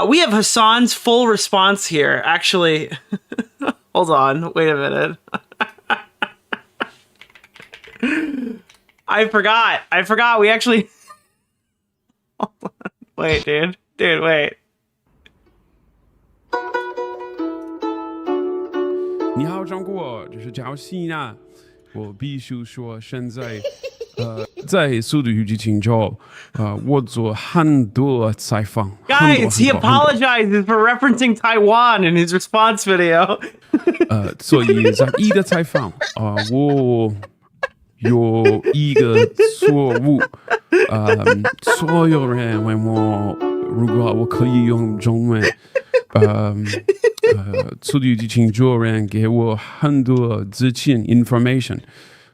We have Hasan's full response here. Actually, hold on. Wait a minute. I forgot. We actually... Wait, dude. Wait. 你好，张国，这是叫西娜。我必须说，现在在速度与激情中，我做很多采访。Guys, he apologizes for referencing Taiwan in his response video. 所以在一的采访，我有一个错误，所有人问我，如果我可以用中文。速度与激情主人给我很多资讯 information，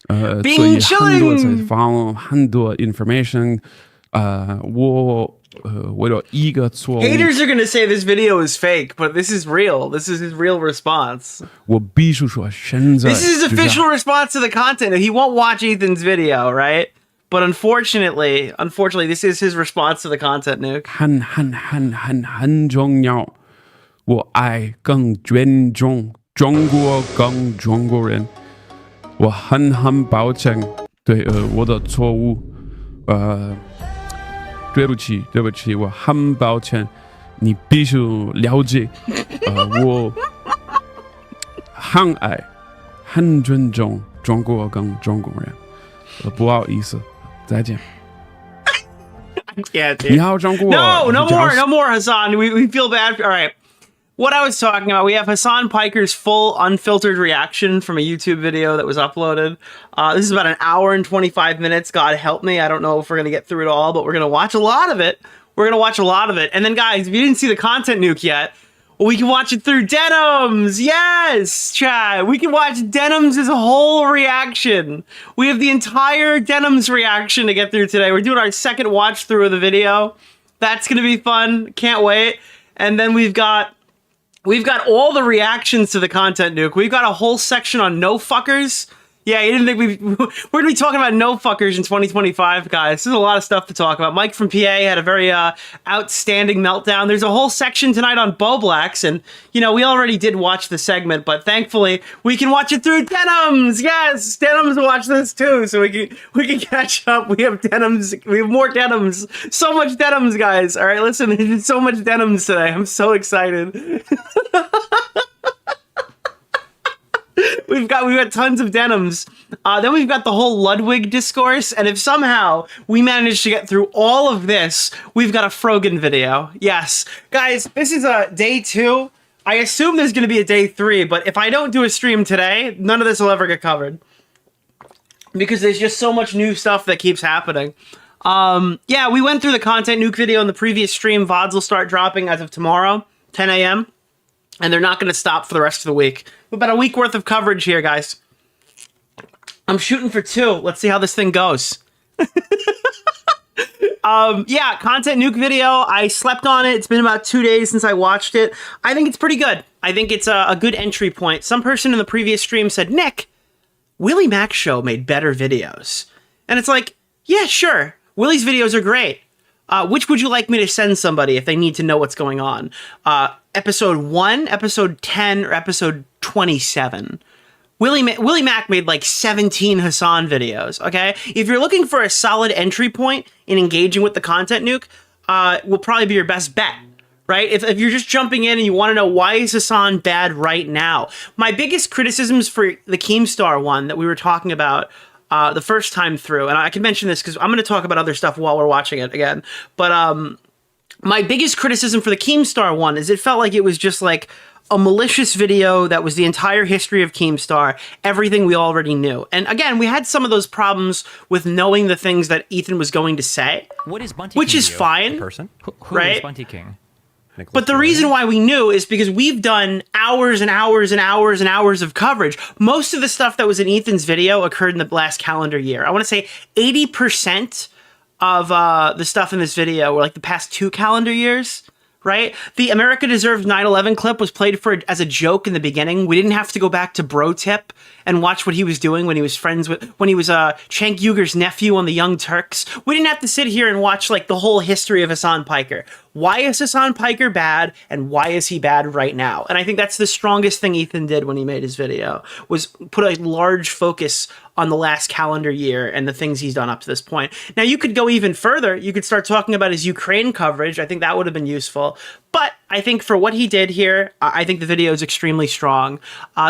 所以很多采访很多 information， 我有一个错误。Haters are gonna say this video is fake, but this is real. This is his real response. 我必須說，現在 This is his official response to the content. He won't watch Ethan's video, right? But unfortunately, this is his response to the content, Nuke. 很重要。我爱更尊重中国跟中国人，我很抱歉对我的错误，对不起，我很抱歉，你必须了解，我很爱很尊重中国跟中国人，不好意思，再见。Yeah, dude. 你好，中国。No more, Hasan. We feel bad. All right. What I was talking about, we have Hasan PIKER's full unfiltered reaction from a YouTube video that was uploaded. This is about an hour and 25 minutes. God help me. I don't know if we're going to get through it all, but we're going to watch a lot of it. And then, guys, if you didn't see the content nuke yet, well, we can watch it through Denims. Yes, Chad. We can watch Denims' whole reaction. We have the entire Denims reaction to get through today. We're doing our second watch through of the video. That's going to be fun. Can't wait. And then we've got all the reactions to the content nuke. We've got a whole section on no fuckers. Yeah, you didn't think we're going to be talking about no fuckers in 2025, guys. There's a lot of stuff to talk about. Mike from PA had a very outstanding meltdown. There's a whole section tonight on Bow Blacks, and, you know, we already did watch the segment, but thankfully we can watch it through Denims. Yes, Denims watch this too, so we can catch up. We have Denims. We have more Denims. So much Denims, guys. All right, listen, there's so much Denims today. I'm so excited. We've got tons of Denims. Then we've got the whole Ludwig discourse, and if somehow we manage to get through all of this, we've got a Frogan video. Yes. Guys, this is day 2. I assume there's going to be a day 3, but if I don't do a stream today, none of this will ever get covered. Because there's just so much new stuff that keeps happening. Yeah, we went through the content nuke video in the previous stream. VODs will start dropping as of tomorrow, 10 a.m., and they're not going to stop for the rest of the week. About a week worth of coverage here, guys. I'm shooting for 2. Let's see how this thing goes. Yeah, content nuke video. I slept on it. It's been about 2 days since I watched it. I think it's pretty good. I think it's a good entry point. Some person in the previous stream said, Nick, Willie Mack's show made better videos. And it's like, yeah, sure. Willie's videos are great. Which would you like me to send somebody if they need to know what's going on? Episode 1, episode 10, or episode 27? Willie Mack made like 17 Hasan videos, okay? If you're looking for a solid entry point in engaging with the content nuke, will probably be your best bet, right? If you're just jumping in and you want to know why is Hasan bad right now. My biggest criticisms for the Keemstar one that we were talking about the first time through, and I can mention this because I'm going to talk about other stuff while we're watching it again, but my biggest criticism for the Keemstar one is it felt like it was just like a malicious video that was the entire history of Keemstar, everything we already knew. And again, we had some of those problems with knowing the things that Ethan was going to say, what is Bunty which King is fine, person? Who right? is Bunty King? Nicholas But the DeOrio. reason why we knew is because we've done hours and hours and hours and hours of coverage. Most of the stuff that was in Ethan's video occurred in the last calendar year. I want to say 80% of the stuff in this video were like the past 2 calendar years, right? The America Deserves 9/11 clip was played as a joke in the beginning. We didn't have to go back to Bro Tip and watch what he was doing when he was Cenk Uygur's nephew on the Young Turks. We didn't have to sit here and watch like the whole history of Hasan PIKER. Why is Hasan PIKER bad, and why is he bad right now? And I think that's the strongest thing Ethan did when he made his video, was put a large focus on the last calendar year and the things he's done up to this point. Now, you could go even further. You could start talking about his Ukraine coverage. I think that would have been useful. But I think for what he did here, I think the video is extremely strong.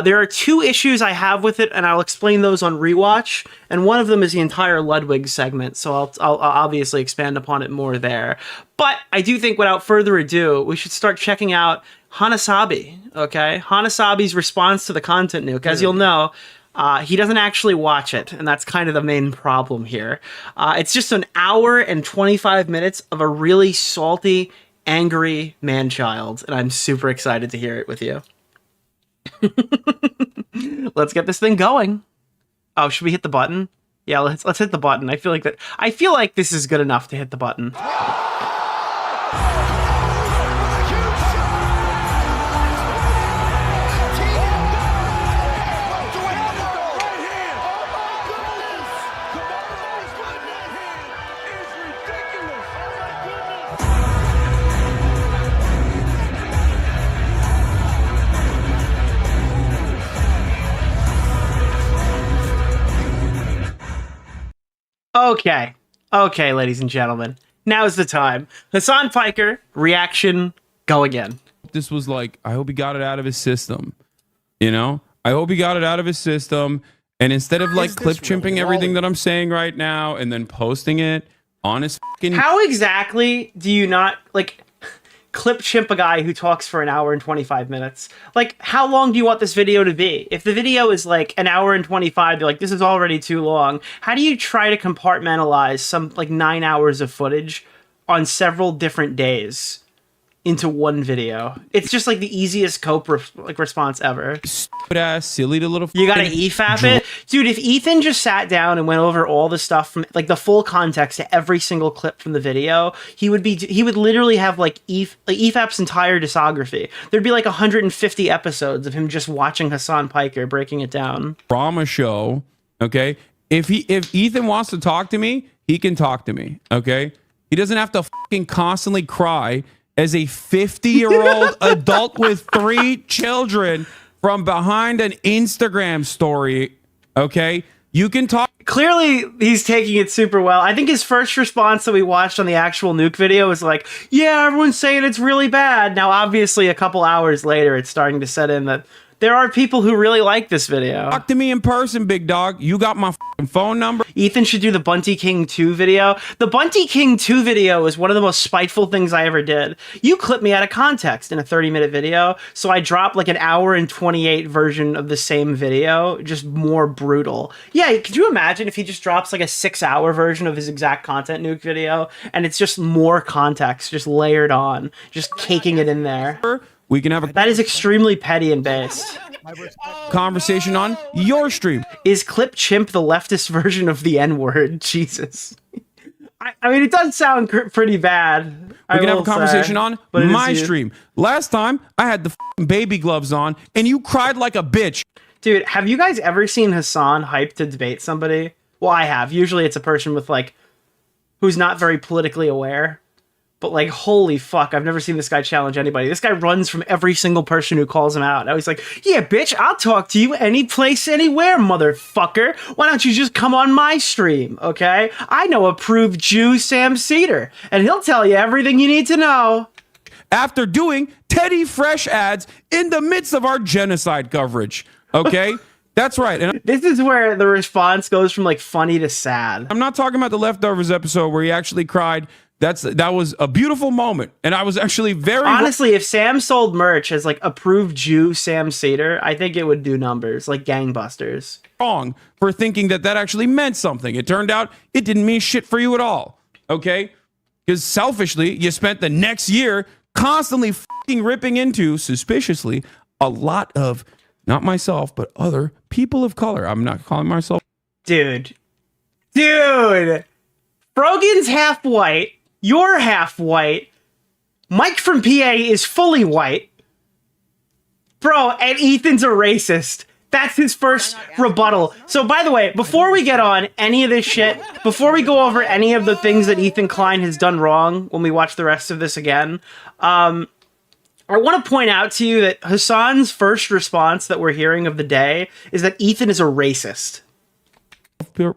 There are two issues I have with it, and I'll explain those on rewatch. And one of them is the entire Ludwig segment, so I'll obviously expand upon it more there. But I do think, without further ado, we should start checking out Hanasabi, okay? Hanasabi's response to the content nuke. As you'll know, he doesn't actually watch it, and that's kind of the main problem here. It's just an hour and 25 minutes of a really salty, angry man-child, and I'm super excited to hear it with you. Let's get this thing going. Oh, should we hit the button? Yeah, let's hit the button. I feel like this is good enough to hit the button. Okay, ladies and gentlemen. Now's the time. Hasan PIKER, reaction, go again. This was like, I hope he got it out of his system. You know? I hope he got it out of his system. And instead of like clip chimping everything that I'm saying right now and then posting it on his fucking... How exactly do you not, like, clip chimp a guy who talks for an hour and 25 minutes? Like, how long do you want this video to be? If the video is like an hour and 25, you're like, this is already too long. How do you try to compartmentalize some like 9 hours of footage on several different days into one video? It's just like the easiest cope response ever. Stupid ass, silly little... You gotta EFAP it? Dude, if Ethan just sat down and went over all the stuff from, like, the full context to every single clip from the video, he would literally have, like, EFAP's entire discography. There'd be, like, 150 episodes of him just watching Hasan PIKER breaking it down. Drama show, okay? If Ethan wants to talk to me, he can talk to me, okay? He doesn't have to fucking constantly cry as a 50-year-old adult with 3 children from behind an Instagram story, okay? You can talk. Clearly, he's taking it super well. I think his first response that we watched on the actual Nuke video was like, yeah, everyone's saying it's really bad. Now, obviously, a couple hours later, it's starting to set in that there are people who really like this video. Talk to me in person, big dog. You got my phone number. Ethan should do the Bunty King 2 video. The Bunty King 2 video is one of the most spiteful things I ever did. You clipped me out of context in a 30-minute video, so I dropped like an hour and 28 version of the same video, just more brutal. Yeah, could you imagine if he just drops like a 6-hour version of his exact content nuke video, and it's just more context, just layered on, just caking it in there. We can have a... That is extremely petty and based. Conversation on your stream. Is Clip Chimp the leftist version of the N-word? Jesus. I mean, it does sound pretty bad. We can have a conversation on my stream. Last time, I had the baby gloves on, and you cried like a bitch. Dude, have you guys ever seen Hasan hyped to debate somebody? Well, I have. Usually it's a person with, like, who's not very politically aware. But, like, holy fuck, I've never seen this guy challenge anybody. This guy runs from every single person who calls him out. I was like, yeah, bitch, I'll talk to you any place, anywhere, motherfucker. Why don't you just come on my stream, okay? I know approved Jew Sam Cedar, and he'll tell you everything you need to know. After doing Teddy Fresh ads in the midst of our genocide coverage, okay? That's right. And this is where the response goes from, like, funny to sad. I'm not talking about the Leftovers episode where he actually cried. That was a beautiful moment, and I was actually very... Honestly, if Sam sold merch as, like, approved Jew Sam Cedar, I think it would do numbers, like gangbusters. Wrong for thinking that actually meant something. It turned out it didn't mean shit for you at all, okay? Because selfishly, you spent the next year constantly fucking ripping into, suspiciously, a lot of, not myself, but other people of color. I'm not calling myself... Dude. Frogan's half white. You're half white. Mike from PA is fully white. Bro, and Ethan's a racist. That's his first rebuttal. So, by the way, before we get on any of this shit, before we go over any of the things that Ethan Klein has done wrong when we watch the rest of this again, I want to point out to you that Hasan's first response that we're hearing of the day is that Ethan is a racist.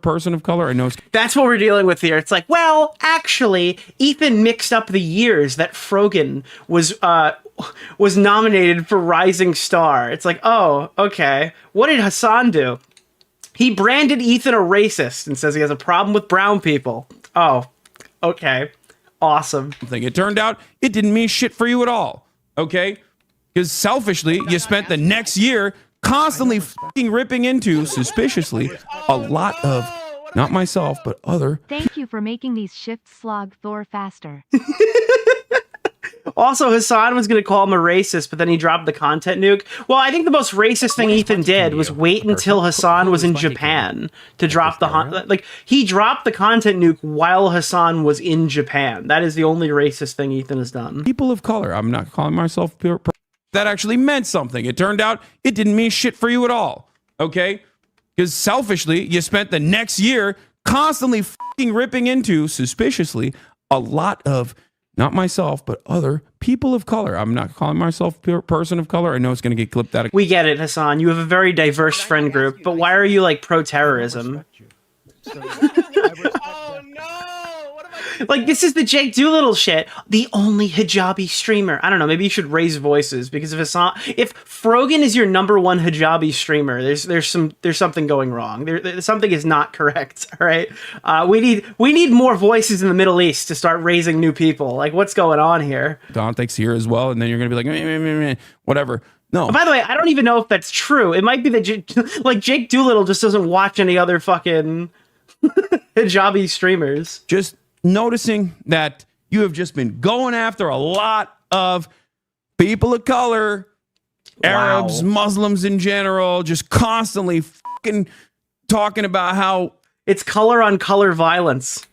Person of color. I know that's what we're dealing with here. It's like, well, actually, Ethan mixed up the years that Frogan was nominated for Rising Star. It's like, oh, okay. What did Hasan do? He branded Ethan a racist and says he has a problem with brown people. Oh, okay. Awesome. It turned out it didn't mean shit for you at all. Okay? Because selfishly, you spent the next year constantly fucking ripping into, suspiciously, a lot of, not myself, but other. Thank you for making these shifts slog Thor faster. Also, Hasan was going to call him a racist, but then he dropped the content nuke. Well, I think the most racist thing Ethan did was wait until Hasan was in Japan to drop the... Like, he dropped the content nuke while Hasan was in Japan. That is the only racist thing Ethan has done. People of color. I'm not calling myself pure... That actually meant something. It turned out it didn't mean shit for you at all. Okay? Because selfishly, you spent the next year constantly fucking ripping into, suspiciously, a lot of... Not myself, but other people of color. I'm not calling myself a person of color. I know it's going to get clipped out of... We get it, Hasan. You have a very diverse friend group, but why are you, like, pro-terrorism? Oh, no! What am I... Like, this is the Jake Doolittle shit. The only hijabi streamer. I don't know, maybe you should raise voices, because if Hasan... If Frogan is your #1 hijabi streamer, there's something going wrong. Something is not correct, all right? We need more voices in the Middle East to start raising new people. Like, what's going on here? Dantek's here as well, and then you're going to be like, meh, meh, meh, whatever. No. Oh, by the way, I don't even know if that's true. It might be that, Jake Doolittle just doesn't watch any other fucking hijabi streamers. Just noticing that you have just been going after a lot of people of color, Arabs, Muslims in general, just constantly fucking talking about how it's color on color violence.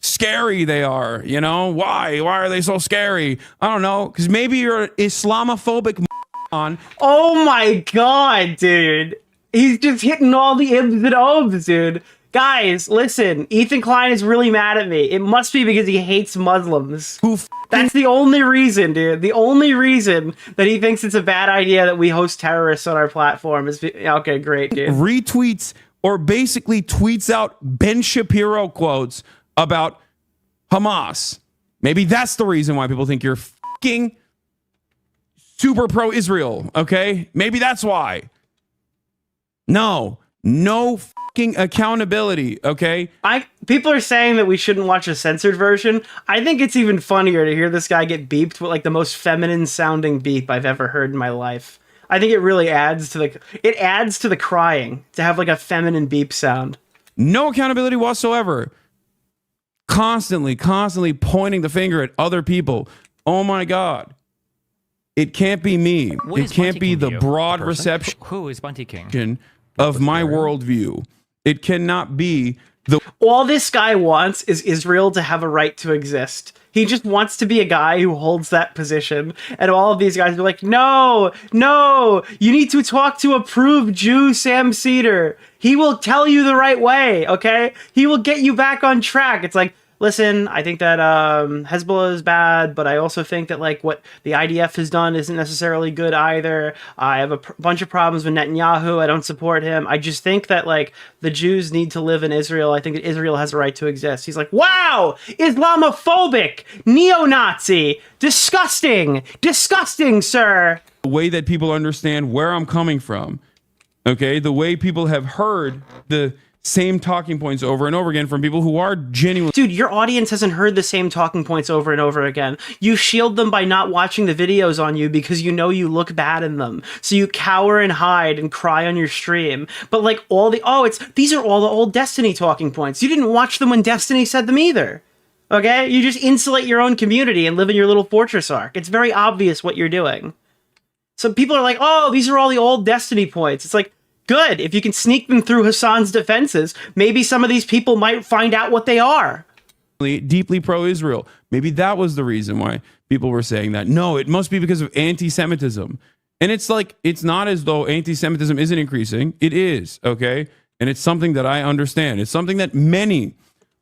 Scary they are, you know? Why are they so scary? I don't know, because maybe you're an Islamophobic on. Oh my god, dude. He's just hitting all the ibs and obs, dude. Guys, listen, Ethan Klein is really mad at me. It must be because he hates Muslims. That's the only reason, dude. The only reason that he thinks it's a bad idea that we host terrorists on our platform is... Okay, great, dude. Retweets or basically tweets out Ben Shapiro quotes about Hamas. Maybe that's the reason why people think you're fucking super pro-Israel, okay? Maybe that's why. No fucking accountability, okay? People are saying that we shouldn't watch a censored version. I think it's even funnier to hear this guy get beeped with like the most feminine sounding beep I've ever heard in my life. I think it really adds to the crying to have like a feminine beep sound. No accountability whatsoever. Constantly pointing the finger at other people. Oh my God. It can't be me. It can't be the broad reception. Who is Bunty King? Of my worldview. It cannot be the... All this guy wants is Israel to have a right to exist. He just wants to be a guy who holds that position. And all of these guys are like, no, you need to talk to approved Jew Sam Cedar. He will tell you the right way, okay? He will get you back on track. It's like, listen, I think that Hezbollah is bad, but I also think that like what the IDF has done isn't necessarily good either. I have a bunch of problems with Netanyahu. I don't support him. I just think that like the Jews need to live in Israel. I think that Israel has a right to exist. He's like, wow, Islamophobic, neo-Nazi, disgusting, sir. The way that people understand where I'm coming from, okay? The way people have heard the same talking points over and over again from people who are genuine. Dude, your audience hasn't heard the same talking points over and over again. You shield them by not watching the videos on you because you know you look bad in them. So you cower and hide and cry on your stream. But like these are all the old Destiny talking points. You didn't watch them when Destiny said them either. Okay? You just insulate your own community and live in your little fortress arc. It's very obvious what you're doing. So people are like, oh, these are all the old Destiny points. It's like, good. If you can sneak them through Hasan's defenses, maybe some of these people might find out what they are. Deeply pro-Israel. Maybe that was the reason why people were saying that. No, it must be because of anti-Semitism. And it's like, it's not as though anti-Semitism isn't increasing. It is, okay? And it's something that I understand. It's something that many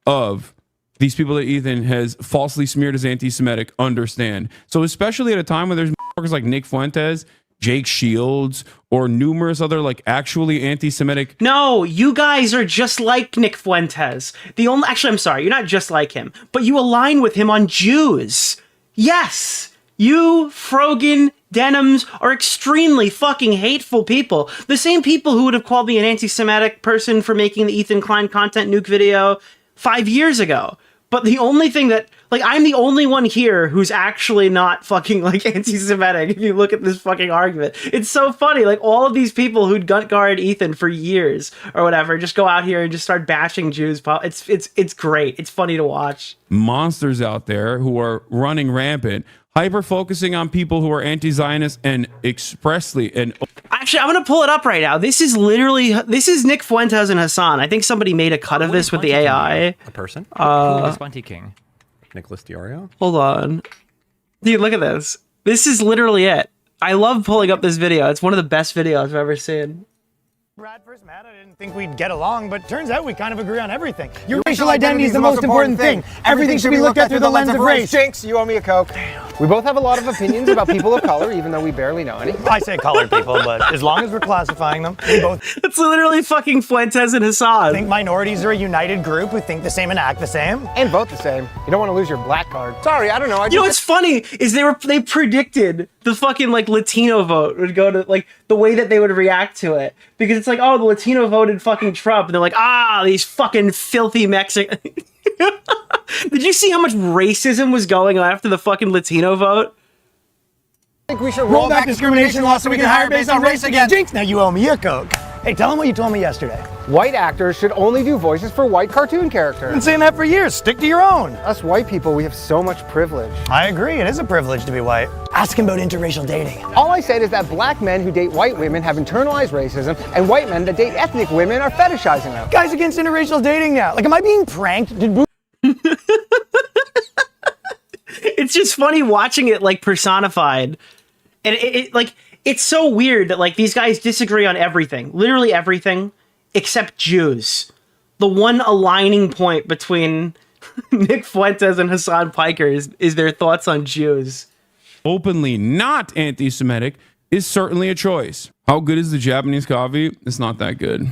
of these people that Ethan has falsely smeared as anti-Semitic understand. So especially at a time when there's motherfuckers like Nick Fuentes, Jake Shields, or numerous other like actually anti-Semitic. No, you guys are just like Nick Fuentes. Actually, I'm sorry, you're not just like him, but you align with him on Jews. Yes, you, Frogan, Denims are extremely fucking hateful people. The same people who would have called me an anti-Semitic person for making the Ethan Klein content nuke video 5 years ago. But the only thing that, like, I'm the only one here who's actually not fucking, like, anti-Semitic, if you look at this fucking argument. It's so funny, like, all of these people who'd gut guard Ethan for years, or whatever, just go out here and just start bashing Jews. It's great. It's funny to watch. Monsters out there who are running rampant, hyper-focusing on people who are anti-Zionist and expressly and... Actually, I'm going to pull it up right now. This is Nick Fuentes and Hasan. I think somebody made a cut of this with the AI. A person? Who is Bunty King? Nicholas DeOrio? Hold on. Dude, look at this. This is literally it. I love pulling up this video. It's one of the best videos I've ever seen. Brad first met, I didn't think we'd get along, but turns out we kind of agree on everything. Your racial identity is the most important thing. Everything should be looked at through the lens of race. Jinx, you owe me a Coke. We both have a lot of opinions about people of color, even though we barely know any. I say colored people, but as long as we're classifying them, we both It's literally fucking Fuentes and Hasan. think minorities are a united group who think the same and act the same. And vote the same. You don't want to lose your black card. Sorry, I don't know. You know what's funny is they predicted the fucking like Latino vote would go to like the way that they would react to it, because it's like, oh, the Latino voted fucking Trump, and they're like, these fucking filthy Mexicans. Did you see how much racism was going on after the fucking Latino vote? I think we should Roll back discrimination laws so we can hire based on race again. Jinx, now you owe me a Coke. Hey, tell them what you told me yesterday. White actors should only do voices for white cartoon I've characters. been saying that for years. Stick to your own. Us white people, we have so much privilege. I agree, it is a privilege to be white. Ask him about interracial dating. All I said is that black men who date white women have internalized racism, and white men that date ethnic women are fetishizing them. Guys against interracial dating now. Like, am I being pranked? Did It's just funny watching it like personified. And it's so weird that like these guys disagree on everything, literally everything, except Jews. The one aligning point between Nick Fuentes and Hasan PIKER is their thoughts on Jews. Openly not anti-Semitic is certainly a choice. How good is the Japanese coffee? It's not that good.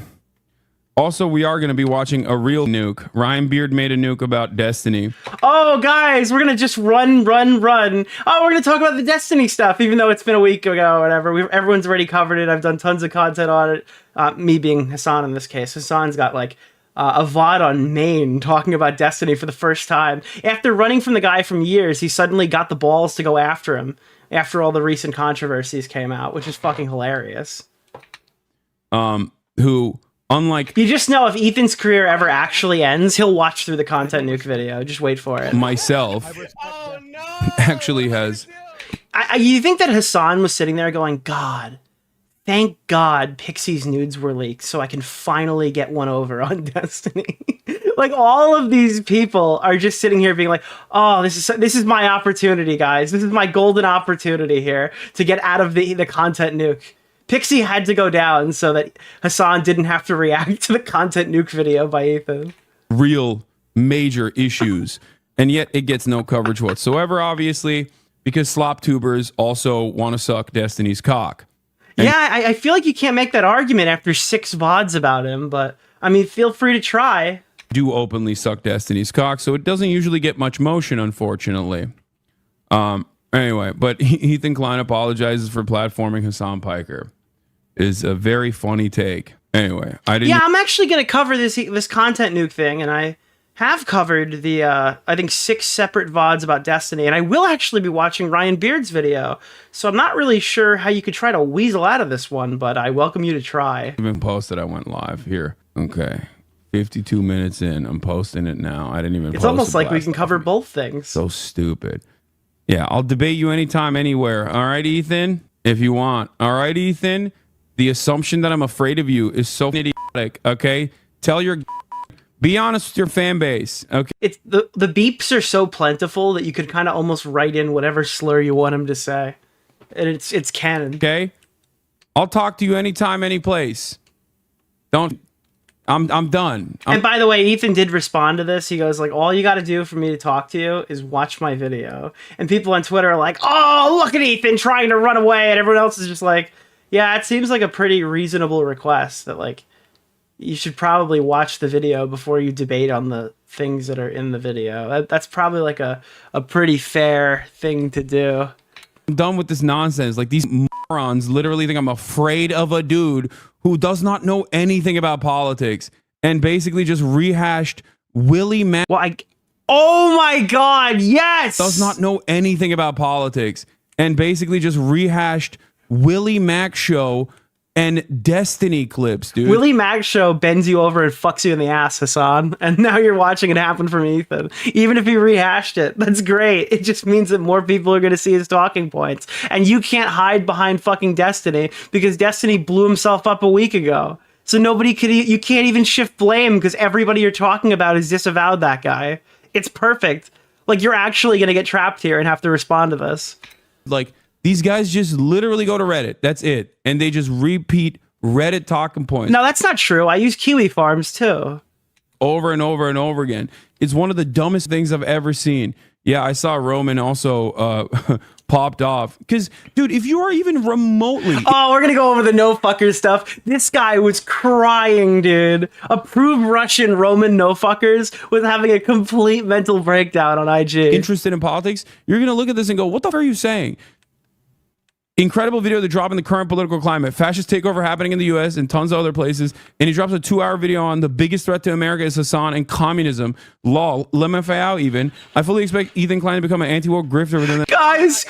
Also, we are going to be watching a real nuke. Ryan Beard made a nuke about Destiny. Oh, guys, we're going to just run. Oh, we're going to talk about the Destiny stuff, even though it's been a week ago or whatever. Everyone's already covered it. I've done tons of content on it. Me being Hasan in this case. Hasan's got like a VOD on Maine talking about Destiny for the first time. After running from the guy from years, he suddenly got the balls to go after him after all the recent controversies came out, which is fucking hilarious. Who... Unlike you just know if Ethan's career ever actually ends, he'll watch through the content nuke video. Just wait for it. myself, actually has... You think that Hasan was sitting there going, God, thank God Pixie's nudes were leaked so I can finally get one over on Destiny. Like all of these people are just sitting here being like, oh, this is my opportunity, guys. This is my golden opportunity here to get out of the content nuke. Pixie had to go down so that Hasan didn't have to react to the content nuke video by Ethan. Real major issues, and yet it gets no coverage whatsoever, obviously, because slop tubers also want to suck Destiny's cock. And yeah, I feel like you can't make that argument after 6 VODs about him, but I mean, feel free to try. Do openly suck Destiny's cock, so it doesn't usually get much motion, unfortunately. Anyway, but Ethan Klein apologizes for platforming Hasan PIKER. Is a very funny take. Anyway, I didn't. Yeah, I'm actually going to cover this content nuke thing, and I have covered the I think 6 separate VODs about Destiny, and I will actually be watching Ryan Beard's video. So I'm not really sure how you could try to weasel out of this one, but I welcome you to try. Even posted, I went live here. Okay, 52 minutes in, I'm posting it now. I didn't even. It's almost like we can cover both things. So stupid. Yeah, I'll debate you anytime, anywhere. All right, Ethan, if you want. All right, Ethan. The assumption that I'm afraid of you is so idiotic, okay? Be honest with your fan base, okay? It's the beeps are so plentiful that you could kind of almost write in whatever slur you want him to say. And it's canon. Okay? I'll talk to you anytime, any place. Don't. I'm done. And by the way, Ethan did respond to this. He goes like, all you got to do for me to talk to you is watch my video. And people on Twitter are like, oh, look at Ethan trying to run away. And everyone else is just like, yeah, it seems like a pretty reasonable request that like you should probably watch the video before you debate on the things that are in the video. That's probably like a pretty fair thing to do. I'm done with this nonsense. Like, these morons literally think I'm afraid of a dude who does not know anything about politics and basically just rehashed Willie Mack. Well, oh my God, yes! Does not know anything about politics and basically just rehashed Willie Mack show and Destiny clips, dude. Willie Mack show bends you over and fucks you in the ass, Hasan. And now you're watching it happen from Ethan. Even if he rehashed it, that's great. It just means that more people are going to see his talking points. And you can't hide behind fucking Destiny because Destiny blew himself up a week ago. So nobody could, you can't even shift blame because everybody you're talking about has disavowed that guy. It's perfect. Like, you're actually going to get trapped here and have to respond to this. Like, these guys just literally go to Reddit. That's it. And they just repeat Reddit talking points. No, that's not true. I use Kiwi Farms too. Over and over and over again. It's one of the dumbest things I've ever seen. Yeah, I saw Roman also popped off. Because, dude, if you are even remotely... Oh, we're going to go over the no fucker stuff. This guy was crying, dude. Approved Russian Roman no fuckers was having a complete mental breakdown on IG. Interested in politics, you're going to look at this and go, what the fuck are you saying? Incredible video to drop in the current political climate. Fascist takeover happening in the US and tons of other places. And he drops a 2-hour video on the biggest threat to America is Hasan and communism. Lol. LMFAO even. I fully expect Ethan Klein to become an anti-woke grifter within the... Guys,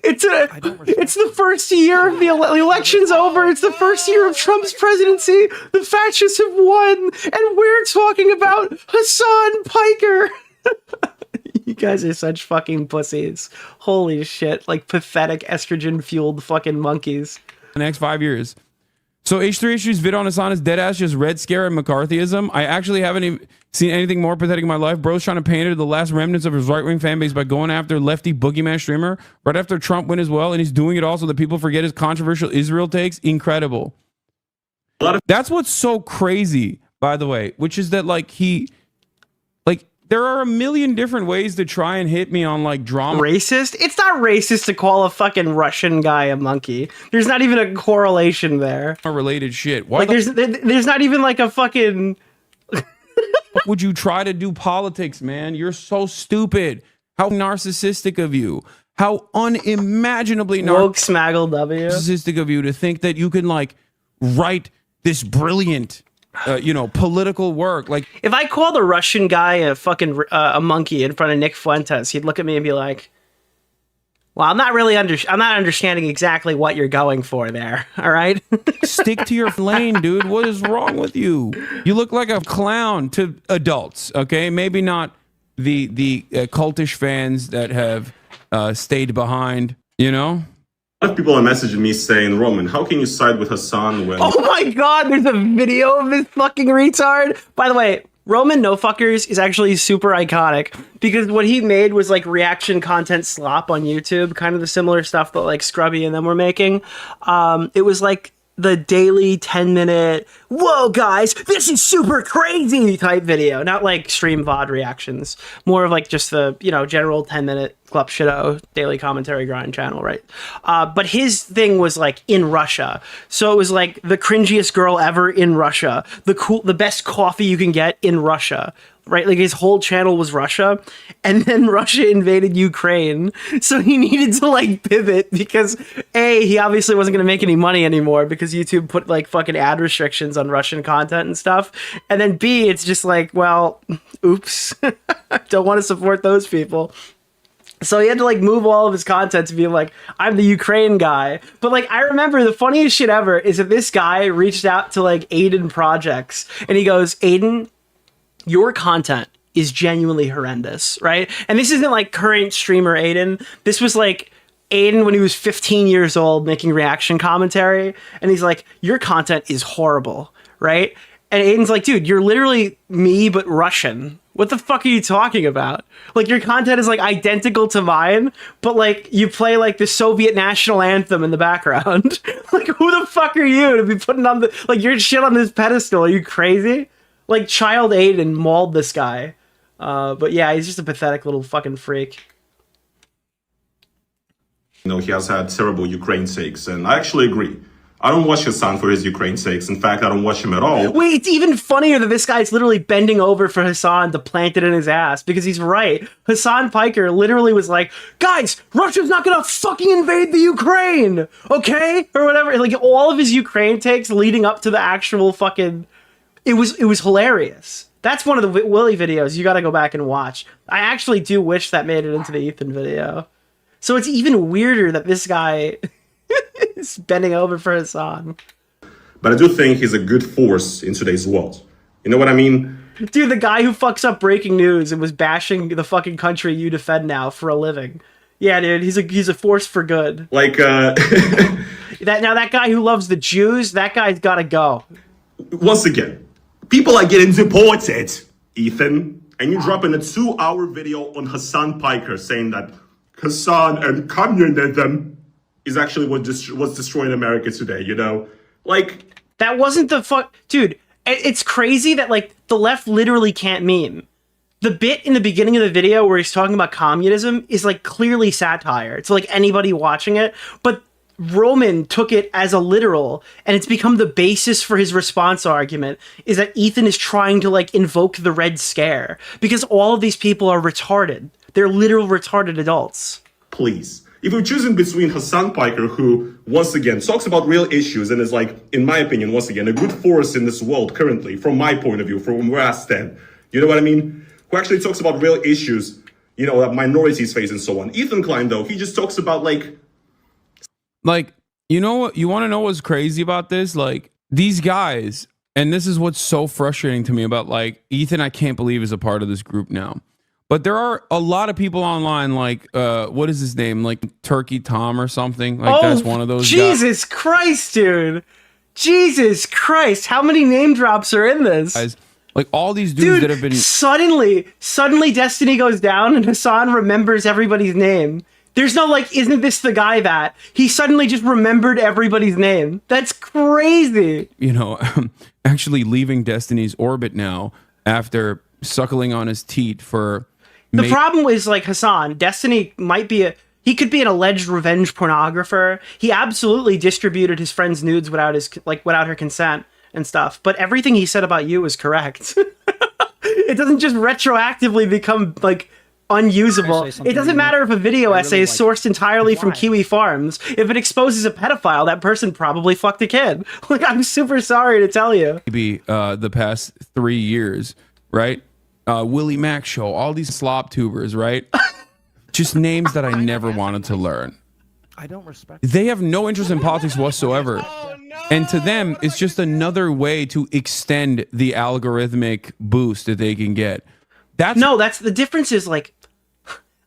it's the first year of the election's over. It's the first year of Trump's presidency. The fascists have won. And we're talking about Hasan PIKER. You guys are such fucking pussies. Holy shit. Like pathetic estrogen-fueled fucking monkeys. The next 5 years. So H3 Issues vid on Hasan is deadass just Red Scare and McCarthyism. I actually haven't even seen anything more pathetic in my life. Bro's trying to pander the last remnants of his right-wing fan base by going after lefty boogeyman streamer right after Trump win as well, and he's doing it all so that people forget his controversial Israel takes. Incredible. That's what's so crazy, by the way, which is that like there are a million different ways to try and hit me on like drama. Racist? It's not racist to call a fucking Russian guy a monkey. There's not even a correlation there. Related shit. Why like there's not even like a fucking... would you try to do politics, man? You're so stupid. How narcissistic of you. How unimaginably woke smaggle W. Narcissistic of you to think that you can like write this brilliant political work. Like, if I called a Russian guy a fucking a monkey in front of Nick Fuentes, he'd look at me and be like, well, I'm not understanding exactly what you're going for there. All right. Stick to your lane, dude. What is wrong with you? You look like a clown to adults. Okay. Maybe not the cultish fans that have stayed behind, you know? A lot of people are messaging me saying, Roman, how can you side with Hasan when... Oh my God, there's a video of this fucking retard. By the way, Roman No Fuckers is actually super iconic because what he made was like reaction content slop on YouTube, kind of the similar stuff that like Scrubby and them were making. It was like the daily 10-minute, whoa guys, this is super crazy type video, not like stream VOD reactions, more of like just the, general 10-minute Club Shido daily commentary grind channel, right? But his thing was like in Russia. So it was like the cringiest girl ever in Russia, the best coffee you can get in Russia. Right, like his whole channel was Russia, and then Russia invaded Ukraine, so he needed to like pivot because A, he obviously wasn't gonna make any money anymore because YouTube put like fucking ad restrictions on Russian content and stuff, and then B, it's just like, well, oops, don't want to support those people. So he had to like move all of his content to be like, I'm the Ukraine guy. But like, I remember the funniest shit ever is that this guy reached out to like Aiden Projects, and he goes, Aiden, your content is genuinely horrendous, right? And this isn't like current streamer Aiden. This was like Aiden when he was 15 years old making reaction commentary. And he's like, your content is horrible, right? And Aiden's like, dude, you're literally me, but Russian. What the fuck are you talking about? Like, your content is, like, identical to mine, but, like, you play, like, the Soviet national anthem in the background. Like, who the fuck are you to be putting on the, like, your shit on this pedestal? Are you crazy? Like, child Aiden mauled this guy. But yeah, he's just a pathetic little fucking freak. You know, he has had terrible Ukraine sakes, and I actually agree. I don't watch Hasan for his Ukraine sakes. In fact, I don't watch him at all. Wait, it's even funnier that this guy's literally bending over for Hasan to plant it in his ass, because he's right. Hasan Piker literally was like, guys, Russia's not gonna fucking invade the Ukraine, okay? Or whatever. Like, all of his Ukraine takes leading up to the actual fucking... It was hilarious. That's one of the Willy videos you gotta go back and watch. I actually do wish that made it into the Ethan video. So it's even weirder that this guy... is bending over for Hasan. But I do think he's a good force in today's world. You know what I mean? Dude, the guy who fucks up breaking news and was bashing the fucking country you defend now for a living. Yeah, dude, he's a force for good. Like, that guy who loves the Jews, that guy's gotta go. Once again, people are getting deported, Ethan. And you drop in a 2-hour video on Hasan Piker saying that Hasan and communism is actually what's destroying America today, you know? Like... That wasn't the fuck... Dude, it's crazy that, like, the left literally can't meme. The bit in the beginning of the video where he's talking about communism is, like, clearly satire. It's like anybody watching it. But Roman took it as a literal, and it's become the basis for his response argument, is that Ethan is trying to, like, invoke the Red Scare. Because all of these people are retarded. They're literal retarded adults. Please. If we're choosing between Hasan Piker, who, once again, talks about real issues and is, like, in my opinion, once again, a good force in this world currently, from my point of view, from where I stand, you know what I mean? Who actually talks about real issues, you know, that minorities face and so on. Ethan Klein, though, he just talks about, like, you know what? You want to know what's crazy about this? Like, these guys, and this is what's so frustrating to me about, like, Ethan, I can't believe is a part of this group now. But there are a lot of people online, like, what is his name? Like, Turkey Tom or something. Like, that's one of those Jesus Christ, dude. Jesus Christ. How many name drops are in this? guys. Like, all these dudes that have been... Suddenly Destiny goes down and Hasan remembers everybody's name. There's no, like, isn't this the guy that? He suddenly just remembered everybody's name. That's crazy. You know, actually leaving Destiny's orbit now after suckling on his teat for... The problem is, like, Hasan, Destiny might be he could be an alleged revenge pornographer. He absolutely distributed his friend's nudes without her consent and stuff. But everything he said about you is correct. It doesn't just retroactively become, like, unusable. It doesn't matter if a video essay is sourced entirely from Kiwi Farms. If it exposes a pedophile, that person probably fucked a kid. Like, I'm super sorry to tell you. Maybe the past 3 years, right? Willie Mac Show, all these slop tubers, right? Just names that I never wanted to learn. I don't respect. They have no interest in politics whatsoever. And to them, it's just another way to extend the algorithmic boost that they can get. That's the difference is, like,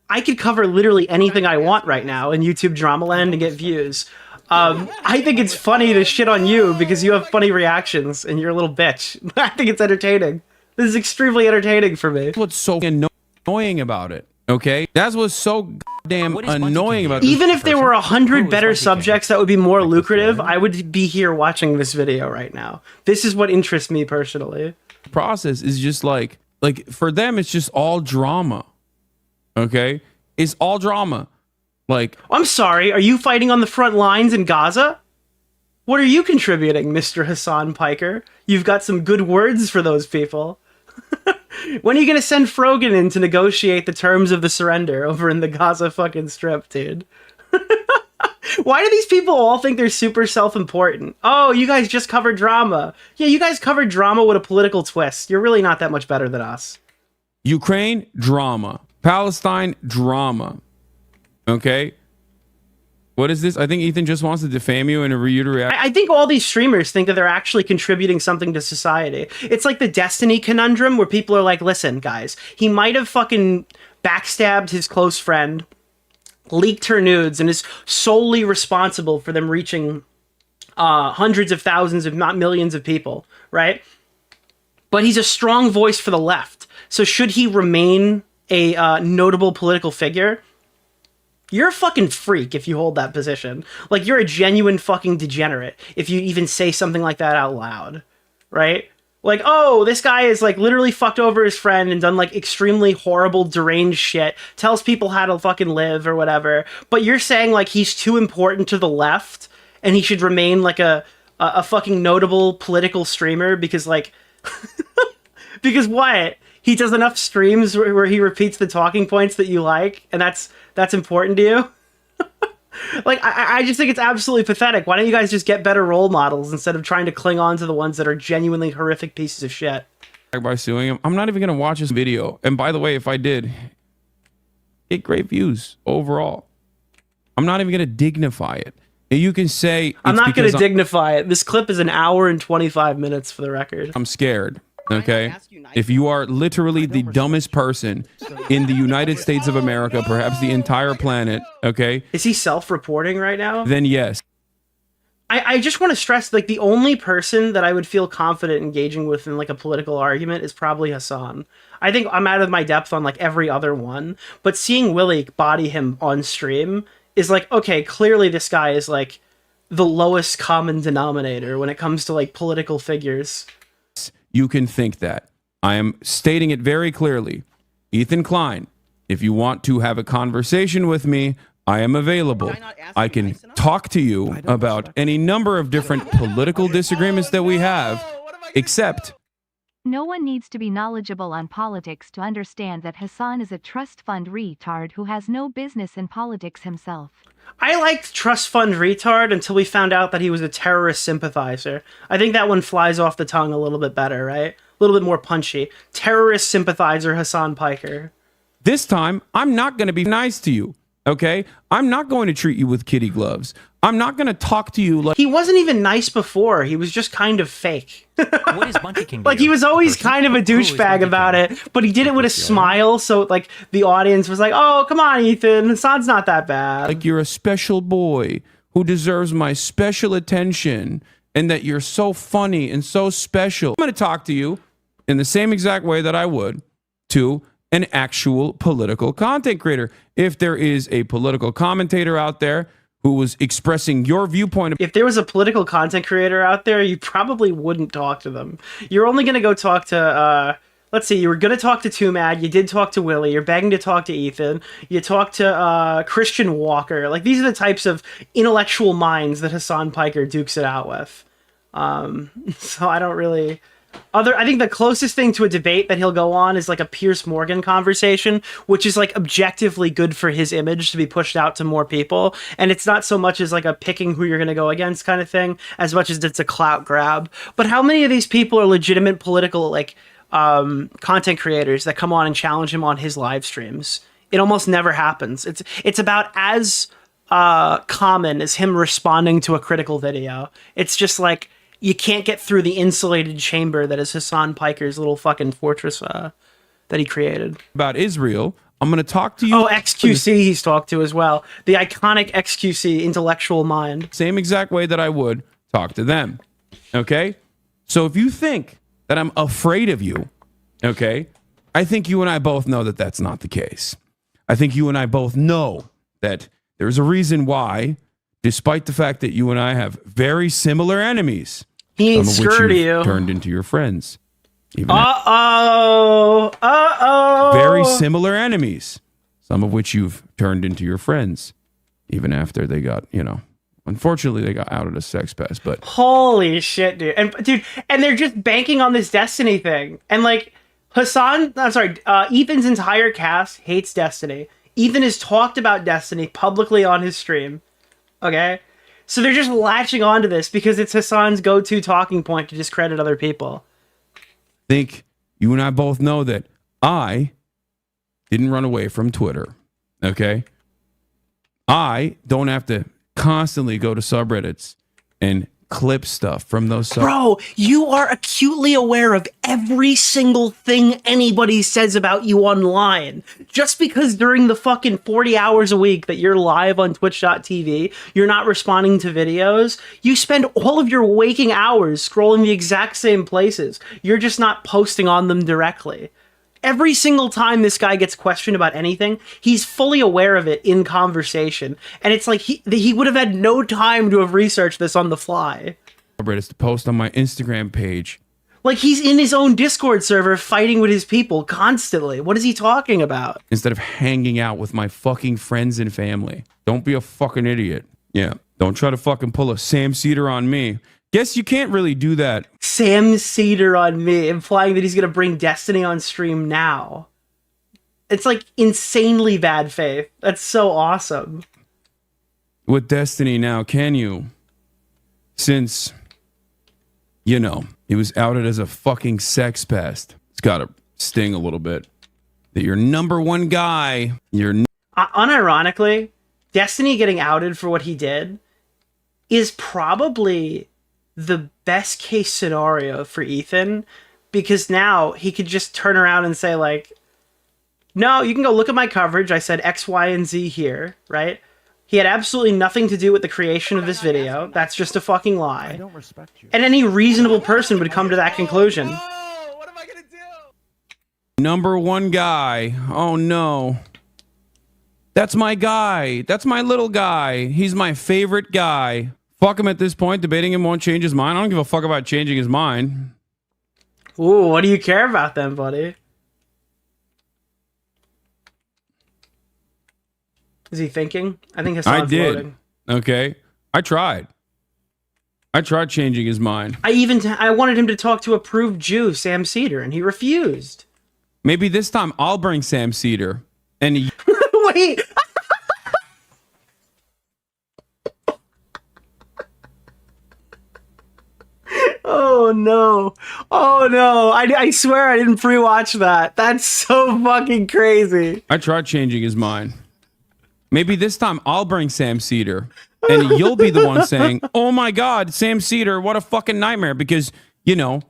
I could cover literally anything I want right now in YouTube Dramaland and get views. I think it's funny to shit on you because you have funny reactions and you're a little bitch. I think it's entertaining. This is extremely entertaining for me. what's so annoying about it, okay? That's what's so goddamn annoying about this. Even if there were 100 better subjects that would be more lucrative, I would be here watching this video right now. This is what interests me personally. Process is just like for them, it's just all drama, okay? It's all drama. Like, I'm sorry, are you fighting on the front lines in Gaza? What are you contributing, Mr. Hasan Piker? You've got some good words for those people. When are you gonna send Frogan in to negotiate the terms of the surrender over in the Gaza fucking strip, dude? Why do these people all think they're super self-important? Oh, you guys just covered drama. Yeah, you guys covered drama with a political twist. You're really not that much better than us. Ukraine, drama. Palestine, drama. Okay? What is this? I think Ethan just wants to defame you and for you to react. I think all these streamers think that they're actually contributing something to society. It's like the Destiny conundrum where people are like, listen, guys, he might have fucking backstabbed his close friend, leaked her nudes, and is solely responsible for them reaching hundreds of thousands, if not millions of people, right? but he's a strong voice for the left. So should he remain a notable political figure? You're a fucking freak if you hold that position. Like, you're a genuine fucking degenerate if you even say something like that out loud, right? Like, oh, this guy is like literally fucked over his friend and done like extremely horrible, deranged shit, tells people how to fucking live or whatever. But you're saying like he's too important to the left and he should remain like a fucking notable political streamer because like, because what? He does enough streams where he repeats the talking points that you like, and that's important to you? Like, I just think it's absolutely pathetic. Why don't you guys just get better role models instead of trying to cling on to the ones that are genuinely horrific pieces of shit? By suing him. I'm not even going to watch this video. And by the way, if I did, get great views overall. I'm not even going to dignify it. And you can say... I'm not going to dignify it. This clip is an hour and 25 minutes for the record. I'm scared. Okay, if you are literally the dumbest person in the United States of America, perhaps the entire planet, okay? Is he self-reporting right now? Then yes. I just want to stress, like, the only person that I would feel confident engaging with in, like, a political argument is probably Hasan. I think I'm out of my depth on, like, every other one. But seeing Willie body him on stream is like, okay, clearly this guy is, like, the lowest common denominator when it comes to, like, political figures. You can think that. I am stating it very clearly. Ethan Klein, if you want to have a conversation with me, I am available. I can talk to you about any number of different political disagreements that we have, except... No one needs to be knowledgeable on politics to understand that Hasan is a trust fund retard who has no business in politics himself. I liked trust fund retard until we found out that he was a terrorist sympathizer. I think that one flies off the tongue a little bit better, right? A little bit more punchy. Terrorist sympathizer Hasan PIKER. This time, I'm not going to be nice to you, okay? I'm not going to treat you with kitty gloves. I'm not going to talk to you like... He wasn't even nice before. He was just kind of fake. What is Bunty King? Like, he was always kind of a douchebag about it, but he did it with a smile, so, like, the audience was like, oh, come on, Ethan, Hasan's not that bad. Like you're a special boy who deserves my special attention and that you're so funny and so special. I'm going to talk to you in the same exact way that I would to an actual political content creator. If there is a political commentator out there who was expressing your viewpoint. If there was a political content creator out there, you probably wouldn't talk to them. You're only going to go talk to, let's see, you were going to talk to Two Mad, you did talk to Willie, you're begging to talk to Ethan, you talked to Christian Walker. Like, these are the types of intellectual minds that Hasan PIKER dukes it out with. So I don't really... I think the closest thing to a debate that he'll go on is like a Piers Morgan conversation, which is like objectively good for his image to be pushed out to more people. And it's not so much as like a picking who you're going to go against kind of thing, as much as it's a clout grab. But how many of these people are legitimate political like content creators that come on and challenge him on his live streams? It almost never happens. It's about as common as him responding to a critical video. It's just like, you can't get through the insulated chamber that is Hasan PIKER's little fucking fortress that he created. About Israel, I'm going to talk to you. Oh, XQC he's talked to as well. The iconic XQC intellectual mind. Same exact way that I would talk to them. Okay? So if you think that I'm afraid of you, okay, I think you and I both know that that's not the case. I think you and I both know that there's a reason why, despite the fact that you and I have very similar enemies, he ain't scared of you. Turned into your friends. Uh-oh. Very similar enemies, some of which you've turned into your friends, even after they got, you know, unfortunately they got outed as sex pests, but... Holy shit, dude. And they're just banking on this Destiny thing. And, like, Ethan's entire cast hates Destiny. Ethan has talked about Destiny publicly on his stream. Okay? So they're just latching onto this because it's Hasan's go-to talking point to discredit other people. I think you and I both know that I didn't run away from Twitter. Okay? I don't have to constantly go to subreddits and clip stuff from those subs. Bro, you are acutely aware of every single thing anybody says about you online. Just because during the fucking 40 hours a week that you're live on twitch.tv, you're not responding to videos, you spend all of your waking hours scrolling the exact same places. You're just not posting on them directly. Every single time this guy gets questioned about anything, he's fully aware of it in conversation. And it's like he would have had no time to have researched this on the fly. Is to post on my Instagram page. Like, he's in his own Discord server fighting with his people constantly. What is he talking about? Instead of hanging out with my fucking friends and family. Don't be a fucking idiot. Yeah. Don't try to fucking pull a Sam Cedar on me. Guess you can't really do that. Sam Cedar on me, implying that he's going to bring Destiny on stream now. It's like insanely bad faith. That's so awesome. With Destiny now, can you? Since, you know, he was outed as a fucking sex pest. It's got to sting a little bit. That your number one guy, unironically, Destiny getting outed for what he did is probably the best case scenario for Ethan, because now he could just turn around and say, like, no, you can go look at my coverage. I said X, Y, and Z here, right? He had absolutely nothing to do with the creation of this video. That's just a fucking lie. I don't respect you. And any reasonable person would come to that conclusion. Oh, what am I gonna do? number one guy. Oh no. That's my guy. That's my little guy. He's my favorite guy. Fuck him at this point. Debating him won't change his mind. I don't give a fuck about changing his mind. Ooh, what do you care about then, buddy? Is he thinking? I think Hasan's I did. loading. Okay. I tried changing his mind. I wanted him to talk to approved Jew, Sam Cedar, and he refused. Maybe this time I'll bring Sam Cedar. And he Wait. Oh no. Oh no. I swear I didn't pre-watch that. That's so fucking crazy. I tried changing his mind. Maybe this time I'll bring Sam Cedar. And you'll be the one saying, oh my God, Sam Cedar, what a fucking nightmare. Because, you know,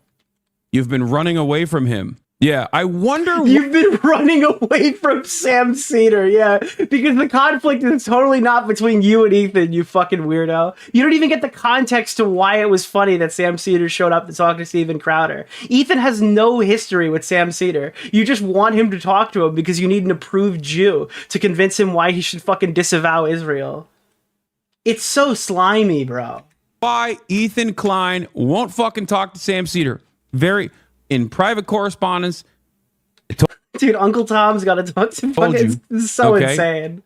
you've been running away from him. Yeah, I wonder... You've been running away from Sam Cedar, yeah. Because the conflict is totally not between you and Ethan, you fucking weirdo. You don't even get the context to why it was funny that Sam Cedar showed up to talk to Steven Crowder. Ethan has no history with Sam Cedar. You just want him to talk to him because you need an approved Jew to convince him why he should fucking disavow Israel. It's so slimy, bro. Why Ethan Klein won't fucking talk to Sam Cedar. In private correspondence. Dude, Uncle Tom's got to talk to fucking... It's so insane.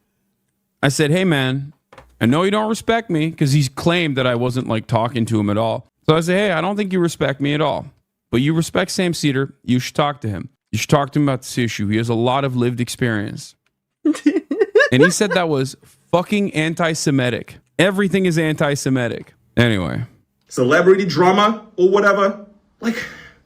I said, hey, man, I know you don't respect me, because he's claimed that I wasn't, like, talking to him at all. So I said, hey, I don't think you respect me at all. But you respect Sam Cedar. You should talk to him. You should talk to him about this issue. He has a lot of lived experience. And he said that was fucking anti-Semitic. Everything is anti-Semitic. Anyway. Celebrity drama or whatever. Like...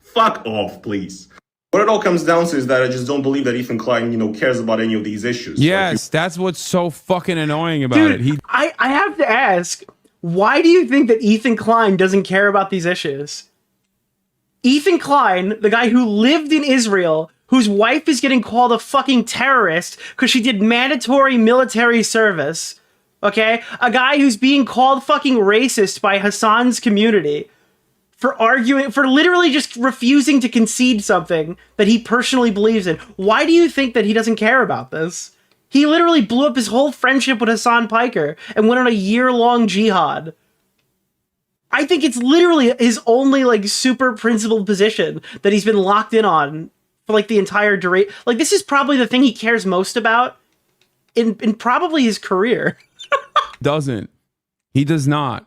Fuck off, please. What it all comes down to is that I just don't believe that Ethan Klein, cares about any of these issues. Yes, that's what's so fucking annoying about Dude, it. I have to ask, why do you think that Ethan Klein doesn't care about these issues? Ethan Klein, the guy who lived in Israel, whose wife is getting called a fucking terrorist because she did mandatory military service, okay? A guy who's being called fucking racist by Hasan's community. For literally just refusing to concede something that he personally believes in. Why do you think that he doesn't care about this? He literally blew up his whole friendship with Hasan PIKER and went on a year-long jihad. I think it's literally his only, like, super principled position that he's been locked in on for, like, the entire duration. Like, this is probably the thing he cares most about in probably his career. Doesn't. He does not.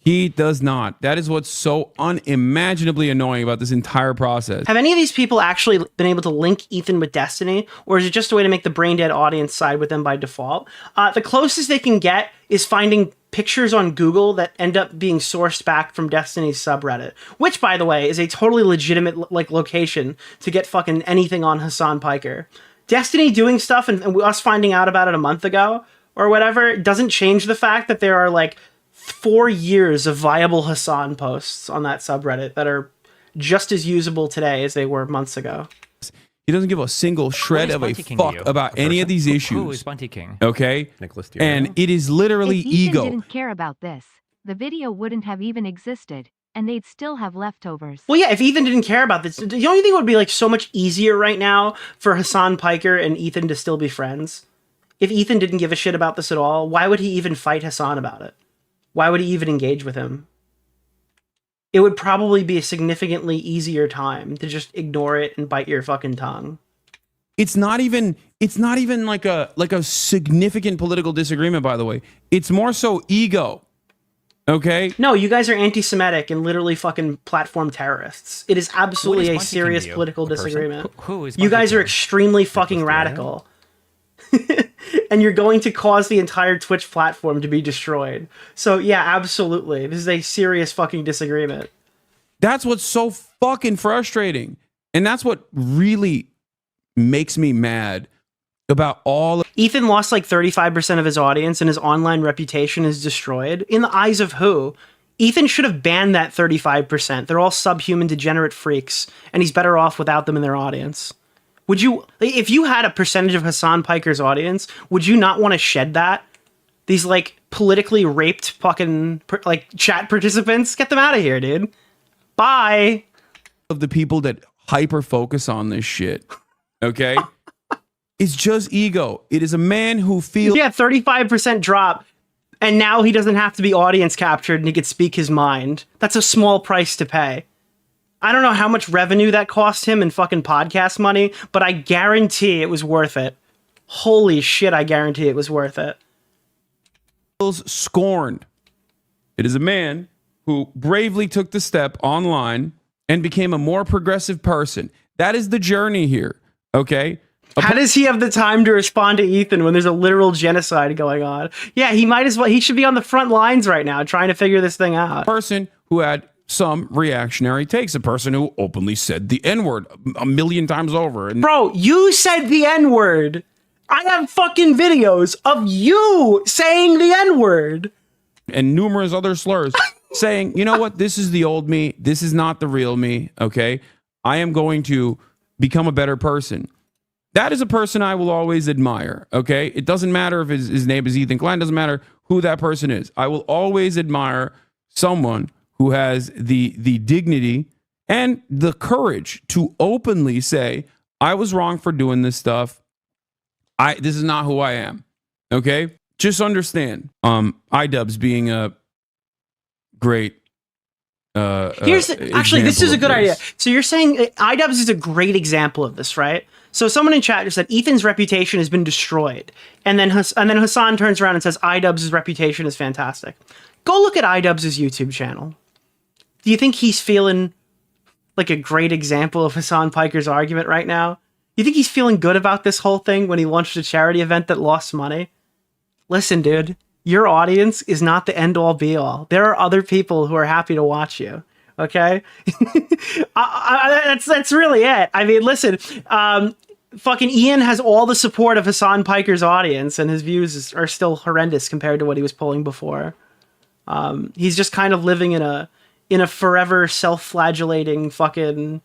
He does not. That is what's so unimaginably annoying about this entire process. Have any of these people actually been able to link Ethan with Destiny, or is it just a way to make the brain dead audience side with them by default? The closest they can get is finding pictures on Google that end up being sourced back from Destiny's subreddit, which, by the way, is a totally legitimate location to get fucking anything on Hasan PIKER. Destiny doing stuff and us finding out about it a month ago or whatever doesn't change the fact that there are like 4 years of viable Hasan posts on that subreddit that are just as usable today as they were months ago. He doesn't give a single shred of a fuck about any of these issues. Who is Bunty King? Okay? Nicholas DeOrio? And it is literally If Ethan ego. didn't care about this, the video wouldn't have even existed, and they'd still have leftovers. Well, yeah, if Ethan didn't care about this, don't you think it would be like so much easier right now for Hasan Piker and Ethan to still be friends? If Ethan didn't give a shit about this at all, why would he even fight Hasan about it? Why would he even engage with him? It would probably be a significantly easier time to just ignore it and bite your fucking tongue. It's not even like a significant political disagreement, by the way. It's more so ego. Okay? No, you guys are anti-Semitic and literally fucking platform terrorists. It is absolutely a Bunty King serious to you? political A person? disagreement. Who is You Bunty guys are King? extremely fucking DeOrio? radical. And you're going to cause the entire Twitch platform to be destroyed. So yeah, absolutely. This is a serious fucking disagreement. That's what's so fucking frustrating. And that's what really makes me mad about all of Ethan lost like 35% of his audience and his online reputation is destroyed. In the eyes of who? Ethan should have banned that 35%. They're all subhuman degenerate freaks, and he's better off without them in their audience. Would you, if you had a percentage of Hasan Piker's audience, would you not want to shed that? These like politically raped fucking like chat participants? Get them out of here, dude. Bye. the people that hyper focus on this shit, okay? It's just ego. It is a man who feels Yeah, 35% drop. And now he doesn't have to be audience captured and he could speak his mind. That's a small price to pay. I don't know how much revenue that cost him in fucking podcast money, but I guarantee it was worth it. Holy shit, I guarantee it was worth it. scorned. It is a man who bravely took the step online and became a more progressive person. That is the journey here, okay? How does he have the time to respond to Ethan when there's a literal genocide going on? Yeah, he might as well. He should be on the front lines right now trying to figure this thing out. Person who had some reactionary takes, a person who openly said the N-word a million times over. And Bro, you said the N-word. I have fucking videos of you saying the N-word. and numerous other slurs saying, you know what, this is the old me. This is not the real me, okay? I am going to become a better person. That is a person I will always admire, okay? It doesn't matter if his name is Ethan Klein. Doesn't matter who that person is. I will always admire someone who has the dignity and the courage to openly say, I was wrong for doing this stuff. This is not who I am, okay? Just understand, iDubbbz being a great Actually, this is a good idea. So you're saying iDubbbz is a great example of this, right? So someone in chat just said Ethan's reputation has been destroyed, and then Hasan turns around and says iDubbbz's reputation is fantastic. Go look at iDubbbz's YouTube channel. Do you think he's feeling like a great example of Hasan Piker's argument right now? You think he's feeling good about this whole thing when he launched a charity event that lost money? Listen, dude, your audience is not the end-all be-all. There are other people who are happy to watch you. Okay, that's really it. I mean, listen, fucking Ian has all the support of Hasan Piker's audience, and his views are still horrendous compared to what he was pulling before. He's just kind of living in a forever self-flagellating fucking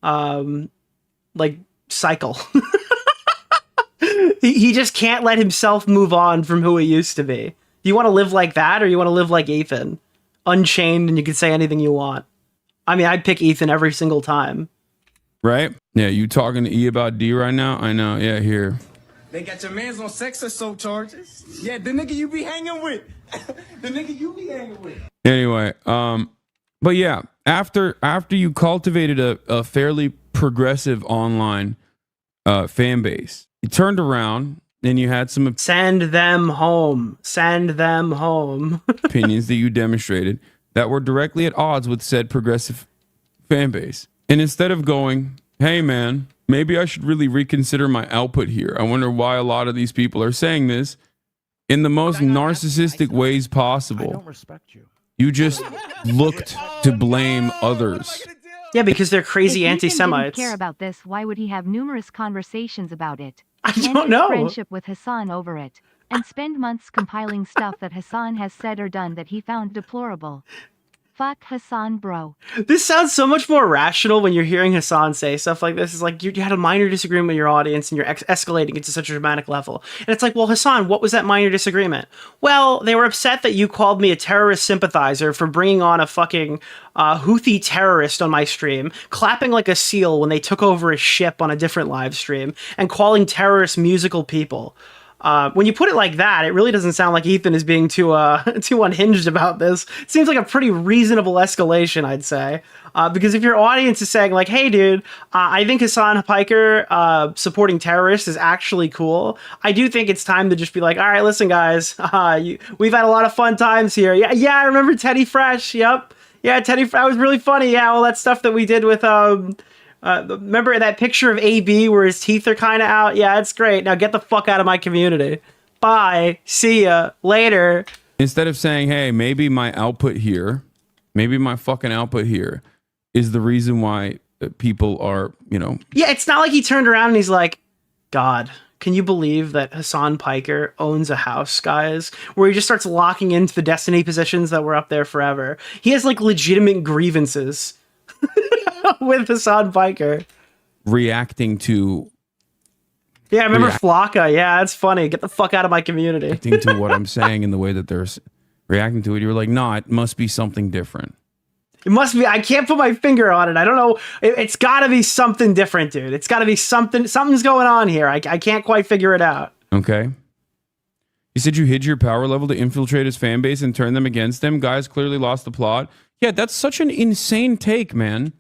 like cycle. He just can't let himself move on from who he used to be. Do you want to live like that, or you want to live like Ethan? Unchained and you can say anything you want. I mean, I'd pick Ethan every single time. Right? Yeah, you talking to E about D right now? I know. Yeah, here. They got your mans on sex assault charges. Yeah, the nigga you be hanging with. The nigga you be hanging with. Anyway, but yeah, after you cultivated a fairly progressive online fan base, you turned around and you had some Send them home. Send them home. opinions that you demonstrated that were directly at odds with said progressive fan base. And instead of going, hey man, maybe I should really reconsider my output here. I wonder why a lot of these people are saying this in the most narcissistic ways possible. I don't respect you. You just looked to blame others. Yeah, because they're crazy If Ethan anti-Semites. didn't care about this, why would he have numerous conversations about it? I And don't his know. friendship with Hasan over it. and spend months compiling stuff that Hasan has said or done that he found deplorable. Fuck Hasan, bro. This sounds so much more rational when you're hearing Hasan say stuff like this. It's like you had a minor disagreement with your audience and you're escalating it to such a dramatic level. And it's like, well, Hasan, what was that minor disagreement? Well, they were upset that you called me a terrorist sympathizer for bringing on a fucking Houthi terrorist on my stream, clapping like a seal when they took over a ship on a different live stream, and calling terrorists musical people. When you put it like that, it really doesn't sound like Ethan is being too unhinged about this. It seems like a pretty reasonable escalation, I'd say. Because if your audience is saying like, hey, dude, I think Hasan PIKER supporting terrorists is actually cool, I do think it's time to just be like, all right, listen, guys, we've had a lot of fun times here. Yeah, I remember Teddy Fresh. Yep. Yeah, Teddy, that was really funny. Yeah, all that stuff that we did with... remember that picture of AB where his teeth are kind of out? Yeah, it's great. Now get the fuck out of my community. Bye. See ya. Later. Instead of saying, hey, maybe my output here, maybe my fucking output here is the reason why people are, you know. Yeah, it's not like he turned around and he's like, God, can you believe that Hasan PIKER owns a house, guys? Where he just starts locking into the destiny positions that were up there forever. He has like legitimate grievances. With Hasan PIKER reacting to... Yeah, I remember Flocka. Yeah, that's funny. Get the fuck out of my community. Reacting to what I'm saying in the way that they're reacting to it. You were like, no, it must be something different. It must be. I can't put my finger on it. I don't know. It's got to be something different, dude. It's got to be something. Something's going on here. I can't quite figure it out. Okay. You said you hid your power level to infiltrate his fan base and turn them against him. Guys clearly lost the plot. Yeah, that's such an insane take, man.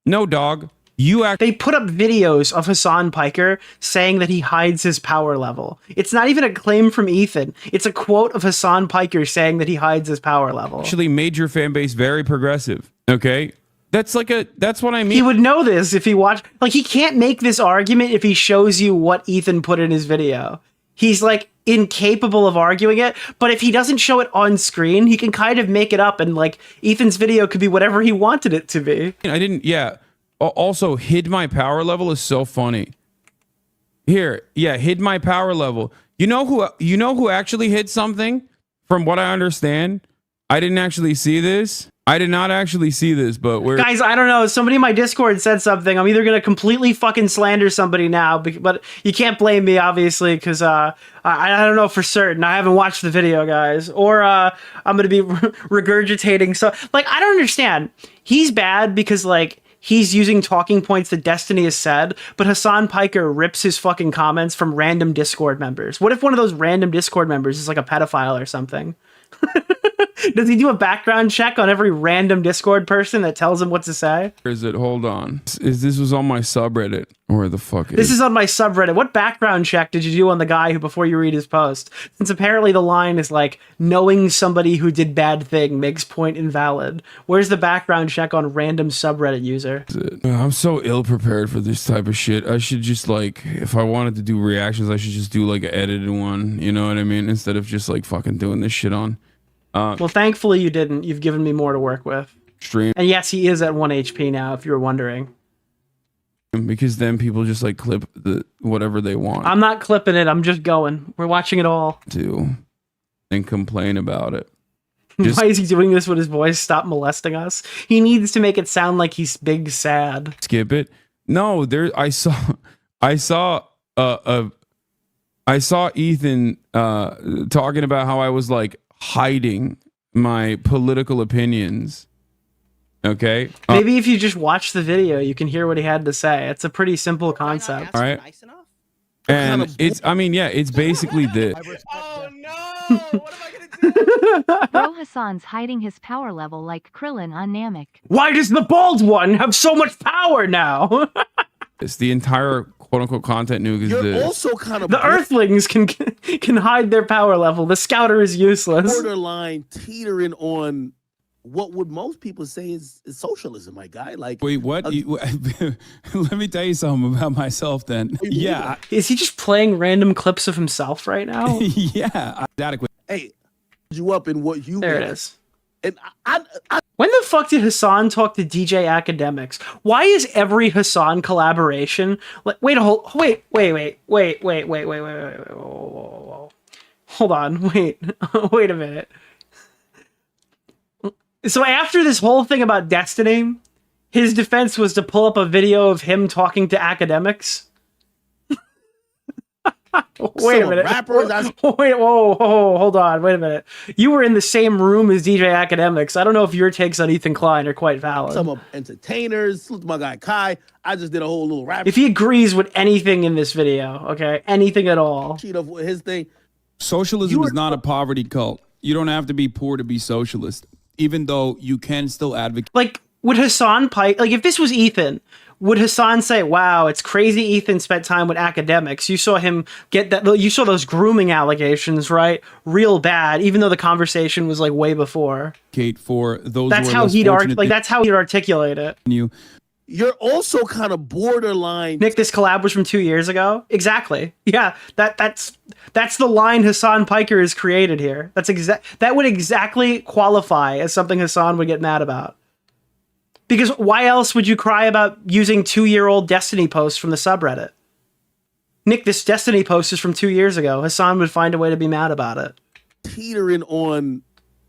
No, dog. They put up videos of Hasan PIKER saying that he hides his power level. It's not even a claim from Ethan. It's a quote of Hasan PIKER saying that he hides his power level. Actually made your fan base very progressive. Okay? That's what I mean. He would know this if he watched. Like, he can't make this argument if he shows you what Ethan put in his video. He's like incapable of arguing it, but if he doesn't show it on screen, he can kind of make it up, and like Ethan's video could be whatever he wanted it to be. Yeah. Also, hid my power level is so funny. Here, yeah, hid my power level. You know who actually hid something? From what I understand, I didn't actually see this. I did not actually see this, but we're... Guys, I don't know. Somebody in my Discord said something. I'm either going to completely fucking slander somebody now, but you can't blame me, obviously, because I don't know for certain. I haven't watched the video, guys. Or I'm going to be regurgitating. So, like, I don't understand. He's bad because, like, he's using talking points that Destiny has said, but Hasan PIKER rips his fucking comments from random Discord members. What if one of those random Discord members is, like, a pedophile or something? Does he do a background check on every random Discord person that tells him what to say? Is it? Hold on. This was on my subreddit. Where the fuck is this? Is on my subreddit. What background check did you do on the guy who before you read his post? Since apparently the line is like, knowing somebody who did bad thing makes point invalid. Where's the background check on random subreddit user? I'm so ill prepared for this type of shit. I should just like, if I wanted to do reactions, I should just do like an edited one. You know what I mean? Instead of just like fucking doing this shit on. Well, thankfully you didn't. You've given me more to work with. Stream. And yes, he is at 1 HP now, if you were wondering. Because then people just like clip the whatever they want. I'm not clipping it. I'm just going. We're watching it all. And complain about it. Why is he doing this with his voice? Stop molesting us. He needs to make it sound like he's big sad. Skip it. No, I saw Ethan talking about how I was like hiding my political opinions. Okay. Maybe if you just watch the video, you can hear what he had to say. It's a pretty simple concept. All right. And it's basically this. Oh no! What am I gonna do? Bro, Hasan's hiding his power level like Krillin on Namek. Why does the bald one have so much power now? It's the entire quote-unquote content nuke is this. Also kind of the Earthlings can hide their power level. The Scouter is useless. Borderline teetering on what would most people say is socialism, my guy. Like, wait, what? Let me tell you something about myself then. Yeah. Is he just playing random clips of himself right now? Yeah. Adequate. Hey, you up in what you There want. it is. And when the fuck did Hasan talk to DJ Academics? Why is every Hasan collaboration like? Wait. Hold on, wait a minute. So after this whole thing about Destiny, his defense was to pull up a video of him talking to academics. Wait a minute. Wait, whoa, hold on. Wait a minute. You were in the same room as DJ Academics. I don't know if your takes on Ethan Klein are quite valid. Some entertainers, my guy Kai. I just did a whole little rap. If he agrees with anything in this video, okay, anything at all. Cheat of his thing. Socialism is not a poverty cult. You don't have to be poor to be socialist, even though you can still advocate. Like, would Hasan Pike, like if this was Ethan, would Hasan say, wow, it's crazy Ethan spent time with academics. You saw him get that, you saw those grooming allegations, right? Real bad, even though the conversation was like way before. For those that's how he'd that's how he'd articulate it. You're also kind of borderline. Nick, this collab was from 2 years ago. Exactly. Yeah, that's the line Hasan Piker has created here. That would exactly qualify as something Hasan would get mad about. Because why else would you cry about using 2-year-old Destiny posts from the subreddit? Nick, this Destiny post is from 2 years ago. Hasan would find a way to be mad about it. Teetering on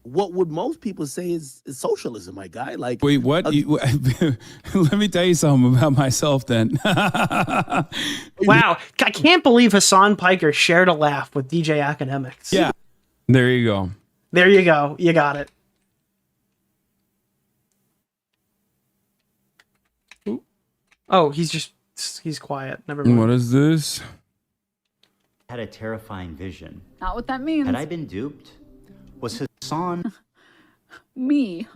what would most people say is socialism, my guy. Like, wait, what? Let me tell you something about myself then. Wow, I can't believe Hasan Piker shared a laugh with DJ Academics. Yeah, there you go. There you go. You got it. Oh, he's quiet. Never mind. What is this? Had a terrifying vision. Not what that means. Had I been duped? Was Hasan... Me,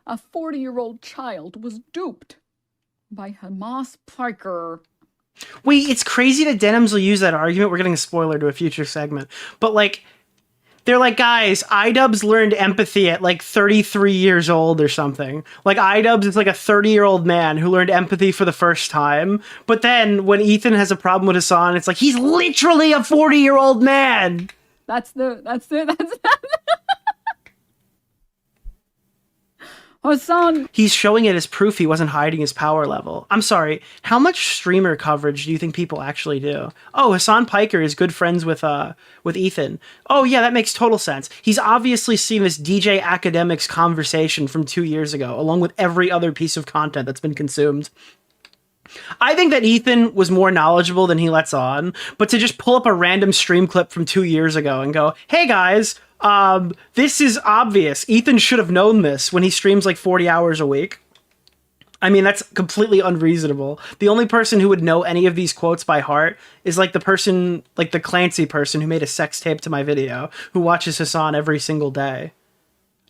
a 40-year-old child, was duped by Hamas Piker. Wait, it's crazy that Denims will use that argument. We're getting a spoiler to a future segment. But like, they're like, guys, iDubbbz learned empathy at like 33 years old or something. Like, iDubbbz is like a 30-year-old man who learned empathy for the first time. But then when Ethan has a problem with Hasan, it's like, he's literally a 40-year-old man. That's Hasan. He's showing it as proof he wasn't hiding his power level. I'm sorry, how much streamer coverage do you think people actually do? Oh, Hasan Piker is good friends with Ethan. Oh yeah, that makes total sense. He's obviously seen this DJ Academics conversation from 2 years ago, along with every other piece of content that's been consumed. I think that Ethan was more knowledgeable than he lets on, but to just pull up a random stream clip from 2 years ago and go, hey guys, this is obvious. Ethan should have known this when he streams like 40 hours a week. I mean, that's completely unreasonable. The only person who would know any of these quotes by heart is like the person, like the Clancy person who made a sex tape to my video, who watches Hasan every single day.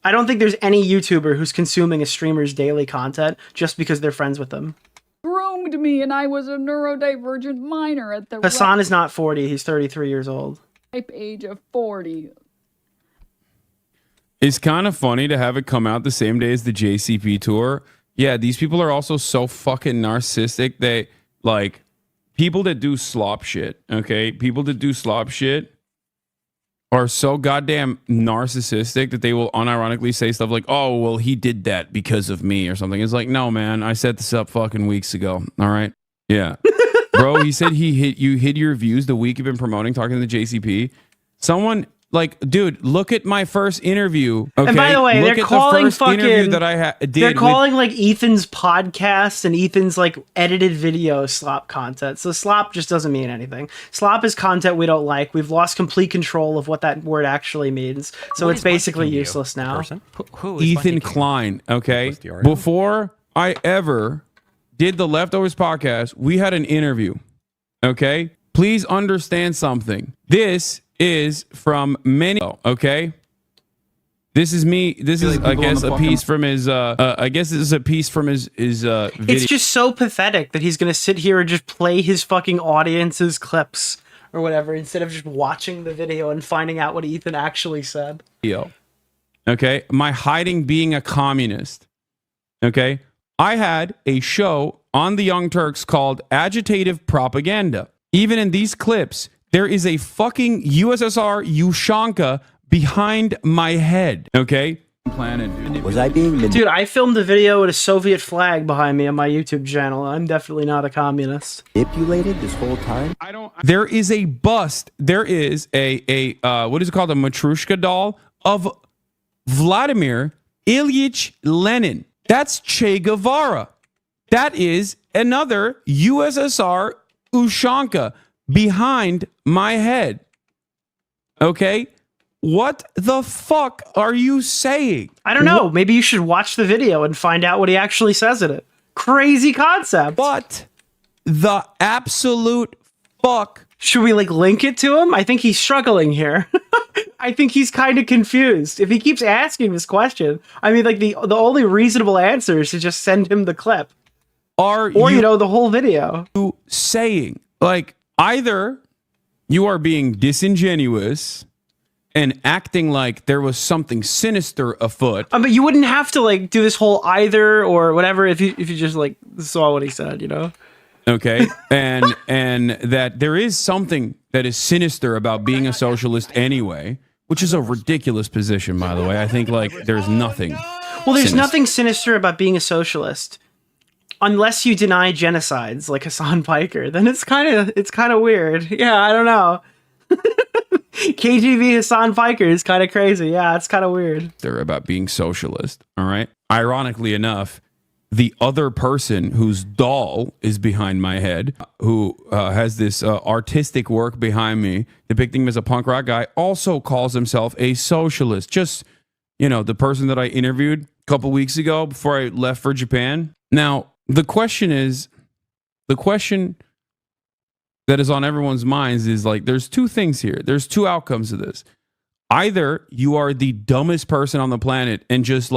I don't think there's any YouTuber who's consuming a streamer's daily content just because they're friends with them. Groomed me and I was a neurodivergent minor at the Hasan is not 40, he's 33 years old. Ripe age of 40. It's kind of funny to have it come out the same day as the JCP tour. Yeah, these people are also so fucking narcissistic. They, like, people that do slop shit, okay? People that do slop shit are so goddamn narcissistic that they will unironically say stuff like, oh, well, he did that because of me or something. It's like, no, man, I set this up fucking weeks ago, all right? Yeah. Bro, he said you hid your views the week you've been promoting, talking to the JCP. Someone... Like, dude, look at my first interview. Okay? And by the way, look they're calling fucking. That I did they're calling like Ethan's podcast and Ethan's like edited video slop content. So slop just doesn't mean anything. Slop is content we don't like. We've lost complete control of what that word actually means. So it's basically useless now. Who is Ethan Klein? Okay, before I ever did the Leftovers podcast, we had an interview. Okay, please understand something. This is from many. Okay, this is me. This is, I guess, a piece from his. I guess this is a piece from his video. It's just so pathetic that he's gonna sit here and just play his fucking audience's clips or whatever instead of just watching the video and finding out what Ethan actually said. Okay, my hiding being a communist. Okay, I had a show on the Young Turks called Agitative Propaganda. Even in these clips, there is a fucking USSR Ushanka behind my head, okay? planet. Was I being Dude, I filmed a video with a Soviet flag behind me on my YouTube channel. I'm definitely not a communist. manipulated this whole time? There is a bust. There is a what is it called? A Matryoshka doll of Vladimir Ilyich Lenin. That's Che Guevara. That is another USSR Ushanka behind my head. Okay? What the fuck are you saying? I don't know. Maybe you should watch the video and find out what he actually says in it. Crazy concept. But the absolute fuck. Should we link it to him? I think he's struggling here. I think he's kind of confused. If he keeps asking this question, I mean, the only reasonable answer is to just send him the clip. Or the whole video. Saying, either you are being disingenuous and acting like there was something sinister afoot. But you wouldn't have to do this whole either or whatever if you just saw what he said, you know? Okay. and that there is something that is sinister about being a socialist anyway, which is a ridiculous position, by the way. I think there's nothing. Well, there's nothing sinister about being a socialist. Unless you deny genocides like Hasan PIKER, then it's kind of weird. Yeah, I don't know. KGB Hasan PIKER is kind of crazy. Yeah, it's kind of weird. They're about being socialist. All right. Ironically enough, the other person whose doll is behind my head, who has this artistic work behind me depicting him as a punk rock guy, also calls himself a socialist. Just, the person that I interviewed a couple weeks ago before I left for Japan. Now, the question that is on everyone's minds is there's two things here. There's two outcomes to this. Either you are the dumbest person on the planet and just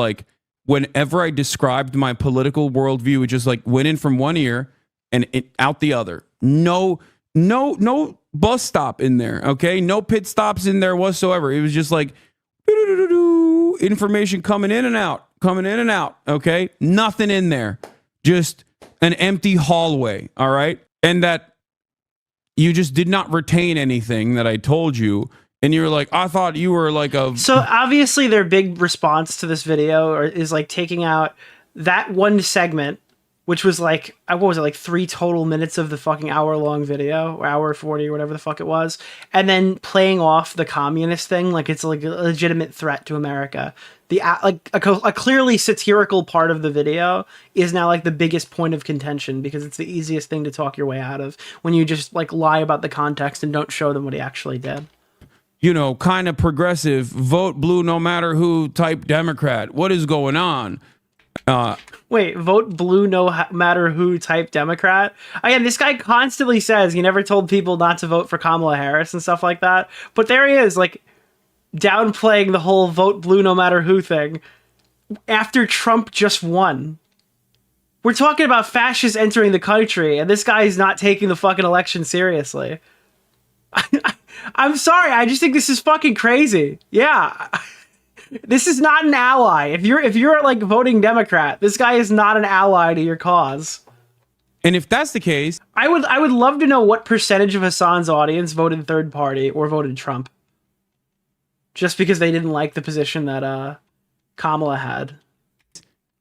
whenever I described my political worldview, it just went in from one ear and out the other. No bus stop in there. Okay. No pit stops in there whatsoever. It was just information coming in and out. Okay. Nothing in there. Just an empty hallway, all right? And that you just did not retain anything that I told you, and you were like, I thought you were a... So obviously their big response to this video is taking out that one segment, which was what was it, 3 total minutes of the fucking hour-long video, or hour 40, or whatever the fuck it was, and then playing off the communist thing like it's a legitimate threat to America. A clearly satirical part of the video is now the biggest point of contention because it's the easiest thing to talk your way out of when you just lie about the context and don't show them what he actually did. Kind of progressive, vote blue no matter who type Democrat. What is going on? Wait, vote blue no matter who type Democrat? Again, this guy constantly says he never told people not to vote for Kamala Harris and stuff like that. But there he is, downplaying the whole vote blue no matter who thing after Trump just won. We're talking about fascists entering the country, and this guy is not taking the fucking election seriously. I'm sorry, I just think this is fucking crazy. Yeah. This is not an ally. If you're voting Democrat, this guy is not an ally to your cause. And if that's the case, I would love to know what percentage of Hasan's audience voted third party or voted Trump. Just because they didn't like the position that Kamala had.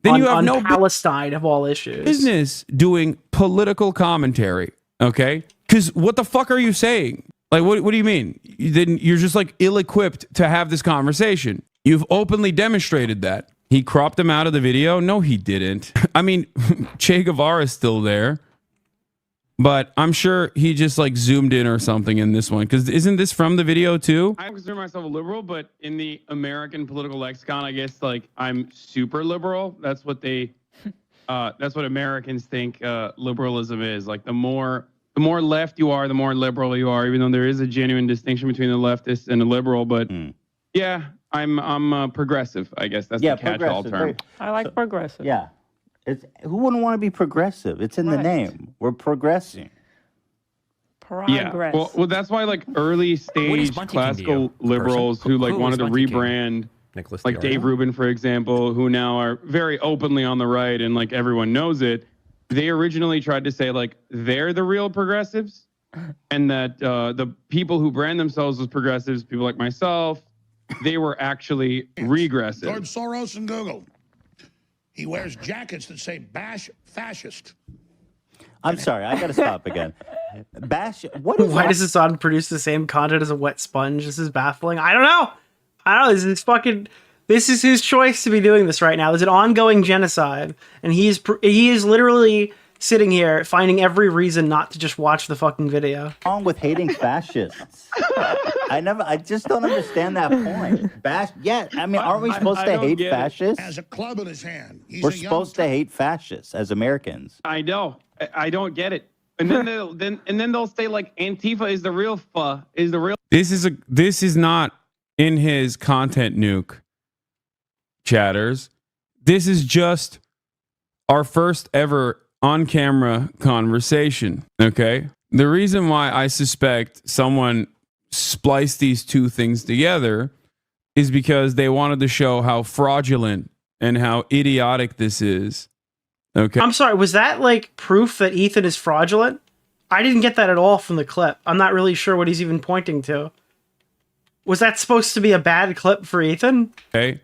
Then you have no Palestine of all issues. Business doing political commentary, okay? Because what the fuck are you saying? What do you mean? Then you're just ill-equipped to have this conversation. You've openly demonstrated that. He cropped him out of the video? No, he didn't. I mean, Che Guevara is still there. But I'm sure he just zoomed in or something in this one. Because isn't this from the video too? I consider myself a liberal, but in the American political lexicon, I guess I'm super liberal. That's what that's what Americans think liberalism is. The more left you are, the more liberal you are. Even though there is a genuine distinction between the leftist and the liberal, but yeah, I'm progressive. I guess that's the catch-all term. I like progressive. Yeah. Who wouldn't want to be progressive? It's in the name. We're progressing. Progress. Yeah. Well, that's why early stage classical liberals who wanted to rebrand, Nicholas Dave Rubin, for example, who now are very openly on the right and everyone knows it. They originally tried to say they're the real progressives, and that the people who brand themselves as progressives, people like myself, they were actually regressive. George Soros and Google. He wears jackets that say bash fascist. I'm sorry, I gotta stop again. Bash. Why does Hasan produce the same content as a wet sponge? This is baffling. I don't know. This is fucking. This is his choice to be doing this right now. There's an ongoing genocide, and he is literally sitting here finding every reason not to just watch the fucking video. What's wrong with hating fascists? I just don't understand that point. I mean, aren't we supposed to hate fascists? Has a club in his hand. We're supposed to hate fascists as Americans. I know. I don't get it. And then they'll say like Antifa is the real This is not in his content nuke, chatters. This is just our first ever on-camera conversation, okay? The reason why I suspect someone spliced these two things together is because they wanted to show how fraudulent and how idiotic this is, okay? I'm sorry, was that like proof that Ethan is fraudulent? I didn't get that at all from the clip. I'm not really sure what he's even pointing to. Was that supposed to be a bad clip for Ethan? Okay.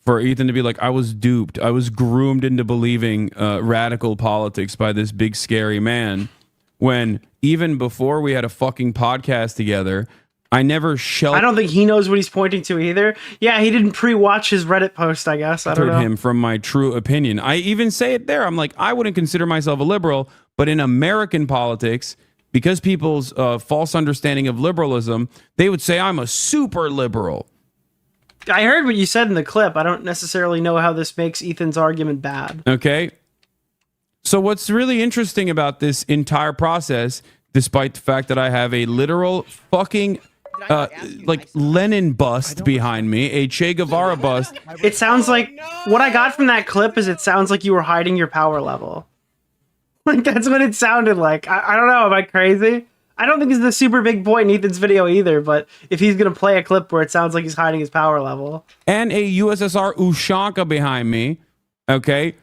For Ethan to be like, I was duped. I was groomed into believing radical politics by this big scary man. When even before we had a fucking podcast together, I never I don't think he knows what he's pointing to either. Yeah, he didn't pre-watch his Reddit post, I guess. I don't know. Him from my true opinion. I even say it there. I'm like, I wouldn't consider myself a liberal, but in American politics, because people's false understanding of liberalism, they would say I'm a super liberal. I heard what you said in the clip. I don't necessarily know how this makes Ethan's argument bad. Okay. So what's really interesting about this entire process, despite the fact that I have a literal fucking like Lenin bust behind me, a Che Guevara bust. It sounds like what I got from that clip is it sounds like you were hiding your power level. Like that's what it sounded like. I don't know. Am I crazy? I don't think it's the super big point in Ethan's video either, but if he's going to play a clip where it sounds like he's hiding his power level. And a USSR Ushanka behind me, okay?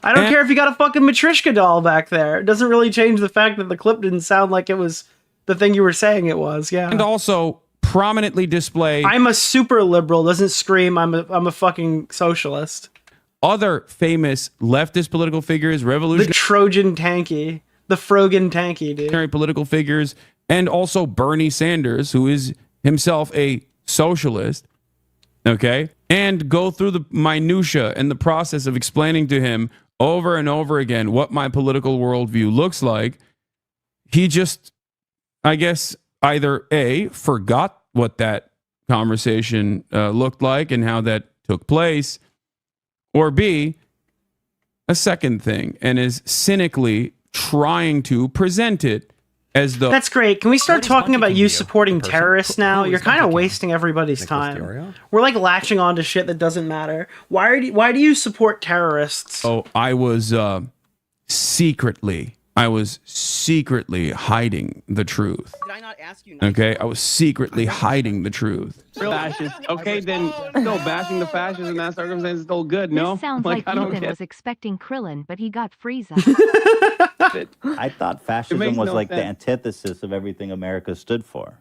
I don't care if you got a fucking Matryoshka doll back there. It doesn't really change the fact that the clip didn't sound like it was the thing you were saying it was, yeah. And also prominently display... I'm a super liberal, doesn't scream I'm a fucking socialist. Other famous leftist political figures, revolutionary... The Trojan tanky. The Frogan tanky, dude. Political figures, and also Bernie Sanders, who is himself a socialist, okay? And go through the minutia and the process of explaining to him over and over again what my political worldview looks like. He just, I guess, either A, forgot what that conversation looked like and how that took place, or B, a second thing, and is cynically trying to present it as though... That's great. Can we start talking about you supporting terrorists now? You're kind of wasting everybody's time. We're like latching on to shit that doesn't matter. Why do you support terrorists? Oh, I was secretly hiding the truth. Did I not ask you? Okay, I was secretly hiding the truth. Fascist. Okay, then still bashing the fascists in that circumstance is still good, no? This sounds like Ethan was expecting Krillin, but he got Frieza. I thought fascism was like the antithesis of everything America stood for.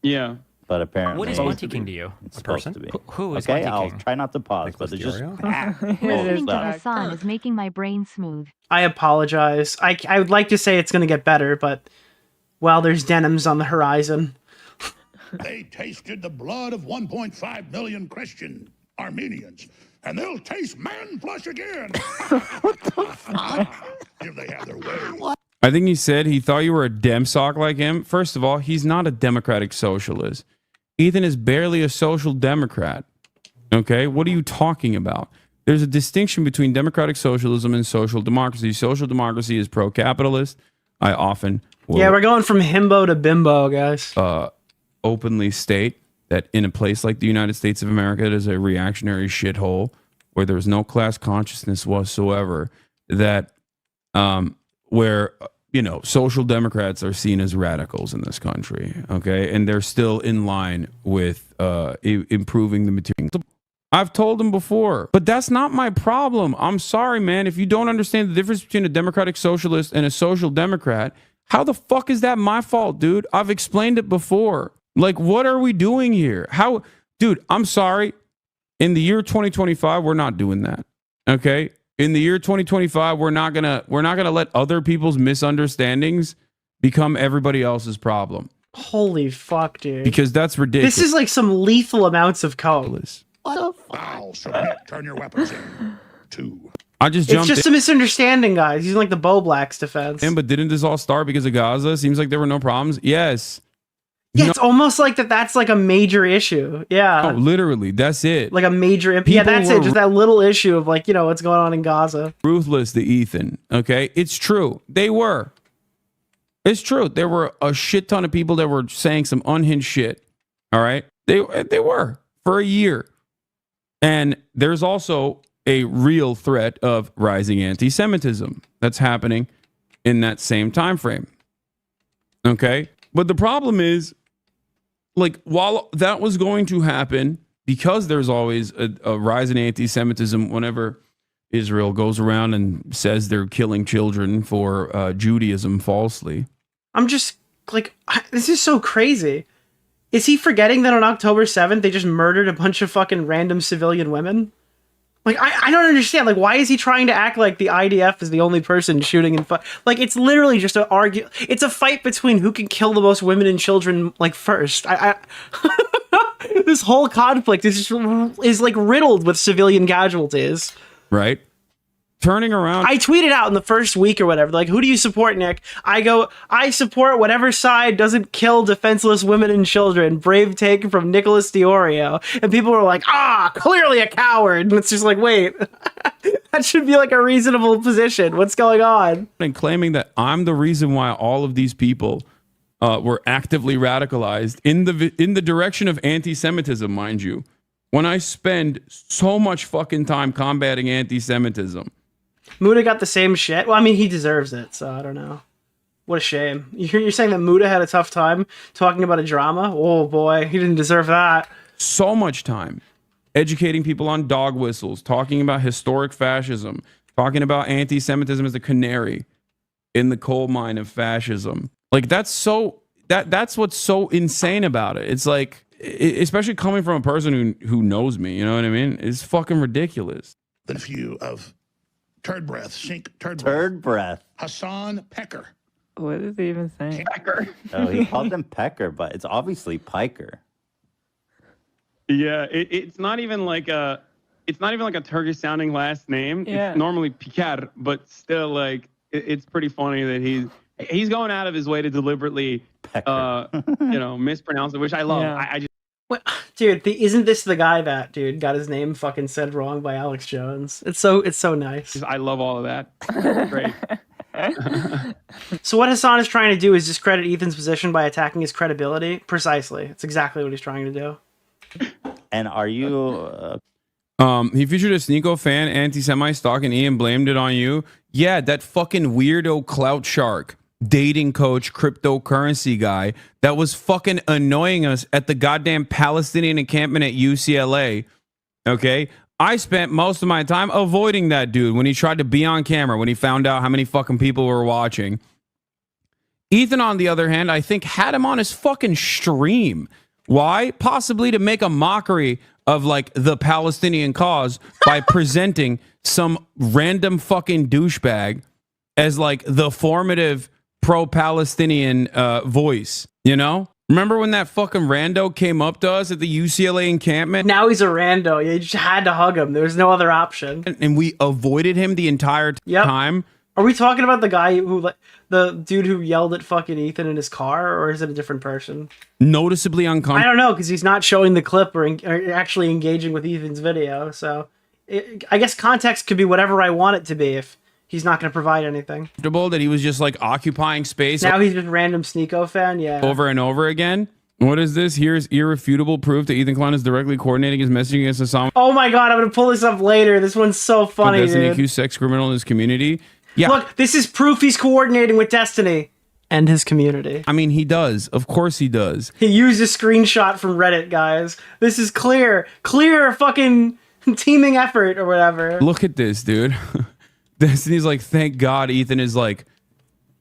Yeah. But apparently... What is Monty King to you? It's supposed to be. Who is okay, Monty I'll King? try not to pause, but it's just... Listening to Hasan is making my brain smooth. I apologize. I would like to say it's going to get better, but... Well, there's Denims on the horizon. They tasted the blood of 1.5 million Christian Armenians, and they'll taste man flesh again. What the fuck? If they have their way. I think he said he thought you were a dem sock like him. First of all, he's not a democratic socialist. Ethan is barely a social democrat. Okay, what are you talking about? There's a distinction between democratic socialism and social democracy. Social democracy is pro-capitalist. I often will, yeah, we're going from himbo to bimbo, guys. Openly state that in a place like the United States of America, it is a reactionary shithole where there's no class consciousness whatsoever, that where, you know, social democrats are seen as radicals in this country, okay? And they're still in line with improving the material. I've told them before, but that's not my problem. I'm sorry, man. If you don't understand the difference between a democratic socialist and a social democrat, how the fuck is that my fault, dude? I've explained it before. Like, what are we doing here? How dude, I'm sorry. In the year 2025, we're not doing that. Okay? In the year 2025, we're not gonna let other people's misunderstandings become everybody else's problem. Holy fuck, dude. Because that's ridiculous. This is like some lethal amounts of code. What the Foul, submit, turn your weapons in. 2. I just It's jumped just a misunderstanding, guys. Using like the Bo Black's defense. in, but didn't this all start because of Gaza? Seems like there were no problems. Yes. Yeah, it's almost like that's like a major issue. Yeah. No, literally, that's it. Like a major yeah, People that's were it. Just that little issue of like, what's going on in Gaza. Ruthless to Ethan. Okay, it's true. They were. It's true. There were a shit ton of people that were saying some unhinged shit. All right, they were for a year, and there's also a real threat of rising anti-Semitism that's happening in that same time frame. Okay, but the problem is, like, while that was going to happen, because there's always a rise in anti-Semitism whenever Israel goes around and says they're killing children for Judaism falsely. I'm just like, this is so crazy. Is he forgetting that on October 7th, they just murdered a bunch of fucking random civilian women? Like, I don't understand. Like, why is he trying to act like the IDF is the only person shooting and like, it's literally just it's a fight between who can kill the most women and children, like, first. This whole conflict is like riddled with civilian casualties. Right? Turning around. I tweeted out in the first week or whatever, like, who do you support, Nick? I go, I support whatever side doesn't kill defenseless women and children. Brave take from Nicholas DeOrio. And people were like, clearly a coward. And it's just like, wait, that should be like a reasonable position. What's going on? And claiming that I'm the reason why all of these people were actively radicalized in the direction of anti-Semitism, mind you. When I spend so much fucking time combating anti-Semitism. Muda got the same shit. Well, I mean, he deserves it, so I don't know. What a shame. You're saying that Muda had a tough time talking about a drama? Oh boy, he didn't deserve that. So much time educating people on dog whistles, talking about historic fascism, talking about anti-Semitism as a canary in the coal mine of fascism. Like, that's what's so insane about it. It's like, especially coming from a person who knows me, you know what I mean? It's fucking ridiculous. The nephew of Turd Breath, Sink Turd Breath. Turd Breath. Hasan PIKER. What is he even saying? PIKER. Oh, he called him PIKER, but it's obviously PIKER. Yeah, it's not even like a Turkish sounding last name. Yeah. It's normally PIKER, but still, like, it's pretty funny that he's going out of his way to deliberately mispronounce it, which I love. Yeah. I just Dude, isn't this the guy that got his name fucking said wrong by Alex Jones? It's so nice. I love all of that. Great. So what Hasan is trying to do is discredit Ethan's position by attacking his credibility. Precisely. It's exactly what he's trying to do. And are you... He featured a Sneeko fan, anti-Semite stalking Ian, blamed it on you. Yeah, that fucking weirdo clout shark. Dating coach, cryptocurrency guy that was fucking annoying us at the goddamn Palestinian encampment at UCLA. Okay, I spent most of my time avoiding that dude when he tried to be on camera when he found out how many fucking people were watching. Ethan, on the other hand, I think had him on his fucking stream. Why? Possibly to make a mockery of like the Palestinian cause by presenting some random fucking douchebag as like the formative pro-Palestinian voice, you know? Remember when that fucking rando came up to us at the UCLA encampment? Now he's a rando. You just had to hug him. There was no other option. And we avoided him the entire time. Are we talking about the guy the dude who yelled at fucking Ethan in his car, or is it a different person? Noticeably uncomfortable. I don't know, because he's not showing the clip or actually engaging with Ethan's video. So I guess context could be whatever I want it to be if he's not going to provide anything. That he was just like occupying space. Now he's just random Sneeko fan, yeah. Over and over again. What is this? Here's irrefutable proof that Ethan Klein is directly coordinating his messaging against Hasan. Oh my god, I'm going to pull this up later. This one's so funny, Destiny dude. accused sex criminal in his community. Yeah. Look, this is proof he's coordinating with Destiny and his community. I mean, he does. Of course he does. He used a screenshot from Reddit, guys. This is clear fucking teaming effort or whatever. Look at this, dude. Destiny's like, thank God Ethan is like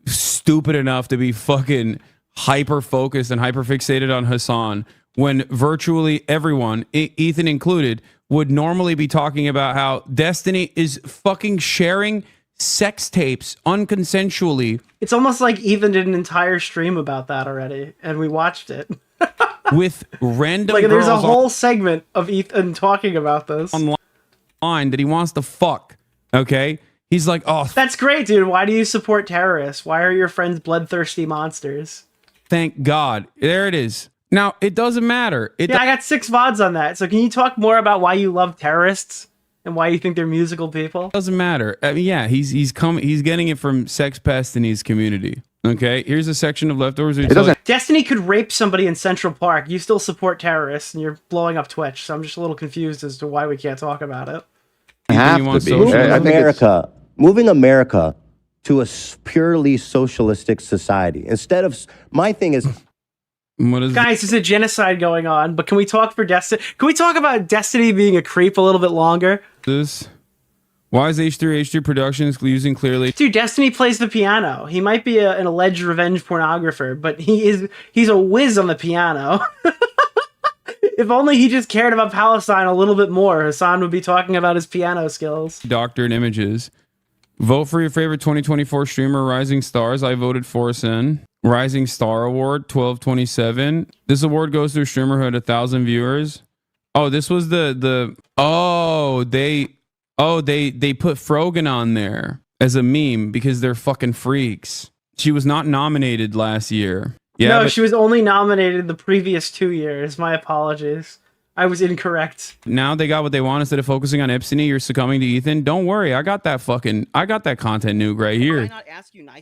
stupid enough to be fucking hyper focused and hyper fixated on Hasan when virtually everyone, Ethan included, would normally be talking about how Destiny is fucking sharing sex tapes unconsensually. It's almost like Ethan did an entire stream about that already, and we watched it. With random like, there's a girls whole segment of Ethan talking about this. online that he wants to fuck, okay? He's like, oh, that's great, dude. Why do you support terrorists? Why are your friends bloodthirsty monsters? Thank God. There it is. Now, it doesn't matter. I got 6 VODs on that. So can you talk more about why you love terrorists and why you think they're musical people? Doesn't matter. I mean, yeah, he's getting it from sex pests in his community. Okay, here's a section of leftovers. Destiny could rape somebody in Central Park. You still support terrorists, and you're blowing up Twitch. So I'm just a little confused as to why we can't talk about it. Moving America to a purely socialistic society instead of my thing is. Guys, there's a genocide going on, but can we talk for Destiny? Can we talk about Destiny being a creep a little bit longer? Why is H3 Productions using clearly? Dude, Destiny plays the piano. He might be an alleged revenge pornographer, but he's a whiz on the piano. If only he just cared about Palestine a little bit more, Hasan would be talking about his piano skills. Doctored images. Vote for your favorite 2024 streamer, Rising Stars. I voted Fortnite. Rising Star Award 1227. This award goes to a streamer who had 1,000 viewers. Oh, this was they put Frogan on there as a meme because they're fucking freaks. She was not nominated last year. Yeah, no, she was only nominated the previous 2 years. My apologies. I was incorrect. Now they got what they want. Instead of focusing on Ipsony, you're succumbing to Ethan. Don't worry, I got that content nuke right here.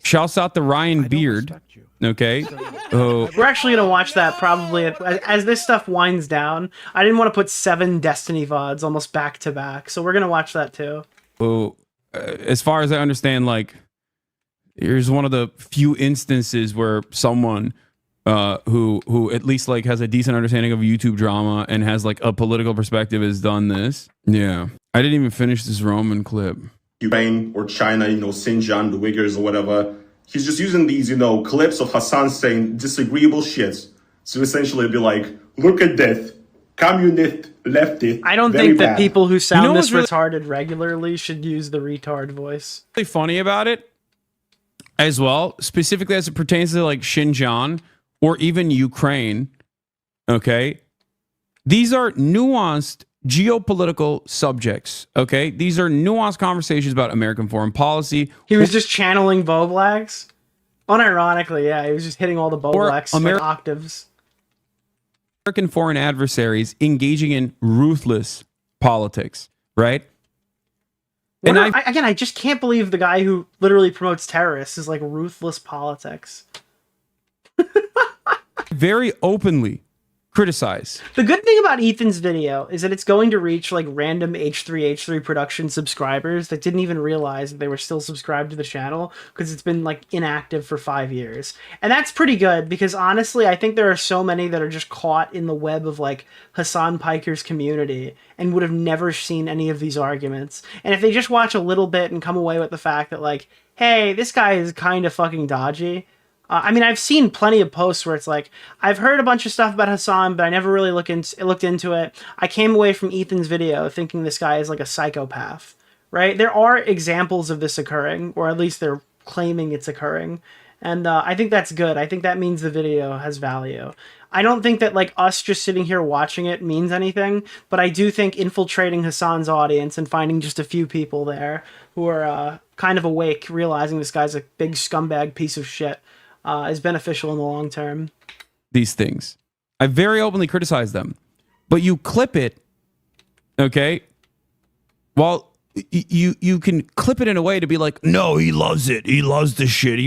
Shouts out to Ryan Beard. Okay. Oh. We're actually gonna watch that probably as this stuff winds down. I didn't want to put 7 Destiny VODs almost back to back, so we're gonna watch that too. Oh, as far as I understand, like, here's one of the few instances where someone who at least like has a decent understanding of YouTube drama and has like a political perspective has done this. Yeah, I didn't even finish this Roman clip. Ukraine or China, Xinjiang, the Uyghurs or whatever. He's just using these, clips of Hasan saying disagreeable shit. So essentially be like, look at this. Communist, leftist. I don't think that people who sound this retarded regularly should use the retard voice. Really funny about it as well, specifically as it pertains to like Xinjiang or even Ukraine. Okay. These are nuanced geopolitical subjects. Okay. These are nuanced conversations about American foreign policy. He was just channeling Boblax. Unironically, yeah. He was just hitting all the Boblax like octaves. American foreign adversaries engaging in ruthless politics, right? And I just can't believe the guy who literally promotes terrorists is like ruthless politics. Very openly criticize. The good thing about Ethan's video is that it's going to reach like random H3 production subscribers that didn't even realize that they were still subscribed to the channel because it's been like inactive for 5 years. And that's pretty good because honestly, I think there are so many that are just caught in the web of like Hasan PIKER's community and would have never seen any of these arguments. And if they just watch a little bit and come away with the fact that like, hey, this guy is kind of fucking dodgy. I mean, I've seen plenty of posts where it's like, I've heard a bunch of stuff about Hasan, but I never really looked into it. I came away from Ethan's video thinking this guy is like a psychopath, right? There are examples of this occurring, or at least they're claiming it's occurring. And I think that's good. I think that means the video has value. I don't think that like us just sitting here watching it means anything, but I do think infiltrating Hasan's audience and finding just a few people there who are kind of awake, realizing this guy's a big scumbag piece of shit, is beneficial in the long term. These things. I very openly criticize them. But you clip it, okay? Well, you can clip it in a way to be like, no, he loves it. He loves the shit. He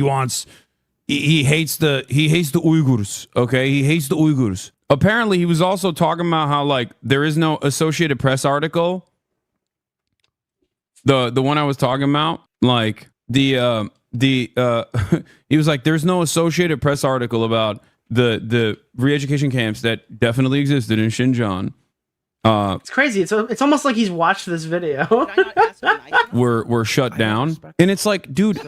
hates the Uyghurs, okay? He hates the Uyghurs. Apparently, he was also talking about how like there is no Associated Press article. The one I was talking about, like he was like, there's no Associated Press article about the re-education camps that definitely existed in Xinjiang. It's crazy. It's almost like he's watched this video. Were shut down. And it's like, dude,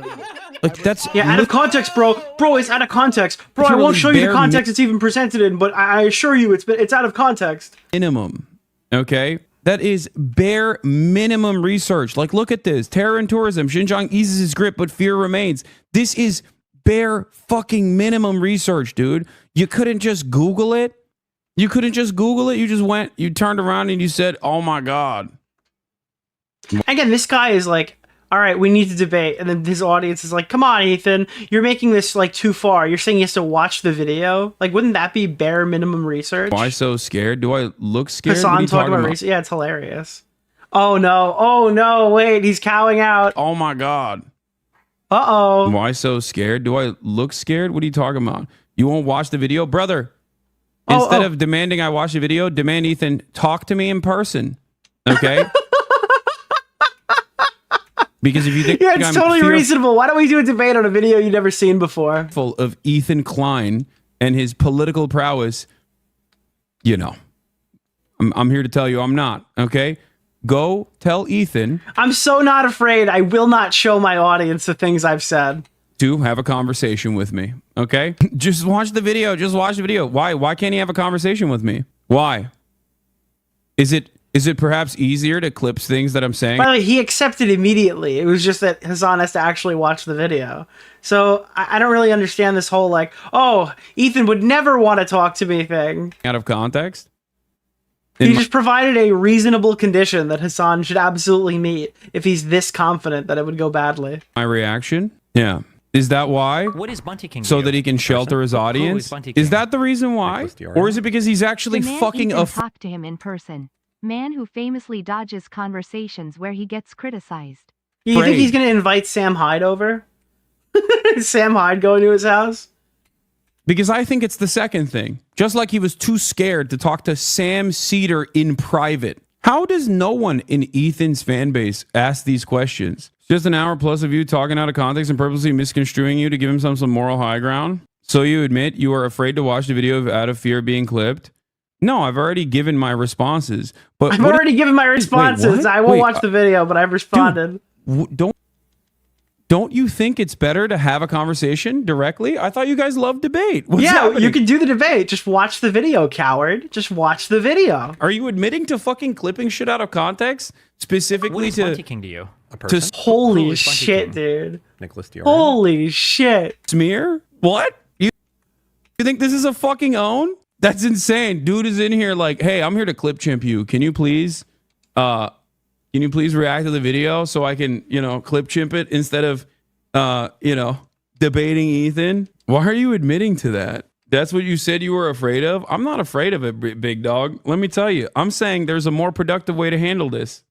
Like, that's out of context, bro. Bro, it's out of context. Bro, I won't show you the context it's even presented in, but I assure you it's out of context. Minimum, okay? That is bare minimum research. Like, look at this. Terror and tourism. Xinjiang eases its grip, but fear remains. This is bare fucking minimum research, dude. You couldn't just Google it. You couldn't just Google it. You just went, you turned around and you said, oh my God. Again, this guy is like, all right, we need to debate. And then his audience is like, come on, Ethan, you're making this like too far. You're saying he has to watch the video. Like, wouldn't that be bare minimum research? Why so scared? Do I look scared? Hasan talking about research. Yeah, it's hilarious. Oh no, wait, he's cowing out. Oh my God. Uh-oh. Why so scared? Do I look scared? What are you talking about? You won't watch the video? Brother, instead of demanding I watch the video, demand Ethan talk to me in person. Okay? Because if you think it's I'm totally reasonable. Why don't we do a debate on a video you've never seen before? Full of Ethan Klein and his political prowess, you know, I'm here to tell you I'm not, okay? Go tell Ethan. I'm so not afraid. I will not show my audience the things I've said. To have a conversation with me, okay? Just watch the video. Just watch the video. Why can't he have a conversation with me? Why? Is it perhaps easier to clip things that I'm saying? By the way, he accepted immediately. It was just that Hasan has to actually watch the video. So I don't really understand this whole like, oh, Ethan would never want to talk to me thing. Out of context? He just provided a reasonable condition that Hasan should absolutely meet if he's this confident that it would go badly. My reaction? Yeah. Is that why? What is Bunty King? So that he can shelter his audience? Is that the reason why? Or is it because he's actually fucking talk to him in person. Man who famously dodges conversations where he gets criticized. You think he's going to invite Sam Hyde over? Sam Hyde going to his house? Because I think it's the second thing. Just like he was too scared to talk to Sam Cedar in private. How does no one in Ethan's fan base ask these questions? Just an hour plus of you talking out of context and purposely misconstruing you to give him some moral high ground? So you admit you are afraid to watch the video out of fear of being clipped? No, I've already given my responses. But I've already given my responses. Wait, I won't watch the video, but I've responded. Dude, don't you think it's better to have a conversation directly? I thought you guys loved debate. What's happening? You can do the debate. Just watch the video, coward. Just watch the video. Are you admitting to fucking clipping shit out of context? Specifically what is to... Bunty King to you? A person? Holy shit, dude. Nicholas DeOrio. Holy shit. Smear? What? You think this is a fucking own? That's insane. Dude is in here like, hey, I'm here to clip chimp you. Can you please react to the video so I can, clip chimp it instead of, debating Ethan? Why are you admitting to that? That's what you said you were afraid of? I'm not afraid of it, big dog. Let me tell you. I'm saying there's a more productive way to handle this.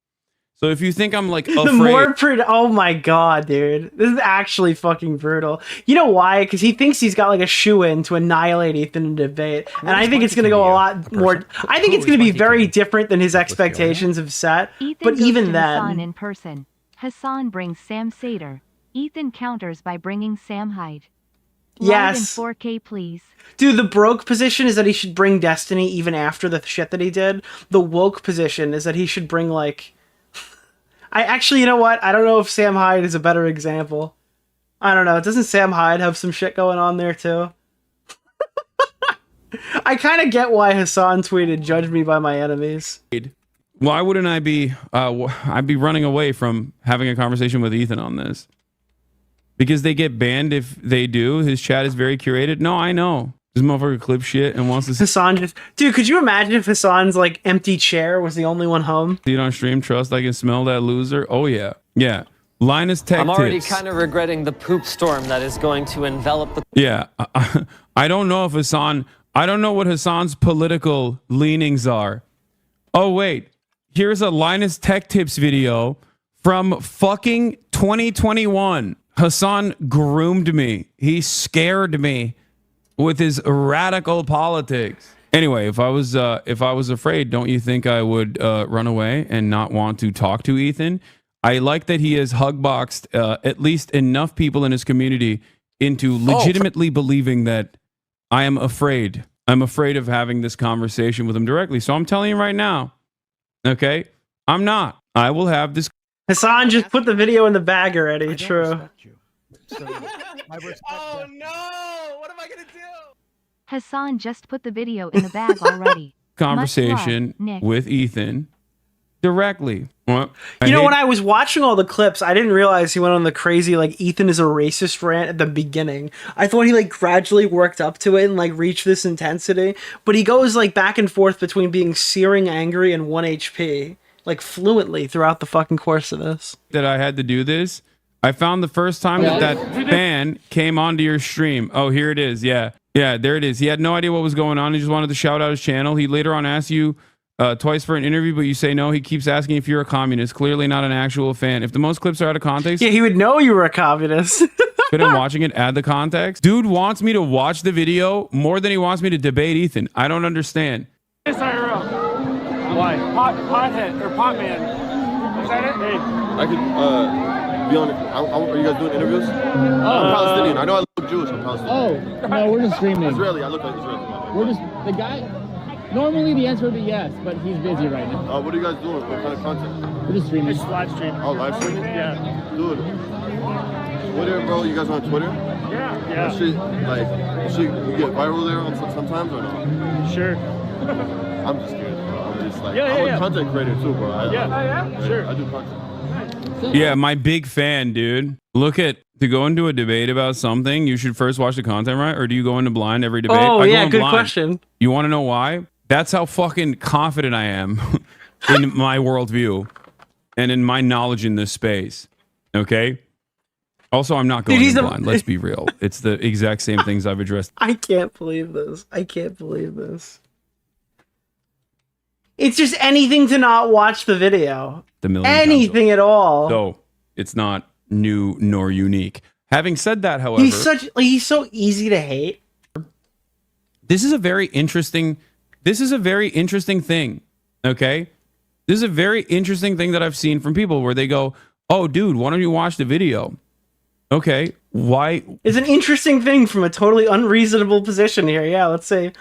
So if you think I'm like afraid, oh my god, dude, this is actually fucking brutal. You know why? Because he thinks he's got like a shoe-in to annihilate Ethan in a debate, and I think it's going to go a lot more. I think it's going to be very different than his expectations have set. Ethan but goes even to then, Hasan in person. Hasan brings Sam Seder. Ethan counters by bringing Sam Hyde. Yes. Live in 4K, please. Dude, the broke position is that he should bring Destiny even after the shit that he did. The woke position is that he should bring like. I actually, you know what? I don't know if Sam Hyde is a better example. I don't know. Doesn't Sam Hyde have some shit going on there too? I kind of get why Hasan tweeted, "Judge me by my enemies." Why wouldn't I be? I'd be running away from having a conversation with Ethan on this. Because they get banned if they do. His chat is very curated. No, I know. This motherfucker clips shit and wants to... Hasan just... Dude, could you imagine if Hasan's, like, empty chair was the only one home? See it on stream. Trust I can smell that loser. Oh, yeah. Yeah. Linus Tech I'm already Tips. kind of regretting the poop storm that is going to envelop the... Yeah. I don't know if Hasan... I don't know what Hasan's political leanings are. Oh, wait. Here's a Linus Tech Tips video from fucking 2021. Hasan groomed me. He scared me with his radical politics. Anyway, if I was afraid, don't you think I would run away and not want to talk to Ethan? I like that he has hugboxed at least enough people in his community into legitimately believing that I am afraid. I'm afraid of having this conversation with him directly. So I'm telling you right now, okay? I'm not. I will have this. Hasan just put the video in the bag already. True. So, my respect. Oh no! What am I gonna do? Hasan just put the video in the bag already. Conversation Much love, Nick. with Ethan directly. Well, You know, when I was watching all the clips, I didn't realize he went on the crazy, like, Ethan is a racist rant at the beginning. I thought he, like, gradually worked up to it and, like, reached this intensity. But he goes, like, back and forth between being searing angry and 1 HP, like, fluently throughout the fucking course of this. that I had to do this. I found the first time that fan came onto your stream. Oh, here it is. Yeah. Yeah, there it is. He had no idea what was going on. He just wanted to shout out his channel. He later on asked you twice for an interview, but you say no. He keeps asking if you're a communist. Clearly not an actual fan. If the most clips are out of context, Yeah, he would know you were a communist. but in watching it, add the context. Dude wants me to watch the video more than he wants me to debate Ethan. I don't understand. Why? Pothead or pot man. Is that it? Hey. I could be on. Are you guys doing interviews? I'm Palestinian. I know I look Jewish. I'm Palestinian. Oh, no, we're just streaming. Israeli. I look like Israeli. We're just, the guy, normally the answer would be yes, but he's busy right now. What are you guys doing? What kind of content? We're just streaming. It's live streaming. Oh, live streaming? Yeah. Dude. Twitter, bro. You guys on Twitter? Yeah. That shit, like, you get viral there sometimes or no? Sure. I'm just kidding, bro. I'm just like, Yeah, I'm yeah. a content creator too, bro. Sure. I do content. Yeah, my big fan, dude. Look at, to go into a debate about something, you should first watch the content, right? Or do you go into blind every debate? Oh, I go yeah, in good blind. question. You want to know why? That's how fucking confident I am in my worldview and in my knowledge in this space. Okay? Also, I'm not going Dude, in blind. Let's be real. It's the exact same things I've addressed. I can't believe this. I can't believe this. It's just anything to not watch the video. The million times Anything at all. So it's not new nor unique. Having said that, however, He's so easy to hate. this is a very interesting thing. Okay? This is a very interesting thing that I've seen from people where they go, "Oh, dude, why don't you watch the video?" Okay, why? It's an interesting thing from a totally unreasonable position here. Yeah, let's say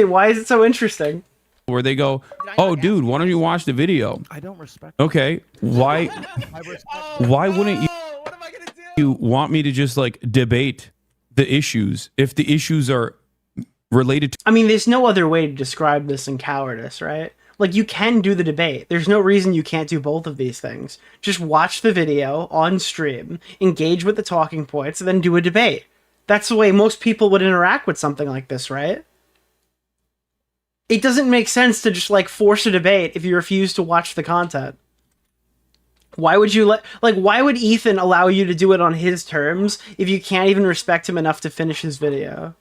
why is it so interesting? Where they go, "Oh, dude, why don't you watch the video?" I don't respect. Okay, why? Why wouldn't you? You want me to just like debate the issues if the issues are related to? I mean, there's no other way to describe this than cowardice, right? Like, you can do the debate. There's no reason you can't do both of these things. Just watch the video on stream, engage with the talking points, and then do a debate. That's the way most people would interact with something like this, right? It doesn't make sense to just, like, force a debate if you refuse to watch the content. Why would you why would Ethan allow you to do it on his terms if you can't even respect him enough to finish his video?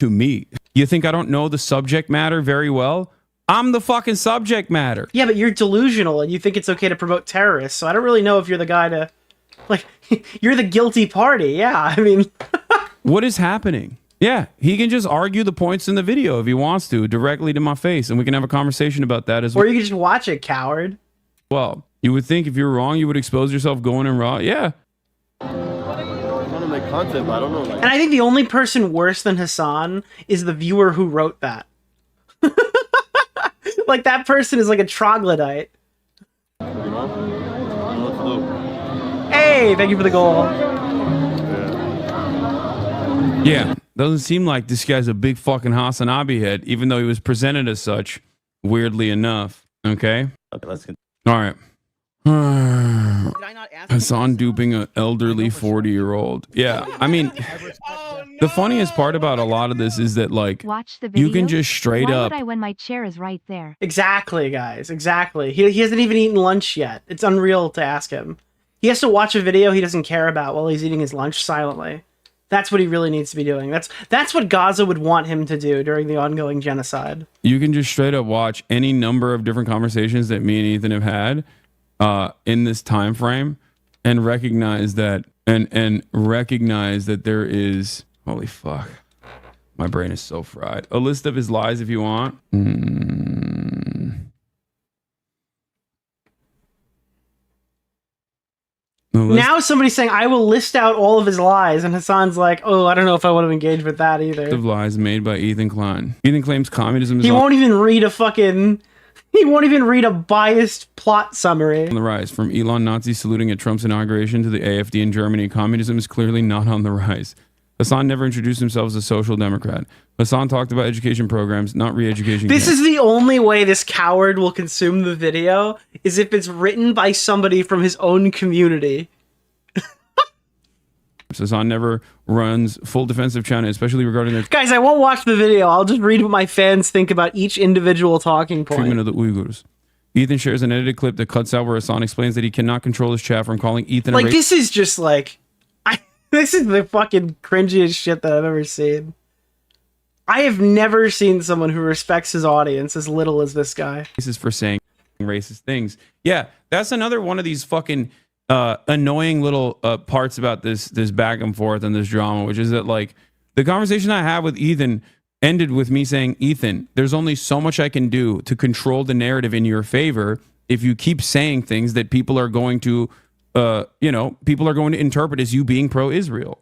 To me, you think I don't know the subject matter very well? I'm the fucking subject matter. Yeah, but you're delusional and you think it's okay to promote terrorists, so I don't really know if you're the guy to... Like, you're the guilty party, yeah, I mean... What is happening? Yeah, he can just argue the points in the video if he wants to, directly to my face, and we can have a conversation about that as well. Or you can just watch it, coward. Well, you would think if you're wrong, you would expose yourself going in raw. Yeah. I want to make content, but I don't know. Like, And I think the only person worse than Hasan is the viewer who wrote that. Like, that person is like a troglodyte. you know? I don't know what to do. Hey, thank you for the goal. Yeah. Doesn't seem like this guy's a big fucking Hasan head, even though he was presented as such, weirdly enough. Okay? Okay, let's continue. All right. Hasan duping an elderly 40-year-old. Yeah, I mean, the funniest part about a lot of this is that, like, Watch the video. you can just straight Why up... would I when my chair is right there? Exactly, guys, exactly. He hasn't even eaten lunch yet. It's unreal to ask him. He has to watch a video he doesn't care about while he's eating his lunch silently. That's what he really needs to be doing. That's what Gaza would want him to do during the ongoing genocide. You can just straight up watch any number of different conversations that me and Ethan have had in this time frame and recognize that and recognize that there is, holy fuck, my brain is so fried, a list of his lies if you want. Now somebody's saying, I will list out all of his lies, and Hasan's like, oh, I don't know if I want to engage with that either. Of lies made by Ethan Klein. Ethan claims communism is He won't even read a fucking He won't even read a biased plot summary. On the rise, from Elon Nazi saluting at Trump's inauguration to the AfD in Germany, communism is clearly not on the rise. Hasan never introduced himself as a social democrat. Hasan talked about education programs, not re-education. This is the only way this coward will consume the video, is if it's written by somebody from his own community. Hasan never runs full defense of China, especially regarding their Guys, I won't watch the video. I'll just read what my fans think about each individual talking point. treatment of the Uyghurs. Ethan shares an edited clip that cuts out where Hasan explains that he cannot control his chat from calling Ethan Like, this is just like... This is the fucking cringiest shit that I've ever seen. I have never seen someone who respects his audience as little as this guy. This is for saying racist things. Yeah, that's another one of these fucking annoying little parts about this back and forth and this drama, which is that, like, the conversation I had with Ethan ended with me saying, Ethan, there's only so much I can do to control the narrative in your favor if you keep saying things that people are going to people are going to interpret as you being pro-Israel.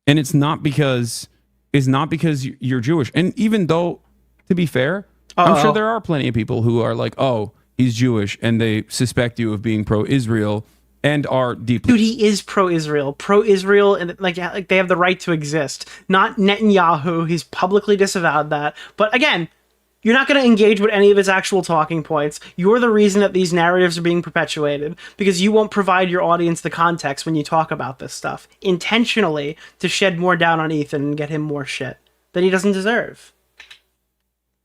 And it's not because you're Jewish. And even though, to be fair, I'm sure there are plenty of people who are like, oh, he's Jewish, and they suspect you of being pro-Israel and are deeply... Dude, he is pro-Israel. Pro-Israel, and like they have the right to exist. Not Netanyahu. He's publicly disavowed that. But again, you're not going to engage with any of his actual talking points. You're the reason that these narratives are being perpetuated, because you won't provide your audience the context when you talk about this stuff, intentionally, to shed more down on Ethan and get him more shit that he doesn't deserve.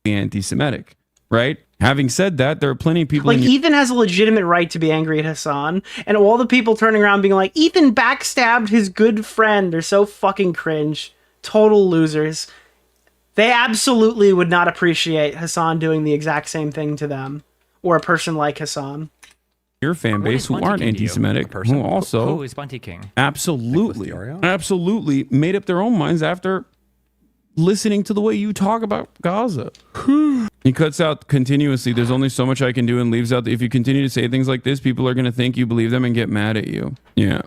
Anti-Semitic, right? Having said that, there are plenty of people... Like, Ethan has a legitimate right to be angry at Hasan, and all the people turning around being like, Ethan backstabbed his good friend, are so fucking cringe. Total losers. They absolutely would not appreciate Hasan doing the exact same thing to them, or a person like Hasan. Your fan base who aren't anti-Semitic, who also Who is Bunty King? absolutely made up their own minds after listening to the way you talk about Gaza. He cuts out continuously, there's only so much I can do, and leaves out that if you continue to say things like this, people are going to think you believe them and get mad at you. Yeah.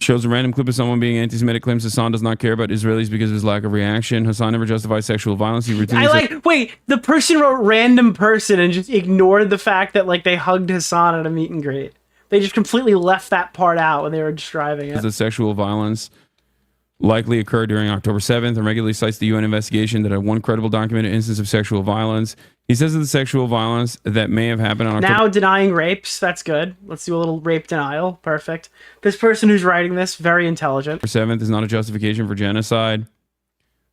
Shows a random clip of someone being anti-Semitic, claims Hasan does not care about Israelis because of his lack of reaction. Hasan never justifies sexual violence. He routinely wait, the person wrote random person and just ignored the fact that, like, they hugged Hasan at a meet and greet. They just completely left that part out when they were describing it. The sexual violence likely occurred during October 7th and regularly cites the UN investigation that had one credible documented instance of sexual violence. He says that the sexual violence that may have happened on October... Now denying rapes, that's good. Let's do a little rape denial. Perfect. This person who's writing this, very intelligent. 7th is not a justification for genocide.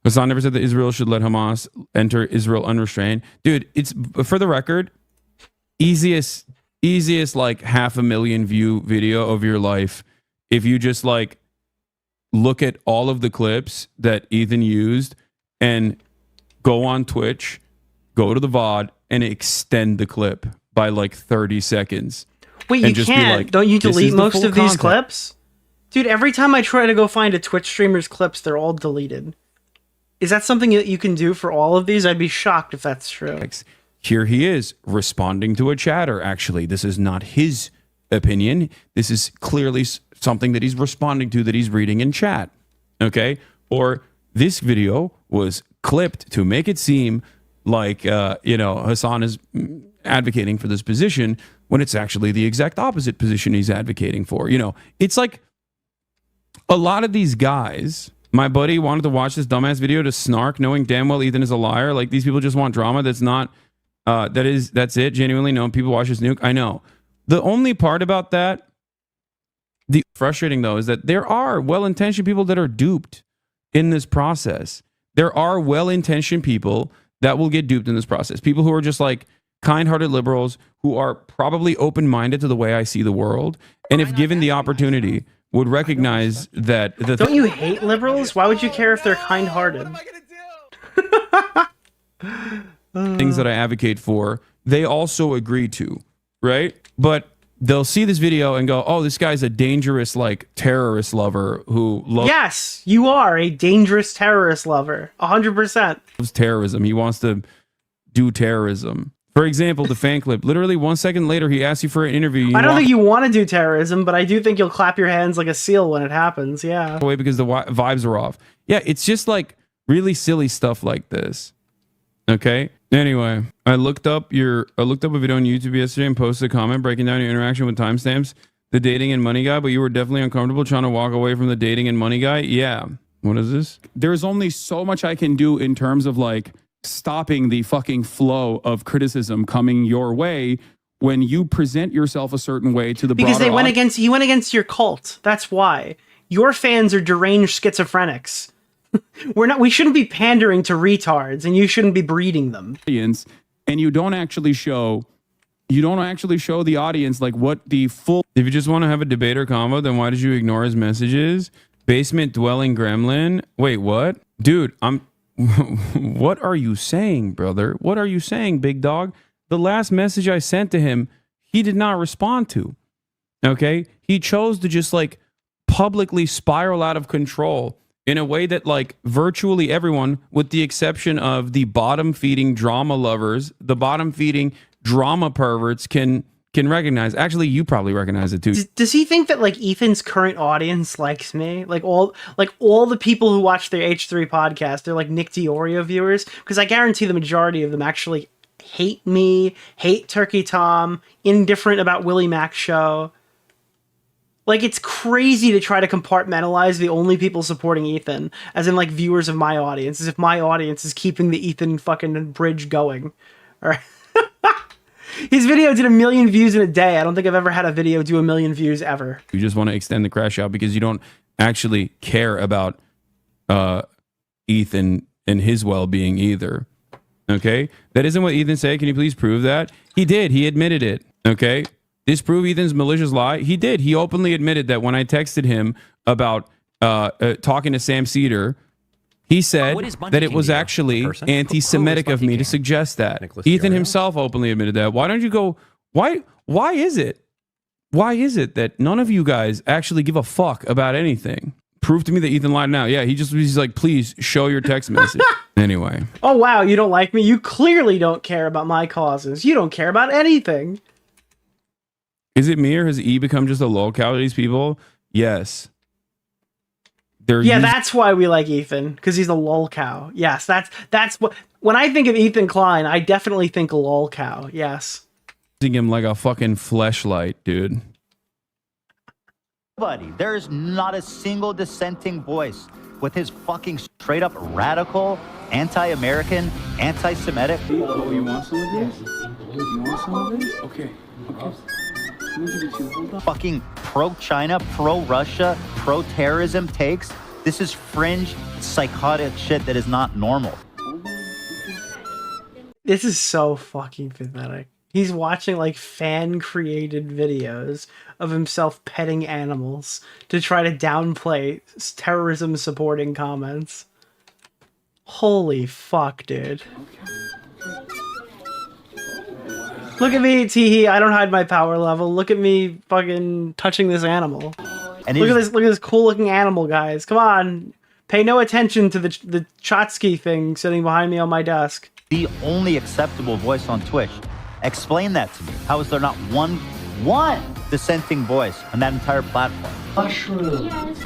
Hasan never said that Israel should let Hamas enter Israel unrestrained. Dude, it's, for the record, easiest like 500,000 view video of your life if you just like look at all of the clips that Ethan used and go on Twitch, go to the VOD, and extend the clip by like 30 seconds. Wait, you can't. Like, don't you delete most of these clips? Dude, every time I try to go find a Twitch streamer's clips, they're all deleted. Is that something that you can do for all of these? I'd be shocked if that's true. Here he is responding to a chatter. Actually, this is not his opinion. This is clearly something that he's responding to that he's reading in chat. Okay? Or this video was clipped to make it seem like, Hasan is advocating for this position when it's actually the exact opposite position he's advocating for. You know, it's like a lot of these guys... My buddy wanted to watch this dumbass video to snark, knowing damn well Ethan is a liar. Like, these people just want drama. That's not, that's it. Genuinely, no, people watch this nuke. I know. The only part about that, the frustrating though, is that there are well-intentioned people that are duped in this process. There are well-intentioned people that will get duped in this process. People who are just like kind-hearted liberals who are probably open-minded to the way I see the world. And if given the opportunity, would recognize that... Don't you hate liberals? Why would you care if they're kind-hearted? Things that I advocate for, they also agree to, right? But they'll see this video and go, oh, this guy's a dangerous, like, terrorist lover who loves... Yes, you are a dangerous terrorist lover. 100%. ...loves terrorism. He wants to do terrorism. For example, the fan clip. Literally 1 second later, he asks you for an interview. I don't think you want to do terrorism, but I do think you'll clap your hands like a seal when it happens. Yeah. Away because the vibes are off. Yeah, it's just like really silly stuff like this. Okay? Anyway, I looked up a video on YouTube yesterday and posted a comment breaking down your interaction with timestamps, the dating and money guy, but you were definitely uncomfortable trying to walk away from the dating and money guy. Yeah. What is this? There's only so much I can do in terms of like stopping the fucking flow of criticism coming your way when you present yourself a certain way to the because broader he went against your cult. That's why. Your fans are deranged schizophrenics. We shouldn't be pandering to retards, and you shouldn't be breeding them. And you don't actually show the audience like what the full. If you just want to have a debate or convo, then why did you ignore his messages? Basement dwelling gremlin. Wait, what? Dude, what are you saying, brother? What are you saying, big dog? The last message I sent to him, he did not respond to. Okay? He chose to just like publicly spiral out of control in a way that like virtually everyone, with the exception of the bottom feeding drama lovers, the bottom feeding drama perverts can recognize. Actually, you probably recognize it too. Does he think that like Ethan's current audience likes me? Like all the people who watch their H3 podcast, they're like Nick DeOrio viewers? Because I guarantee the majority of them actually hate me, hate Turkey Tom, indifferent about Willie Mac's show. Like, it's crazy to try to compartmentalize the only people supporting Ethan as in, like, viewers of my audience, as if my audience is keeping the Ethan fucking bridge going. All right. His video did 1 million views in a day. I don't think I've ever had a video do 1 million views ever. You just want to extend the crash out because you don't actually care about Ethan and his well-being either. Okay? That isn't what Ethan said. Can you please prove that? He did. He admitted it. Okay? Disprove Ethan's malicious lie? He did. He openly admitted that when I texted him about talking to Sam Cedar, he said that it was actually anti-Semitic of me to suggest that. Ethan himself openly admitted that. Why don't you go... Why is it? Why is it that none of you guys actually give a fuck about anything? Prove to me that Ethan lied now. Yeah, he's like, please show your text message. Anyway. Oh, wow, you don't like me? You clearly don't care about my causes. You don't care about anything. Is it me or has E become just a lolcow to these people? Yes. That's why we like Ethan, because he's a lolcow. Yes, that's what. When I think of Ethan Klein, I definitely think lolcow. Yes. Using him like a fucking fleshlight, dude. Buddy, there is not a single dissenting voice with his fucking straight up radical, anti-American, anti-Semitic. Oh, you want some of this? You want some of this? Okay. Fucking pro-China, pro-Russia, pro-terrorism takes. This is fringe, psychotic shit that is not normal. This is so fucking pathetic. He's watching like fan-created videos of himself petting animals to try to downplay terrorism-supporting comments. Holy fuck, dude. Look at me, Teehee. I don't hide my power level. Look at me fucking touching this animal. And look at this cool looking animal, guys. Come on. Pay no attention to the Chotsky thing sitting behind me on my desk. The only acceptable voice on Twitch. Explain that to me. How is there not one dissenting voice on that entire platform? Mushroom. Yes.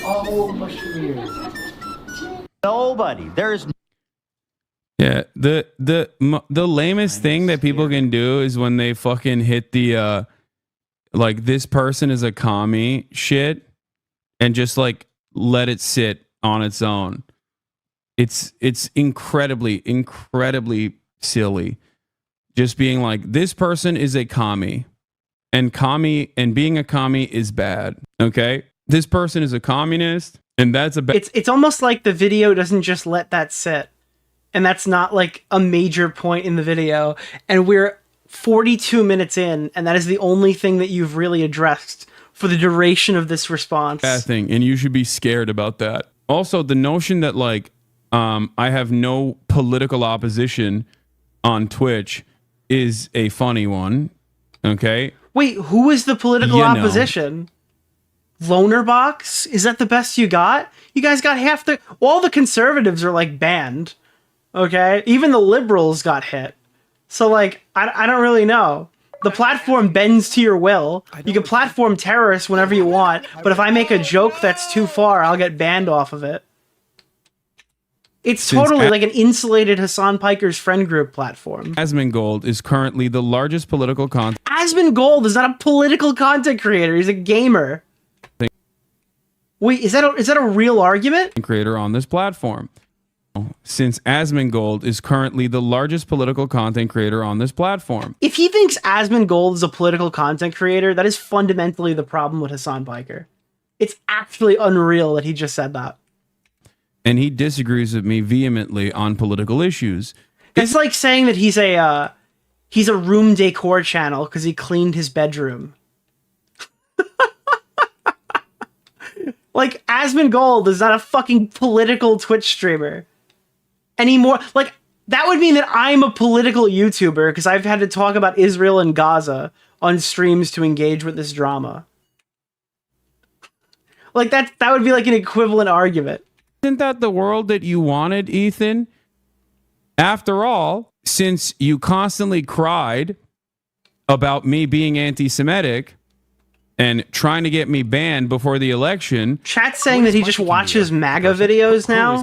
Oh, mushroom. Nobody. There is. Yeah, the lamest thing that people can do is when they fucking hit the like this person is a commie shit and just like let it sit on its own. It's incredibly silly. Just being like, this person is a commie and being a commie is bad. Okay? This person is a communist and that's a bad. It's almost like the video doesn't just let that sit. And that's not like a major point in the video. And we're 42 minutes in, and that is the only thing that you've really addressed for the duration of this response. Bad thing, and you should be scared about that. Also, the notion that like I have no political opposition on Twitch is a funny one. Okay. Wait, who is the political opposition? Lonerbox? Is that the best you got? You guys got all the conservatives are like banned. Okay, even the liberals got hit. So, like, I don't really know. The platform bends to your will. You can platform terrorists whenever you want, but if I make a joke that's too far, I'll get banned off of it. It's totally like an insulated Hasan Piker's friend group platform. Asmongold is currently the largest political content. Asmongold is not a political content creator. He's a gamer. Wait, is that a real argument? Creator on this platform. Since Asmongold is currently the largest political content creator on this platform. If he thinks Asmongold is a political content creator, that is fundamentally the problem with Hasan Piker. It's actually unreal that he just said that. And he disagrees with me vehemently on political issues. It's like saying that he's a room decor channel because he cleaned his bedroom. Like, Asmongold is not a fucking political Twitch streamer anymore. Like, that would mean that I'm a political YouTuber because I've had to talk about Israel and Gaza on streams to engage with this drama. Like, that would be like an equivalent argument. Isn't that the world that you wanted, Ethan? After all, since you constantly cried about me being anti-Semitic and trying to get me banned before the election. Chat's saying that he just watches MAGA videos now.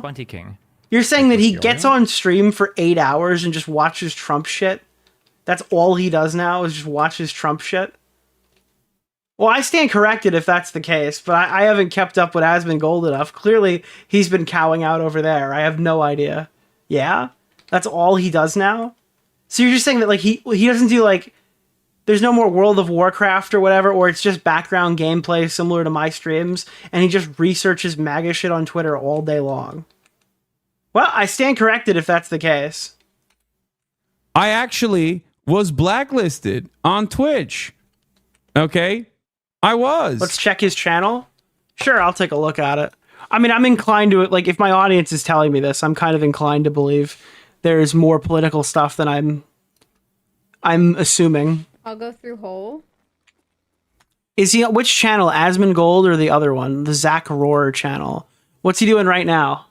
You're saying that he gets on stream for 8 hours and just watches Trump shit? That's all he does now is just watches Trump shit? Well, I stand corrected if that's the case, but I haven't kept up with Asmongold enough. Clearly, he's been cowing out over there. I have no idea. Yeah? That's all he does now? So you're just saying that like he doesn't do like... There's no more World of Warcraft or whatever, or it's just background gameplay similar to my streams, and he just researches MAGA shit on Twitter all day long. Well, I stand corrected if that's the case. I actually was blacklisted on Twitch. Okay? I was. Let's check his channel. Sure, I'll take a look at it. I mean, I'm inclined to it. Like, if my audience is telling me this, I'm kind of inclined to believe there's more political stuff than I'm assuming. I'll go through whole. Is he which channel? Asmongold or the other one? The Zach Rohrer channel. What's he doing right now?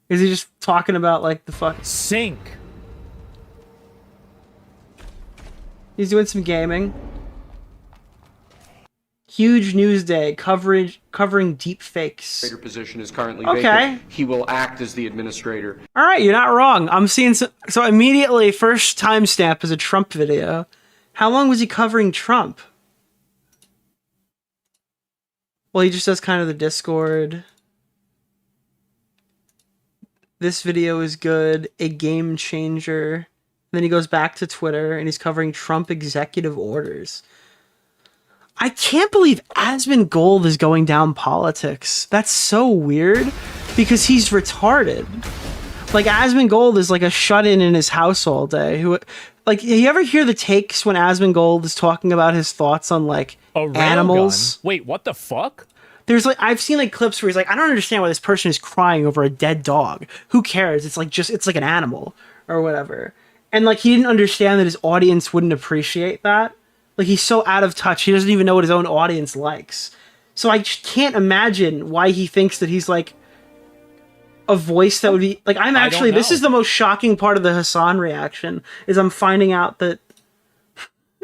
Is he just talking about like the fuck sync? He's doing some gaming. Huge news day covering deep fakes. Position is currently okay. Vacant. He will act as the administrator. All right, you're not wrong. I'm seeing so immediately first timestamp is a Trump video. How long was he covering Trump? Well, he just does kind of the Discord. This video is good. A game changer. And then he goes back to Twitter and he's covering Trump executive orders. I can't believe Asmongold is going down politics. That's so weird because he's retarded. Like Asmongold is like a shut-in in his house all day. Like, you ever hear the takes when Asmongold is talking about his thoughts on like animals? Wait, what the fuck? There's like I've seen like clips where he's like, I don't understand why this person is crying over a dead dog. Who cares? It's like an animal or whatever. And like he didn't understand that his audience wouldn't appreciate that. Like, he's so out of touch. He doesn't even know what his own audience likes. So I just can't imagine why he thinks that he's, like, a voice that would be... Like, I'm actually... This is the most shocking part of the Hasan reaction, is I'm finding out that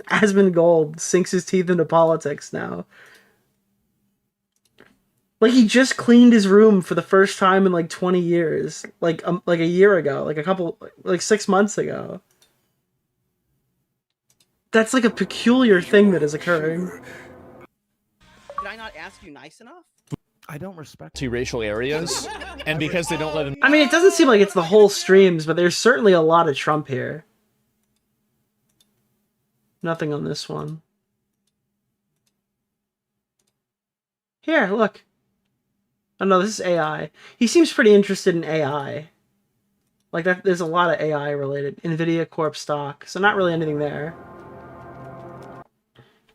Asmongold sinks his teeth into politics now. Like, he just cleaned his room for the first time in, like, 20 years. Like a year ago. Like 6 months ago. That's like a peculiar thing that is occurring. Did I not ask you nice enough? I don't respect two racial areas, and because they don't let him. I mean, it doesn't seem like it's the whole streams, but there's certainly a lot of Trump here. Nothing on this one. Here, look. Oh no, this is AI. He seems pretty interested in AI. Like that, there's a lot of AI related. NVIDIA Corp stock, so not really anything there.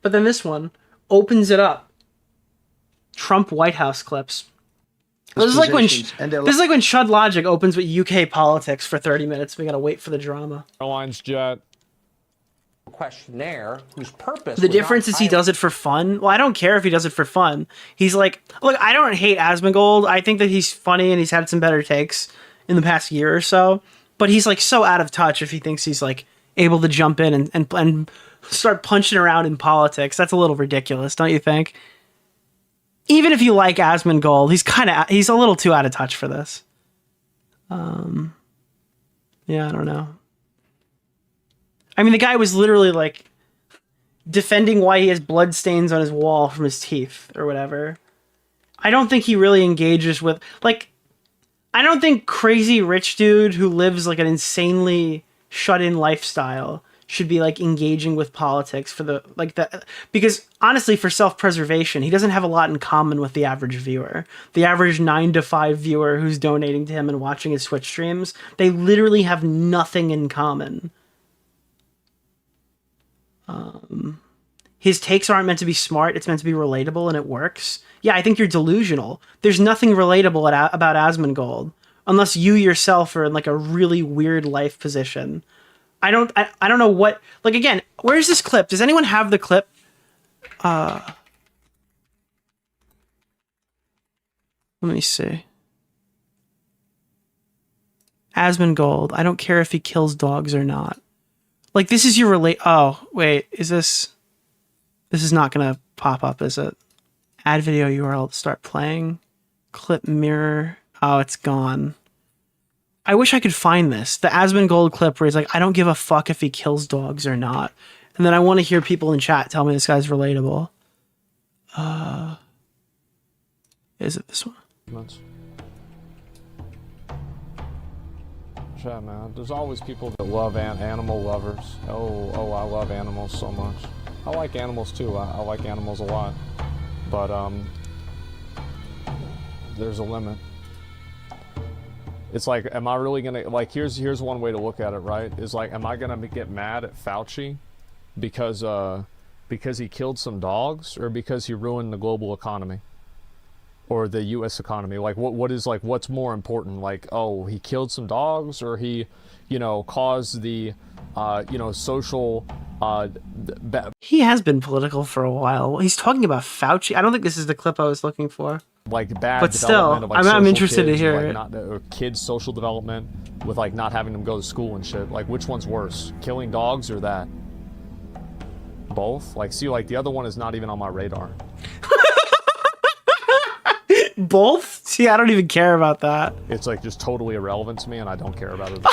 But then this one opens it up. Trump White House clips. This is like when Shud Logic opens with UK politics for 30 minutes. We gotta wait for the drama. Airlines jet. Questionnaire whose purpose. The difference is he does it for fun. Well, I don't care if he does it for fun. He's like, look, I don't hate Asmongold. I think that he's funny and he's had some better takes in the past year or so. But he's like so out of touch if he thinks he's like able to jump in and start punching around in politics. That's a little ridiculous, don't you think? Even if you like Asmongold, he's a little too out of touch for this. Yeah, I don't know. I mean, the guy was literally like defending why he has blood stains on his wall from his teeth or whatever. I don't think he really engages with, like, I don't think crazy rich dude who lives like an insanely shut-in lifestyle should be like engaging with politics for the, like, that, because honestly, for self-preservation, he doesn't have a lot in common with the average viewer. The average 9 to 5 viewer who's donating to him and watching his Twitch streams, they literally have nothing in common. His takes aren't meant to be smart, it's meant to be relatable, and it works. Yeah, I think you're delusional. There's nothing relatable about Asmongold, unless you yourself are in like a really weird life position. I don't know what, like, again, where's this clip? Does anyone have the clip? Let me see. Asmongold, I don't care if he kills dogs or not. Like, this is your oh, wait, is this... This is not going to pop up, is it? Add video URL to start playing. Clip mirror. Oh, it's gone. I wish I could find this. The Asmongold clip where he's like, I don't give a fuck if he kills dogs or not. And then I want to hear people in chat tell me this guy's relatable. Is it this one? Yeah, man. There's always people that love animal lovers. Oh, I love animals so much. I like animals too. I like animals a lot. But there's a limit. It's like, am I really gonna, like, here's one way to look at it, right? Is like, am I gonna get mad at Fauci because he killed some dogs, or because he ruined the global economy or the U.S. economy? Like, what is, like, what's more important? Like, oh, he killed some dogs, or he, you know, caused the you know, social he has been political for a while. He's talking about Fauci. I don't think this is the clip I was looking for. Like bad but development still, of, like, I'm social interested kids, to hear like, it. not, or kids' social development with, like, not having them go to school and shit. Like, which one's worse, killing dogs or that? Both? Like, see, like, the other one is not even on my radar. Both? See, I don't even care about that. It's like just totally irrelevant to me, and I don't care about it.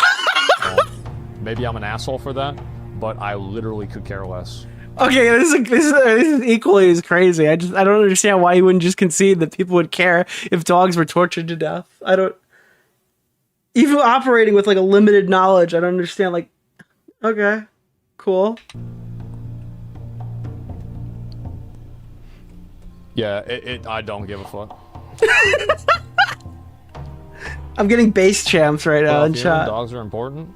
Maybe I'm an asshole for that, but I literally could care less. Okay, this is equally as crazy. I don't understand why he wouldn't just concede that people would care if dogs were tortured to death. I don't, even operating with like a limited knowledge, I don't understand. Like, okay, cool. Yeah, I don't give a fuck. I'm getting base champs right now in chat. Dogs are important.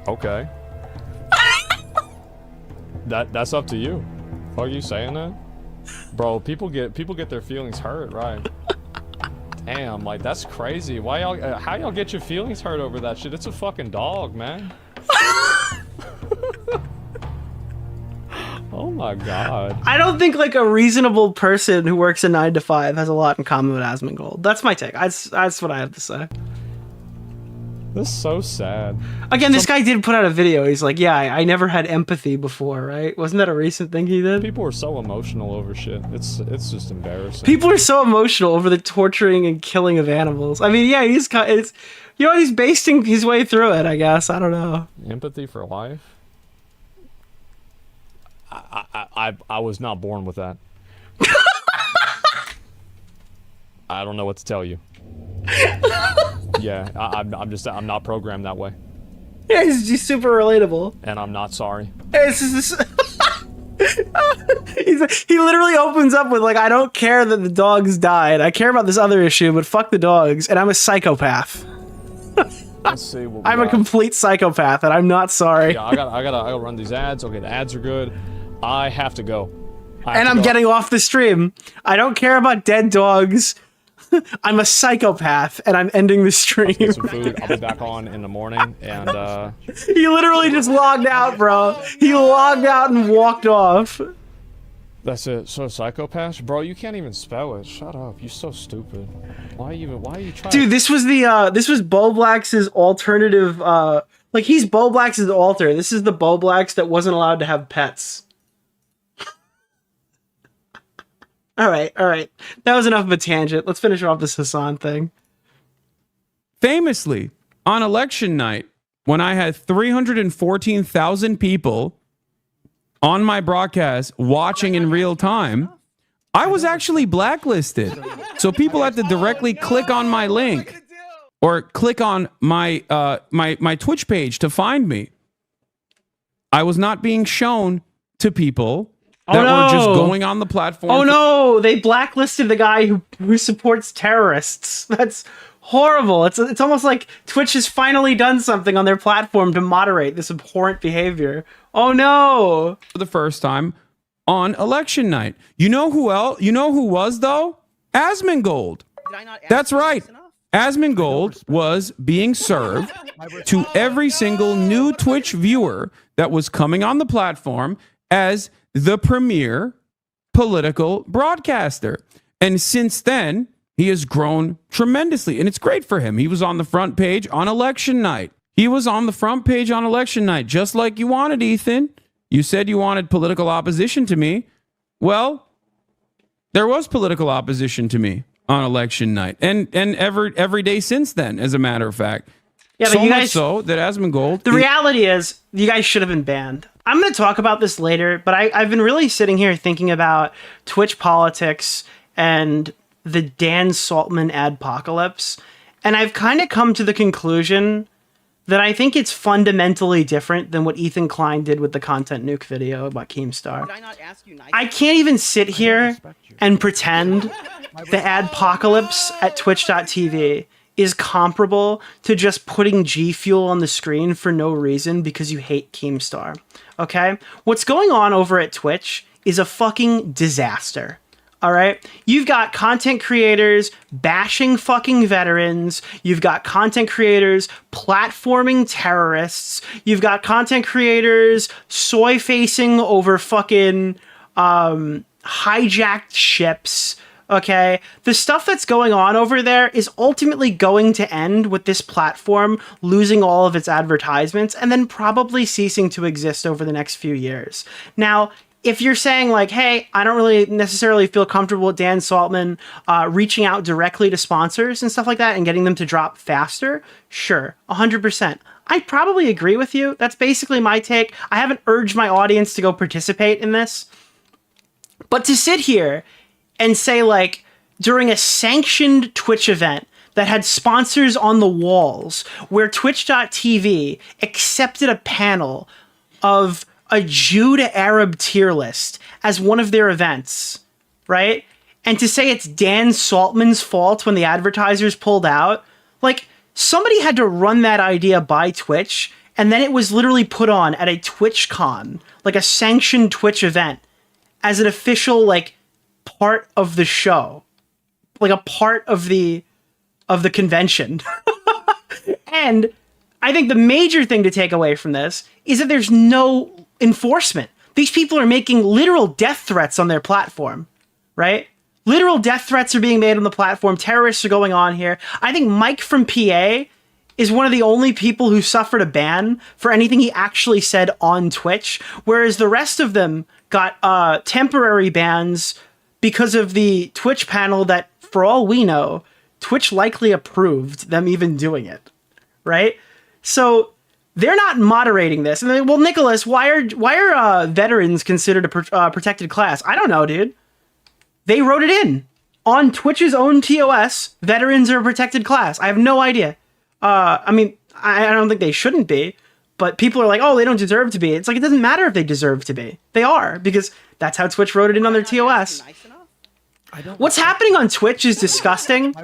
Okay. That's up to you. Are you saying that? Bro, people get their feelings hurt, right? Damn, like, that's crazy. Why y'all how y'all get your feelings hurt over that shit? It's a fucking dog, man. Oh my god. I don't think like a reasonable person who works a 9 to 5 has a lot in common with Asmongold. That's my take. That's what I have to say. That's so sad. Again, this guy did put out a video. He's like, yeah, I never had empathy before, right? Wasn't that a recent thing he did? People are so emotional over shit. It's just embarrassing. People are so emotional over the torturing and killing of animals. I mean, yeah, he's you know, he's basting his way through it, I guess. I don't know. Empathy for life? I was not born with that. I don't know what to tell you. Yeah, I'm not programmed that way. Yeah, he's super relatable. And I'm not sorry. It's just, he literally opens up with like, I don't care that the dogs died. I care about this other issue, but fuck the dogs, and I'm a psychopath. Let's see what I'm a complete psychopath, and I'm not sorry. Yeah, I gotta run these ads. Okay, the ads are good. I have to go. And I'm getting off the stream. I don't care about dead dogs. I'm a psychopath, and I'm ending the stream. Get some food. I'll be back on in the morning, and he literally just logged out, bro. He logged out and walked off. That's it. So psychopath, bro. You can't even spell it. Shut up. You're so stupid. Why are you trying? Dude, this was Bo Blacks's alternative. Like, he's Bo Blacks's alter. This is the Bo Blacks that wasn't allowed to have pets. All right. That was enough of a tangent. Let's finish off this Hasan thing. Famously, on election night, when I had 314,000 people on my broadcast watching in real time, I was actually blacklisted. So people had to directly click on my link or click on my my Twitch page to find me. I was not being shown to people that were just going on the platform. Oh no, they blacklisted the guy who supports terrorists. That's horrible. It's almost like Twitch has finally done something on their platform to moderate this abhorrent behavior. Oh no. For the first time on election night. You know who else? You know who was though? Asmongold. That's right. Asmongold was being served to every single new Twitch viewer that was coming on the platform as the premier political broadcaster. And since then, he has grown tremendously. And it's great for him. He was on the front page on election night. He was on the front page on election night, just like you wanted, Ethan. You said you wanted political opposition to me. Well, there was political opposition to me on election night. And every day since then, as a matter of fact. Yeah, but so you much guys, so that Asmongold... The reality is, you guys should have been banned. I'm going to talk about this later, but I've been really sitting here thinking about Twitch politics and the Dan Saltman adpocalypse, and I've kind of come to the conclusion that I think it's fundamentally different than what Ethan Klein did with the Content Nuke video about Keemstar. I can't even sit here and pretend the adpocalypse at twitch.tv is comparable to just putting G Fuel on the screen for no reason because you hate Keemstar. Okay? What's going on over at Twitch is a fucking disaster. All right? You've got content creators bashing fucking veterans. You've got content creators platforming terrorists. You've got content creators soy facing over fucking hijacked ships. Okay, the stuff that's going on over there is ultimately going to end with this platform losing all of its advertisements and then probably ceasing to exist over the next few years. Now, if you're saying like, hey, I don't really necessarily feel comfortable with Dan Saltman reaching out directly to sponsors and stuff like that and getting them to drop faster, sure, 100%. I probably agree with you. That's basically my take. I haven't urged my audience to go participate in this. But to sit here and say, like, during a sanctioned Twitch event that had sponsors on the walls, where twitch.tv accepted a panel of a Jew to Arab tier list as one of their events, right? And to say it's Dan Saltman's fault when the advertisers pulled out, like, somebody had to run that idea by Twitch, and then it was literally put on at a TwitchCon, like a sanctioned Twitch event, as an official, like, part of the show, like a part of the convention. And I think the major thing to take away from this is that there's no enforcement. These people are making literal death threats on their platform, right? Literal death threats are being made on the platform. Terrorists are going on here. I think MikeFromPA is one of the only people who suffered a ban for anything he actually said on Twitch, whereas the rest of them got temporary bans because of the Twitch panel that, for all we know, Twitch likely approved them even doing it, right? So they're not moderating this. And then, well, Nicholas, why are veterans considered a protected class? I don't know, dude. They wrote it in on Twitch's own TOS. Veterans are a protected class. I have no idea. I mean, I don't think they shouldn't be, but people are like, oh, they don't deserve to be. It's like, it doesn't matter if they deserve to be. They are, because that's how Twitch wrote it in on their TOS. What's happening on Twitch is disgusting.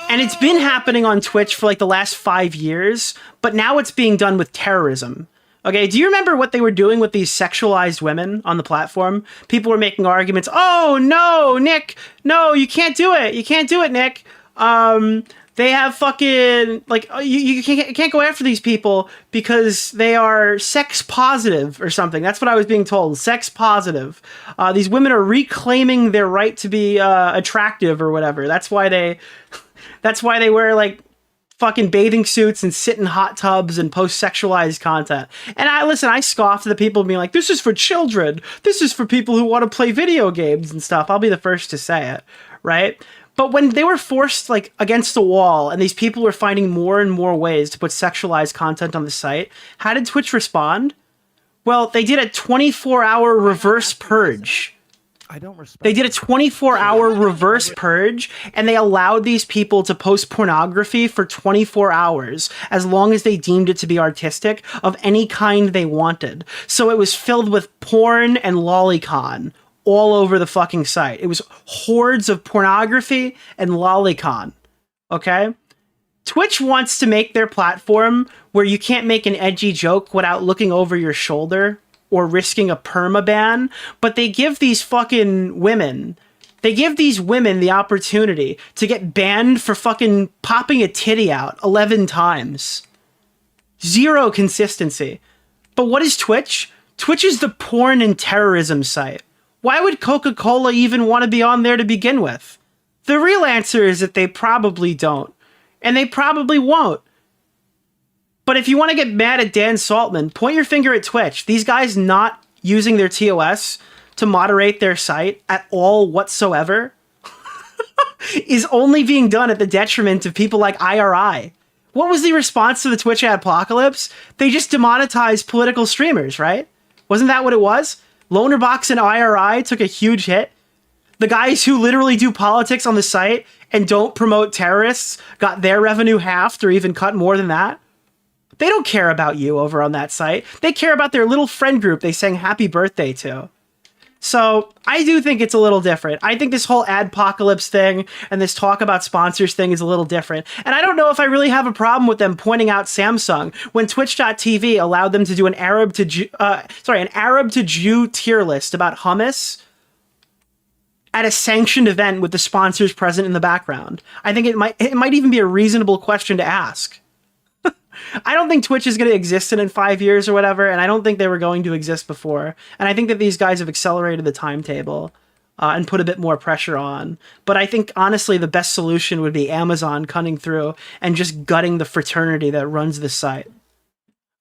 And it's been happening on Twitch for like the last 5 years, but now it's being done with terrorism. Okay, do you remember what they were doing with these sexualized women on the platform? People were making arguments. Oh, no, Nick. No, you can't do it. You can't do it, Nick. They have fucking, like, you can't go after these people because they are sex positive or something. That's what I was being told. Sex positive. These women are reclaiming their right to be attractive or whatever. That's why they wear, like, fucking bathing suits and sit in hot tubs and post sexualized content. And I scoff at the people being like, this is for children. This is for people who want to play video games and stuff. I'll be the first to say it, right? But when they were forced like against the wall and these people were finding more and more ways to put sexualized content on the site, how did Twitch respond? Well, they did a 24-hour reverse purge. They did a 24-hour reverse purge, and they allowed these people to post pornography for 24 hours, as long as they deemed it to be artistic, of any kind they wanted. So it was filled with porn and lolicon all over the fucking site. It was hordes of pornography and lolicon, okay? Twitch wants to make their platform where you can't make an edgy joke without looking over your shoulder or risking a permaban, but they give these fucking women, the opportunity to get banned for fucking popping a titty out 11 times. Zero consistency. But what is Twitch? Twitch is the porn and terrorism site. Why would Coca-Cola even want to be on there to begin with? The real answer is that they probably don't. And they probably won't. But if you want to get mad at Dan Saltman, point your finger at Twitch. These guys not using their TOS to moderate their site at all whatsoever is only being done at the detriment of people like IRI. What was the response to the Twitch adpocalypse? They just demonetized political streamers, right? Wasn't that what it was? Lonerbox and IRI took a huge hit. The guys who literally do politics on the site and don't promote terrorists got their revenue halved or even cut more than that. They don't care about you over on that site. They care about their little friend group they sang happy birthday to. So I do think it's a little different. I think this whole adpocalypse thing and this talk about sponsors thing is a little different. And I don't know if I really have a problem with them pointing out Samsung when Twitch.tv allowed them to do an Arab to Jew tier list about hummus at a sanctioned event with the sponsors present in the background. I think it might even be a reasonable question to ask. I don't think Twitch is going to exist in 5 years or whatever, and I don't think they were going to exist before. And I think that these guys have accelerated the timetable and put a bit more pressure on. But I think, honestly, the best solution would be Amazon cutting through and just gutting the fraternity that runs the site.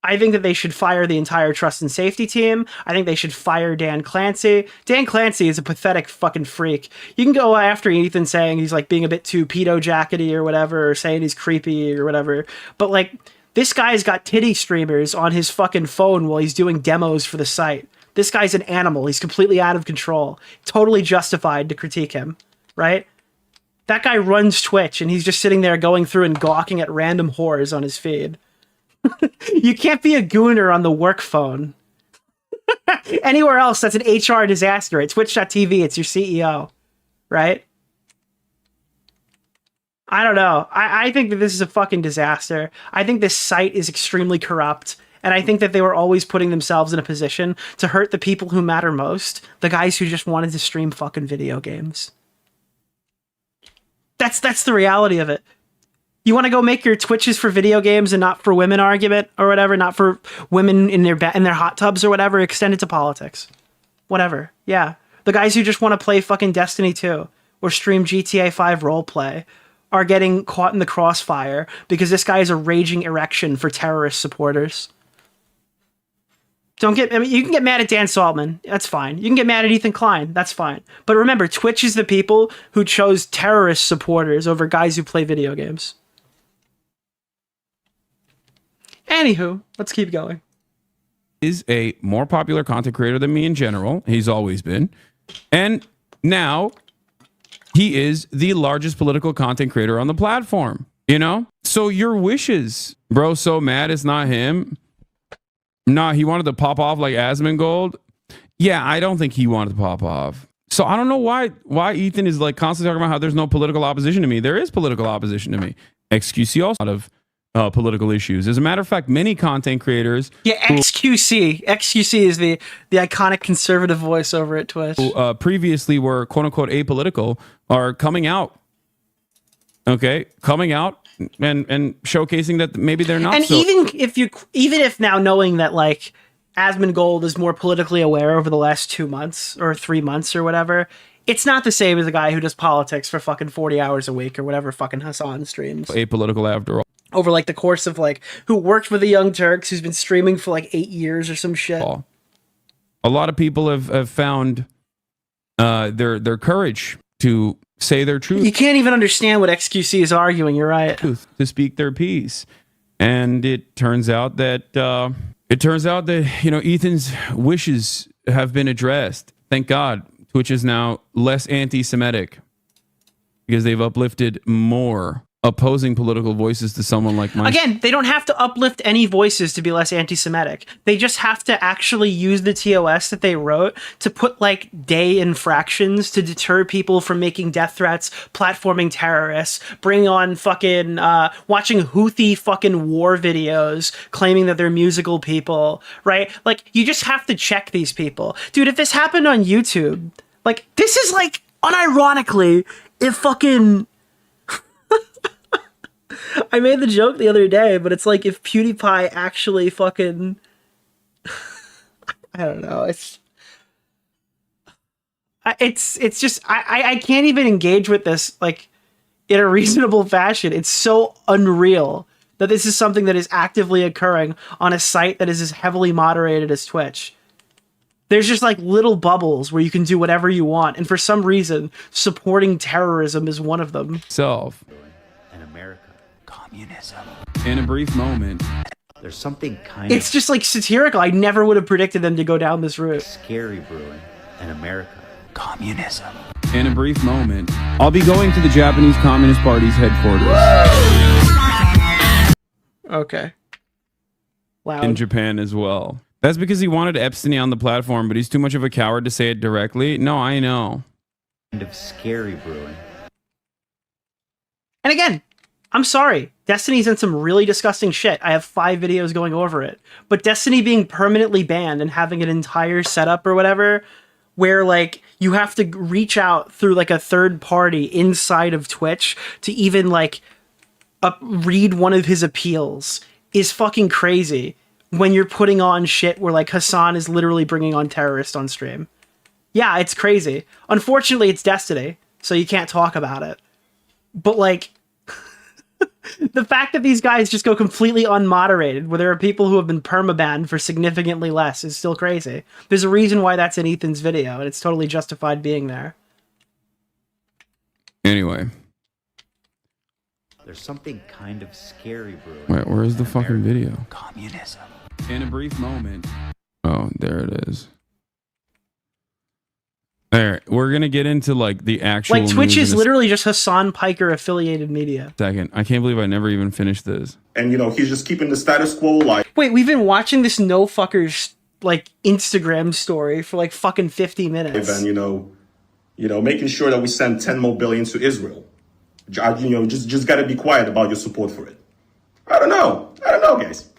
I think that they should fire the entire trust and safety team. I think they should fire Dan Clancy. Dan Clancy is a pathetic fucking freak. You can go after Ethan saying he's like being a bit too pedo jackety or whatever, or saying he's creepy or whatever. But like, this guy's got titty streamers on his fucking phone while he's doing demos for the site. This guy's an animal. He's completely out of control. Totally justified to critique him, right? That guy runs Twitch and he's just sitting there going through and gawking at random whores on his feed. You can't be a gooner on the work phone. Anywhere else, that's an HR disaster. At Twitch.tv, it's your CEO, right? I don't know. I think that this is a fucking disaster. I think this site is extremely corrupt. And I think that they were always putting themselves in a position to hurt the people who matter most. The guys who just wanted to stream fucking video games. That's the reality of it. You want to go make your Twitches for video games and not for women argument or whatever, not for women in their hot tubs or whatever, extend it to politics. Whatever. Yeah. The guys who just want to play fucking Destiny 2 or stream GTA 5 roleplay are getting caught in the crossfire because this guy is a raging erection for terrorist supporters. You can get mad at Dan Saltman. That's fine. You can get mad at Ethan Klein. That's fine. But remember, Twitch is the people who chose terrorist supporters over guys who play video games. Anywho, let's keep going. Is a more popular content creator than me in general. He's always been. And now he is the largest political content creator on the platform, you know? So your wishes, bro, so mad it's not him. Nah, he wanted to pop off like Asmongold. Yeah, I don't think he wanted to pop off. So I don't know why Ethan is like constantly talking about how there's no political opposition to me. There is political opposition to me. XQC also out of political issues. As a matter of fact, many content creators... Yeah, XQC. XQC is the iconic conservative voice over at Twitch. Who previously were quote-unquote apolitical are coming out. Okay? Coming out and showcasing that maybe they're not. And so even if now knowing that like Asmongold is more politically aware over the last 2 months or 3 months or whatever, it's not the same as a guy who does politics for fucking 40 hours a week or whatever fucking Hasan streams. Apolitical after all. over like the course of like who worked with the Young Turks, who's been streaming for like 8 years or some shit. A lot of people have found their courage to say their truth. You can't even understand what XQC is arguing. You're right. To speak their piece, and it turns out that Ethan's wishes have been addressed. Thank God, Twitch is now less anti-Semitic because they've uplifted more opposing political voices to someone like mine. Again, they don't have to uplift any voices to be less anti-Semitic. They just have to actually use the TOS that they wrote to put like day infractions to deter people from making death threats, platforming terrorists, bring on fucking watching Houthi fucking war videos claiming that they're musical people, right? Like you just have to check these people. Dude, if this happened on YouTube, like this is like unironically if fucking I made the joke the other day, but it's like if PewDiePie actually fucking I don't know. It's just I can't even engage with this like in a reasonable fashion. It's so unreal that this is something that is actively occurring on a site that is as heavily moderated as Twitch. There's just like little bubbles where you can do whatever you want, and for some reason, supporting terrorism is one of them. In America, communism. In a brief moment, there's something kind It's just like satirical. I never would have predicted them to go down this route. scary brewing in America, communism. in a brief moment, I'll be going to the Japanese Communist Party's headquarters Okay. Wow. in Japan as well. That's because he wanted Epstein on the platform, but he's too much of a coward to say it directly. No, I know. Kind of scary brewing. And again, I'm sorry. Destiny's in some really disgusting shit. I have 5 videos going over it. But Destiny being permanently banned and having an entire setup or whatever, where like you have to reach out through like a third party inside of Twitch to even like read one of his appeals is fucking crazy when you're putting on shit where like Hasan is literally bringing on terrorists on stream. Yeah, it's crazy. Unfortunately, it's Destiny, so you can't talk about it. But like the fact that these guys just go completely unmoderated, where there are people who have been permabanned for significantly less, is still crazy. There's a reason why that's in Ethan's video, and it's totally justified being there. Anyway. There's something kind of scary brewing. Wait, where's the fucking video? Communism. In a brief moment. Oh, there it is. There, we're gonna get into like the actual. Like Twitch news is in a literally just Hasan PIKER affiliated media. second. I can't believe I never even finished this. And he's just keeping the status quo alive. Wait, we've been watching this no fuckers like Instagram story for like fucking 50 minutes. And making sure that we send 10 more billion to Israel. Just gotta be quiet about your support for it. I don't know, guys.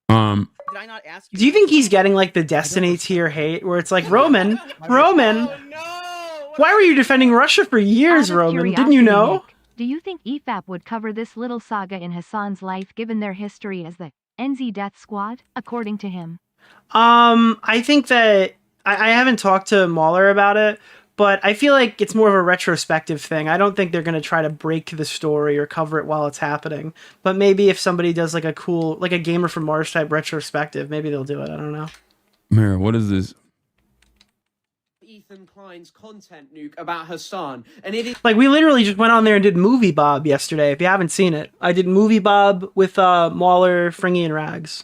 Did I not ask you? Do you think he's getting like the Destiny tier hate where it's like, Roman, why were you defending Russia for years, Out of Roman? Didn't curiosity, you know? Nick, do you think EFAP would cover this little saga in Hasan's life given their history as the NZ Death Squad, according to him? I think that I haven't talked to Mahler about it, but I feel like it's more of a retrospective thing. I don't think they're going to try to break the story or cover it while it's happening. But maybe if somebody does like a cool, like a Gamer from Mars type retrospective, maybe they'll do it. I don't know. Mira, what is this? Ethan Klein's content, Nuke, about Hasan, and it is Like we literally just went on there and did Movie Bob yesterday. If you haven't seen it, I did Movie Bob with Mahler, Fringy, and Rags.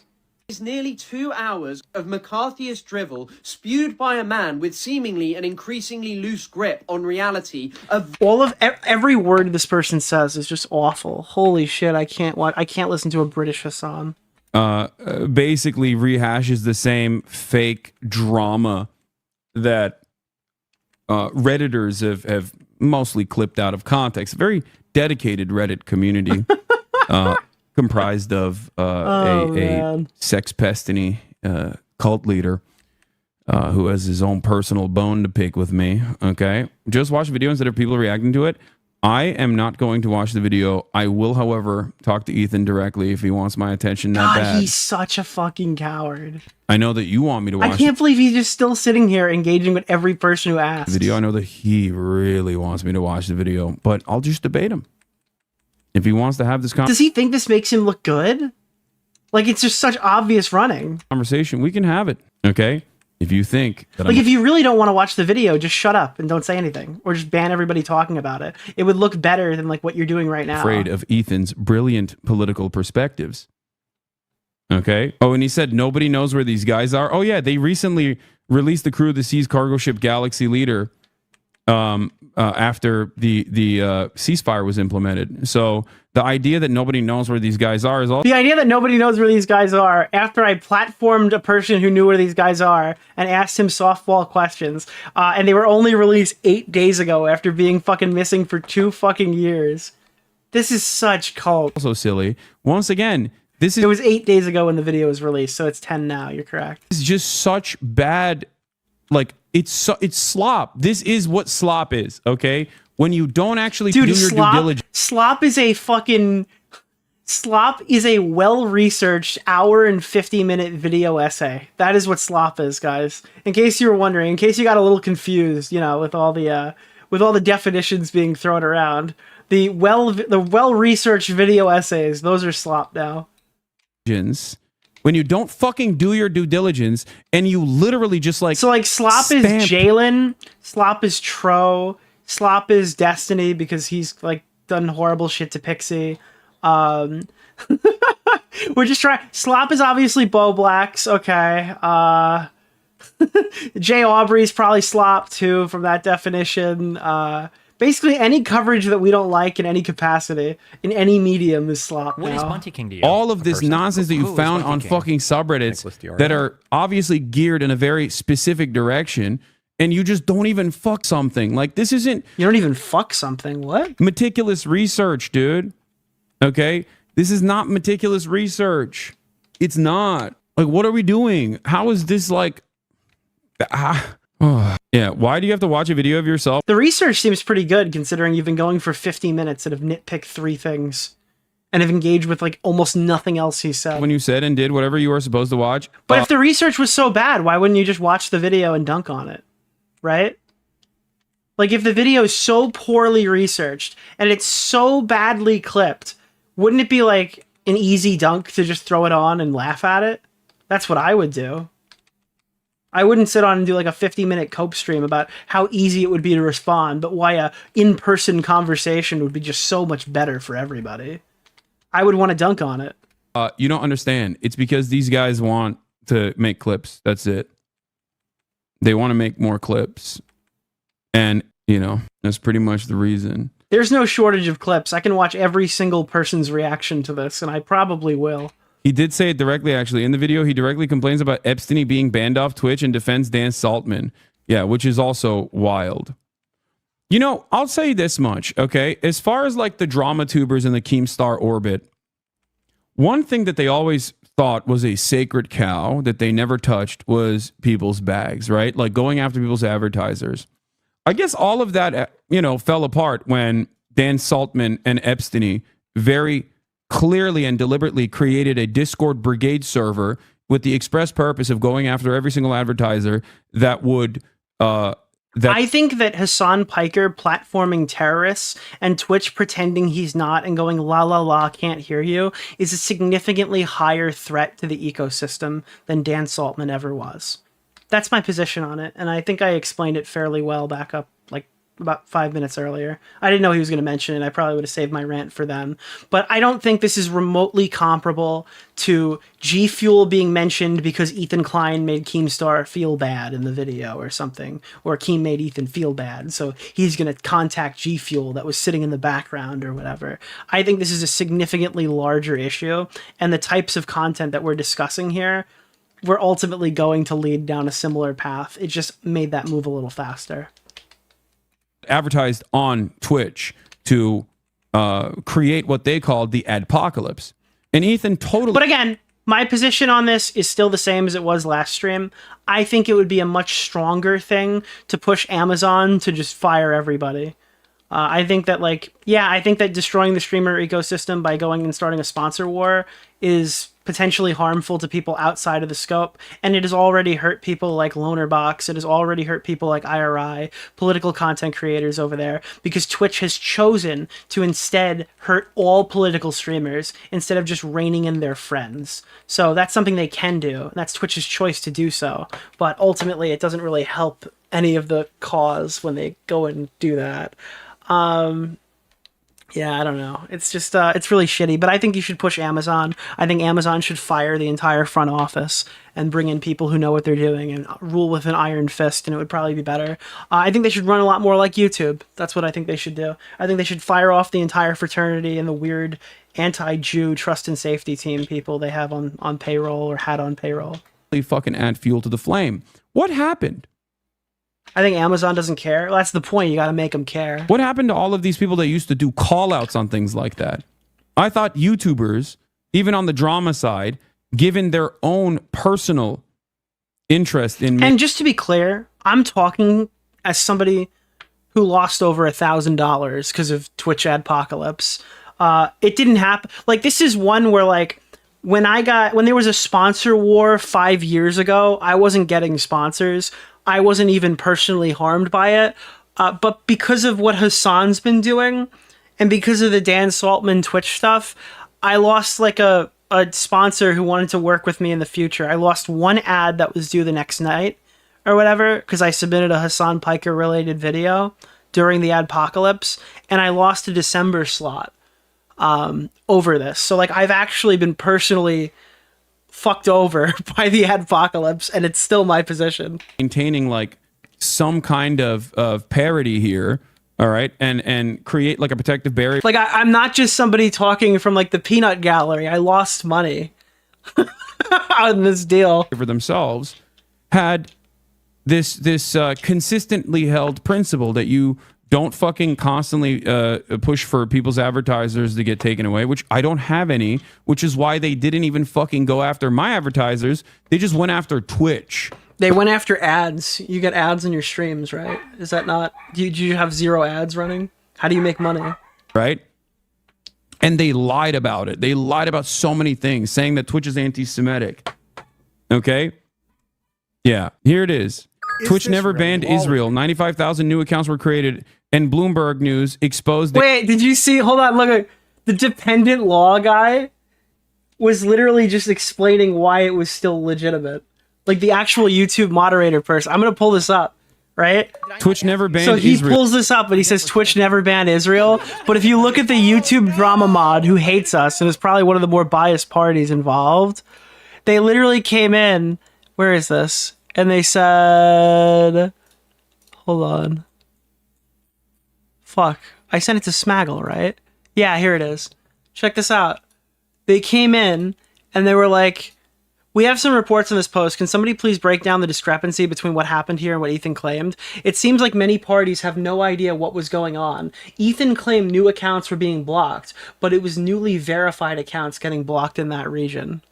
is nearly 2 hours of McCarthyist drivel spewed by a man with seemingly an increasingly loose grip on reality. All of every word this person says is just awful. Holy shit! I can't listen to a British Hasan. Basically rehashes the same fake drama that Redditors have mostly clipped out of context. Very dedicated Reddit community. Comprised of a sex pestiny cult leader who has his own personal bone to pick with me. Okay, just watch videos that have people reacting to it. I am not going to watch the video. I will, however, talk to Ethan directly if he wants my attention that God, bad. he's such a fucking coward. I know that you want me to watch I can't believe he's just still sitting here engaging with every person who asks. the video. I know that he really wants me to watch the video, but I'll just debate him. If he wants to have this Does he think this makes him look good? Like, it's just such obvious running. conversation, we can have it, okay? If you think that Like, if you really don't want to watch the video, just shut up and don't say anything. Or just ban everybody talking about it. It would look better than, like, what you're doing right now. afraid of Ethan's brilliant political perspectives. Okay. Oh, and he said nobody knows where these guys are. Oh, yeah. They recently released the crew of the Seas cargo ship Galaxy Leader after the ceasefire was implemented. So the idea that nobody knows where these guys are is all. The idea that nobody knows where these guys are after I platformed a person who knew where these guys are and asked him softball questions, and they were only released 8 days ago after being fucking missing for 2 fucking years. This is such cult. Also silly. Once again, this is. It was 8 days ago when the video was released, so it's 10 now. You're correct. It's just such bad. Like, it's slop. This is what slop is, okay? When you don't actually do your due diligence. Slop is a fucking... Slop is a well-researched hour and 50-minute video essay. That is what slop is, guys. In case you were wondering, in case you got a little confused, you know, with all the definitions being thrown around, the well-researched video essays, those are slop now. When you don't fucking do your due diligence and you literally just like... So like slop is Jalen, slop is Tro, slop is Destiny because he's like done horrible shit to Pixie. We're just trying... Slop is obviously Bo Blacks, okay. Jay Aubrey's probably slop too from that definition. Basically, any coverage that we don't like in any capacity, in any medium, is slop What now. is Bunty King to you? All of this nonsense that you found on fucking subreddits that are obviously geared in a very specific direction, and you just don't even fuck something. Like, this isn't... You don't even fuck something? What? Meticulous research, dude. Okay? This is not meticulous research. It's not. Like, what are we doing? How is this like... Yeah, why do you have to watch a video of yourself? The research seems pretty good considering you've been going for 50 minutes and have nitpicked 3 things and have engaged with like almost nothing else he said. When you said and did whatever you were supposed to watch. But if the research was so bad, why wouldn't you just watch the video and dunk on it? Right? Like if the video is so poorly researched and it's so badly clipped, wouldn't it be like an easy dunk to just throw it on and laugh at it? That's what I would do. I wouldn't sit on and do like a 50-minute cope stream about how easy it would be to respond, but why a in-person conversation would be just so much better for everybody. I would want to dunk on it. You don't understand. It's because these guys want to make clips. That's it. They want to make more clips. And, you know, that's pretty much the reason. There's no shortage of clips. I can watch every single person's reaction to this, and I probably will. He did say it directly, actually. In the video, he directly complains about Epstein being banned off Twitch and defends Dan Saltman. Yeah, which is also wild. You know, I'll say this much, okay? As far as like the drama tubers in the Keemstar orbit, one thing that they always thought was a sacred cow that they never touched was people's bags, right? Like going after people's advertisers. I guess all of that, you know, fell apart when Dan Saltman and Epstein very clearly and deliberately created a Discord brigade server with the express purpose of going after every single advertiser that would... I think that Hasan PIKER platforming terrorists and Twitch pretending he's not and going la la la can't hear you is a significantly higher threat to the ecosystem than Dan Saltman ever was. That's my position on it, and I think I explained it fairly well back up like about 5 minutes earlier. I didn't know he was going to mention it. I probably would have saved my rant for them. But I don't think this is remotely comparable to G Fuel being mentioned because Ethan Klein made Keemstar feel bad in the video or something. Or Keem made Ethan feel bad. So he's going to contact G Fuel that was sitting in the background or whatever. I think this is a significantly larger issue. And the types of content that we're discussing here, we're ultimately going to lead down a similar path. It just made that move a little faster. Advertised on Twitch to create what they called the adpocalypse. And Ethan totally... But again, my position on this is still the same as it was last stream. I think it would be a much stronger thing to push Amazon to just fire everybody. I think that I think that destroying the streamer ecosystem by going and starting a sponsor war is potentially harmful to people outside of the scope, and it has already hurt people like Lonerbox. It has already hurt people like IRI, political content creators over there, because Twitch has chosen to instead hurt all political streamers instead of just reining in their friends. So that's something they can do, and that's Twitch's choice to do so, but ultimately it doesn't really help any of the cause when they go and do that. Yeah, I don't know. It's just, it's really shitty, but I think you should push Amazon. I think Amazon should fire the entire front office and bring in people who know what they're doing and rule with an iron fist, and it would probably be better. I think they should run a lot more like YouTube. That's what I think they should do. I think they should fire off the entire fraternity and the weird anti-Jew trust and safety team people they have on payroll or had on payroll. They fucking add fuel to the flame. What happened? I think Amazon doesn't care. Well, that's the point. You got to make them care. What happened to all of these people that used to do call-outs on things like that? I thought YouTubers, even on the drama side, given their own personal interest in... And just to be clear, I'm talking as somebody who lost over $1,000 because of Twitch adpocalypse. It didn't happen. Like, this is one where, like, when there was a sponsor war 5 years ago, I wasn't getting sponsors. I wasn't even personally harmed by it. But because of what Hasan's been doing, and because of the Dan Saltman Twitch stuff, I lost like a sponsor who wanted to work with me in the future. I lost one ad that was due the next night or whatever, because I submitted a Hasan PIKER related video during the adpocalypse, and I lost a December slot over this. So like, I've actually been personally fucked over by the adpocalypse, and it's still my position. Maintaining like some kind of parity here, all right, and create like a protective barrier. Like, I'm not just somebody talking from like the peanut gallery. I lost money on this deal for themselves. Had this consistently held principle that you don't fucking constantly push for people's advertisers to get taken away, which I don't have any, which is why they didn't even fucking go after my advertisers. They just went after Twitch. They went after ads. You get ads in your streams, right? Is that not... Do you have 0 ads running? How do you make money? Right? And they lied about it. They lied about so many things, saying that Twitch is anti-Semitic. Okay? Yeah, here it is. Twitch never banned Israel. 95,000 new accounts were created, and Bloomberg News exposed... Wait, did you see... Hold on, look. The dependent law guy was literally just explaining why it was still legitimate. Like, the actual YouTube moderator person. I'm going to pull this up, right? Twitch never banned Israel. So he pulls this up, but he says Twitch never banned Israel. But if you look at the YouTube drama mod who hates us and is probably one of the more biased parties involved, they literally came in... Where is this? And they said... Hold on. Fuck. I sent it to Smaggle, right? Yeah, here it is. Check this out. They came in and they were like, we have some reports on this post. Can somebody please break down the discrepancy between what happened here and what Ethan claimed? It seems like many parties have no idea what was going on. Ethan claimed new accounts were being blocked, but it was newly verified accounts getting blocked in that region.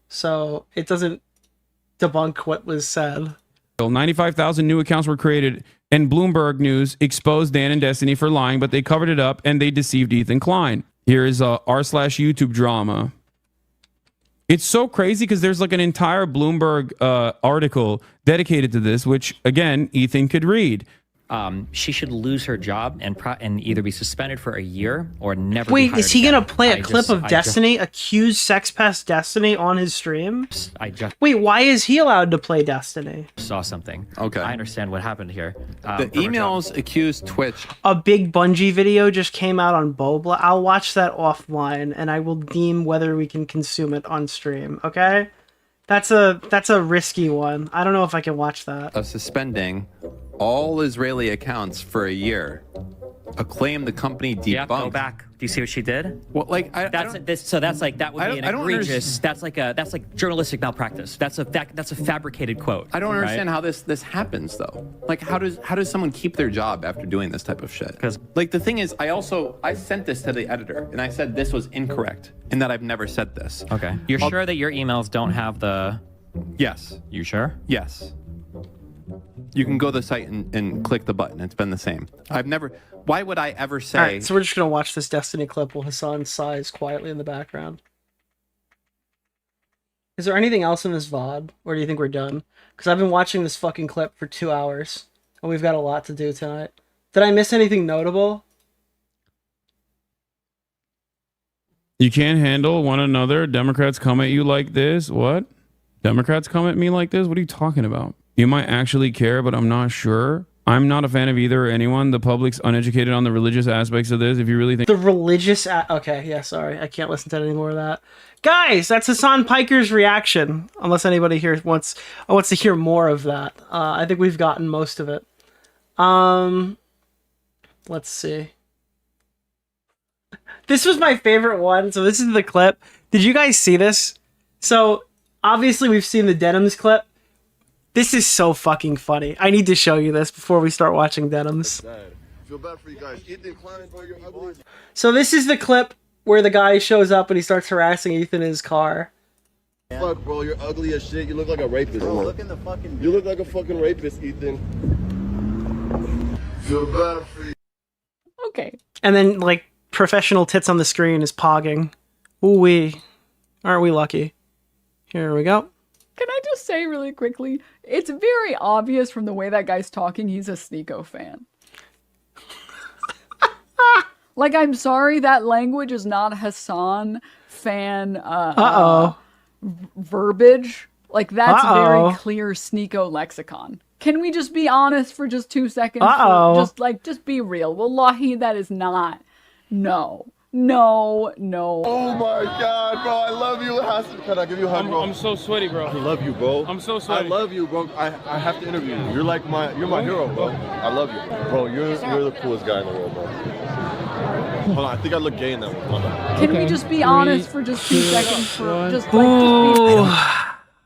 So it doesn't debunk what was said. 95,000 new accounts were created, and Bloomberg News exposed Dan and Destiny for lying, but they covered it up and they deceived Ethan Klein. Here is r/YouTube drama. It's so crazy because there's like an entire Bloomberg article dedicated to this, which again Ethan could read. She should lose her job and either be suspended for a year or never. Wait, is he gonna play a clip of Destiny, accuse Sex Pest Destiny on his stream? Wait, why is he allowed to play Destiny? Saw something. Okay, I understand what happened here. The emails accused Twitch. A big Bungie video just came out on Bobla. I'll watch that offline, and I will deem whether we can consume it on stream. Okay, that's a risky one. I don't know if I can watch that. Of suspending all Israeli accounts for a year. A claim the company debunked. Yeah, go back. Do you see what she did? Well, like that would be an egregious. That's like journalistic malpractice. That's a fabricated quote. I don't understand how this happens though. Like how does someone keep their job after doing this type of shit? Because like the thing is, I sent this to the editor and I said this was incorrect and that I've never said this. Okay. You're sure that your emails don't have the? Yes. You sure? Yes. You can go to the site and click the button. It's been the same. I've never. Why would I ever say? All right, so we're just gonna watch this Destiny clip while Hasan sighs quietly in the background. Is there anything else in this VOD, or do you think we're done? Because I've been watching this fucking clip for 2 hours, and we've got a lot to do tonight. Did I miss anything notable? You can't handle one another. Democrats come at you like this. What? Democrats come at me like this? What are you talking about? You might actually care, but I'm not sure. I'm not a fan of either or anyone. The public's uneducated on the religious aspects of this. If you really think The religious... okay, yeah, sorry. I can't listen to any more of that. Guys, that's Hasan Piker's reaction. Unless anybody here wants to hear more of that. I think we've gotten most of it. Let's see. This was my favorite one. So this is the clip. Did you guys see this? So, obviously we've seen the Denims clip. This is so fucking funny. I need to show you this before we start watching Denims. Feel bad for you guys. Ethan Klein, bro, you're ugly. So this is the clip where the guy shows up and he starts harassing Ethan in his car. Fuck, bro, you're ugly as shit. You look like a rapist. Bro, look in the fucking... You look like a fucking rapist, Ethan. Feel bad for you. Okay. And then, like, professional tits on the screen is pogging. Ooh-wee. Aren't we lucky? Here we go. Can I just say really quickly, it's very obvious from the way that guy's talking, he's a Sneeko fan. Like, I'm sorry, that language is not Hasan fan verbiage. Like, that's very clear Sneeko lexicon. Can we just be honest for just 2 seconds? Just be real. Wallahi, that is not. No. No. Oh my god, bro, I love you, Hasan. Can I give you a hug, bro? I'm so sweaty, bro. I love you, bro. I'm so sweaty. I love you, bro. I have to interview you. You're like my hero, bro. I love you, bro. You're the coolest guy in the world, bro. Hold on, I think I look gay in that one. Can we just be honest for just 2 seconds?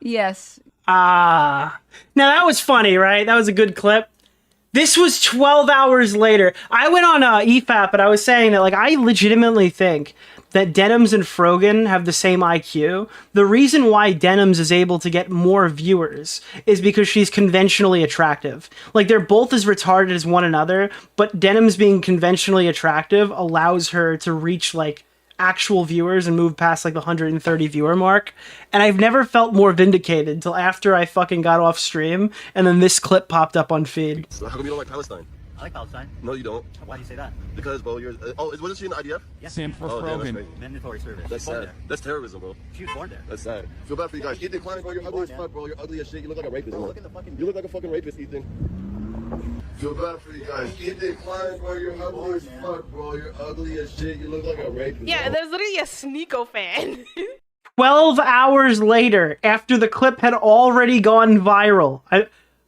Yes. Now that was funny, right? That was a good clip. This was 12 hours later. I went on EFAP and I was saying that, like, I legitimately think that Denims and Frogan have the same IQ. The reason why Denims is able to get more viewers is because she's conventionally attractive. Like, they're both as retarded as one another, but Denims being conventionally attractive allows her to reach, like, actual viewers and move past like the 130 viewer mark. And I've never felt more vindicated until after I fucking got off stream and then this clip popped up on feed. So how come you don't like Palestine? I like Palestine. No, you don't. Why do you say that? Because, bro, you're... wasn't she in the IDF? Yeah. Same for Frogan. Mandatory service. That's sad. That's terrorism, bro. She was born there. That's sad. Feel bad for you guys. Ethan Klein, bro, you're ugly as fuck, bro. You're ugly as shit. You look like a rapist. Bro, look in the fucking... You look like a fucking rapist, Ethan. Feel bad for you guys. Ethan Klein, bro, you're ugly as fuck, bro. You're ugly as shit. You look like a rapist. Yeah, there's literally a Sneeko fan. 12 hours later, after the clip had already gone viral.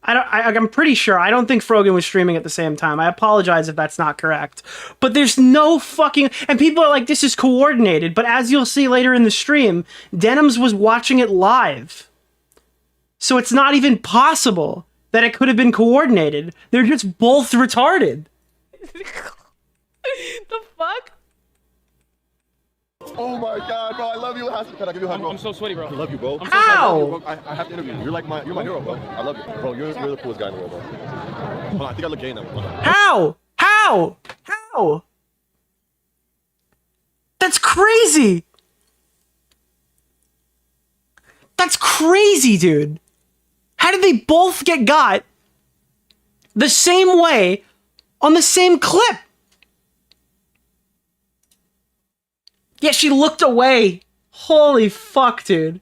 I'm pretty sure. I don't think Frogan was streaming at the same time. I apologize if that's not correct. But there's no fucking... And people are like, this is coordinated. But as you'll see later in the stream, Denims was watching it live. So it's not even possible that it could have been coordinated. They're just both retarded. The fuck? Oh my god, bro, I love you, Hasan. Can I give you a hug, bro? I'm so sweaty, bro. I love you, bro. How? I have to interview you. You're my hero, bro. I love you, bro. You're the coolest guy in the world, bro. Hold on, I think I look gay in that one. How? That's crazy. That's crazy, dude. How did they both get got the same way on the same clip? Yeah, she looked away. Holy fuck, dude.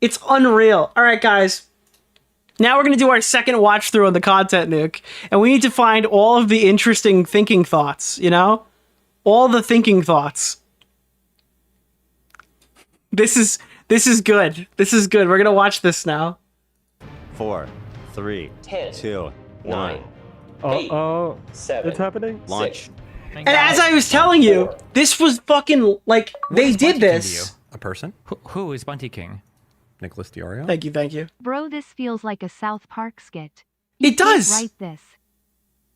It's unreal. All right, guys. Now we're going to do our second watch through on the content nuke. And we need to find all of the interesting thinking thoughts, you know? All the thinking thoughts. This is good. This is good. We're going to watch this now. 4, 3, 2, 9. Uh-oh. 7. It's happening? Launch. And as I was telling you, this was fucking, like, they did this. A person? Who is Bunty King? Nicholas DeOrio? Thank you. Bro, this feels like a South Park skit. It does. Write this.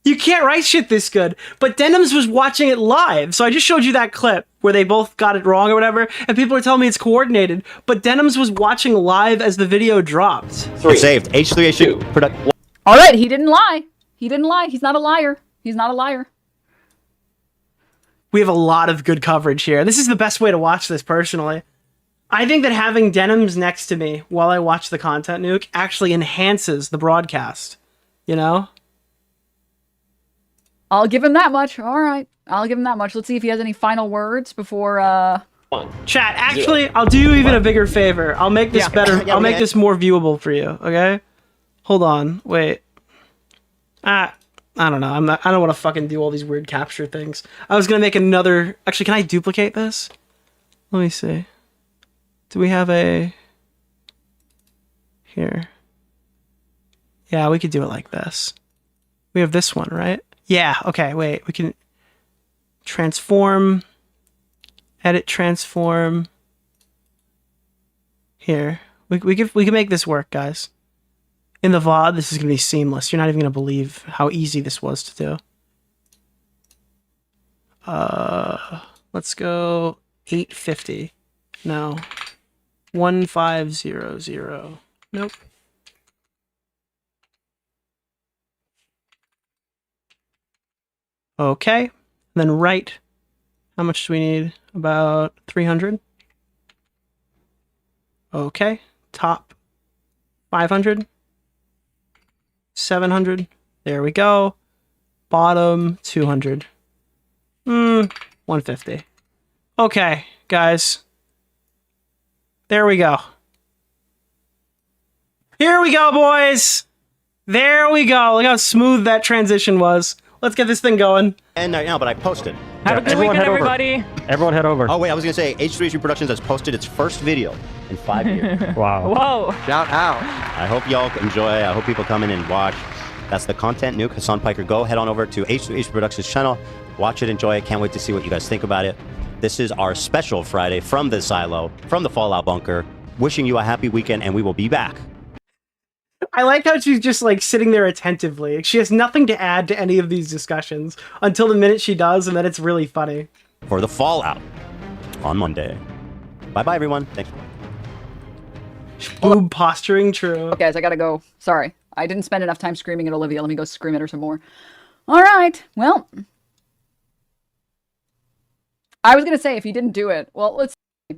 You can't write shit this good. But Denims was watching it live, so I just showed you that clip where they both got it wrong or whatever, and people are telling me it's coordinated. But Denims was watching live as the video dropped. Saved. H3H2. All right, he didn't lie. He didn't lie. He's not a liar. He's not a liar. We have a lot of good coverage here. This is the best way to watch this, personally. I think that having Denims next to me while I watch the content nuke actually enhances the broadcast. You know? I'll give him that much. All right. I'll give him that much. Let's see if he has any final words before, Chat, actually, I'll do you even a bigger favor. I'll make this better. I'll make this more viewable for you, okay? Hold on. Wait. I don't know. I don't want to fucking do all these weird capture things. I was going to make another... Actually, can I duplicate this? Let me see. Do we have a... Here. Yeah, we could do it like this. We have this one, right? Yeah, okay, wait. We can transform, edit, transform. Here. We can make this work, guys. In the VOD, this is going to be seamless. You're not even going to believe how easy this was to do. Let's go 850. No. 1500. Nope. Okay. Then right. How much do we need? About 300. Okay. Top 500. 700. There we go. Bottom 200. 150. Okay, guys. There we go. Here we go, boys. There we go. Look how smooth that transition was. Let's get this thing going. And right now, but I posted. Have a good weekend, everybody. Everyone head over. Oh, wait, I was going to say, H3H Productions has posted its first video in 5 years. Wow. Whoa. Shout out. I hope y'all enjoy. I hope people come in and watch. That's the content nuke, Hasan Piker. Go head on over to H3H Productions channel. Watch it, enjoy it. Can't wait to see what you guys think about it. This is our special Friday from the silo, from the Fallout Bunker. Wishing you a happy weekend, and we will be back. I like how she's just like sitting there attentively. She has nothing to add to any of these discussions until the minute she does, and then it's really funny. For the Fallout on Monday. Bye-bye, everyone. Thanks. Boob posturing, true. Okay, guys, I gotta go. Sorry. I didn't spend enough time screaming at Olivia. Let me go scream at her some more. All right. Well, I was gonna say if he didn't do it, well, if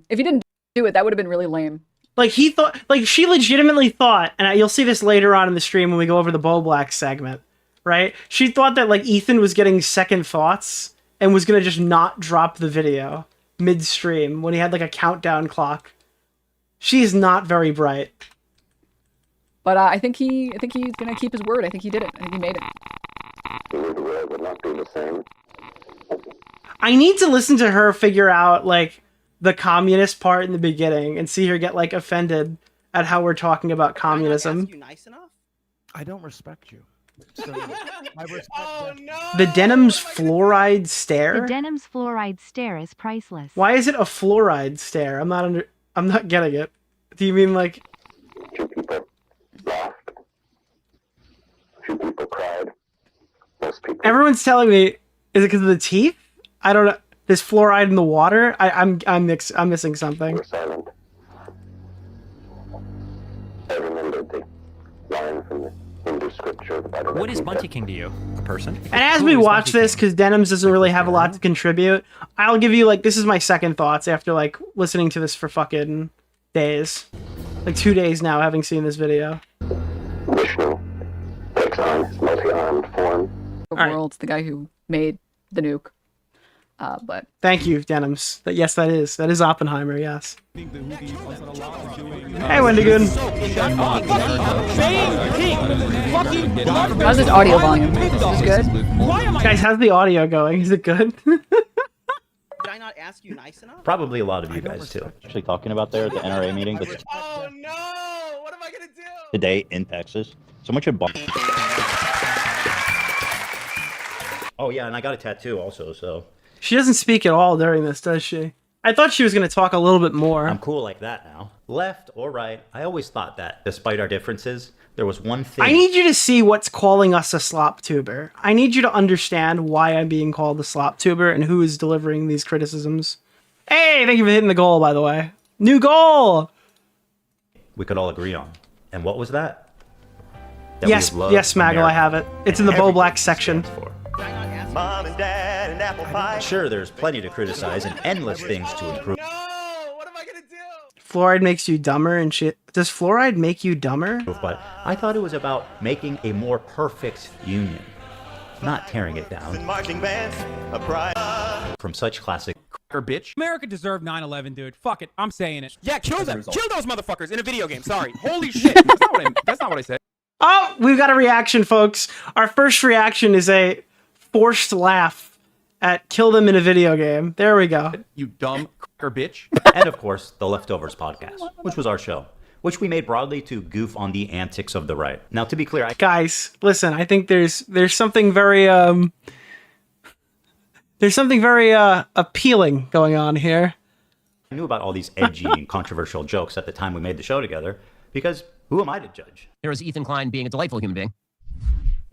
he didn't do it, that would have been really lame. Like, he thought, like, she legitimately thought, and you'll see this later on in the stream when we go over the Bo Black segment, right? She thought that, like, Ethan was getting second thoughts and was gonna just not drop the video midstream when he had, like, a countdown clock. She's not very bright. But I think he's gonna keep his word. I think he did it. I think he made it. I need to listen to her figure out, like, the communist part in the beginning and see her get, like, offended at how we're talking about communism. You nice enough? I don't respect you. So I respect The Denims fluoride stare? The Denims fluoride stare is priceless. Why is it a fluoride stare? I'm not getting it. Do you mean, like... Few people laughed. Few people cried. Most people... Everyone's telling me, is it because of the teeth? I don't know. There's fluoride in the water? I'm missing something. were silent. I remembered the line from the Hindu scripture about What is Monty King to you? A person? And as we watch this, because Denims doesn't really have a lot to contribute, I'll give you, like, this is my second thoughts after, like, listening to this for fucking days. Like, 2 days now, having seen this video. Vishnu takes on his multi-armed form. The world's the guy who made the nuke. But thank you, Denims. Yes, that is Oppenheimer. Yes. Hey, Wendigoon. How's this audio volume? Is this good? Guys, how's the audio going? Is it good? Did I not ask you nice enough? Probably a lot of you guys too. Actually talking about there at the NRA meeting, but Oh no! What am I gonna do? today in Texas. So much of Oh yeah, and I got a tattoo also, so She doesn't speak at all during this, does she? I thought she was going to talk a little bit more. I'm cool like that now. Left or right, I always thought that, despite our differences, there was one thing. I need you to see what's calling us a slop tuber. I need you to understand why I'm being called a slop tuber and who is delivering these criticisms. Hey, thank you for hitting the goal, by the way. New goal! We could all agree on. And what was that? that Yes, we love. yes, Maggle, I have it. It's in the Bo Black section. Mom and Dad and apple pie. Sure, there's plenty to criticize and endless things to improve. Fluoride makes you dumber and shit. Does fluoride make you dumber? But I thought it was about making a more perfect union, not tearing it down. Marching bands, a pride from such classic bitch. America deserved 9/11, dude. Fuck it, I'm saying it. Yeah, kill them. Kill those motherfuckers in a video game. Sorry. Holy shit. That's not what I said. Oh, we've got a reaction, folks. Our first reaction is a forced laugh at kill them in a video game. There we go. You dumb bitch. And of course, the Leftovers podcast, which was our show, which we made broadly to goof on the antics of the right. Now, to be clear, guys, listen, I think there's something very appealing going on here. I knew about all these edgy and controversial jokes at the time we made the show together, because who am I to judge? There was Ethan Klein being a delightful human being.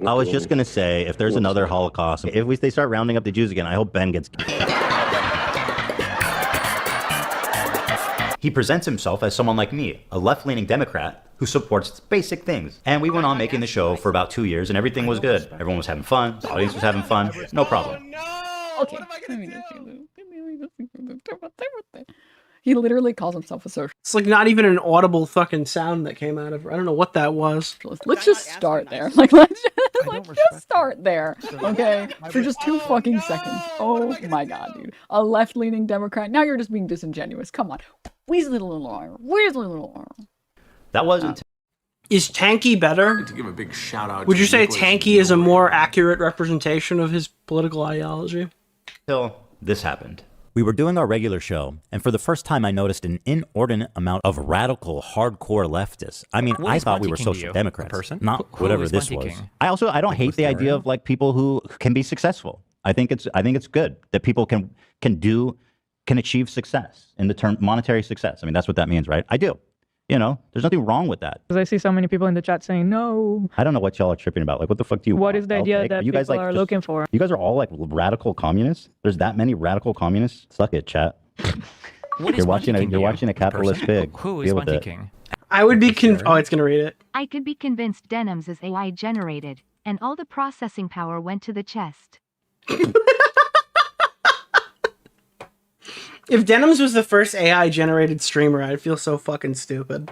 I was just gonna say, if there's another Holocaust, if they start rounding up the Jews again, I hope Ben gets. He presents himself as someone like me, a left-leaning Democrat who supports basic things. And we went on making the show for about 2 years, and everything was good. Everyone was having fun. The audience was having fun. No problem. Okay. He literally calls himself a social. It's like not even an audible fucking sound that came out of her. I don't know what that was. Let's just start there. Like, let's just start there. Okay? For just 2 fucking seconds. Oh my god, dude. A left-leaning Democrat. Now you're just being disingenuous. Come on. Where's the little arm? Where's the little arm? That wasn't. Is Tanky better? To give a big shout out. Would you say Tanky is a more accurate representation of his political ideology? Till this happened. We were doing our regular show, and for the first time I noticed an inordinate amount of radical, hardcore leftists. I mean, I thought we were social democrats, not whatever this was. I don't hate the idea of like people who can be successful. I think it's good that people can achieve success in the term monetary success. I mean, that's what that means, right? I do. You know, there's nothing wrong with that. Because I see so many people in the chat saying no. I don't know what y'all are tripping about. Like, what the fuck do you What is the idea that you guys people are looking for? You guys are all like radical communists? There's that many radical communists? Suck it, chat. You're watching a capitalist pig. Who is Bunty King? I would be oh, it's gonna read it. I could be convinced Denims is AI generated, and all the processing power went to the chest. If Denims was the first AI-generated streamer, I'd feel so fucking stupid.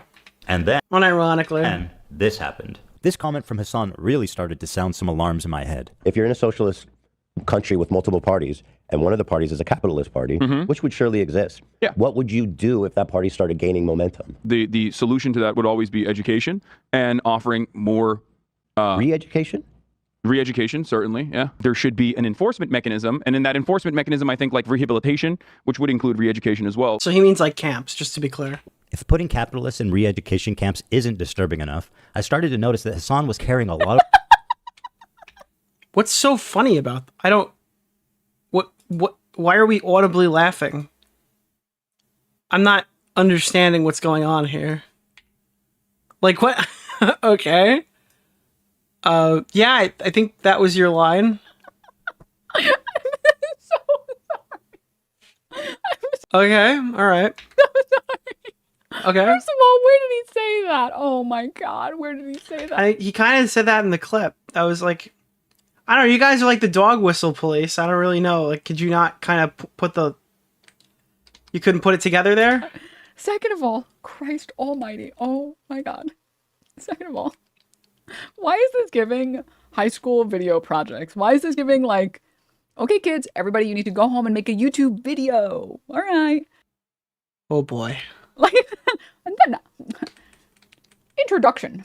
And then, unironically, and this happened. This comment from Hasan really started to sound some alarms in my head. If you're in a socialist country with multiple parties, and one of the parties is a capitalist party, which would surely exist, what would you do if that party started gaining momentum? The solution to that would always be education and offering more... Re-education? Re-education, certainly, yeah. There should be an enforcement mechanism, and in that enforcement mechanism, I think like rehabilitation, which would include re-education as well. So he means like camps, just to be clear. If putting capitalists in re-education camps isn't disturbing enough, I started to notice that Hasan was carrying a lot of... What's so funny about... Why are we audibly laughing? I'm not understanding what's going on here. Like, what? Okay. Yeah, I think that was your line. I'm so sorry. Okay, all right. Okay. First of all, where did he say that? Oh my god, where did he say that? He kind of said that in the clip. I was like, I don't know, you guys are like the dog whistle police. I don't really know. Like, could you not kind of put the... You couldn't put it together there? Second of all, Christ almighty. Oh my god. Second of all, why is this giving high school video projects? Why is this giving like, okay kids, everybody you need to go home and make a YouTube video. All right. Oh boy. Like, and then introduction.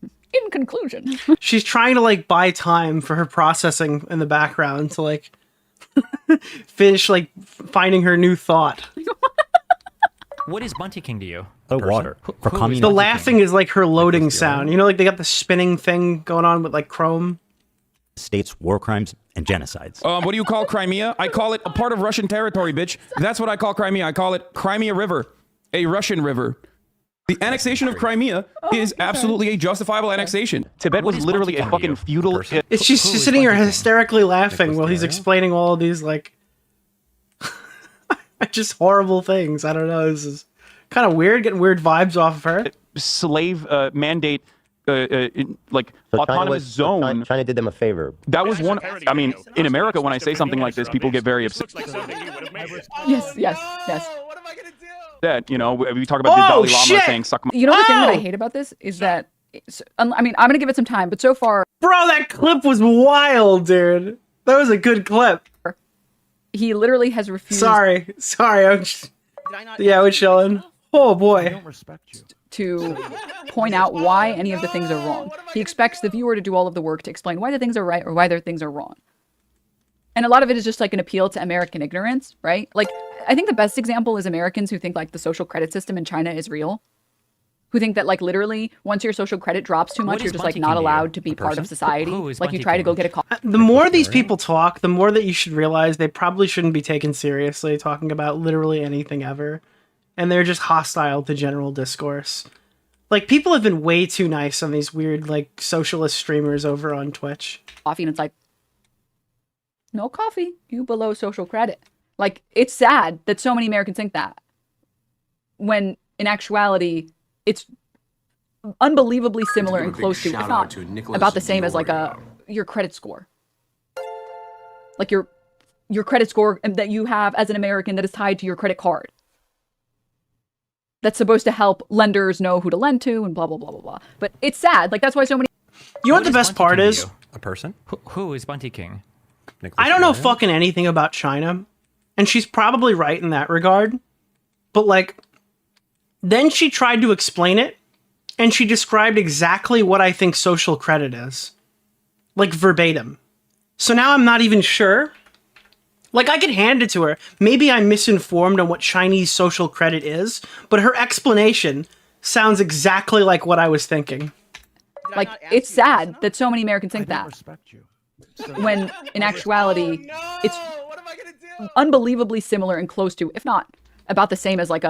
In conclusion. She's trying to like buy time for her processing in the background to like finish like finding her new thought. What is Bunty King to you? Water. For The laughing is like her loading sound. You know, like they got the spinning thing going on with like Chrome. States, war crimes, and genocides. What do you call Crimea? I call it a part of Russian territory, bitch. That's what I call Crimea. I call it Crimea River, a Russian river. The annexation of Crimea is absolutely a justifiable annexation. Tibet was literally a fucking feudal... It's she's sitting here hysterically laughing while he's explaining all of these like just horrible things. I don't know. This is kind of weird, getting weird vibes off of her. Slave mandate like So autonomous zone. China did them a favor. That was one. I mean, in America, when I say something like this, people get very upset. Yes, yes, yes. That we talk about the Dalai Lama saying "suck my." You know the thing that I hate about this is that, I mean, I'm gonna give it some time, but so far, bro, that clip was wild, dude. That was a good clip. He literally has refused. Sorry, I'm just. Yeah, we're chilling. Oh boy. I don't respect you. To point out why any of the things are wrong. He expects the viewer to do all of the work to explain why the things are right or why their things are wrong. And a lot of it is just like an appeal to American ignorance, right? Like, I think the best example is Americans who think like the social credit system in China is real. Who think that like literally once your social credit drops too much, you're just like not allowed to be part of society. Like you try to go get a call. The more these people talk, the more that you should realize they probably shouldn't be taken seriously talking about literally anything ever. And they're just hostile to general discourse. Like, people have been way too nice on these weird, like, socialist streamers over on Twitch. Coffee, and it's like, no coffee, you below social credit. Like, it's sad that so many Americans think that. When, in actuality, it's unbelievably similar and close to, if not about the same as, like, your credit score. Like, your credit score that you have as an American that is tied to your credit card. That's supposed to help lenders know who to lend to and blah, blah, blah, blah, blah. But it's sad. Like, that's why so many... You know what the best part is? A person? Who is Bunty King? I don't know fucking anything about China. And she's probably right in that regard. But, like, then she tried to explain it. And she described exactly what I think social credit is. Like, verbatim. So now I'm not even sure. Like, I could hand it to her. Maybe I'm misinformed on what Chinese social credit is, but her explanation sounds exactly like what I was thinking. Like, it's sad that so many Americans think that. Respect you. When, in actuality, it's unbelievably similar and close to, if not about the same as, like,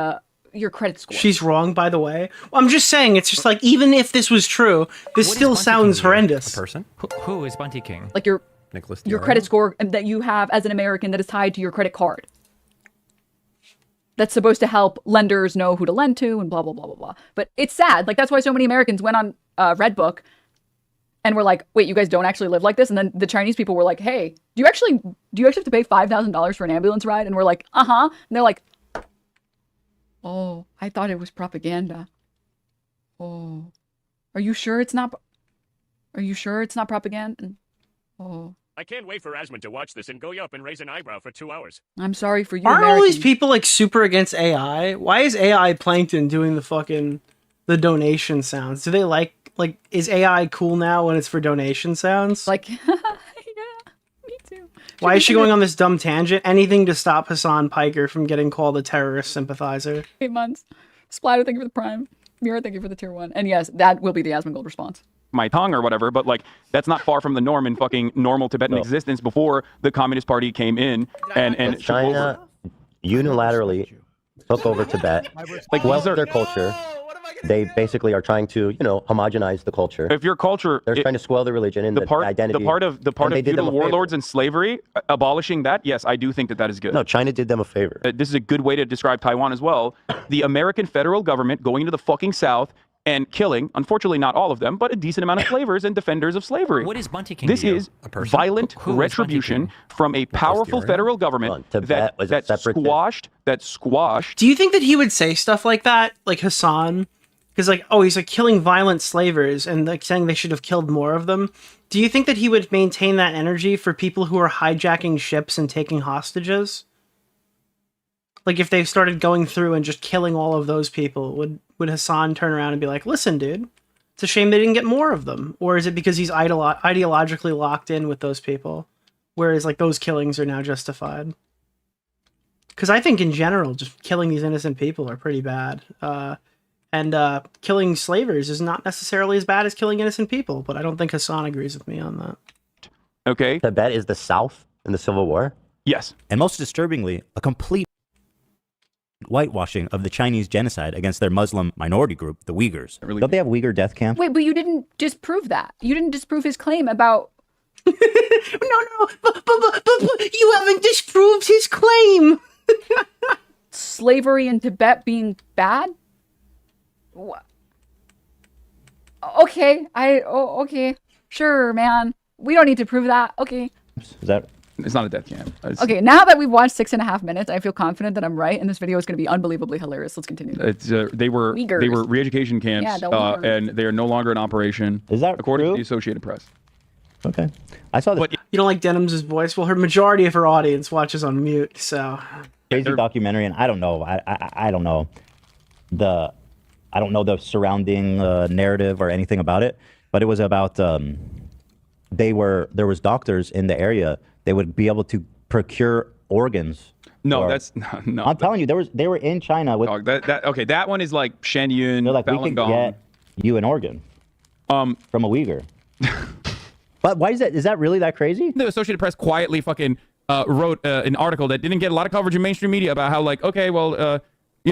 your credit score. She's wrong, by the way. Well, I'm just saying, it's just like, even if this was true, this still sounds horrendous. A person? Who is Bunty King? Like, your Nicholas credit score that you have as an American that is tied to your credit card. That's supposed to help lenders know who to lend to and blah, blah, blah, blah, blah. But it's sad. Like, that's why so many Americans went on Redbook and were like, wait, you guys don't actually live like this? And then the Chinese people were like, hey, do you actually have to pay $5,000 for an ambulance ride? And we're like, uh-huh. And they're like, oh, I thought it was propaganda. Oh, are you sure it's not propaganda? Oh. I can't wait for Asmund to watch this and go up and raise an eyebrow for 2 hours. I'm sorry for you, Aren't American. all these people, like, super against AI? Why is AI Plankton doing the donation sounds? Do they like, is AI cool now when it's for donation sounds? Like, yeah, me too. Why is she going on this dumb tangent? Anything to stop Hasan PIKER from getting called a terrorist sympathizer. 8 months. Splatter, thank you for the Prime. Mira, thank you for the Tier 1. And yes, that will be the Asmongold response. My tongue or whatever, but like that's not far from the norm in fucking normal Tibetan existence before the Communist Party came in and China unilaterally took over Tibet, like their culture. They basically are trying to, homogenize the culture. If your culture, they're trying to spoil the religion and the identity. The part of feudal warlords and slavery, abolishing that, yes, I do think that is good. No, China did them a favor. This is a good way to describe Taiwan as well. The American federal government going into the fucking South and killing, unfortunately not all of them, but a decent amount of slavers and defenders of slavery. What is Bunty King? This is violent retribution from a powerful federal government that squashed. Do you think that he would say stuff like that, like Hasan? Because he's like killing violent slavers and like saying they should have killed more of them. Do you think that he would maintain that energy for people who are hijacking ships and taking hostages? Like, if they started going through and just killing all of those people, would Hasan turn around and be like, listen, dude, it's a shame they didn't get more of them? Or is it because he's ideologically locked in with those people? Whereas, like, those killings are now justified? Because I think, in general, just killing these innocent people are pretty bad. And killing slavers is not necessarily as bad as killing innocent people, but I don't think Hasan agrees with me on that. Okay. Tibet is the South in the Civil War? Yes. And most disturbingly, a complete whitewashing of the Chinese genocide against their Muslim minority group, the Uyghurs. Don't they have Uyghur death camps? Wait, but you didn't disprove that. You didn't disprove his claim about... No, but you haven't disproved his claim! Slavery in Tibet being bad? What? Okay, okay, sure, man. We don't need to prove that. Okay. Is that? It's not a death camp. Okay, now that we've watched 6.5 minutes, I feel confident that I'm right, and this video is going to be unbelievably hilarious. Let's continue. They were Uyghurs. re-education camps, Yeah, the Uyghurs. and they are no longer in operation. Is that according true? to the Associated Press? Okay, I saw this You don't like Denims' voice? Well, her majority of her audience watches on mute, so. crazy documentary, and I don't know. I don't know the surrounding narrative or anything about it, but it was about there was doctors in the area. They would be able to procure organs. No, or- that's no. I'm telling you, they were in China with. Okay, that one is like Shen Yun, They're like, we Falun can Gong. get you an organ. From a Uyghur. But why is that? Is that really that crazy? The Associated Press quietly fucking wrote an article that didn't get a lot of coverage in mainstream media about how like, okay, well,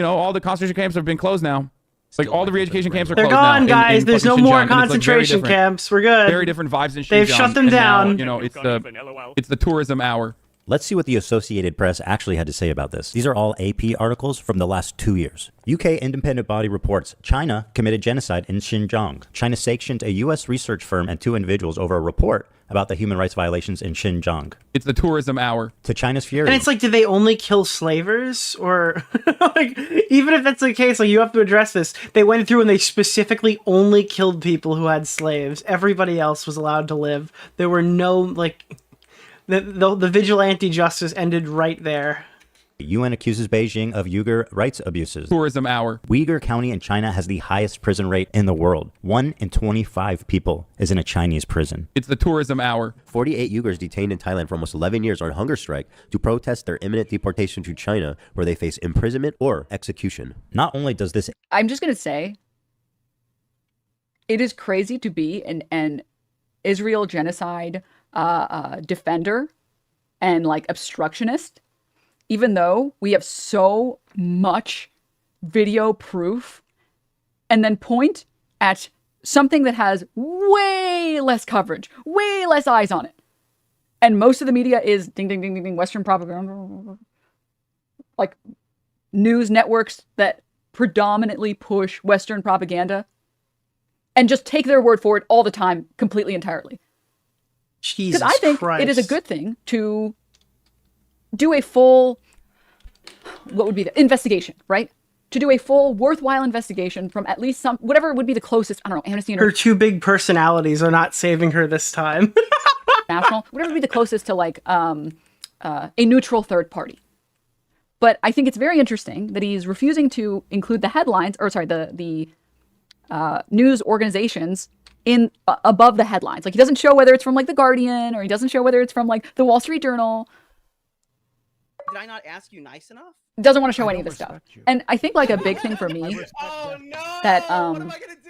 all the concentration camps have been closed now. Like all the re-education camps are They're closed gone, now guys. in There's no fucking more Xinjiang, and it's, like, very concentration different- camps. We're good. Very different vibes in Xinjiang. They've shut them and now, down. it's the tourism hour. Let's see what the Associated Press actually had to say about this. These are all AP articles from the last 2 years. UK independent body reports China committed genocide in Xinjiang. China sanctioned a U.S. research firm and 2 individuals over a report about the human rights violations in Xinjiang. It's the tourism hour. To China's fury. And it's like, did they only kill slavers? Or, like, even if that's the case, like, you have to address this. They went through and they specifically only killed people who had slaves. Everybody else was allowed to live. There were no, like, the vigilante justice ended right there. UN accuses Beijing of Uyghur rights abuses. Tourism hour. Uyghur County in China has the highest prison rate in the world. 1 in 25 people is in a Chinese prison. It's the tourism hour. 48 Uyghurs detained in Thailand for almost 11 years are on hunger strike to protest their imminent deportation to China, where they face imprisonment or execution. Not only does this... I'm just going to say, it is crazy to be an Israel genocide defender and, like, obstructionist, even though we have so much video proof, and then point at something that has way less coverage, way less eyes on it. And most of the media is ding, ding, ding, ding, ding, Western propaganda, like news networks that predominantly push Western propaganda, and just take their word for it all the time, completely, entirely. Jesus Because I think Christ. it is a good thing to do a full, what would be the investigation, right? To do a full, worthwhile investigation from at least some, whatever would be the closest, I don't know, Amnesty Her International, 2 big personalities are not saving her this time. whatever would be the closest to, like, a neutral third party. But I think it's very interesting that he's refusing to include the headlines, or sorry, the news organizations in above the headlines. Like, he doesn't show whether it's from, like, The Guardian, or he doesn't show whether it's from, like, the Wall Street Journal. Did I not ask you nice enough? Doesn't want to show any of this stuff. And I think, like, a big thing for me that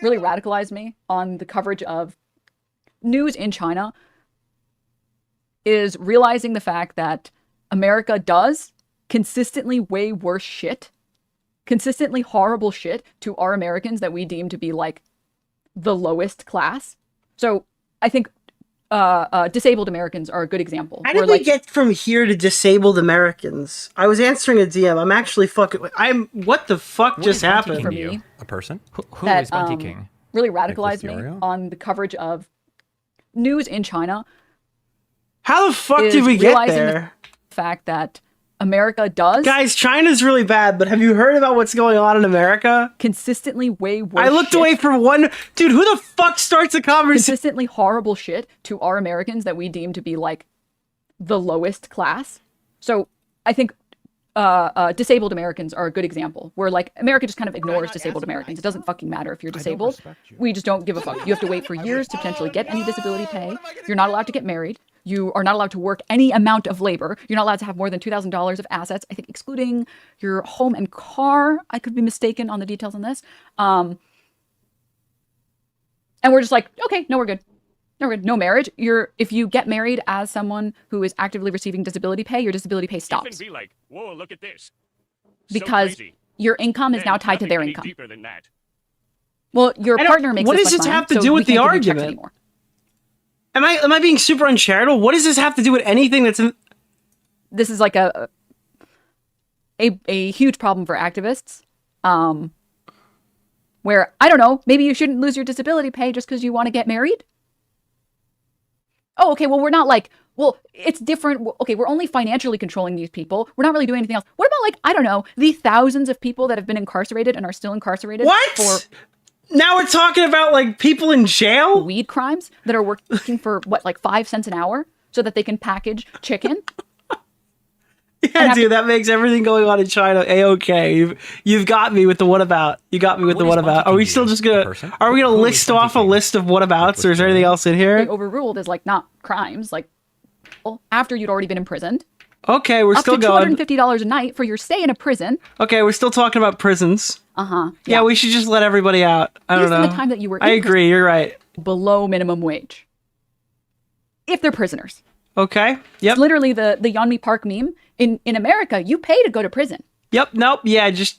really radicalized me on the coverage of news in China is realizing the fact that America does consistently way worse shit, consistently horrible shit to our Americans that we deem to be, like, the lowest class. So I think disabled Americans are a good example. How did we get from here to disabled Americans? I was answering a DM. I'm actually fucking... What the fuck just happened? For me, A person? Who that is Bunty King? really radicalized me DeOrio? on the coverage of news in China. How the fuck is did we get realizing there? The fact that America does, Guys, China's really bad, but have you heard about what's going on in America? Consistently way worse I looked away for one... Dude, who the fuck starts a conversation? Consistently horrible shit to our Americans that we deem to be, like, the lowest class. So I think disabled Americans are a good example, where, like, America just kind of ignores disabled Americans. It doesn't fucking matter if you're disabled. We just don't give a fuck. You have to wait for years to potentially get any disability pay. You're not allowed to get married. You are not allowed to work any amount of labor. You're not allowed to have more than $2,000 of assets, I think, excluding your home and car. I could be mistaken on the details on this. And we're just like, okay, no, we're good. No, we're good. No marriage. If you get married as someone who is actively receiving disability pay, your disability pay stops. Be like, whoa, look at this. Because your income is now tied to their income. Deeper than that. Well, your partner makes what this does much this have money, to so do we with the can't give you checks argument? anymore. Am I being super uncharitable? What does this have to do with anything that's in... This is like a huge problem for activists. where, I don't know, maybe you shouldn't lose your disability pay just because you want to get married? Oh, okay, well, we're not like, well, it's different. Okay, we're only financially controlling these people. We're not really doing anything else. What about, like, I don't know, the thousands of people that have been incarcerated and are still incarcerated for... Now we're talking about, like, people in jail? Weed crimes that are working for, what, like 5 cents an hour so that they can package chicken? Yeah, dude, that makes everything going on in China A-okay. You've got me with the what about. You got me with the what about. Are we still just gonna, are we gonna list off a list of what abouts, or is there anything else in here? Overruled is, like, not crimes, like, well, after you'd already been imprisoned. Okay, we're still going. Up to $250 a night for your stay in a prison. Okay, we're still talking about prisons. Uh-huh. Yeah, we should just let everybody out. I don't know. The time that you were I agree, you're right. Below minimum wage. If they're prisoners. Okay, yep. It's literally the Yeonmi Park meme. In America, you pay to go to prison. Yep, nope, yeah, just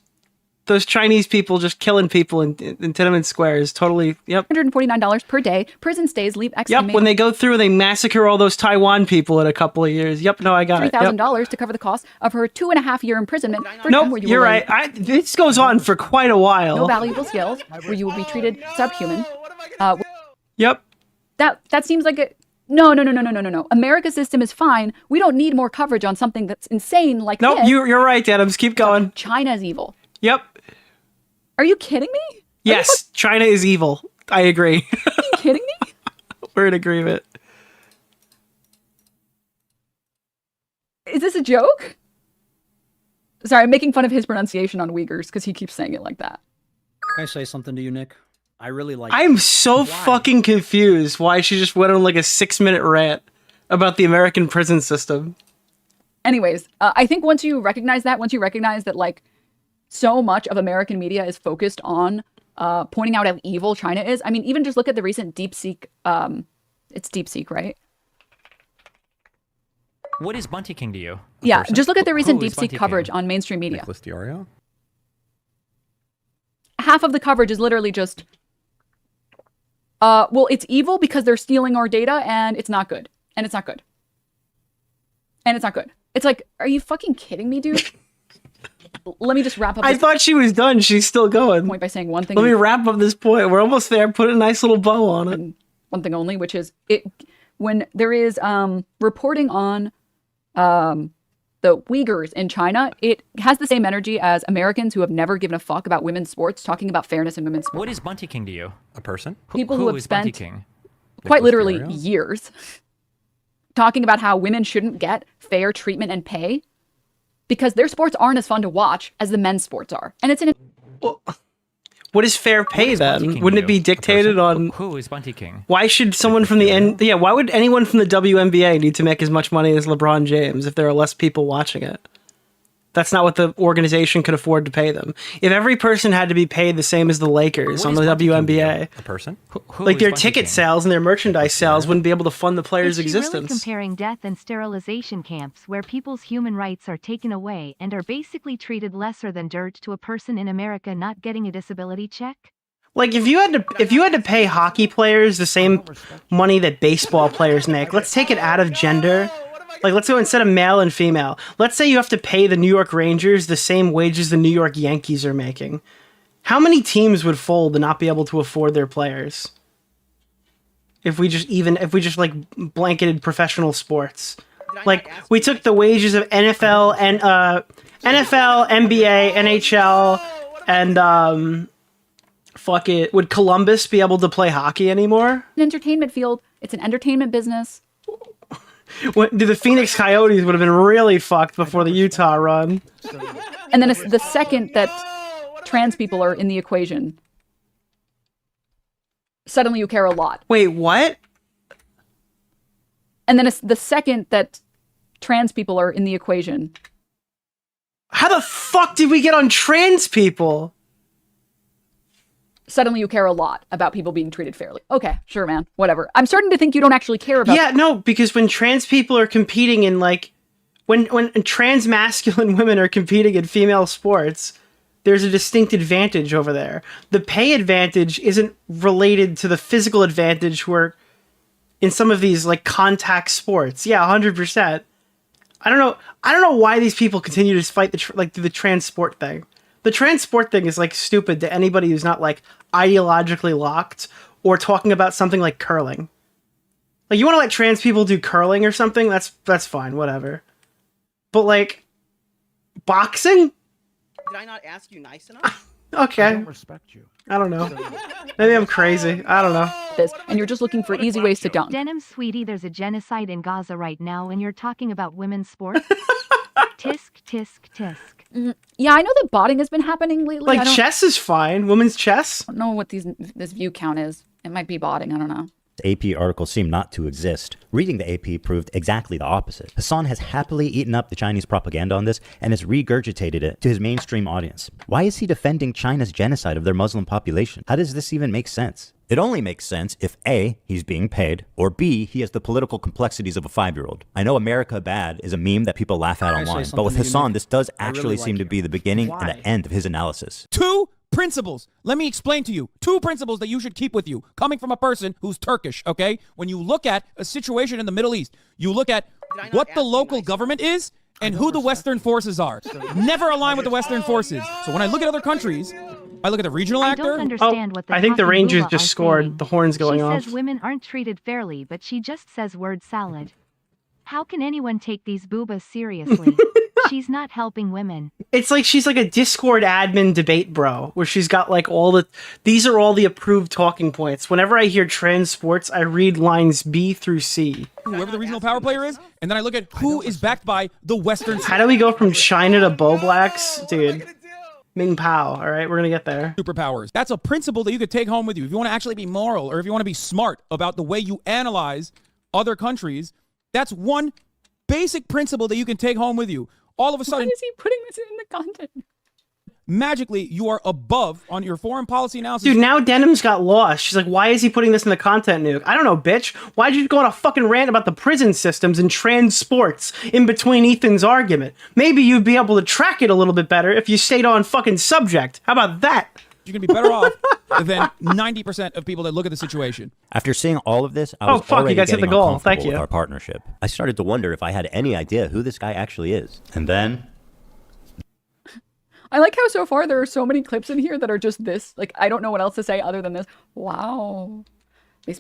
those Chinese people just killing people in Tiananmen Square is totally, yep. $149 per day. Prison stays leave Yep, when they go through and they massacre all those Taiwan people in a couple of years. Yep, no, I got it. $3,000 to cover the cost of her 2.5-year imprisonment. Nope, you're right. This goes on for quite a while. No valuable skills, where you will be treated subhuman. Yep. That seems like a... No. America's system is fine. We don't need more coverage on something that's insane like this. Nope, you're right, Denims. Keep going. China's evil. Yep. Are you kidding me? Yes, China is evil. I agree. Are you kidding me? We're in agreement. Is this a joke? Sorry, I'm making fun of his pronunciation on Uyghurs because he keeps saying it like that. Can I say something to you, Nick? I really like... I'm so fucking confused why she just went on like a 6-minute rant about the American prison system. Anyways, I think once you recognize that, like, so much of American media is focused on pointing out how evil China is. I mean, even just look at the recent DeepSeek, it's DeepSeek, right? What is Bunty King to you? Yeah, just look at the recent DeepSeek coverage on mainstream media. Nicholas DeOrio? Half of the coverage is literally just, well, it's evil because they're stealing our data and it's not good. And it's not good. And it's not good. It's like, are you fucking kidding me, dude? Let me just wrap up. I thought she was done. She's still going. Point by saying one thing. Let me wrap up this point. We're almost there. Put a nice little bow on it. One thing only, which is when there is reporting on the Uyghurs in China, it has the same energy as Americans who have never given a fuck about women's sports talking about fairness in women's sports. What is Bunty King to you? A person? People who have is spent Bunty King? Quite literally years talking about how women shouldn't get fair treatment and pay because their sports aren't as fun to watch as the men's sports are. And it's what is fair pay then? Wouldn't it be dictated on... Who is Bunty King? Why should someone from the... why would anyone from the WNBA need to make as much money as LeBron James if there are less people watching it? That's not what the organization could afford to pay them. If every person had to be paid the same as the Lakers on the WNBA... A person? Like their ticket sales and their merchandise sales wouldn't be able to fund the players' existence. Really comparing death and sterilization camps where people's human rights are taken away and are basically treated lesser than dirt to a person in America not getting a disability check? Like if you had to pay hockey players the same money that baseball players make, let's take it out of gender. Like, let's go instead of male and female. Let's say you have to pay the New York Rangers the same wages the New York Yankees are making. How many teams would fold and not be able to afford their players? If we just like blanketed professional sports. Like, we took the wages of NFL and NFL, NBA, NHL, and fuck it. Would Columbus be able to play hockey anymore? An entertainment field. It's an entertainment business. The Phoenix Coyotes would have been really fucked before the Utah run. And then the second that trans people are in the equation, suddenly you care a lot. Wait, what? And then the second that trans people are in the equation. How the fuck did we get on trans people? Suddenly you care a lot about people being treated fairly. Okay, sure, man. Whatever. I'm starting to think you don't actually care about... Yeah, no, because when trans people are competing in, like... When trans masculine women are competing in female sports, there's a distinct advantage over there. The pay advantage isn't related to the physical advantage where in some of these, like, contact sports. Yeah, 100%. I don't know why these people continue to fight the trans sport thing. The transport thing is like stupid to anybody who's not like ideologically locked or talking about something like curling. Like, you want to let trans people do curling or something? That's fine, whatever. But like, boxing? Did I not ask you nice enough? Okay. I don't respect you. I don't know. Maybe I'm crazy. I don't know. This, and you're just looking for easy ways to dunk. Denims, sweetie, there's a genocide in Gaza right now, and you're talking about women's sports? Tisk, tisk, tisk. Yeah, I know that botting has been happening lately. Like, chess is fine. Women's chess? I don't know what this view count is. It might be botting. I don't know. AP articles seem not to exist. Reading the AP proved exactly the opposite. Hasan has happily eaten up the Chinese propaganda on this and has regurgitated it to his mainstream audience. Why is he defending China's genocide of their Muslim population? How does this even make sense? It only makes sense if A, he's being paid, or B, he has the political complexities of a 5-year-old. I know America Bad is a meme that people laugh at online, but with Hasan, this does actually seem to be the beginning and the end of his analysis. 2 principles. Let me explain to you. 2 principles that you should keep with you, coming from a person who's Turkish, okay? When you look at a situation in the Middle East, you look at what the local government is and who the Western forces are. Never align with the Western forces. So when I look at other countries, I look at the regional actor. I don't understand what the I think the talking Rangers booba just are scored. saying. The horn's going she off. says women aren't treated fairly, but she just says word salad. How can anyone take these boobas seriously? She's not helping women. It's like she's like a Discord admin debate bro, where she's got like these are all the approved talking points. Whenever I hear trans sports, I read lines B through C. Whoever the regional power player is, and then I look at who is backed by the Western. How do we go from China to Bo Blacks? Dude. Ming Pao, all right? We're going to get there. Superpowers. That's a principle that you could take home with you. If you want to actually be moral, or if you want to be smart about the way you analyze other countries, that's one basic principle that you can take home with you. All of a sudden, why is he putting this in the content? Magically, you are above on your foreign policy analysis. Dude, now Denims got lost. She's like, why is he putting this in the content, Nuke? I don't know, bitch. Why'd you go on a fucking rant about the prison systems and trans sports in between Ethan's argument? Maybe you'd be able to track it a little bit better if you stayed on fucking subject. How about that? You're going to be better off than 90% of people that look at the situation. After seeing all of this, I was fuck, already you guys hit the getting goal. uncomfortable Thank you. with our partnership. I started to wonder if I had any idea who this guy actually is. And then I like how so far there are so many clips in here that are just this. Like, I don't know what else to say other than this. Wow. this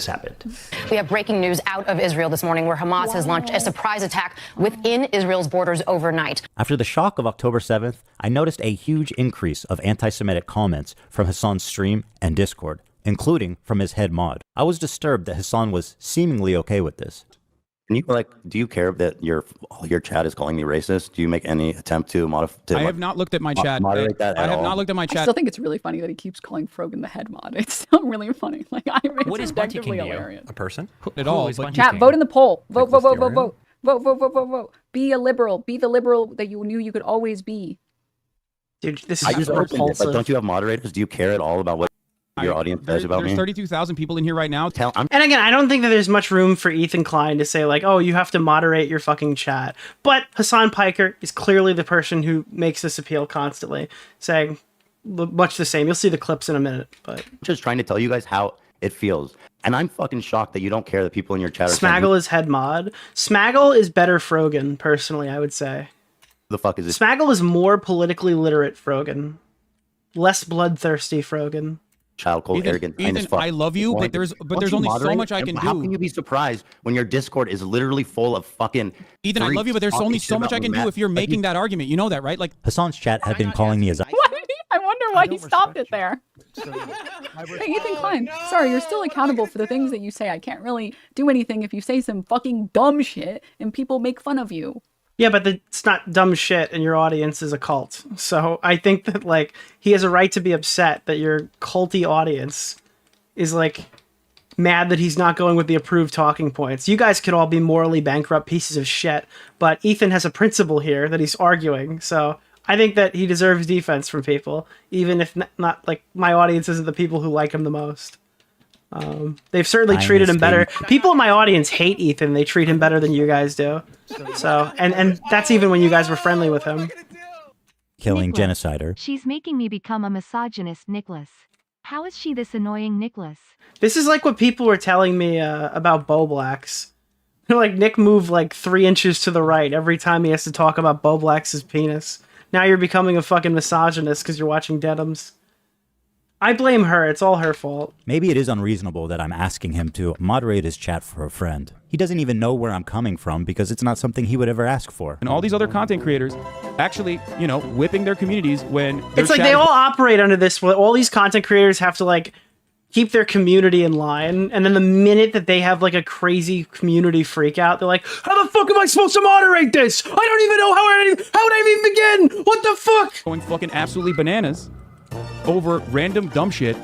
happened. We have breaking news out of Israel this morning where Hamas has launched a surprise attack within Israel's borders overnight. After the shock of October 7th, I noticed a huge increase of anti-Semitic comments from Hasan's stream and Discord, including from his head mod. I was disturbed that Hasan was seemingly okay with this. Can you do you care that your chat is calling me racist? Do you make any attempt to modify? I have not looked at my chat. Moderate that I at have all? not looked at my I chat. still think it's really funny that he keeps calling Frogan the head mod. It's still really funny. Like, What is Bunty King to you? hilarious. A person? At all, is but- Bunty Chat, King? vote in the poll. Vote, vote, Nicholas vote, vote, DeOrio? vote. Vote, vote, vote, vote, vote. Be a liberal. Be the liberal that you knew you could always be. Dude, this I is just opened it, but repulsive. don't you have moderators? Do you care at all about what your audience says about There's me? 32,000 people in here right now. And again, I don't think that there's much room for Ethan Klein to say, like, oh, you have to moderate your fucking chat. But Hasan PIKER is clearly the person who makes this appeal constantly, saying much the same. You'll see the clips in a minute. But Just trying to tell you guys how it feels. And I'm fucking shocked that you don't care that people in your chat are saying, Smaggle is head mod. Smaggle is better Frogan, personally, I would say. who the fuck is this? Smaggle is more politically literate Frogan. Less bloodthirsty Frogan. Child cold, arrogant, Ethan, as fuck. I love you, but there's Won't only you so moderate? much I can How do. can you be surprised when your Discord is literally full of fucking Ethan, I love you, but there's freaks only talking so much shit I can about do if you're making that argument. You know that, right? Like, Hasan's chat had been calling me a I wonder why he stopped it there. Hey, Ethan Klein, sorry, you're still accountable for the things that you say. I can't really do anything if you say some fucking dumb shit and people make fun of you. Yeah, but it's not dumb shit and your audience is a cult. So I think that, like, he has a right to be upset that your culty audience is, like, mad that he's not going with the approved talking points. You guys could all be morally bankrupt pieces of shit, but Ethan has a principle here that he's arguing, so I think that he deserves defense from people, even if not like, my audience isn't the people who like him the most. They've certainly treated him better. People in my audience hate Ethan. They treat him better than you guys do. So, and that's even when you guys were friendly with him. Killing Nicholas, genocider. She's making me become a misogynist, Nicholas. How is she this annoying, Nicholas? This is like what people were telling me about Bo Blacks. Like Nick moved like 3 inches to the right every time he has to talk about Bo Black's penis. Now you're becoming a fucking misogynist because you're watching Denims. I blame her. It's all her fault. Maybe it is unreasonable that I'm asking him to moderate his chat for a friend. He doesn't even know where I'm coming from because it's not something he would ever ask for. And all these other content creators actually, you know, whipping their communities when It's like they all operate under this. All these content creators have to like keep their community in line, and then the minute that they have like a crazy community freak out, they're like, how the fuck am I supposed to moderate this? I don't even know how would I even begin? What the fuck? Going fucking absolutely bananas over random dumb shit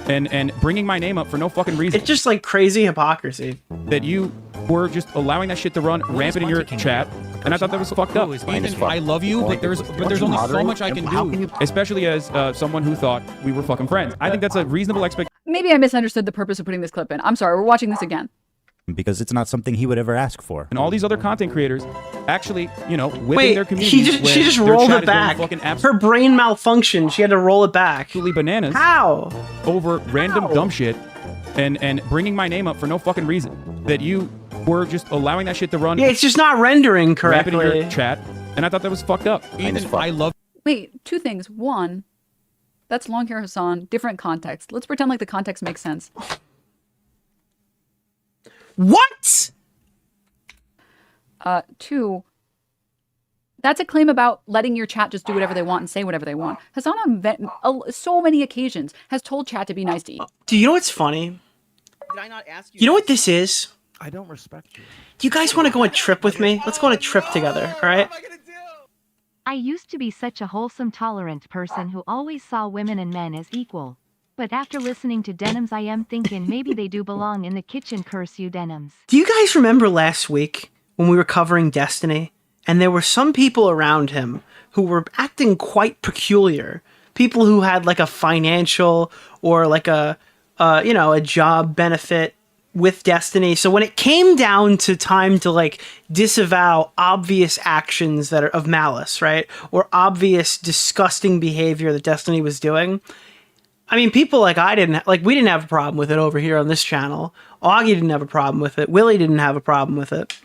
and bringing my name up for no fucking reason. It's just like crazy hypocrisy. That you were just allowing that shit to run rampant in your chat, and I thought that was fucked up. Ethan, I love you, but there's only so much I can do. Especially as someone who thought we were fucking friends. I think that's a reasonable expectation. Maybe I misunderstood the purpose of putting this clip in. I'm sorry, we're watching this again. Because it's not something he would ever ask for. And all these other content creators actually, you know, whipping their communities. She just rolled it back. Her brain malfunctioned. She had to roll it back. Absolutely bananas. How? Over random dumb shit and bringing my name up for no fucking reason. That you were just allowing that shit to run. Yeah, it's just not rendering correctly. Rampant in your chat, and I thought that was fucked up. Ethan, I love. Wait, 2 things. 1, that's long hair Hasan, different context. Let's pretend like the context makes sense. What? 2, that's a claim about letting your chat just do whatever they want and say whatever they want. Hasan on so many occasions has told chat to be nice to you. Do you know what's funny? Did I not ask you? You know what this is? I don't respect you. Do you guys want to go on a trip with me? Let's go on a trip together, all right? I used to be such a wholesome, tolerant person who always saw women and men as equal. But after listening to Denims, I am thinking maybe they do belong in the kitchen, curse you, Denims. Do you guys remember last week when we were covering Destiny, and there were some people around him who were acting quite peculiar? People who had like a financial or like a job benefit with Destiny. So when it came down to time to like disavow obvious actions that are of malice, right? Or obvious disgusting behavior that Destiny was doing, I mean, people like we didn't have a problem with it over here on this channel. Augie didn't have a problem with it. Willie didn't have a problem with it.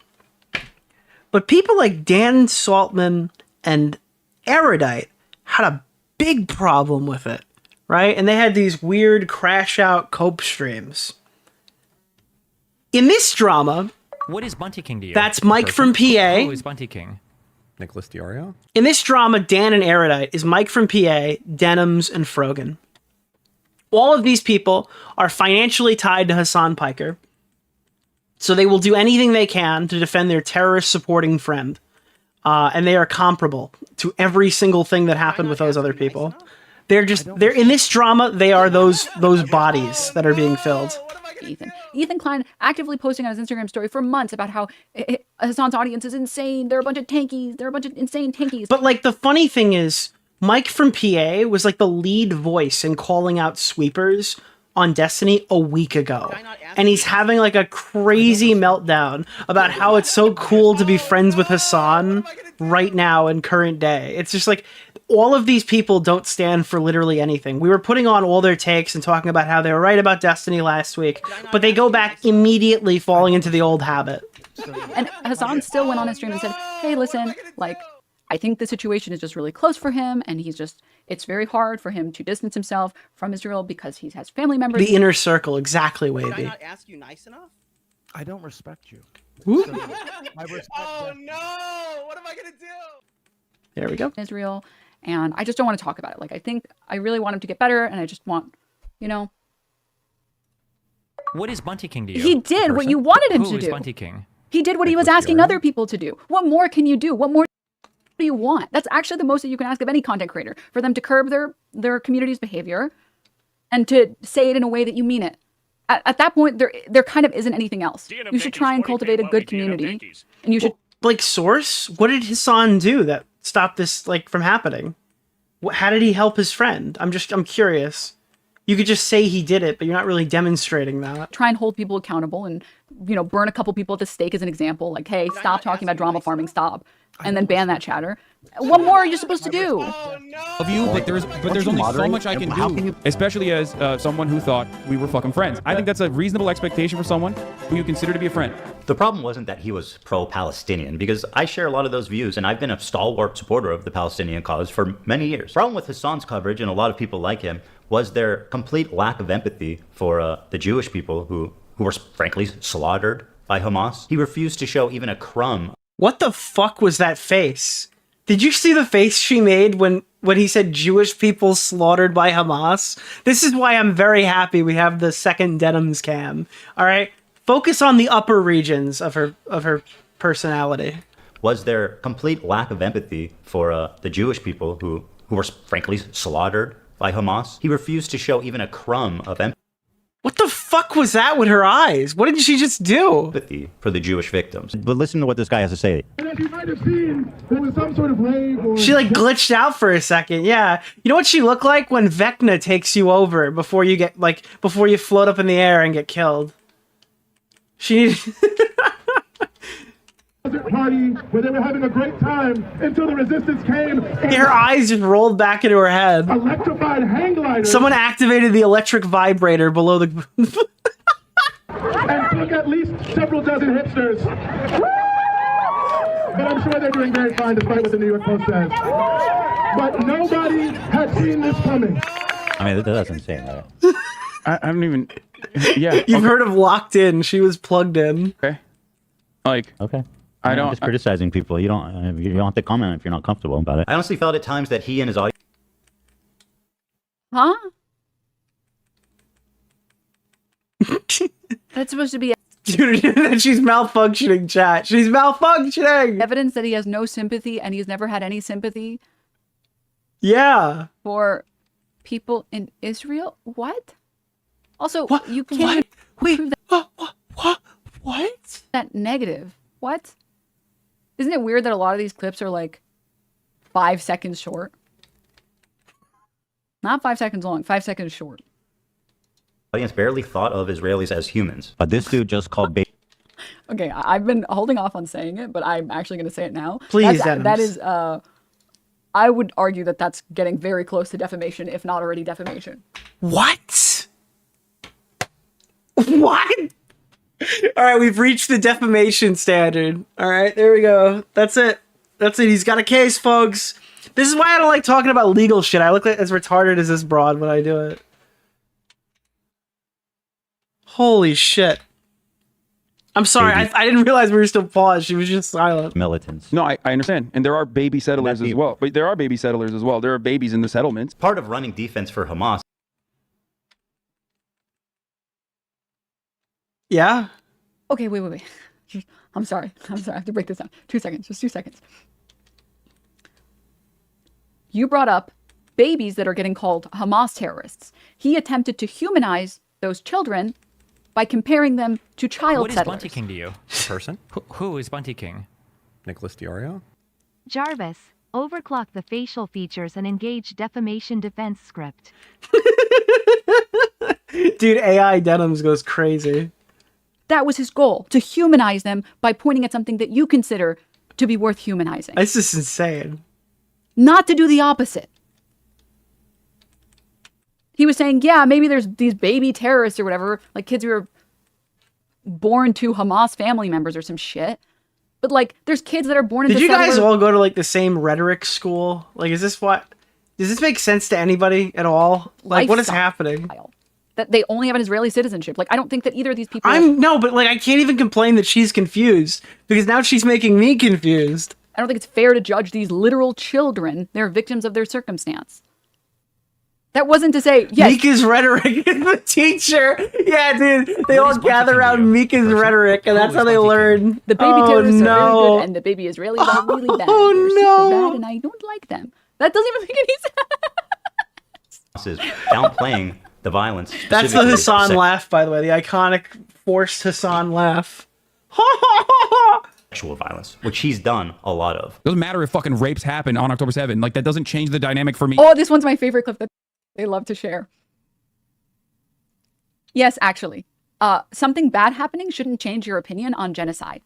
But people like Dan Saltman and Erudite had a big problem with it, right? And they had these weird crash out cope streams. In this drama, what is Bunty King to you? That's Mike from PA. Who is Bunty King? Nicholas DeOrio. In this drama, Dan and Erudite is Mike from PA, Denims, and Frogan. All of these people are financially tied to Hasan PIKER, so they will do anything they can to defend their terrorist-supporting friend, and they are comparable to every single thing that happened with those other people. They're in this drama. They are those bodies that are being filled. Ethan Klein actively posting on his Instagram story for months about how Hasan's audience is insane. They're a bunch of tankies. They're a bunch of insane tankies. But like the funny thing is, Mike from PA was like the lead voice in calling out sweepers on Destiny a week ago. And he's having like a crazy meltdown about how it's so cool to be friends with Hasan right now in current day. It's just like all of these people don't stand for literally anything. We were putting on all their takes and talking about how they were right about Destiny last week, but they go back immediately falling into the old habit. And Hasan still went on his stream and said, hey, listen, like, I think the situation is just really close for him, and it's very hard for him to distance himself from Israel because he has family members. The inner circle, exactly, Wavy. Did I not ask you nice enough? I don't respect you. Oh no! What am I gonna do? There we go. Israel, and I just don't want to talk about it. Like, I think I really want him to get better, and I just want, What is Bunty King to you? He did what you wanted him to Who do. is Bunty King? He did what he was asking other people to do. What more can you do? What more do you want? That's actually the most that you can ask of any content creator, for them to curb their community's behavior and to say it in a way that you mean it. At that point, there kind of isn't anything else. You should try and cultivate a good community. And you should... Like, Source? What did Hasan do that stopped this, like, from happening? How did he help his friend? I'm curious. You could just say he did it, but you're not really demonstrating that. Try and hold people accountable and, burn a couple people at the stake as an example. Like, hey, stop talking about drama farming, stop. And then ban that chatter. What more are you supposed to do? Of you, but there's only so much I can do. Especially as someone who thought we were fucking friends. I think that's a reasonable expectation for someone who you consider to be a friend. The problem wasn't that he was pro-Palestinian, because I share a lot of those views, and I've been a stalwart supporter of the Palestinian cause for many years. The problem with Hasan's coverage, and a lot of people like him, was their complete lack of empathy for the Jewish people who were frankly slaughtered by Hamas. He refused to show even a crumb. What the fuck was that face? Did you see the face she made when he said Jewish people slaughtered by Hamas? This is why I'm very happy we have the second Denims cam. All right, focus on the upper regions of her personality. Was their complete lack of empathy for the Jewish people who were frankly slaughtered by Hamas. He refused to show even a crumb of empathy. What the fuck was that with her eyes? What did she just do? Empathy for the Jewish victims. But listen to what this guy has to say. And as you might have seen, there was some sort of rave or... She like glitched out for a second. Yeah. You know what she looked like when Vecna takes you over before you get before you float up in the air and get killed. She needed party where they were having a great time until the resistance came. Her eyes just rolled back into her head. Electrified hang gliders. Someone activated the electric vibrator below the and took at least several dozen hipsters. But I'm sure they're doing very fine despite what the New York Post says. But nobody had seen this coming. I mean, that's insane, right? I don't even... Yeah. You've heard of Locked In. She was plugged in. Okay. Like... Okay. I'm just criticizing people. You don't have to comment if you're not comfortable about it. I honestly felt at times that he and his audience... Huh? That's supposed to be Dude, she's malfunctioning, chat. She's malfunctioning. Evidence that he has no sympathy and he's never had any sympathy. Yeah. For people in Israel? What? Also, you can't prove that. What? That negative. What? Isn't it weird that a lot of these clips are like 5 seconds short? Not 5 seconds long, 5 seconds short. Audience barely thought of Israelis as humans. But this dude just called Okay, I've been holding off on saying it, but I'm actually going to say it now. Please, that is, I would argue that that's getting very close to defamation, if not already defamation. What? What? All right, we've reached the defamation standard. All right, there we go. That's it. That's it. He's got a case, folks. This is why I don't like talking about legal shit. I look like as retarded as this broad when I do it. Holy shit. I'm sorry. I didn't realize we were still paused. She was just silent. Militants. No, I understand. And there are baby settlers as well. But there are baby settlers as well. There are babies in the settlements. Part of running defense for Hamas. Yeah. Okay, wait. I'm sorry. I have to break this down. 2 seconds. Just 2 seconds. You brought up babies that are getting called Hamas terrorists. He attempted to humanize those children by comparing them to child settlers. What is Bunty King to you? Person? Who is Bunty King? Nicholas DeOrio? Jarvis, overclock the facial features and engage defamation defense script. Dude, AI Denims goes crazy. That was his goal, to humanize them by pointing at something that you consider to be worth humanizing. That's just insane. Not to do the opposite. He was saying, yeah, maybe there's these baby terrorists or whatever, like kids who are born to Hamas family members or some shit. But like, there's kids that are born into Did you guys all go to like the same rhetoric school? Like, is this what? Does this make sense to anybody at all? Like, what is happening? That they only have an Israeli citizenship. Like, I don't think that either of these people... No, but like, I can't even complain that she's confused because now she's making me confused. I don't think it's fair to judge these literal children. They're victims of their circumstance. That wasn't to say, yes. Mika's rhetoric is the teacher. Yeah, dude. They all gather around Mika's rhetoric, and that's how they learn. The baby terrorists are really good, and the baby Israelis are really bad. They're super bad, and I don't like them. That doesn't even make any sense. Downplaying the violence. That's the Hasan laugh, by the way. The iconic forced Hasan laugh. Sexual violence, which he's done a lot of. Doesn't matter if fucking rapes happen on October 7th. Like, that doesn't change the dynamic for me. Oh, this one's my favorite clip that they love to share. Yes, actually. Something bad happening shouldn't change your opinion on genocide.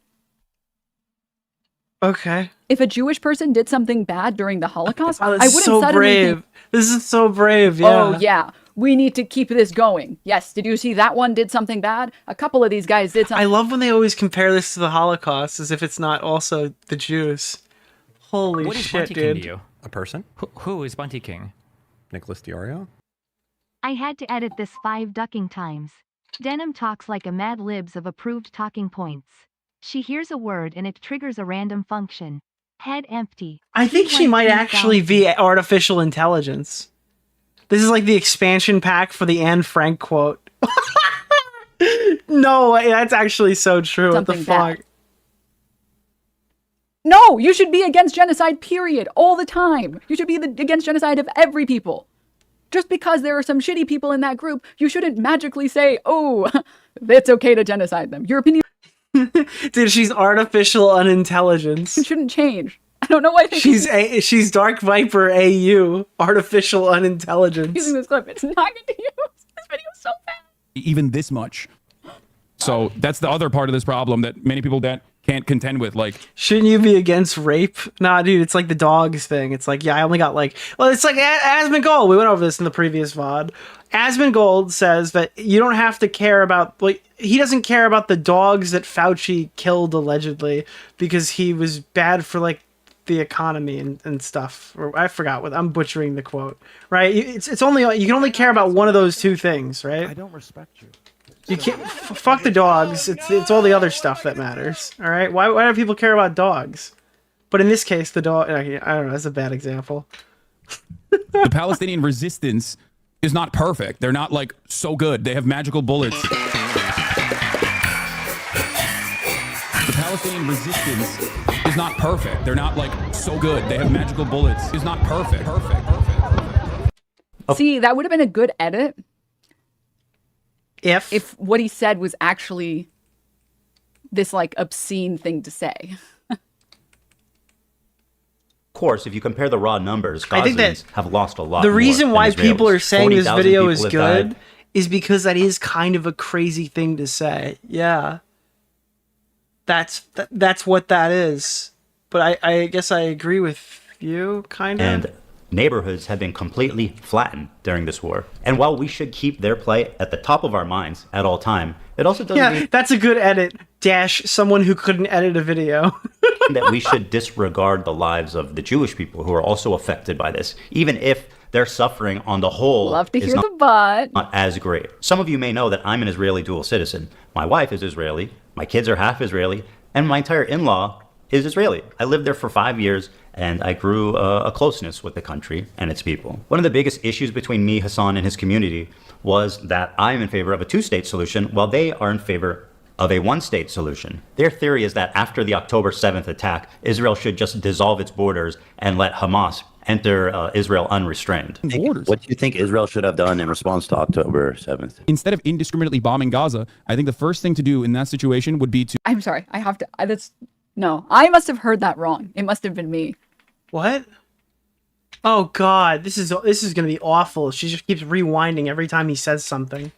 Okay. If a Jewish person did something bad during the Holocaust, Oh, I wouldn't so suddenly brave. think, this is so brave, yeah. oh, yeah. we need to keep this going. Yes, did you see that one did something bad? A couple of these guys did something. I love when they always compare this to the Holocaust as if it's not also the Jews. Holy What is shit, Bunty King dude. to you? A person? Who is Bunty King? Nicholas DeOrio? I had to edit this 5 ducking times. Denim talks like a Mad Libs of approved talking points. She hears a word and it triggers a random function. Head empty. I think she might actually be artificial intelligence. This is like the expansion pack for the Anne Frank quote. No, that's actually so true. What the Something fuck? bad. No, you should be against genocide, period, all the time. You should be against genocide of every people. Just because there are some shitty people in that group, you shouldn't magically say, oh, it's okay to genocide them. Your opinion... Dude, she's artificial unintelligence. It shouldn't change. I don't know why she's Dark Viper AU, artificial unintelligence. using this clip. It's not going to use. This video is so bad. Even this much. So that's the other part of this problem that many people that can't contend with. Like, shouldn't you be against rape? Nah, dude, it's like the dogs thing. It's like, yeah, I only got like, well, it's like Asmongold. We went over this in the previous VOD. Asmongold says that you don't have to care about, like, he doesn't care about the dogs that Fauci killed allegedly because he was bad for like the economy and stuff. Or I forgot what I'm butchering the quote. Right? It's only you can only care about one of those two things, right? I don't respect you. You can't fuck the dogs. It's all the other stuff that matters. All right. Why do people care about dogs? But in this case, the dog. I don't know. That's a bad example. the Palestinian resistance is not perfect. They're not like so good. They have magical bullets. The Palestinian resistance is not perfect. They're not like so good. They have magical bullets. It's not perfect. See, that would have been a good edit. If what he said was actually this like obscene thing to say. Of course, if you compare the raw numbers, I think Gazans that have lost a lot. the more reason than why Israelis. people are saying this 40,000 video people is have good died. is because that is kind of a crazy thing to say. Yeah. That's what that is. But I guess I agree with you, kind of. And neighborhoods have been completely flattened during this war. And while we should keep their plight at the top of our minds at all time, it also doesn't mean that's a good edit. Dash someone who couldn't edit a video. that we should disregard the lives of the Jewish people who are also affected by this, even if their suffering on the whole Love to is hear not, the butt. not as great. Some of you may know that I'm an Israeli dual citizen. My wife is Israeli, my kids are half Israeli, and my entire in-law is Israeli. I lived there for 5 years, and I grew a closeness with the country and its people. One of the biggest issues between me, Hasan, and his community was that I'm in favor of a two-state solution, while they are in favor of a one-state solution. Their theory is that after the October 7th attack, Israel should just dissolve its borders and let Hamas enter Israel unrestrained. What do you think Israel should have done in response to October 7th? Instead of indiscriminately bombing Gaza, I think the first thing to do in that situation would be to... I'm sorry. I have to. No, I must have heard that wrong. It must have been me. What? Oh God, this is gonna be awful. She just keeps rewinding every time he says something.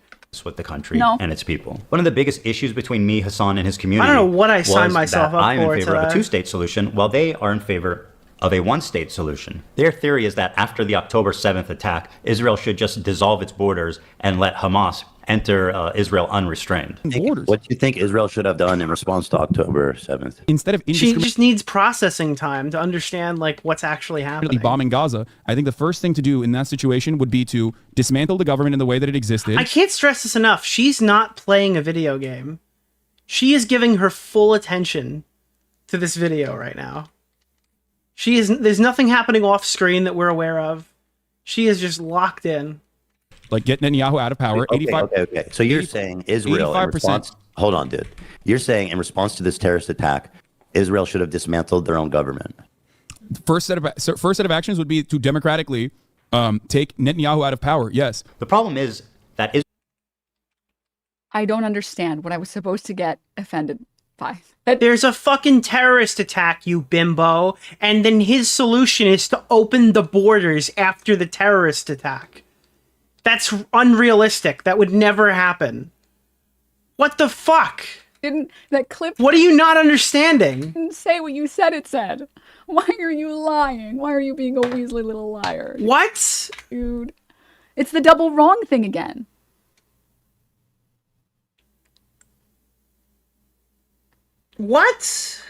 With the country No. and its people. One of the biggest issues between me, Hasan, and his community I don't know what I signed was myself that up I'm for in favor of a today. two-state solution, while they are in favor of a one-state solution. Their theory is that after the October 7th attack, Israel should just dissolve its borders and let Hamas enter Israel unrestrained. What do you think Israel should have done in response to October 7th? Instead of She indiscriminately just needs processing time to understand like what's actually happening. bombing Gaza, I think the first thing to do in that situation would be to dismantle the government in the way that it existed. I can't stress this enough. She's not playing a video game. She is giving her full attention to this video right now. There's nothing happening off screen that we're aware of. She is just locked in. Like get Netanyahu out of power. Okay. So you're saying Israel in 85%. response... Hold on, dude. You're saying in response to this terrorist attack, Israel should have dismantled their own government. First set of actions would be to democratically take Netanyahu out of power. Yes. The problem is that I don't understand what I was supposed to get offended by. There's a fucking terrorist attack, you bimbo, and then his solution is to open the borders after the terrorist attack. That's unrealistic. That would never happen. What the fuck? Didn't that clip? What are you not understanding? Didn't say what you said it said. Why are you lying? Why are you being a Weasley little liar? What? Dude. It's the double wrong thing again. What?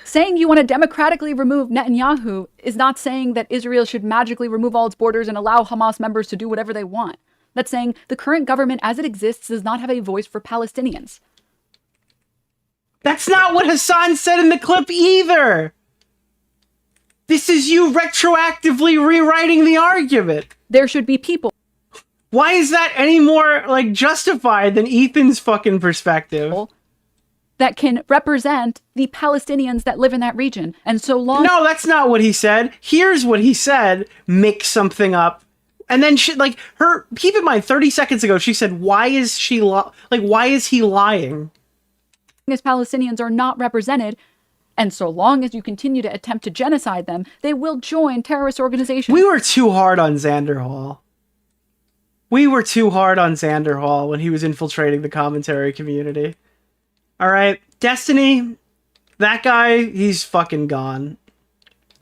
Saying you want to democratically remove Netanyahu is not saying that Israel should magically remove all its borders and allow Hamas members to do whatever they want. That's saying the current government as it exists does not have a voice for Palestinians. That's not what Hasan said in the clip either. This is you retroactively rewriting the argument. There should be people. Why is that any more, like, justified than Ethan's fucking perspective? That can represent the Palestinians that live in that region. And so long... No, that's not what he said. Here's what he said. Make something up. And then she, like, her, keep in mind, 30 seconds ago, she said, why is she, why is he lying? As Palestinians are not represented, and so long as you continue to attempt to genocide them, they will join terrorist organizations. We were too hard on Xander Hall. We were too hard on Xander Hall when he was infiltrating the commentary community. All right, Destiny, that guy, he's fucking gone.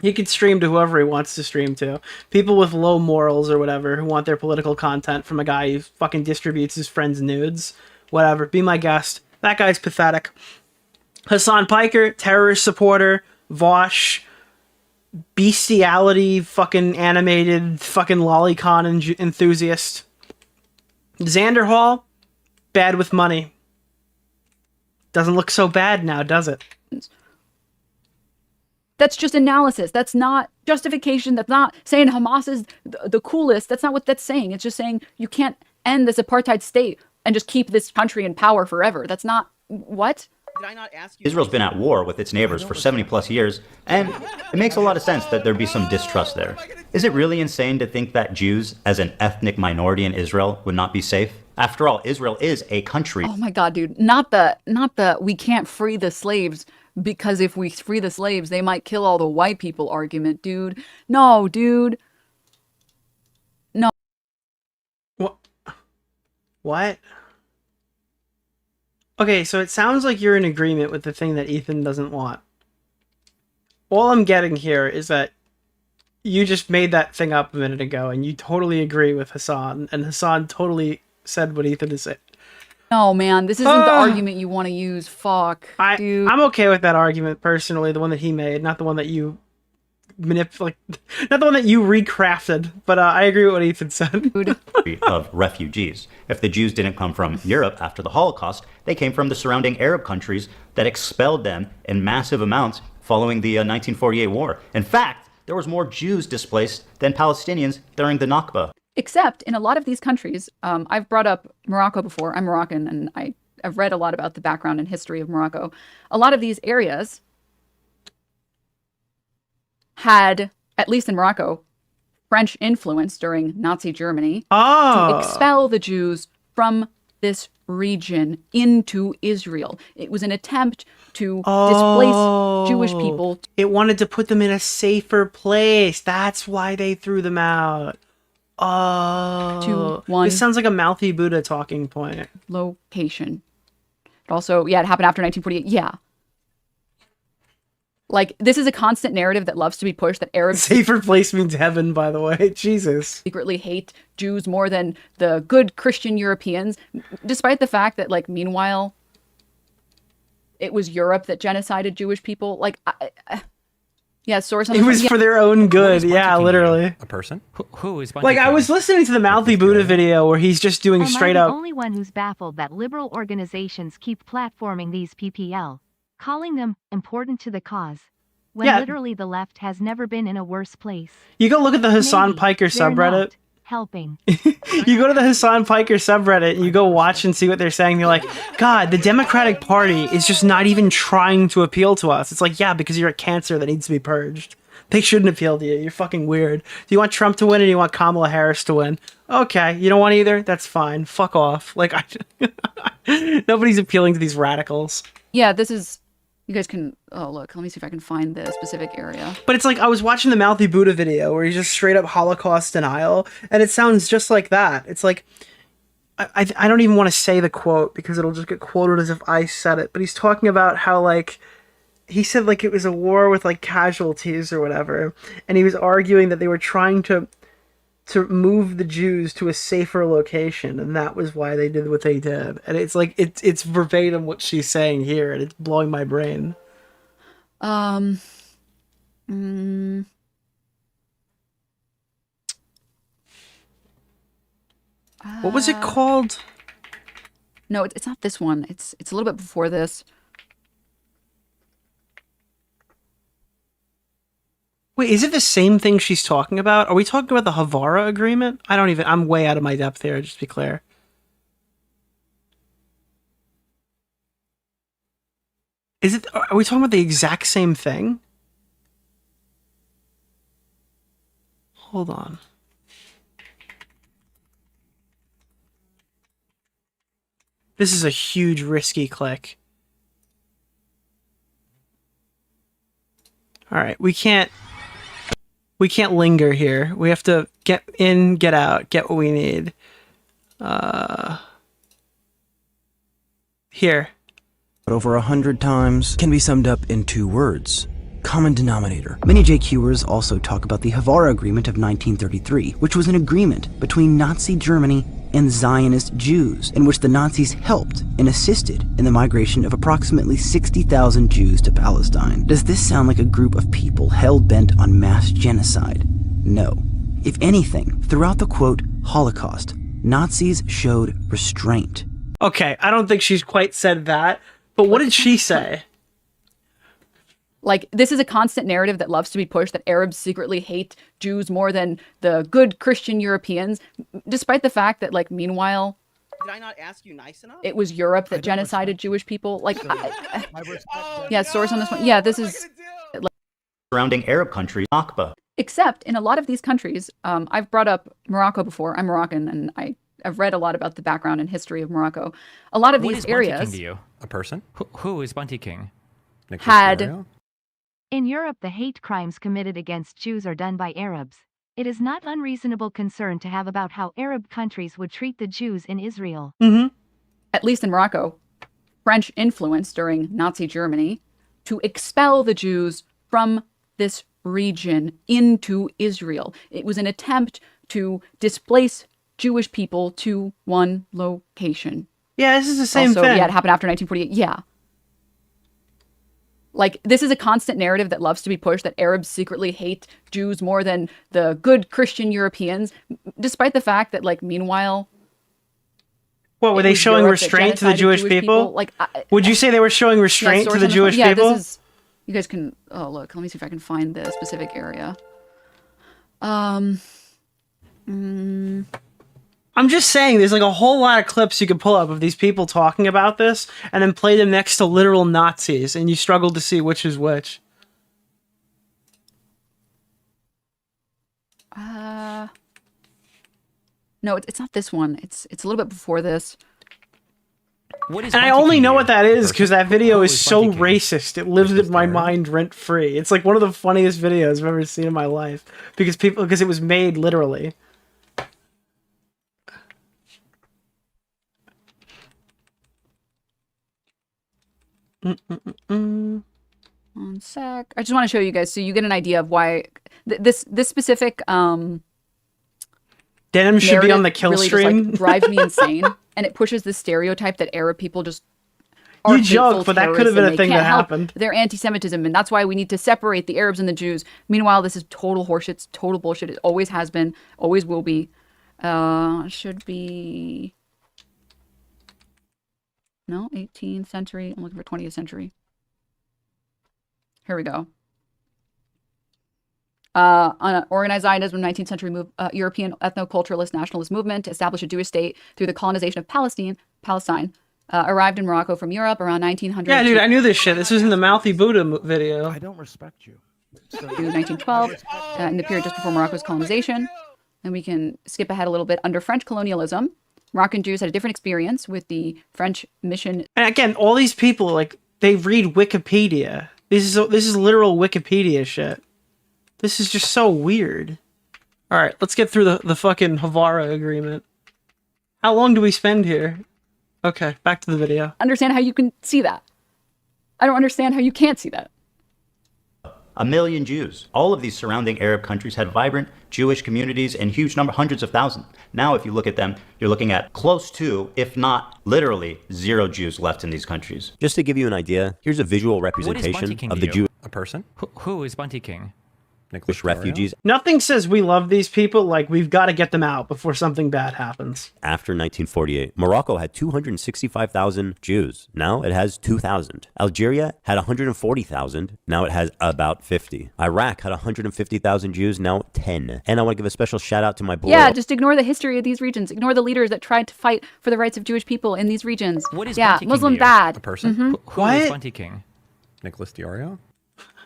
He can stream to whoever he wants to stream to. People with low morals or whatever who want their political content from a guy who fucking distributes his friends' nudes. Whatever, be my guest. That guy's pathetic. Hasan PIKER, terrorist supporter, Vosh, bestiality, fucking animated, fucking lolicon enthusiast. Xander Hall, bad with money. Doesn't look so bad now, does it? That's just analysis. That's not justification. That's not saying Hamas is the coolest. That's not what that's saying. It's just saying you can't end this apartheid state and just keep this country in power forever. That's not... What? Did I not ask you? Israel's been at war with its neighbors for 70 plus years, and it makes a lot of sense that there'd be some distrust there. Is it really insane to think that Jews, as an ethnic minority in Israel, would not be safe? After all, Israel is a country. Oh my God, dude. Not the we can't free the slaves because if we free the slaves, they might kill all the white people argument, dude. No, dude. No. What? Okay, so it sounds like you're in agreement with the thing that Ethan doesn't want. All I'm getting here is that you just made that thing up a minute ago and you totally agree with Hasan, and Hasan totally said what Ethan is saying. No, man, this isn't the argument you want to use. Fuck, dude. I'm okay with that argument personally, the one that he made, not the one that you manipulate, not the one that you recrafted, but I agree with what Ethan said. Of refugees. If the Jews didn't come from Europe after the Holocaust, they came from the surrounding Arab countries that expelled them in massive amounts following the 1948 war. In fact, there was more Jews displaced than Palestinians during the Nakba. Except in a lot of these countries, I've brought up Morocco before. I'm Moroccan, and I've read a lot about the background and history of Morocco. A lot of these areas had, at least in Morocco, French influence during Nazi Germany to expel the Jews from this region into Israel. It was an attempt to displace Jewish people. It wanted to put them in a safer place. That's why they threw them out. To one this sounds like a mouthy Buddha talking point. Location. It also, it happened after 1948. Yeah. Like, this is a constant narrative that loves to be pushed, that Arabs... Safer place means heaven, by the way. Jesus. Secretly hate Jews more than the good Christian Europeans, despite the fact that, like, meanwhile, it was Europe that genocided Jewish people. Like, source on it was for their own good. Yeah, literally. A person? Who is Like, I was listening to the Mouthy Buddha video where he's just doing straight I'm up... the only one who's baffled that liberal organizations keep platforming these PPL, calling them important to the cause, when literally the left has never been in a worse place. You go look at the Hasan PIKER subreddit. Helping. You go to the Hasan PIKER subreddit and you go watch and see what they're saying. You're like, God, the Democratic Party is just not even trying to appeal to us. It's like, yeah, because you're a cancer that needs to be purged. They shouldn't appeal to you. You're fucking weird. Do you want Trump to win or do you want Kamala Harris to win? Okay, you don't want either? That's fine. Fuck off. Like, nobody's appealing to these radicals. Yeah, this is... You guys can... Oh, look. Let me see if I can find the specific area. But it's like, I was watching the Mouthy Buddha video where he's just straight up Holocaust denial, and it sounds just like that. It's like... I don't even want to say the quote because it'll just get quoted as if I said it, but he's talking about how, like... He said, like, it was a war with, like, casualties or whatever, and he was arguing that they were trying to to move the Jews to a safer location, and that was why they did what they did. And it's like it's verbatim what she's saying here, and it's blowing my brain. What was it called? No, it's not this one. It's a little bit before this. Wait, is it the same thing she's talking about? Are we talking about the Havara agreement? I'm way out of my depth here, just to be clear. Are we talking about the exact same thing? Hold on. This is a huge risky click. All right, we can't linger here. We have to get in, get out, get what we need. Here. Over 100 times can be summed up in 2 words. Common denominator. Many JQers also talk about the Havara Agreement of 1933, which was an agreement between Nazi Germany and Zionist Jews, in which the Nazis helped and assisted in the migration of approximately 60,000 Jews to Palestine. Does this sound like a group of people hell-bent on mass genocide? No. If anything, throughout the quote, Holocaust, Nazis showed restraint. Okay, I don't think she's quite said that, but what did she say? Like, this is a constant narrative that loves to be pushed, that Arabs secretly hate Jews more than the good Christian Europeans, despite the fact that, like, meanwhile... Did I not ask you nice enough? It was Europe that genocided Jewish people. Like, yeah, source on this one. Yeah, this is... Surrounding Arab countries, Nakba. Except, in a lot of these countries, I've brought up Morocco before. I'm Moroccan, and I've read a lot about the background and history of Morocco. A lot of these areas... Bunty King to you? A person? Who is Bunty King? Nicholas had... DeOrio? In Europe, the hate crimes committed against Jews are done by Arabs. It is not unreasonable concern to have about how Arab countries would treat the Jews in Israel. At least in Morocco, French influence during Nazi Germany to expel the Jews from this region into Israel. It was an attempt to displace Jewish people to one location. Yeah, this is the same thing. Yeah, it happened after 1948. Yeah. Like, this is a constant narrative that loves to be pushed, that Arabs secretly hate Jews more than the good Christian Europeans, despite the fact that, like, meanwhile... What, were they showing restraint to the Jewish people? Like, would you say they were showing restraint to the Jewish people? Yeah, this is... You guys can... Oh, look, let me see if I can find the specific area. I'm just saying, there's like a whole lot of clips you could pull up of these people talking about this and then play them next to literal Nazis, and you struggle to see which is which. No, it's not this one. It's a little bit before this. And I only know what that is because that video is so racist. It lives in my mind rent free. It's like one of the funniest videos I've ever seen in my life because it was made literally. One sec. I just want to show you guys so you get an idea of why this specific Denims should be on the kill really stream. Just, like, drives me insane, and it pushes the stereotype that Arab people just are you joke, but that could have been a thing that happened. Their anti-Semitism, and that's why we need to separate the Arabs and the Jews. Meanwhile, this is total horseshit. It's total bullshit. It always has been, always will be. Should be. No, 18th century. I'm looking for 20th century. Here we go. Organized Zionism, 19th century European ethno-culturalist nationalist movement to establish a Jewish state through the colonization of Palestine, arrived in Morocco from Europe around 1900. Yeah, dude, I knew this shit. This was in the Mouthy Buddha video. I don't respect you. To 1912, in the period just before Morocco's colonization. And we can skip ahead a little bit. Under French colonialism, Moroccan Jews had a different experience with the French mission. And again, all these people, like, they read Wikipedia. This is literal Wikipedia shit. This is just so weird. All right, let's get through the fucking Havara agreement. How long do we spend here? Okay, back to the video. Understand how you can see that. I don't understand how you can't see that. 1 million Jews. All of these surrounding Arab countries had vibrant Jewish communities in huge number, hundreds of thousands. Now, if you look at them, you're looking at close to, if not literally, 0 Jews left in these countries. Just to give you an idea, here's a visual representation of the Jew. A person? Who is Bunty King? Nicholas refugees Nothing says we love these people like we've got to get them out before something bad happens. after 1948. Morocco had 265,000 Jews. Now it has 2,000. Algeria had 140,000. Now it has about 50. Iraq had 150,000 Jews. Now 10. And I want to give a special shout out to my boy. Yeah, just ignore the history of these regions. Ignore the leaders that tried to fight for the rights of Jewish people in these regions. What is yeah, Bunty King Muslim to you? bad. A person? Mhm. Who is Bunty King? Nicholas DeOrio?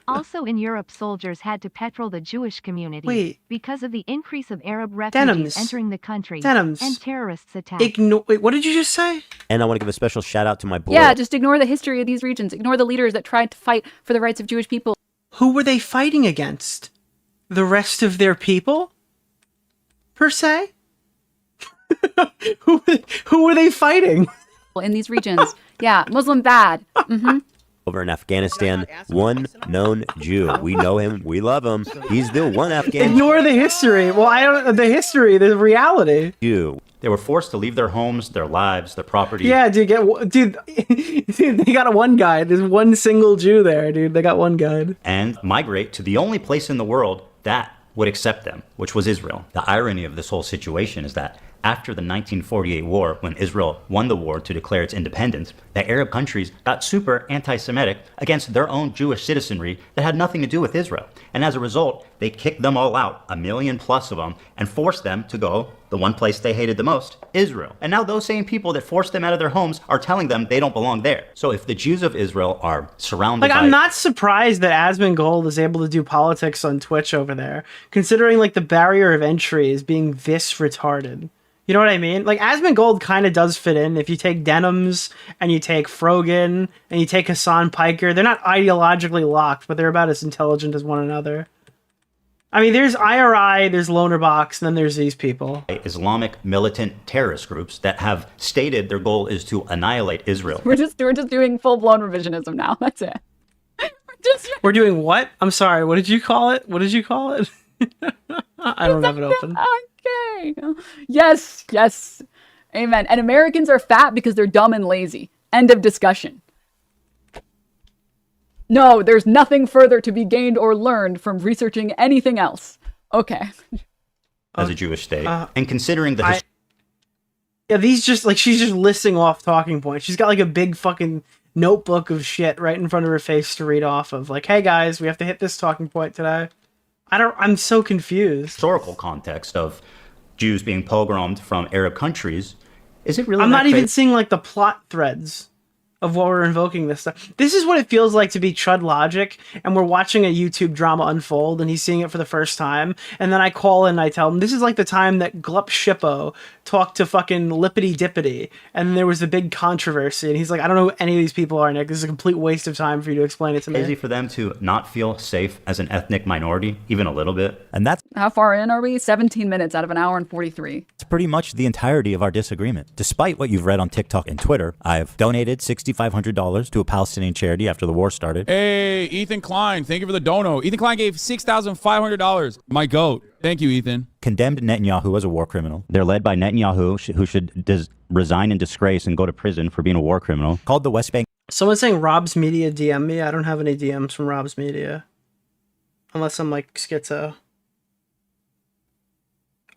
Also in Europe, soldiers had to patrol the Jewish community Wait. because of the increase of Arab refugees Denims. entering the country Denims. and terrorists attacks. Wait, what did you just say? And I want to give a special shout out to my boy. Yeah, just ignore the history of these regions. Ignore the leaders that tried to fight for the rights of Jewish people. Who were they fighting against? The rest of their people? Per se? who were they fighting? In these regions. Yeah, Muslim bad. Mm-hmm. Over in Afghanistan, one known Jew. We know him. We love him. He's the one Afghan Ignore the history. Well, I don't. The history, the reality. Jew. They were forced to leave their homes, their lives, their property. Yeah, dude, dude, they got one guy. There's one single Jew there, dude. They got one guy. And migrate to the only place in the world that would accept them, which was Israel. The irony of this whole situation is that after the 1948 war, when Israel won the war to declare its independence, the Arab countries got super anti-Semitic against their own Jewish citizenry that had nothing to do with Israel. And as a result, they kicked them all out, 1 million plus of them, and forced them to go the one place they hated the most, Israel. And now those same people that forced them out of their homes are telling them they don't belong there. So if the Jews of Israel are surrounded by... I'm not surprised that Asmongold is able to do politics on Twitch over there, considering the barrier of entry is being this retarded. You know what I mean? Asmongold kind of does fit in. If you take Denims and you take Frogan and you take Hasan PIKER, they're not ideologically locked, but they're about as intelligent as one another. I mean, there's IRI, there's Lonerbox, and then there's these people. Islamic militant terrorist groups that have stated their goal is to annihilate Israel. We're just doing full-blown revisionism now. That's it. We're doing what? I'm sorry, what did you call it? What did you call it? I don't have it open. Okay. Yes, yes. Amen. And Americans are fat because they're dumb and lazy. End of discussion. No, there's nothing further to be gained or learned from researching anything else. Okay. As a Jewish state. And considering the... Yeah, these just, she's just listing off talking points. She's got, a big fucking notebook of shit right in front of her face to read off of. Hey, guys, we have to hit this talking point today. I'm so confused. Historical context of Jews being pogromed from Arab countries, is it really? I'm not even seeing the plot threads of what we're invoking this stuff. This is what it feels like to be Chud Logic, and we're watching a YouTube drama unfold, and he's seeing it for the first time, and then I call in and I tell him, this is the time that Glup Shippo talked to fucking Lippity Dippity, and there was the big controversy, and he's like, I don't know who any of these people are, Nick. This is a complete waste of time for you to explain it to me. Easy for them to not feel safe as an ethnic minority, even a little bit. And that's How far in are we? 17 minutes out of an hour and 43. pretty much the entirety of our disagreement. Despite what you've read on TikTok and Twitter, I've donated $6,500 to a Palestinian charity after the war started. Hey, Ethan Klein, thank you for the dono. Ethan Klein gave $6,500. My goat. Thank you, Ethan. Condemned Netanyahu as a war criminal. They're led by Netanyahu, who should resign in disgrace and go to prison for being a war criminal. Called the West Bank. Someone's saying Rob's Media DM me. I don't have any DMs from Rob's Media. Unless I'm schizo.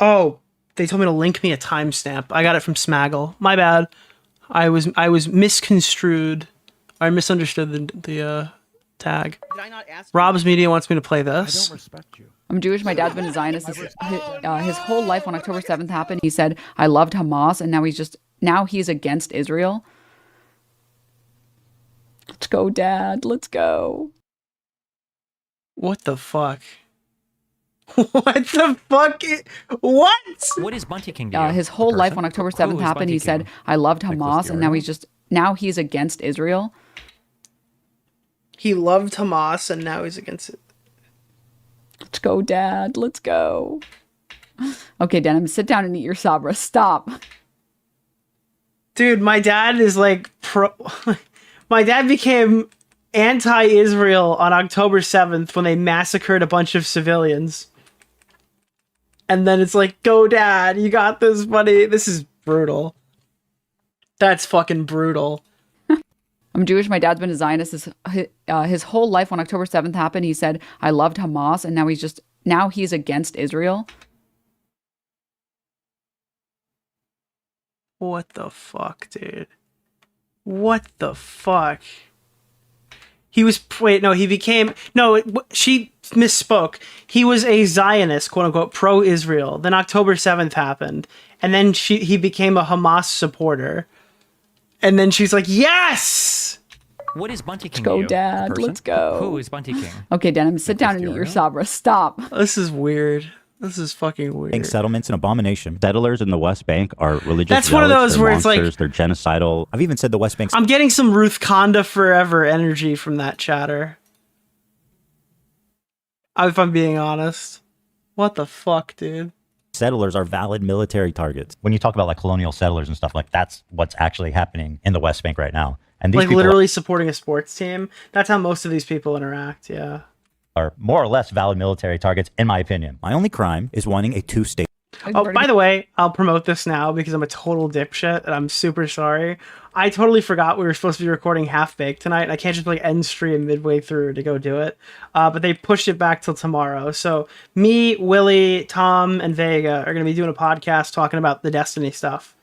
Oh, they told me to link me a timestamp. I got it from Smaggle. My bad. I was misconstrued. I misunderstood the tag. Did I not ask Rob's Media wants me to play this. I don't respect you. I'm Jewish. My dad's been a Zionist. His whole life when October 7th happened, he said, I loved Hamas, and now he's against Israel. Let's go, Dad. Let's go. What the fuck? What the fuck? What? What is Bunty King to you? His whole A life person? when October Who 7th is happened, Bunty he King? said, I loved Nicholas Hamas, and DeOrio? now he's against Israel. He loved Hamas, and now he's against it. Let's go, Dad. Let's go. Okay, Denim, sit down and eat your sabra. Stop. Dude, my dad is pro. My dad became anti-Israel on October 7th when they massacred a bunch of civilians. And then it's like, go dad, you got this, buddy. This is brutal. That's fucking brutal. I'm Jewish. My dad's been a Zionist his whole life. When October 7th happened, he said, I loved Hamas, and now he's against Israel. What the fuck, dude? What the fuck? He was, wait, no, he became, no, she misspoke. He was a Zionist, quote unquote, pro-Israel. Then October 7th happened. And then he became a Hamas supporter. And then she's like, yes! What is Bunty King? Let's go, Dad. Let's go. Who is Bunty King? Okay, Denims, sit down and eat your sabra. Stop. This is weird. This is fucking weird. Settlements an abomination. Settlers in the West Bank are religious. That's one of those they're where it's monsters, like they're genocidal. I've even said the West Bank's. I'm getting some Ruth Conda forever energy from that chatter. If I'm being honest. What the fuck, dude? Settlers are valid military targets. When you talk about like colonial settlers and stuff, like that's what's actually happening in the West Bank right now. And these like literally supporting a sports team. That's how most of these people interact. Yeah. Are more or less valid military targets, in my opinion. My only crime is wanting a two-state. Oh, by the way, I'll promote this now because I'm a total dipshit and I'm super sorry. I totally forgot we were supposed to be recording Half-Baked tonight, and I can't just like end stream midway through to go do it. But they pushed it back till tomorrow. So me, Willie, Tom, and Vega are going to be doing a podcast talking about the Destiny stuff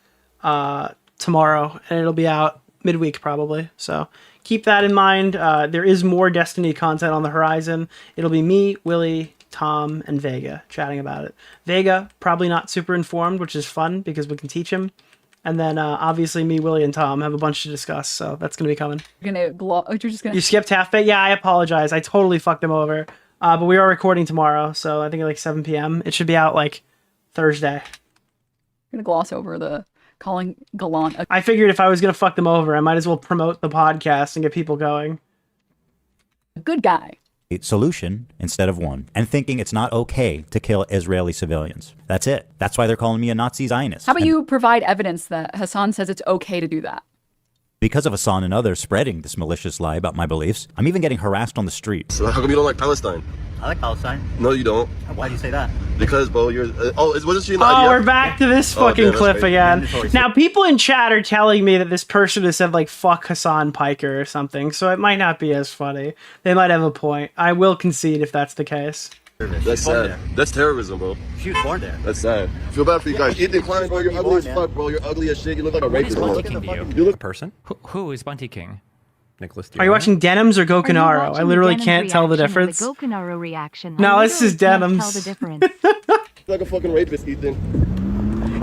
tomorrow, and it'll be out midweek probably. So keep that in mind. There is more Destiny content on the horizon. It'll be me, Willie, Tom, and Vega chatting about it. Vega, probably not super informed, which is fun because we can teach him. And then obviously me, Willie, and Tom have a bunch to discuss, so that's going to be coming. You're just gonna... You skipped Half-Baked? Yeah, I apologize. I totally fucked him over. But we are recording tomorrow, so I think at like 7 p.m. It should be out like Thursday. I'm going to gloss over the calling Gallant. I figured if I was going to fuck them over, I might as well promote the podcast and get people going. A good guy. Solution instead of one, and thinking it's not okay to kill Israeli civilians. That's it. That's why they're calling me a Nazi Zionist. How about you provide evidence that Hasan says it's okay to do that? Because of Hasan and others spreading this malicious lie about my beliefs, I'm even getting harassed on the street. So how come you don't like Palestine? I like Palestine. No, you don't. Why do you say that? Because, bro, you're... wasn't she in the Oh, IDF? we're back to this fucking clip again. Now, people in chat are telling me that this person has said, like, fuck Hasan PIKER or something, so it might not be as funny. They might have a point. I will concede if that's the case. That's sad. That's terrorism, bro. She was born there. That's sad. I feel bad for you guys. Ethan Klein, bro, you're ugly as fuck, bro. You're ugly as shit. You look like a rapist, bro. Bunty King to you? You look... A person? Who is Bunty King? Nicholas DeOrio. Are you watching Denims or Gokunaro? I literally can't tell the difference. The Gokunaro reaction. No, this is Denims. Tell the difference. like a fucking rapist, Ethan.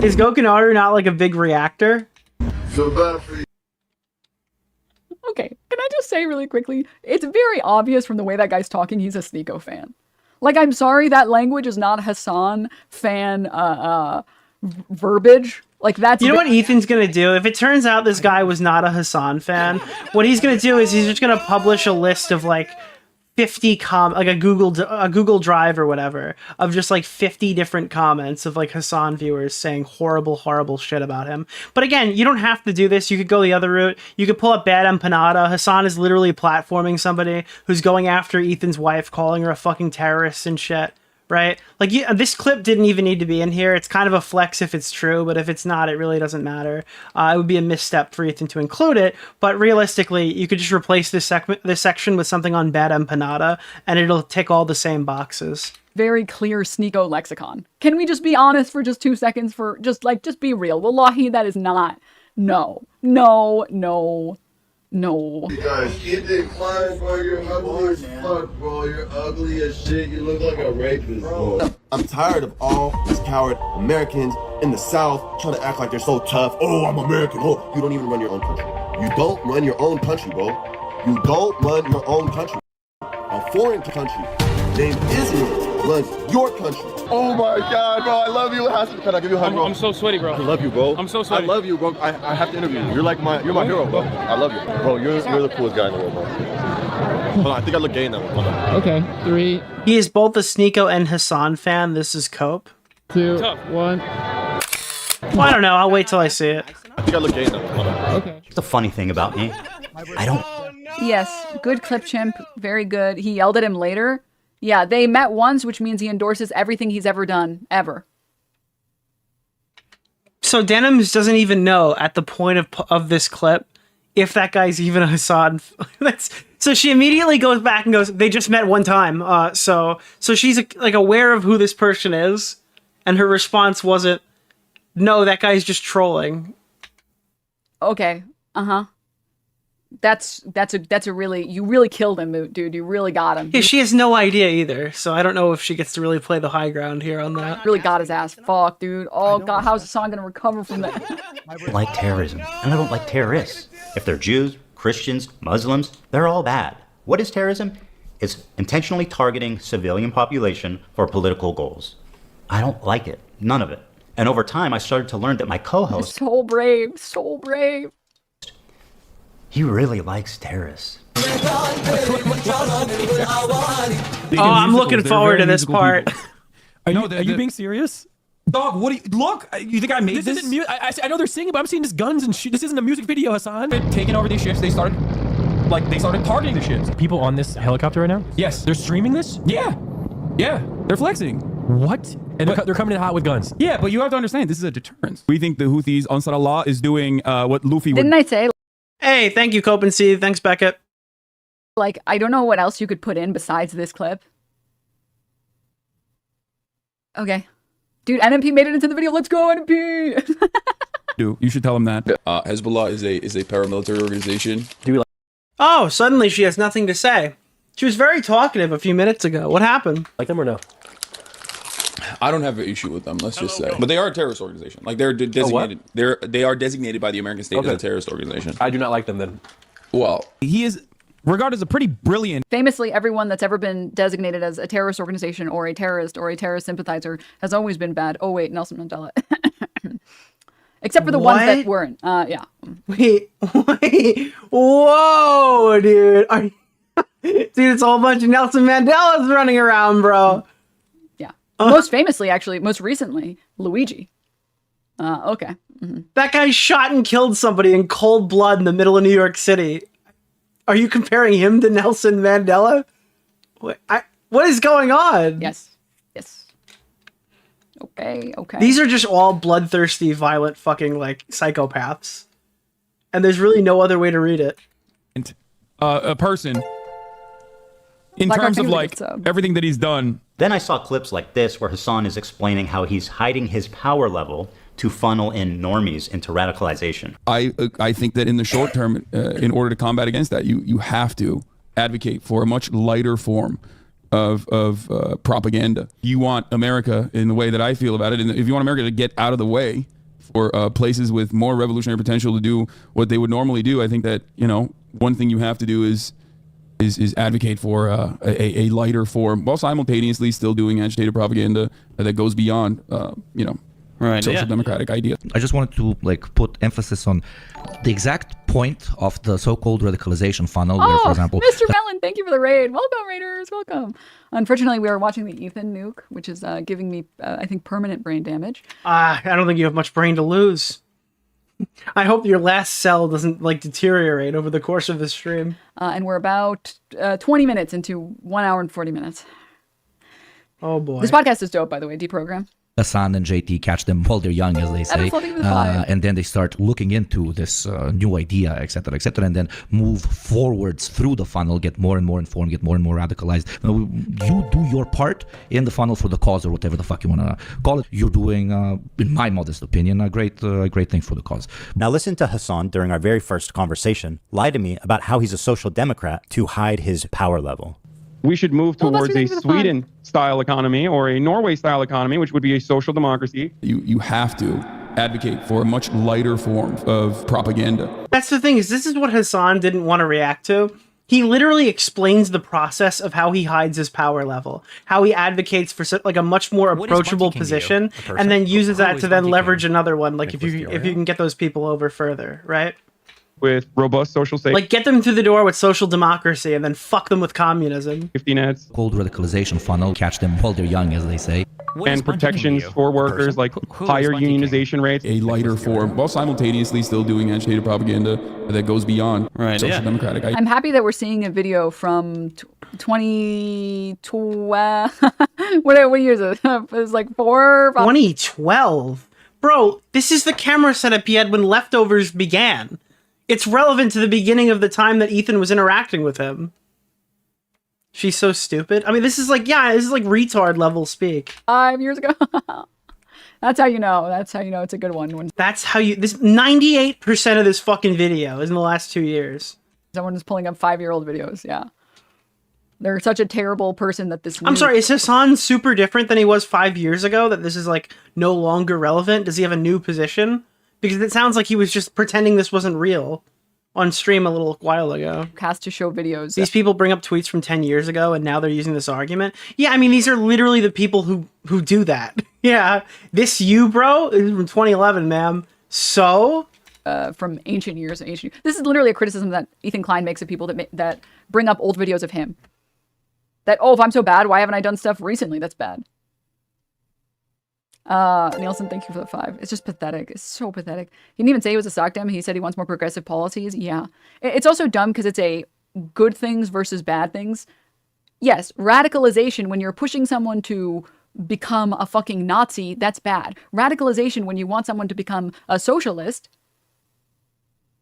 Is Gokunaro not like a big reactor? Feel bad for you. Okay, can I just say really quickly, it's very obvious from the way that guy's talking, he's a Sneeko fan. Like, I'm sorry, that language is not Hasan fan verbiage. Like, that's... You know what Ethan's gonna do? If it turns out this guy was not a Hasan fan, what he's gonna do is he's just gonna publish a list of, like, 50 like a Google Drive or whatever, of just, like, 50 different comments of, like, Hasan viewers saying horrible shit about him. But again, you don't have to do this. You could go the other route. You could pull up Bad Empanada. Hasan is literally platforming somebody who's going after Ethan's wife, calling her a fucking terrorist and shit. Right? Like, this clip didn't even need to be in here. It's kind of a flex if it's true, but if it's not, it really doesn't matter. It would be a misstep for Ethan to include it, but realistically, you could just replace this section with something on Bad Empanada, and it'll tick all the same boxes. Very clear Sneeko lexicon. Can we just be honest for just 2 seconds for just be real? Wallahi, that is not. No. You guys, Ethan Klein, bro, you're ugly as fuck, bro. You're ugly as shit. You look like a rapist, bro. I'm tired of all these coward Americans in the South trying to act like they're so tough. Oh, I'm American. Oh, you don't even run your own country. You don't run your own country, bro. You don't run your own country. A foreign country named Israel runs your country. Oh my God, bro, I love you. Hasan, can I give you a hug, bro? I'm so sweaty, bro. I love you, bro. I'm so sweaty. I love you, bro. I have to interview you. You're my hero, bro. I love you, bro. You're the coolest guy in the world, bro. Hold on, I think I look gay in that one. Hold on. Okay, 3. He is both a Sneeko and Hasan fan. This is Cope. 2, 1. Well, I don't know. I'll wait till I see it. I think I look gay in that one. Hold on. Okay. The funny thing about me, I don't Yes, good clip chimp, very good. He yelled at him later. Yeah, they met once, which means he endorses everything he's ever done, ever. So Denims doesn't even know at the point of this clip if that guy's even a Hasan. So she immediately goes back and goes, they just met one time. So she's like aware of who this person is, and her response wasn't, no, that guy's just trolling. Okay. Uh-huh. That's a really, you really killed him, dude. You really got him. Yeah, she has no idea either, so I don't know if she gets to really play the high ground here on that. Really got his ass. Fuck, dude. Oh god, how's Hasan gonna recover from that? I don't like terrorism, and I don't like terrorists. If they're Jews, Christians, Muslims, they're all bad. What is terrorism? It's intentionally targeting civilian population for political goals. I don't like it. None of it. And over time, I started to learn that my co-host... So brave. So brave. He really likes terrorists. Oh, I'm looking forward to this part. Are you being serious? Dog, what do you look? You think I made this? Isn't I know they're singing, but I'm seeing this guns and shit. This isn't a music video, Hasan. Taking over these ships, they started targeting the ships. People on this helicopter right now? Yes. They're streaming this? Yeah. They're flexing. What? And they're coming in hot with guns. Yeah, but you have to understand, this is a deterrence. We think the Houthis, Ansar Allah, is doing what Luffy would. Didn't I say? Hey, thank you, Copenseed. Thanks, Beckett. Like, I don't know what else you could put in besides this clip. Okay. Dude, NMP made it into the video. Let's go, NMP! You should tell him that. Hezbollah is a paramilitary organization. Oh, suddenly she has nothing to say. She was very talkative a few minutes ago. What happened? Like them or no? I don't have an issue with them, let's just say. But they are a terrorist organization. Like, they're designated. They are designated by the American state as a terrorist organization. I do not like them then. Well, he is regarded as a pretty brilliant. Famously, everyone that's ever been designated as a terrorist organization or a terrorist sympathizer has always been bad. Oh wait, Nelson Mandela. Except for the ones that weren't. Yeah. Wait. Whoa, dude. Dude, it's a whole bunch of Nelson Mandelas running around, bro. Yeah. Most famously, actually, most recently, Luigi. Okay. Mm-hmm. That guy shot and killed somebody in cold blood in the middle of New York City. Are you comparing him to Nelson Mandela? What is going on? Yes. Okay. These are just all bloodthirsty, violent fucking, like, psychopaths. And there's really no other way to read it. A person, in terms of, like, everything that he's done. Then I saw clips like this where Hasan is explaining how he's hiding his power level to funnel in normies into radicalization. I think that in the short term, in order to combat against that, you have to advocate for a much lighter form of propaganda. You want America, in the way that I feel about it, and if you want America to get out of the way for places with more revolutionary potential to do what they would normally do, I think that, one thing you have to do is advocate for a lighter form, while simultaneously still doing agitated propaganda that goes beyond, social democratic ideas. I just wanted to put emphasis on the exact point of the so-called radicalization funnel, where, for example, Mr. Mellon, thank you for the raid. Welcome, raiders. Welcome. Unfortunately, we are watching the Ethan nuke, which is giving me, I think, permanent brain damage. I don't think you have much brain to lose. I hope your last cell doesn't deteriorate over the course of the stream. And we're about 20 minutes into 1 hour and 40 minutes. Oh boy. This podcast is dope, by the way, deprogram. Hasan and JT catch them while they're young, as they say, and then they start looking into this new idea, etc., and then move forwards through the funnel, get more and more informed, get more and more radicalized. You do your part in the funnel for the cause, or whatever the fuck you want to call it. You're doing, in my modest opinion, a great thing for the cause. Now listen to Hasan during our very first conversation lie to me about how he's a social democrat to hide his power level. We should move towards a Sweden-style economy or a Norway-style economy, which would be a social democracy. You have to advocate for a much lighter form of propaganda. That's the thing, is this is what Hasan didn't want to react to. He literally explains the process of how he hides his power level, how he advocates for a much more approachable position, and then uses that to then leverage another one, if you can get those people over further, right? with robust social safety. Like, get them through the door with social democracy and then fuck them with communism. 50 nets. Cold radicalization funnel, catch them while they're young, as they say. And protections for workers, like higher unionization rates. A lighter form, while simultaneously still doing agitated propaganda that goes beyond social democratic. I'm happy that we're seeing a video from 2012. What year is it? It was like 2012? Bro, this is the camera setup he had when Leftovers began. It's relevant to the beginning of the time that Ethan was interacting with him. She's so stupid. I mean, this is like, this is like retard level speak. 5 years ago. That's how you know. That's how you know it's a good one. That's how you... This 98% of this fucking video is in the last 2 years. Someone is pulling up 5-year-old videos, yeah. They're such a terrible person that this... I'm sorry, is Hasan super different than he was 5 years ago? That this is, like, no longer relevant? Does he have a new position? Because it sounds like he was just pretending this wasn't real on stream a little while ago. Cast to show videos. These people bring up tweets from 10 years ago and now they're using this argument. Yeah, I mean, these are literally the people who do that. Yeah, this you, bro, is from 2011, ma'am. So... from ancient years. This is literally a criticism that Ethan Klein makes of people that bring up old videos of him. That, oh, if I'm so bad, why haven't I done stuff recently that's bad? Nielsen, thank you for the 5. It's just pathetic. It's so pathetic. He didn't even say he was a sock dem. He said he wants more progressive policies. Yeah. It's also dumb because it's a good things versus bad things. Yes, radicalization, when you're pushing someone to become a fucking Nazi, that's bad. Radicalization, when you want someone to become a socialist,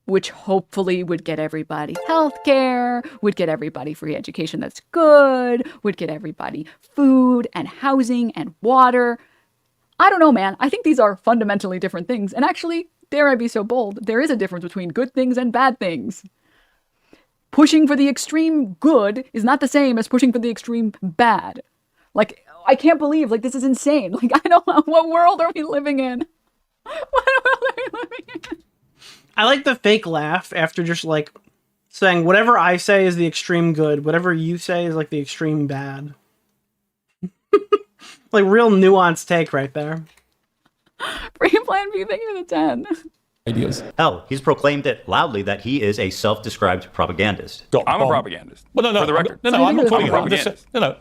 which hopefully would get everybody healthcare, would get everybody free education that's good, would get everybody food and housing and water. I don't know, man. I think these are fundamentally different things. And actually, dare I be so bold, there is a difference between good things and bad things. Pushing for the extreme good is not the same as pushing for the extreme bad. Like, I can't believe, like, this is insane. Like, I don't know, what world are we living in? What world are we living in? I like the fake laugh after just, like, saying whatever I say is the extreme good, whatever you say is, like, the extreme bad. Like, real nuanced take right there. Free Plan B, thank you for the 10. Ideas. Hell, he's proclaimed it loudly that he is a self-described propagandist. I'm a propagandist. Well, no, for the record. I'm not talking I'm about.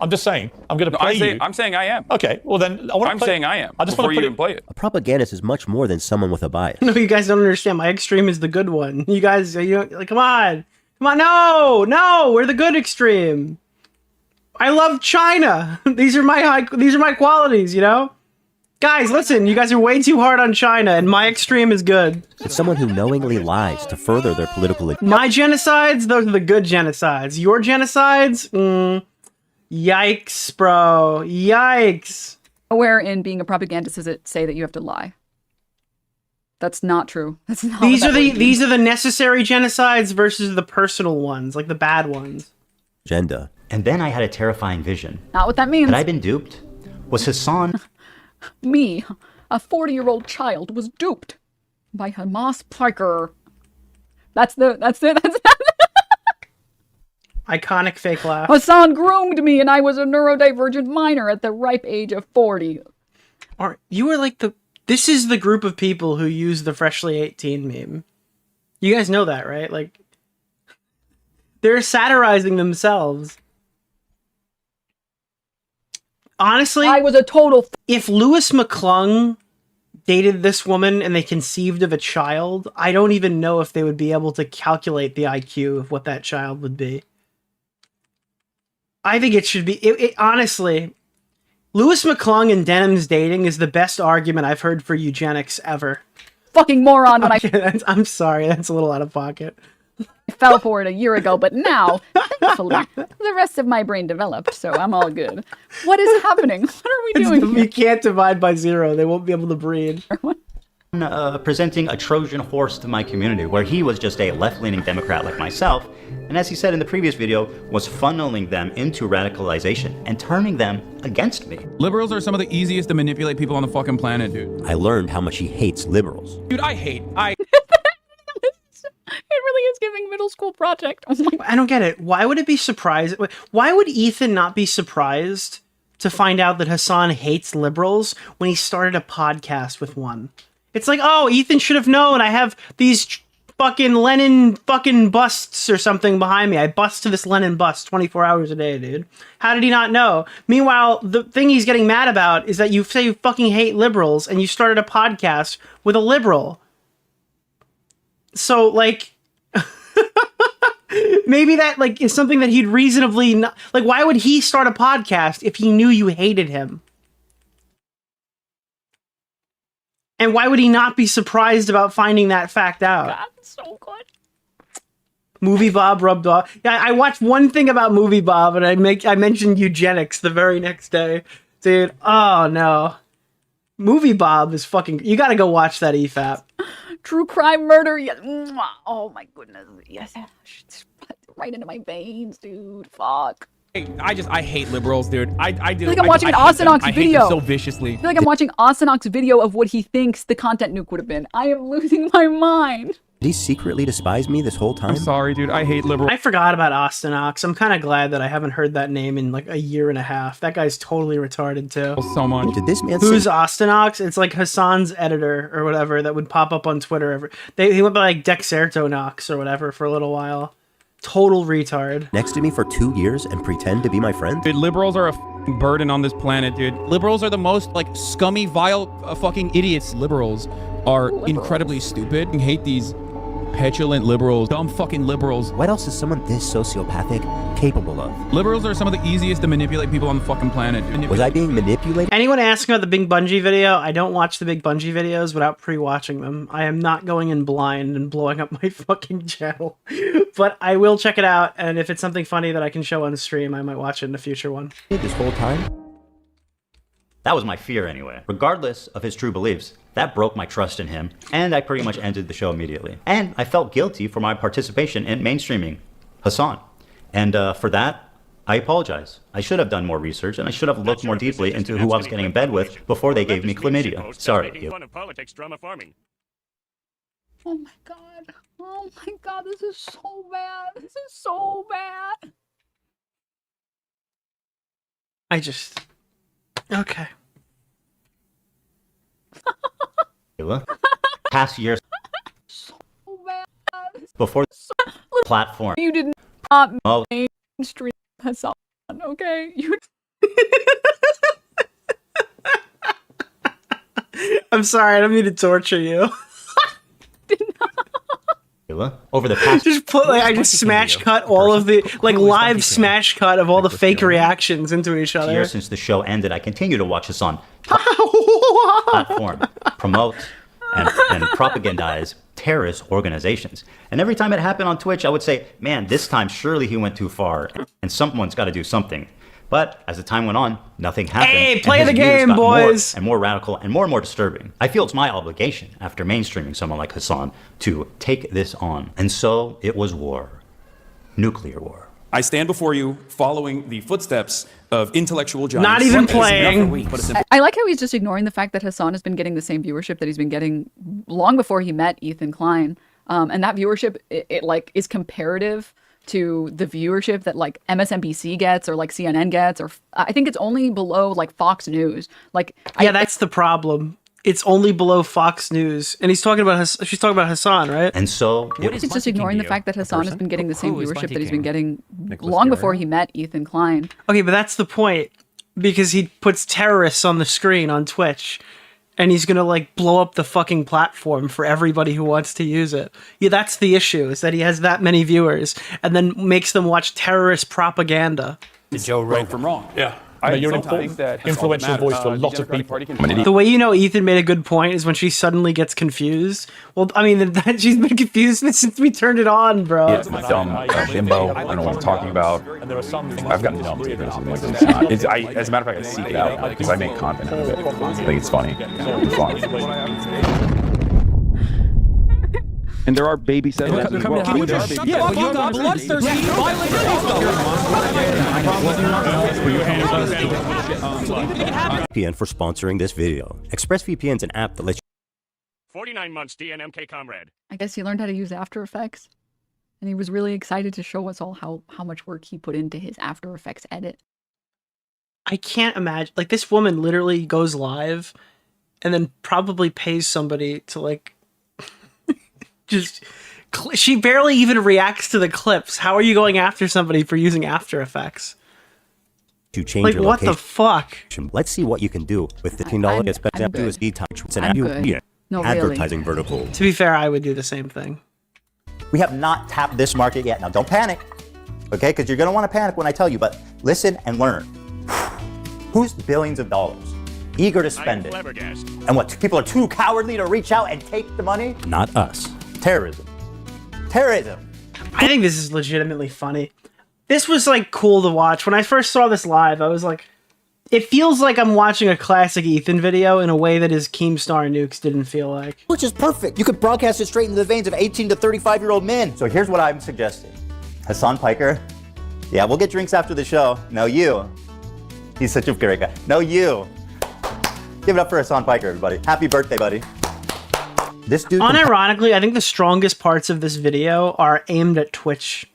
I'm just saying. I'm going to play you. I'm saying I am. Okay, well then I'm saying I am. I just before you even play it. A propagandist is much more than someone with a bias. No, you guys don't understand. My extreme is the good one. You guys, like, come on, no, we're the good extreme. I love China. These are my qualities, you know? Guys, listen, you guys are way too hard on China, and my extreme is good. It's someone who knowingly lies to further their political... My genocides, those are the good genocides. Your genocides? Yikes, bro. Yikes. Where in being a propagandist does it say that you have to lie? That's not true. That's not these are the necessary genocides versus the personal ones, like the bad ones. Agenda. And then I had a terrifying vision. Not what that means. Had I been duped? Was Hasan... Me, a 40-year-old child, was duped by Hamas PIKER. That's iconic fake laugh. Hasan groomed me and I was a neurodivergent minor at the ripe age of 40. You were like this is the group of people who use the freshly 18 meme. You guys know that, right? Like, they're satirizing themselves. Honestly, I was a total... If Louis McClung dated this woman and they conceived of a child, I don't even know if they would be able to calculate the IQ of what that child would be. I think it should be... honestly, Louis McClung and Denims dating is the best argument I've heard for eugenics ever. Fucking moron when I'm sorry, that's a little out of pocket. I fell for it a year ago, but now, thankfully, the rest of my brain developed, so I'm all good. What is happening? What are we doing here? You can't divide by 0. They won't be able to breed. Presenting a Trojan horse to my community, where he was just a left-leaning Democrat like myself, and as he said in the previous video, was funneling them into radicalization and turning them against me. Liberals are some of the easiest to manipulate people on the fucking planet, dude. I learned how much he hates liberals. Dude, It really is giving middle school project. Oh my God. I don't get it. Why would it be surprised? Why would Ethan not be surprised to find out that Hasan hates liberals when he started a podcast with one? It's like, oh, Ethan should have known. I have these fucking Lenin fucking busts or something behind me. I bust to this Lenin bust 24 hours a day, dude. How did he not know? Meanwhile, the thing he's getting mad about is that you say you fucking hate liberals and you started a podcast with a liberal. So, like, maybe that, like, is something that he'd reasonably not, like, why would he start a podcast if he knew you hated him? And why would he not be surprised about finding that fact out? God, so good. Movie Bob rubbed off. Yeah, I watched one thing about Movie Bob, and I mentioned eugenics the very next day. Dude, oh no. Movie Bob is fucking... You gotta go watch that EFAP. True crime murder. Yes. Oh my goodness. Yes. It's right into my veins, dude. Fuck. I hate liberals, dude. I do. I feel like I'm watching an Austinox video. So viciously. I feel like I'm watching Austinox video of what he thinks the content nuke would have been. I am losing my mind. Did he secretly despise me this whole time? I'm sorry, dude. I hate liberals. I forgot about Austinox. I'm kind of glad that I haven't heard that name in like a year and a half. That guy's totally retarded too. So much. Did this man Who's Austinox? It's like Hasan's editor or whatever that would pop up on Twitter. He went by like Dexertonox or whatever for a little while. Total retard. next to me for 2 years and pretend to be my friend? Dude, liberals are a burden on this planet, dude. Liberals are the most like scummy, vile fucking idiots. Liberals are incredibly stupid. I hate these petulant liberals, dumb fucking liberals. What else is someone this sociopathic capable of? Liberals are some of the easiest to manipulate people on the fucking planet. Was I being manipulated? Anyone asking about the Big Bungie video? I don't watch the Big Bungie videos without pre-watching them. I am not going in blind and blowing up my fucking channel. But I will check it out, and if it's something funny that I can show on stream, I might watch it in a future one. This whole time? That was my fear anyway. Regardless of his true beliefs, that broke my trust in him, and I pretty much ended the show immediately. And I felt guilty for my participation in mainstreaming Hasan. And for that, I apologize. I should have done more research, and I should have looked more deeply into who I was getting in bed with before they gave me chlamydia. Sorry. Oh my god. Oh my god, this is so bad. This is so bad. Okay. Past years So bad. before platform. You did not Oh. mainstream Hasan, okay? You. I'm sorry, I don't mean to torture you. Over the past just put like I just smash cut all of the like live smash cut of all the fake reactions into each other. year since the show ended, I continue to watch Hasan platform, promote, and propagandize terrorist organizations. And every time it happened on Twitch, I would say, man, this time surely he went too far, and someone's got to do something. But as the time went on, nothing happened. Hey, and play his the views game, got boys! More radical and more disturbing. I feel it's my obligation, after mainstreaming someone like Hasan, to take this on. And so it was war. Nuclear war. I stand before you following the footsteps of intellectual giants. Not even playing. I like how he's just ignoring the fact that Hasan has been getting the same viewership that he's been getting long before he met Ethan Klein. And that viewership, it like is comparative to the viewership that like MSNBC gets or like CNN gets, or I think it's only below like Fox News. Like, yeah, that's the problem. It's only below Fox News, and she's talking about Hasan, right? And so it's just ignoring the fact that Hasan has been getting the same viewership that he's been getting long before he met Ethan Klein. Okay, but that's the point, because he puts terrorists on the screen on Twitch, and he's gonna like blow up the fucking platform for everybody who wants to use it. Yeah, that's the issue, is that he has that many viewers and then makes them watch terrorist propaganda. Joe right from wrong. Yeah. You're an important, influential voice for a lot of people. The way you know Ethan made a good point is when she suddenly gets confused. Well, I mean, she's been confused since we turned it on, bro. Yeah, I'm a dumb bimbo. I don't know what I'm talking about. I've gotten dumb. As a matter of fact, I seek it out because I make content out of it. I think it's funny. It's fun. And there are baby settlers as well. Can you just shut the fuck up, bloodthirsty, VPN for sponsoring this video. ExpressVPN is an app that lets you 49 months, DNMK comrade. I guess he learned how to use After Effects, and he was really excited to show us all how much work he put into his After Effects edit. I can't imagine, like, this woman literally goes live and then probably pays somebody to like just She barely even reacts to the clips. How are you going after somebody for using After Effects? To change Like, your what location. the fuck? Let's see what you can do with the $15 to spend I'm do is good. e-touch. It's an I'm good. No, really. advertising vertical. To be fair, I would do the same thing. We have not tapped this market yet. Now, don't panic, okay? Because you're going to want to panic when I tell you, but listen and learn. Who's billions of dollars eager to spend it? And what, people are too cowardly to reach out and take the money? Not us. Terrorism. Terrorism. I think this is legitimately funny. This was like cool to watch. When I first saw this live, I was like, it feels like I'm watching a classic Ethan video in a way that his Keemstar Nukes didn't feel like. Which is perfect. You could broadcast it straight into the veins of 18 to 35-year-old men. So here's what I'm suggesting. Hasan PIKER. Yeah, we'll get drinks after the show. No, you. He's such a great guy. No, you. Give it up for Hasan PIKER, everybody. Happy birthday, buddy. This dude. Unironically, I think the strongest parts of this video are aimed at Twitch.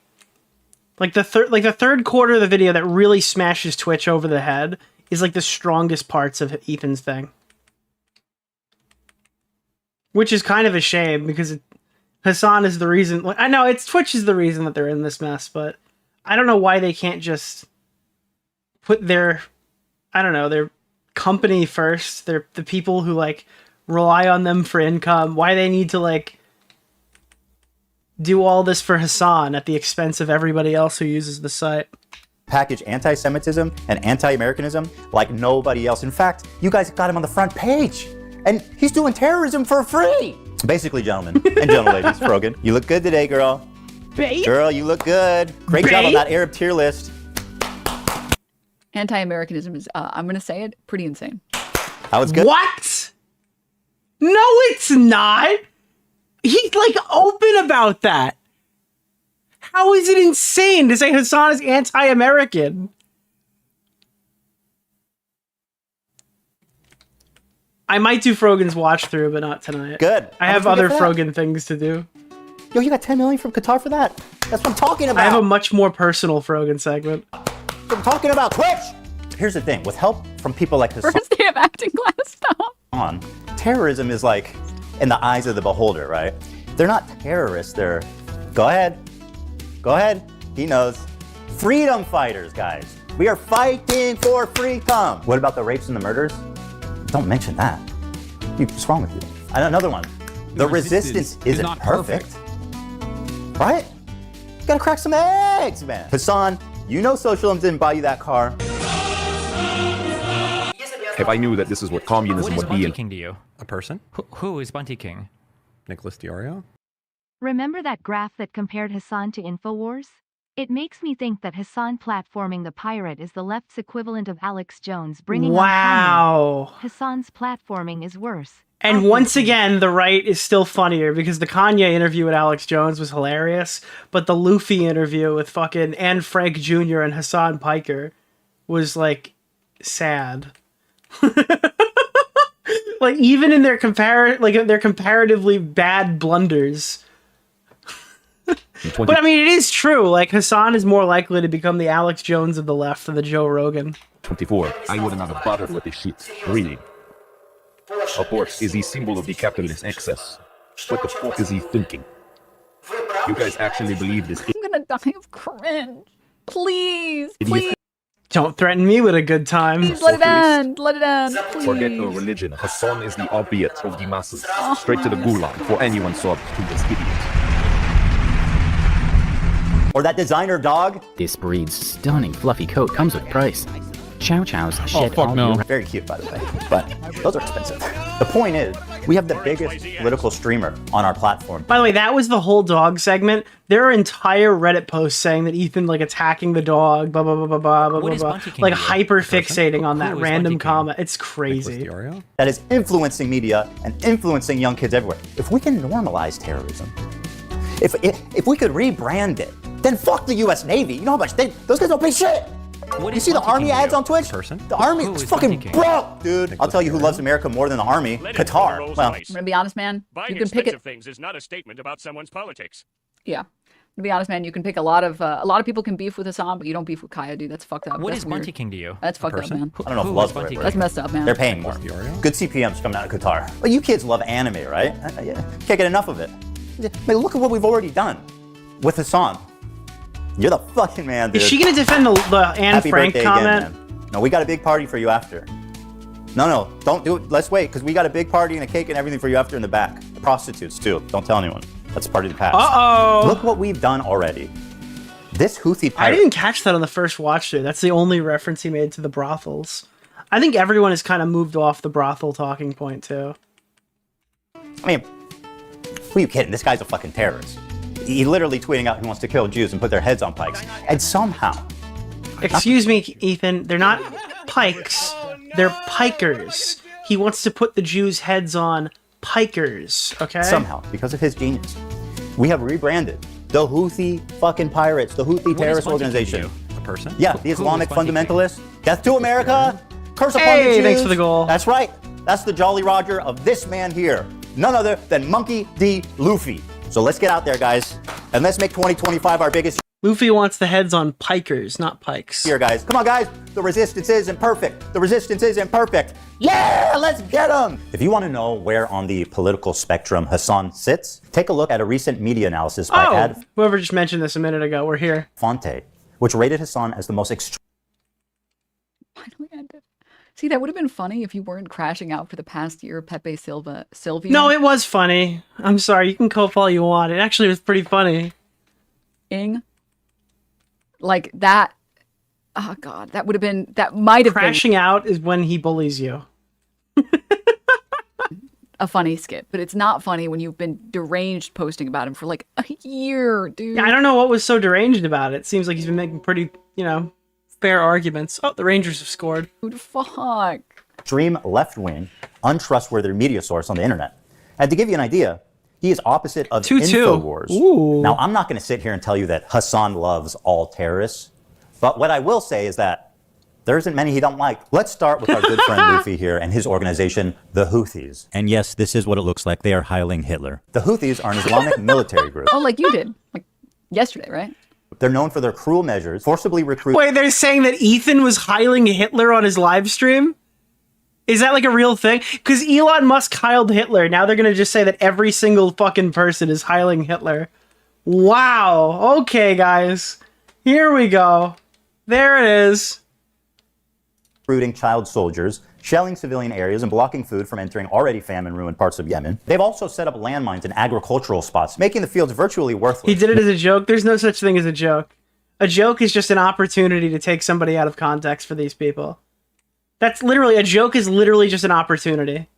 Like the third quarter of the video that really smashes Twitch over the head is like the strongest parts of Ethan's thing. Which is kind of a shame because Hasan is the reason. Like, I know Twitch is the reason that they're in this mess, but I don't know why they can't just put their, I don't know, their company first. They're the people who like rely on them for income. Why they need to like do all this for Hasan at the expense of everybody else who uses the site. Package anti-Semitism and anti-Americanism like nobody else. In fact, you guys got him on the front page, and he's doing terrorism for free. Basically, gentlemen and gentle ladies, Frogan, you look good today, girl. Babe? Girl, you look good. Great job on that Arab tier list. Anti-Americanism is, I'm going to say it, pretty insane. That was good. What? No, it's not. He's like open about that. How is it insane to say Hasan is anti-American? I might do Frogan's watch through, but not tonight. Good. I have other Frogan things to do. Yo, you got 10 million from Qatar for that. That's what I'm talking about. I have a much more personal Frogan segment. I'm talking about Twitch. Here's the thing. With help from people like Hasan, First day of acting class, stop. Terrorism is like in the eyes of the beholder, right? They're not terrorists. They're, go ahead. Go ahead. He knows. Freedom fighters, guys. We are fighting for freedom. What about the rapes and the murders? Don't mention that. What's wrong with you? And another one. The resistance isn't not perfect. Right? You gotta crack some eggs, man. Hasan, you know socialism didn't buy you that car. If I knew that this is what communism What is would be Bunty in King to you? a person, Who is Bunty King? Nicholas DeOrio. Remember that graph that compared Hasan to InfoWars? It makes me think that Hasan platforming the pirate is the left's equivalent of Alex Jones bringing Wow. on Kanye. Hasan's platforming is worse. And once again, the right is still funnier because the Kanye interview with Alex Jones was hilarious, but the Luffy interview with fucking Anne Frank Jr. and Hasan PIKER was like sad. Like even in their their comparatively bad blunders. But I mean, it is true. Like Hasan is more likely to become the Alex Jones of the left than the Joe Rogan. 24. I wouldn't have bother with this shit. Really. Of course, is he symbol of the capitalist excess. What the fuck is he thinking? You guys actually believe this? I'm gonna die of cringe. Please, please. Don't threaten me with a good time. Please let it end. Let it end. Please. Forget the religion. Hasan is the opiate of the masses. Straight to the gulag for anyone soft to this idiot. Or that designer dog. This breed's stunning fluffy coat comes with price. Chow Chows shed all your... Very cute, by the way, but those are expensive. The point is, we have the biggest political streamer on our platform. By the way, that was the whole dog segment. There are entire Reddit posts saying that Ethan like attacking the dog, blah blah blah blah blah blah blah, blah. Like hyper fixating on that random comment. It's crazy. That is influencing media and influencing young kids everywhere. If we can normalize terrorism, if we could rebrand it, then fuck the U.S. Navy. You know how much those guys don't pay shit. You see the army ads on Twitch? The army is fucking broke, dude. I'll tell you who loves America more than the army. Qatar. Well, I'm gonna be honest, man. Buying You can pick expensive it. things is not a statement about someone's politics. Yeah. To be honest, man, you can pick a lot of people can beef with Hasan, but you don't beef with Kaya, dude. That's fucked up. What That's is weird. Bunty King to you? That's fucked up, man. I don't know if love's the right word. That's messed up, man. They're paying more. Good CPMs coming out of Qatar. But you kids love anime, right? Yeah. Can't get enough of it. Man, look at what we've already done with Hasan. You're the fucking man, dude. Is she gonna defend the Anne Happy Frank birthday comment? again, man. No, we got a big party for you after. No, don't do it. Let's wait, because we got a big party and a cake and everything for you after in the back. The prostitutes, too. Don't tell anyone. That's part of the past. Uh-oh. Look what we've done already. This Houthi pirate... I didn't catch that on the first watch through. That's the only reference he made to the brothels. I think everyone has kind of moved off the brothel talking point, too. I mean, who are you kidding? This guy's a fucking terrorist. He literally tweeting out he wants to kill Jews and put their heads on pikes. And somehow... Excuse me, Ethan. They're not pikes. They're pikers. He wants to put the Jews' heads on pikers, okay? Somehow, because of his genius, we have rebranded the Houthi fucking pirates, the Houthi terrorist organization. A person? Yeah, the Islamic fundamentalists. Death to America. Curse upon the Hey, Jews. thanks for the goal. That's right. That's the Jolly Roger of this man here. None other than Monkey D. Luffy. So let's get out there, guys, and let's make 2025 our biggest Luffy wants the heads on pikers, not pikes. year, guys. Come on, guys. The resistance isn't perfect. The resistance isn't perfect. Yeah, let's get them. If you want to know where on the political spectrum Hasan sits, take a look at a recent media analysis by Whoever just mentioned this a minute ago, we're here. Fuentes, which rated Hasan as the most extreme. Finally ended. See, that would have been funny if you weren't crashing out for the past year, Pepe Sylvia. No, it was funny. I'm sorry. You can cope all you want. It actually was pretty funny. Like that. Oh God, that would have been. That might have been Crashing out is when he bullies you. a funny skit, but it's not funny when you've been deranged posting about him for like a year, dude. Yeah, I don't know what was so deranged about it. It seems like he's been making pretty, fair arguments. Oh, the Rangers have scored. Dude, fuck. Extreme left-wing, untrustworthy media source on the internet. And to give you an idea, he is opposite of 2-2. InfoWars. Ooh. Now, I'm not going to sit here and tell you that Hasan loves all terrorists, but what I will say is that there isn't many he don't like. Let's start with our good friend Luffy here and his organization, the Houthis. And yes, this is what it looks like. They are hiling Hitler. The Houthis are an Islamic military group. Oh, like you did, like yesterday, right? They're known for their cruel measures, forcibly recruit. Wait, they're saying that Ethan was hiling Hitler on his live stream? Is that like a real thing? Because Elon Musk hiled Hitler. Now they're going to just say that every single fucking person is hiling Hitler. Wow. Okay, guys. Here we go. There it is. Recruiting child soldiers, shelling civilian areas, and blocking food from entering already famine-ruined parts of Yemen. They've also set up landmines in agricultural spots, making the fields virtually worthless. He did it as a joke. There's no such thing as a joke. A joke is just an opportunity to take somebody out of context for these people. That's literally, a joke is literally just an opportunity.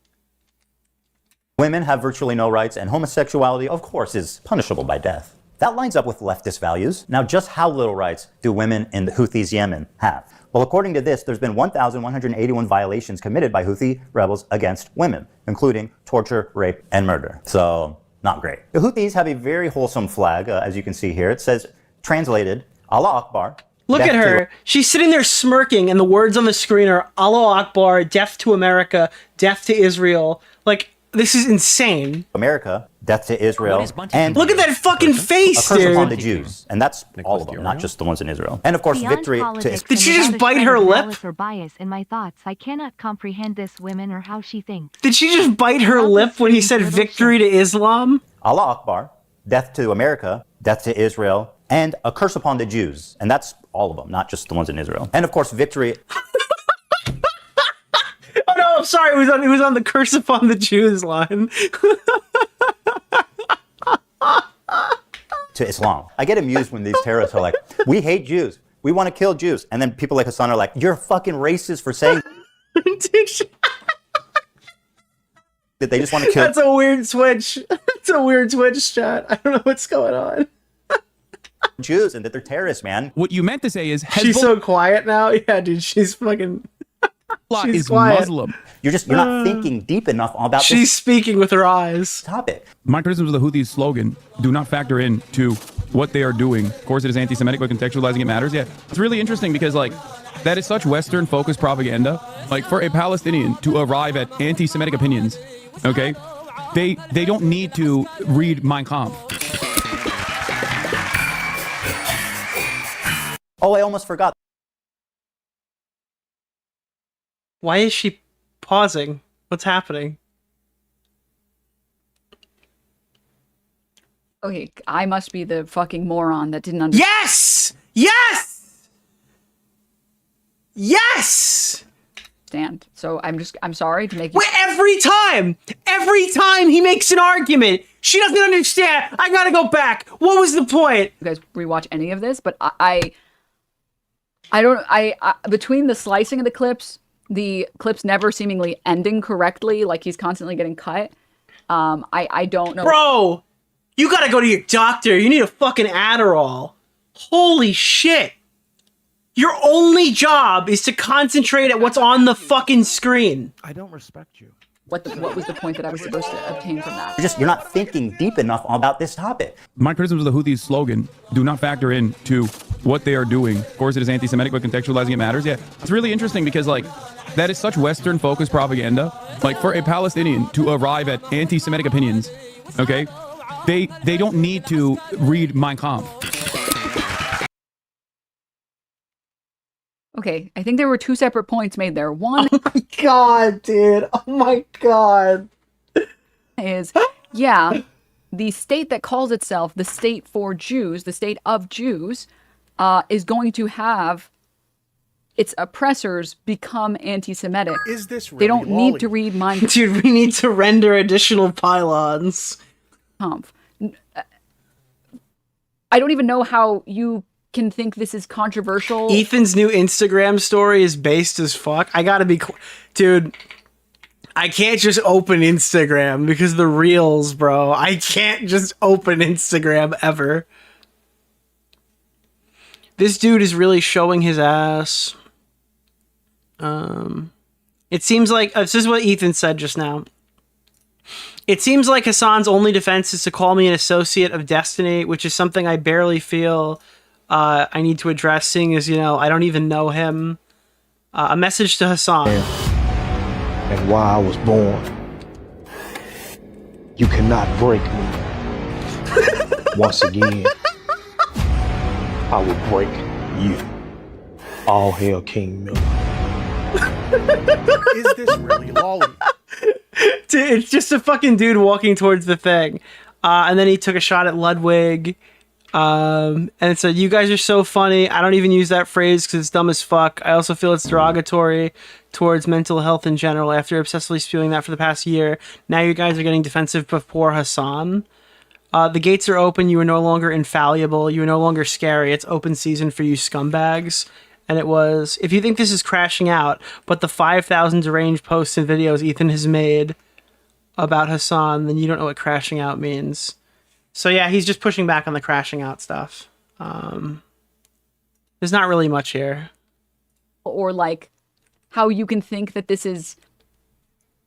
Women have virtually no rights, and homosexuality, of course, is punishable by death. That lines up with leftist values. Now, just how little rights do women in the Houthis Yemen have? Well, according to this, there's been 1,181 violations committed by Houthi rebels against women, including torture, rape, and murder. So, not great. The Houthis have a very wholesome flag, as you can see here. It says, translated, Allah Akbar. Look at her. She's sitting there smirking, and the words on the screen are Allah Akbar, death to America, death to Israel. Like, this is insane. America, death to Israel, and look at that fucking face, a curse dude. upon the Jews, and that's all of them, not just the ones in Israel. And of course, Beyond victory to politics Did she and just without a bite shred her of lip? malice or bias in my thoughts, I cannot comprehend this woman or how she thinks. Did she just bite her lip when he said victory to Islam? Allah Akbar, death to America, death to Israel, and a curse upon the Jews, and that's all of them, not just the ones in Israel. And of course, victory. Oh no, I'm sorry. It was on the curse upon the Jews line. To Islam. I get amused when these terrorists are like, we hate Jews. We want to kill Jews. And then people like Hasan are like, you're fucking racist for saying that they just want to kill. That's a weird switch. That's a weird switch, chat. I don't know what's going on. Jews and that they're terrorists, man. What you meant to say is She's so quiet now. Yeah, dude, she's fucking. Hezbollah she's is quiet. Muslim. You're not thinking deep enough about She's this speaking with her eyes. topic. My criticisms of the Houthis' slogan do not factor in to what they are doing. Of course, it is anti-Semitic, but contextualizing it matters. Yeah, it's really interesting because, like, that is such Western-focused propaganda. Like, for a Palestinian to arrive at anti-Semitic opinions, okay, they don't need to read Mein Kampf. Oh, I almost forgot. Why is she pausing? What's happening? Okay, I must be the fucking moron that didn't understand. Yes! Yes! Yes! So I'm sorry to make you. Wait, every time he makes an argument, she doesn't understand. I gotta go back. What was the point? You guys rewatch any of this, but I don't. Between the slicing of the clips never seemingly ending correctly, like he's constantly getting cut. I don't know. Bro, you gotta go to your doctor. You need a fucking Adderall. Holy shit. Your only job is to concentrate at what's on the fucking screen. I don't respect you. What was the point that I was supposed to obtain from that? You're not thinking deep enough about this topic. My criticisms of the Houthis' slogan do not factor into what they are doing. Of course, it is anti-Semitic, but contextualizing it matters. Yeah, it's really interesting because, like, that is such Western-focused propaganda. Like, for a Palestinian to arrive at anti-Semitic opinions, okay, they don't need to read Mein Kampf. Okay, I think there were two separate points made there. One, oh my god, dude. Oh my god. Is, yeah, the state that calls itself the state for Jews, the state of Jews, is going to have its oppressors become anti-Semitic. Is this really They don't need to read Mein Kampf. Dude, we need to render additional pylons. I don't even know how you can think this is controversial. Ethan's new Instagram story is based as fuck. I gotta be... Dude, I can't just open Instagram because the reels, bro. I can't just open Instagram ever. This dude is really showing his ass. It seems like... this is what Ethan said just now. It seems like Hasan's only defense is to call me an associate of destiny, which is something I barely feel I need to address, seeing as, I don't even know him. A message to Hasan. And why I was born. You cannot break me. Once again, I will break you. All hail King Miller. Is this really lolly? Dude, it's just a fucking dude walking towards the thing. And then he took a shot at Ludwig. And it said, "You guys are so funny. I don't even use that phrase because it's dumb as fuck. I also feel it's derogatory towards mental health in general after obsessively spewing that for the past year. Now you guys are getting defensive of poor Hasan. The gates are open. You are no longer infallible. You are no longer scary. It's open season for you scumbags." And it was, if you think this is crashing out, but the 5,000 deranged posts and videos Ethan has made about Hasan, then you don't know what crashing out means. So yeah, he's just pushing back on the crashing out stuff. There's not really much here. Or like how you can think that this is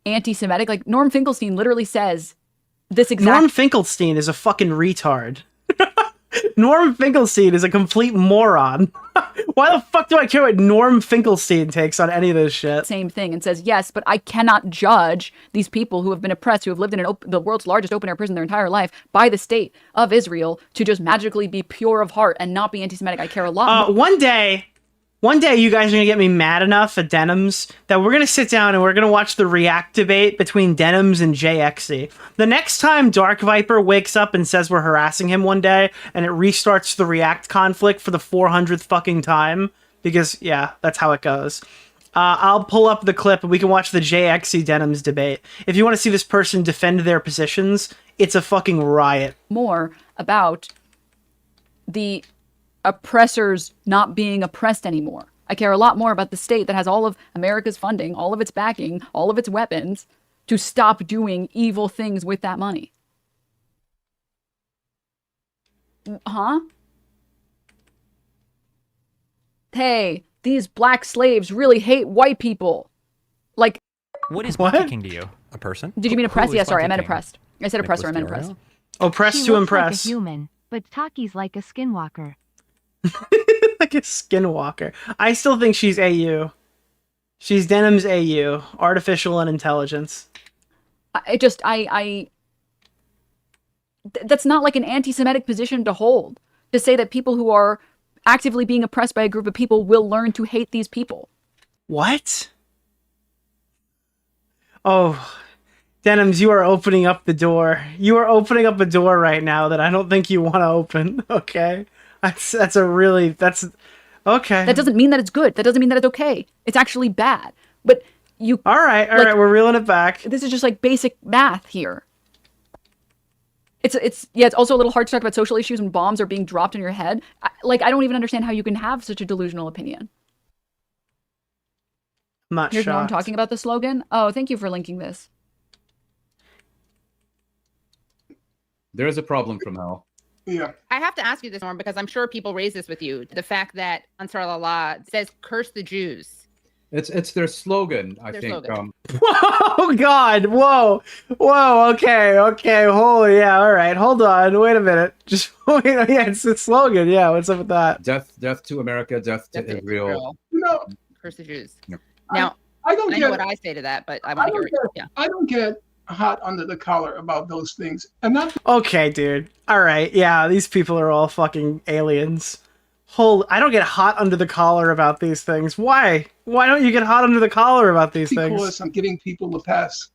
anti-Semitic. Like Norm Finkelstein literally says this exact... Norm Finkelstein is a fucking retard. Norm Finkelstein is a complete moron. Why the fuck do I care what Norm Finkelstein takes on any of this shit? Same thing, and says, yes, but I cannot judge these people who have been oppressed, who have lived in the world's largest open-air prison their entire life by the state of Israel to just magically be pure of heart and not be anti-Semitic. I care a lot. One day you guys are going to get me mad enough at Denims that we're going to sit down and we're going to watch the React debate between Denims and JXE. The next time Dark Viper wakes up and says we're harassing him one day and it restarts the React conflict for the 400th fucking time, because, yeah, that's how it goes. I'll pull up the clip and we can watch the JXE Denims debate. If you want to see this person defend their positions, it's a fucking riot. More about the oppressors not being oppressed anymore. I care a lot more about the state that has all of America's funding, all of its backing, all of its weapons to stop doing evil things with that money. Huh? Hey, these black slaves really hate white people. Like, what is Monkey King to you? A person? Did you mean oppressed? Who Yeah, is sorry, I Monkey meant King? oppressed. I said oppressor, I meant oppressed. Oppressed She to looks impress. like a human, but Taki's like a skinwalker. Like a skinwalker. I still think she's AU. She's Denim's AU. Artificial intelligence. That's not like an anti-Semitic position to hold. To say that people who are actively being oppressed by a group of people will learn to hate these people. What? Oh, Denims, you are opening up the door. You are opening up a door right now that I don't think you want to open. Okay, that's okay. That doesn't mean that it's good. That doesn't mean that it's okay. It's actually bad. But you. All right, we're reeling it back. This is just like basic math here. It's also a little hard to talk about social issues when bombs are being dropped in your head. I don't even understand how you can have such a delusional opinion. I'm not Here's shocked. Norm talking about the slogan. Oh, thank you for linking this. There is a problem from hell. Yeah. I have to ask you this, Norm, because I'm sure people raise this with you. The fact that Ansar Allah says, curse the Jews. It's their slogan, I think. Whoa, God. Whoa. Okay. Holy, yeah. All right. Hold on. Wait a minute. Just wait. Yeah, it's the slogan. Yeah. What's up with that? Death to America. Death to Israel. No. Curse the Jews. Yeah. Now, I don't know get what I say to that, but I want to hear it. Yeah. I don't get hot under the collar about those things. And not Okay, dude. All right. Yeah, these people are all fucking aliens. I don't get hot under the collar about these things. Why? Why don't you get hot under the collar about these things? Because I'm giving people a pass.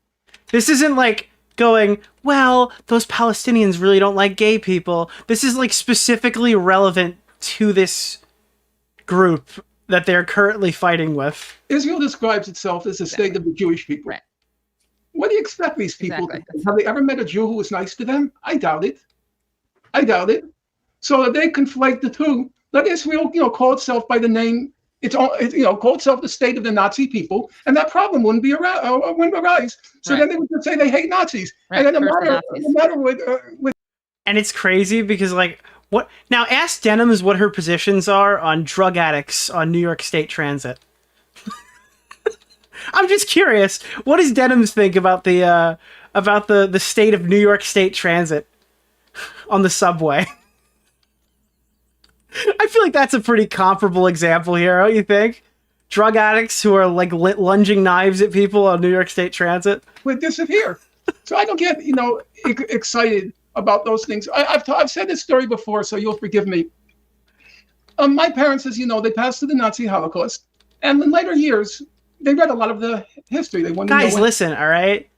This isn't like going, well, those Palestinians really don't like gay people. This is like specifically relevant to this group that they're currently fighting with. Israel describes itself as the state of the Jewish people. Right. What do you expect these people to do? Have they ever met a Jew who was nice to them? I doubt it. So they conflate the two. Let Israel, call itself by the name. Call itself the state of the Nazi people, and that problem wouldn't arise. So then they would just say they hate Nazis, and then the matter with. And it's crazy because what now? Ask Denims what her positions are on drug addicts on New York State Transit. I'm just curious. What does Denims think about the state of New York State Transit on the subway? I feel like that's a pretty comparable example here, don't you think? Drug addicts who are lunging knives at people on New York State Transit would disappear. So I don't get excited about those things. I've said this story before, so you'll forgive me. My parents, as you know, they passed through the Nazi Holocaust, and in later years, they read a lot of the history. They wanted Guys, to know listen, all right?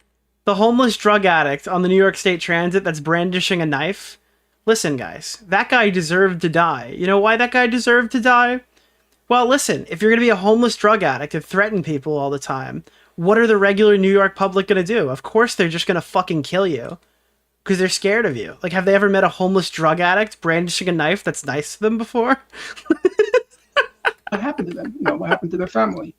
The homeless drug addict on the New York State Transit that's brandishing a knife. Listen, guys, that guy deserved to die. You know why that guy deserved to die? Well, listen, if you're going to be a homeless drug addict and threaten people all the time, what are the regular New York public going to do? Of course they're just going to fucking kill you because they're scared of you. Have they ever met a homeless drug addict brandishing a knife that's nice to them before? what happened to them. What happened to their family.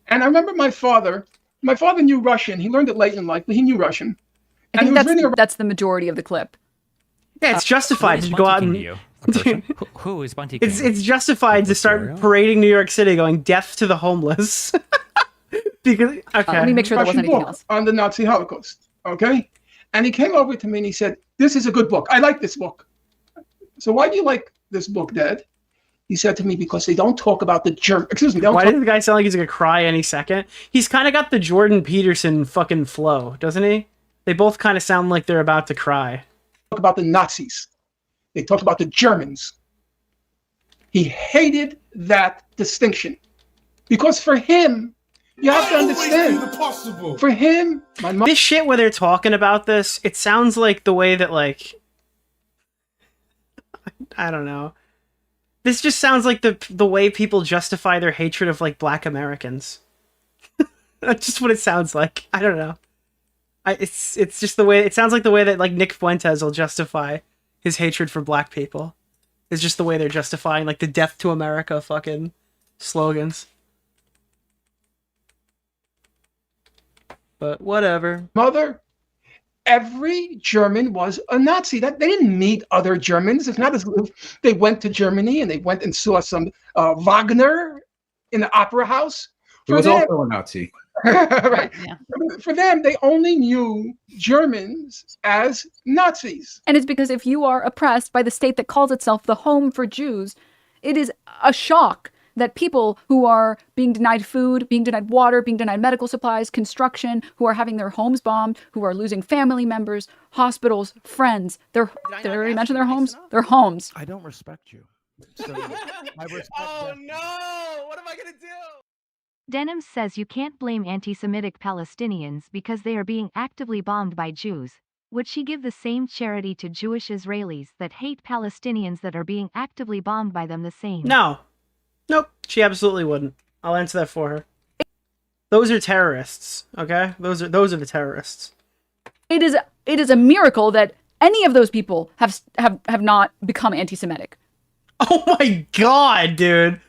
And I remember my father knew Russian. He learned it late in life, but he knew Russian. I think that's the majority of the clip. Yeah, it's justified to go out and... Who is Bunty? It's justified to start parading New York City going, death to the homeless. Because, okay. Let me make sure there wasn't anything else. On the Nazi Holocaust, okay? And he came over to me and he said, this is a good book. I like this book. So why do you like this book, Dad? He said to me, because they don't talk about the German... Excuse me. Why did the guy sound like he's going to cry any second? He's kind of got the Jordan Peterson fucking flow, doesn't he? They both kind of sound like they're about to cry. Talk about the Nazis. They talk about the Germans. He hated that distinction. Because for him, you have to understand. For him, my mom... This shit where they're talking about this, it sounds like the way that, I don't know. This just sounds like the way people justify their hatred of, Black Americans. That's just what it sounds like. I don't know. It's just the way... It sounds like the way that, Nick Fuentes will justify his hatred for black people. It's just the way they're justifying, the death to America fucking slogans. But whatever. Mother, every German was a Nazi. That they didn't meet other Germans. It's not as if they went to Germany and they went and saw some Wagner in the opera house. He was also a Nazi. Right. Yeah. For them, they only knew Germans as Nazis. And it's because if you are oppressed by the state that calls itself the home for Jews, it is a shock that people who are being denied food, being denied water, being denied medical supplies, construction, who are having their homes bombed, who are losing family members, hospitals, friends. Did I already mention their homes? Their homes. I don't respect you. So Oh no! What am I gonna do? Denims says you can't blame anti-Semitic Palestinians because they are being actively bombed by Jews. Would she give the same charity to Jewish Israelis that hate Palestinians that are being actively bombed by them the same? No. Nope. She absolutely wouldn't. I'll answer that for her. Those are terrorists, okay? Those are the terrorists. It is a miracle that any of those people have not become anti-Semitic. Oh my god, dude.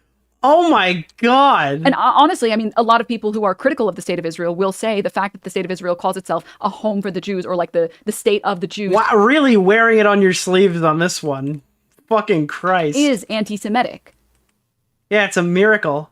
Oh my god. And honestly, I mean, a lot of people who are critical of the state of Israel will say the fact that the state of Israel calls itself a home for the Jews, or like the state of the Jews. Wow, really wearing it on your sleeves on this one. Fucking Christ. Is anti-Semitic. Yeah, it's a miracle.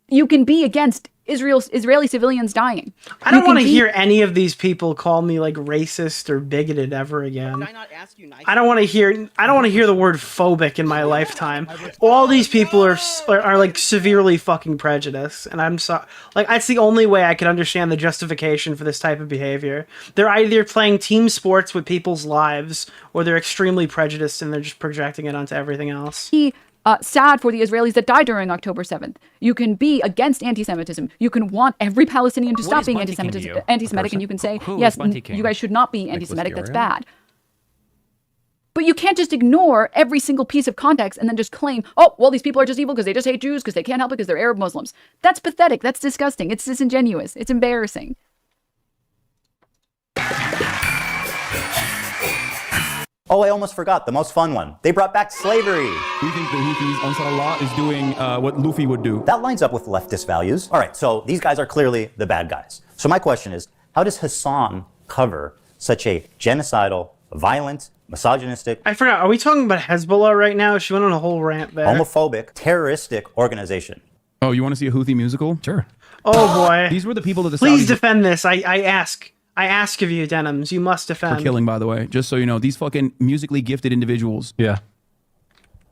You can be against Israeli civilians dying. I don't want to hear any of these people call me like racist or bigoted ever again. Did I not ask you nicely? I don't want to hear the word phobic in my lifetime. All these people are like severely fucking prejudiced, and I'm sorry. Like, that's the only way I can understand the justification for this type of behavior. They're either playing team sports with people's lives, or they're extremely prejudiced and they're just projecting it onto everything else. Sad for the Israelis that died during October 7th. You can be against anti-Semitism. You can want every Palestinian to stop being anti-Semitic, and you can say, yes, you guys should not be anti-Semitic. That's bad. But you can't just ignore every single piece of context and then just claim, oh, well, these people are just evil because they just hate Jews because they can't help it because they're Arab Muslims. That's pathetic. That's disgusting. It's disingenuous. It's embarrassing. Oh, I almost forgot the most fun one. They brought back slavery. We think the Houthis, Ansar Allah, is doing what Luffy would do. That lines up with leftist values. All right, so these guys are clearly the bad guys. So my question is, how does Hasan cover such a genocidal, violent, misogynistic... I forgot, are we talking about Hezbollah right now? She went on a whole rant there. ...homophobic, terroristic organization? Oh, you want to see a Houthi musical? Sure. Oh, boy. These were the people that the Please Saudis defend this. I ask of you, Denims. You must defend. for killing, by the way. Just so you know, these fucking musically gifted individuals. Yeah.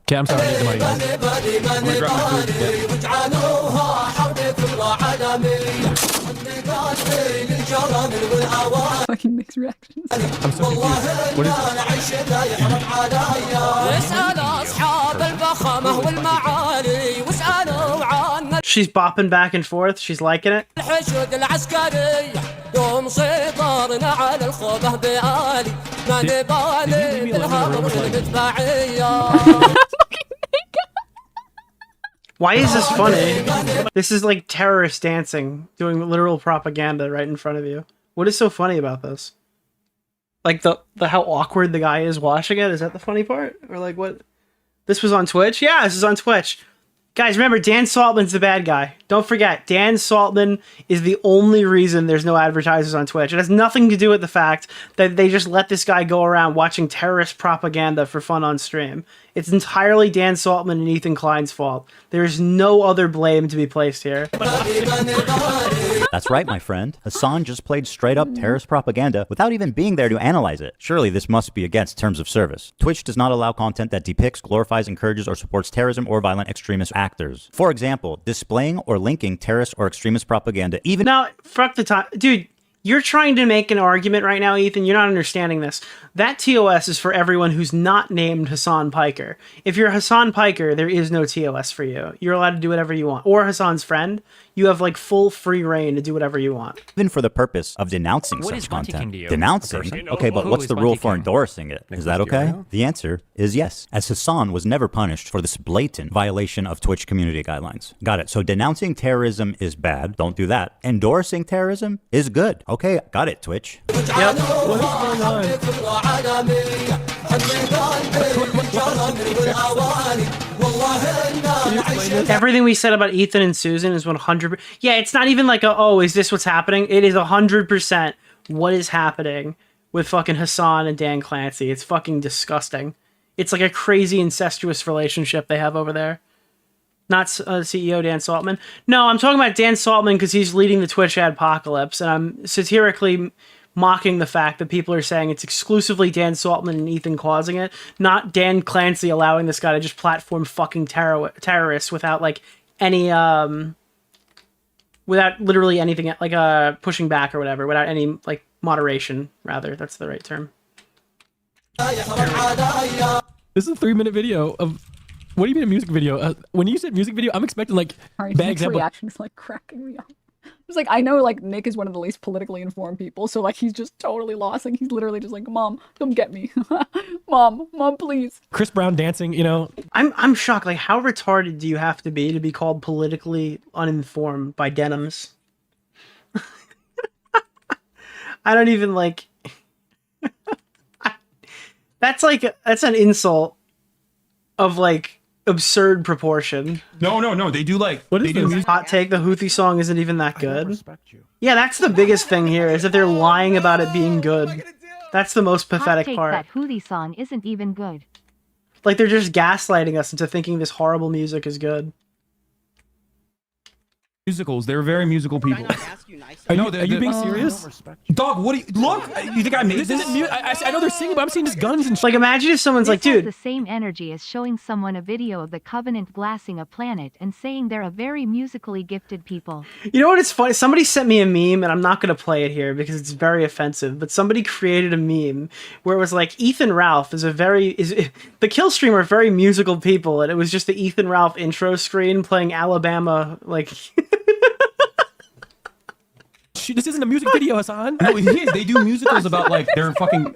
Okay, I'm sorry. I need the money. I'm gonna grab my food. Fucking mixed reactions. I'm so confused. What is She's bopping back and forth. She's liking it. Why is this funny? This is like terrorist dancing, doing literal propaganda right in front of you. What is so funny about this? Like the how awkward the guy is watching it? Is that the funny part? Or like what? This was on Twitch? Yeah, this is on Twitch. Guys, remember, Dan Saltman's the bad guy. Don't forget, Dan Saltman is the only reason there's no advertisers on Twitch. It has nothing to do with the fact that they just let this guy go around watching terrorist propaganda for fun on stream. It's entirely Dan Saltman and Ethan Klein's fault. There is no other blame to be placed here. That's right, my friend. Hasan just played straight-up terrorist propaganda without even being there to analyze it. Surely this must be against terms of service. Twitch does not allow content that depicts, glorifies, encourages, or supports terrorism or violent extremist actors. For example, displaying or linking terrorist or extremist propaganda even... Now, fuck the time. Dude, you're trying to make an argument right now, Ethan. You're not understanding this. That TOS is for everyone who's not named Hasan PIKER. If you're Hasan PIKER, there is no TOS for you. You're allowed to do whatever you want. Or Hasan's friend. You have like full free reign to do whatever you want. Even for the purpose of denouncing such content. Denouncing? Okay, but what's the rule for endorsing it? Is that okay? The answer is yes, as Hasan was never punished for this blatant violation of Twitch community guidelines. Got it. So denouncing terrorism is bad. Don't do that. Endorsing terrorism is good. Okay, got it, Twitch. Yep. What's going on? Everything we said about Ethan and Susan is 100%. Yeah, it's not even like oh, is this what's happening? It is 100% what is happening with fucking Hasan and Dan Clancy. It's fucking disgusting. It's like a crazy incestuous relationship they have over there. Not CEO Dan Saltman. No, I'm talking about Dan Saltman because he's leading the Twitch adpocalypse, and I'm satirically mocking the fact that people are saying it's exclusively Dan Saltman and Ethan causing it, not Dan Clancy allowing this guy to just platform fucking terrorists without like any without literally anything like pushing back or whatever, without any like moderation, rather. That's the right term. This is a 3-minute video of What do you mean a music video? When you said music video, I'm expecting like Sorry, bad Nick's example. reaction is like cracking me up. It's like, I know like Nick is one of the least politically informed people, so like he's just totally lost. Like he's literally just like, Mom, come get me. Mom, please. Chris Brown dancing, you know. I'm shocked. Like, how retarded do you have to be called politically uninformed by Denims? I don't even like. That's an insult of like absurd proportion. No. They do like what is this? Hot take: the Houthi song isn't even that good. Yeah, that's the biggest thing here is that they're lying about it being good. That's the most pathetic Hot take, part. that Houthi song isn't even good. Like they're just gaslighting us into thinking this horrible music is good. Musicals. They're very musical people. Are you being serious? Dog, what do you look? You think I made This this? isn't I know they're singing, but I'm seeing just guns and Like, imagine if someone's This like, has dude, the same energy as showing someone a video of the Covenant glassing a planet and saying they're a very musically gifted people. you know what? It's funny. Somebody sent me a meme, and I'm not going to play it here because it's very offensive. But somebody created a meme where it was like Ethan Ralph is the kill stream are very musical people, and it was just the Ethan Ralph intro screen playing Alabama like. This isn't a music video, Hasan. No, it is. They do musicals about like their fucking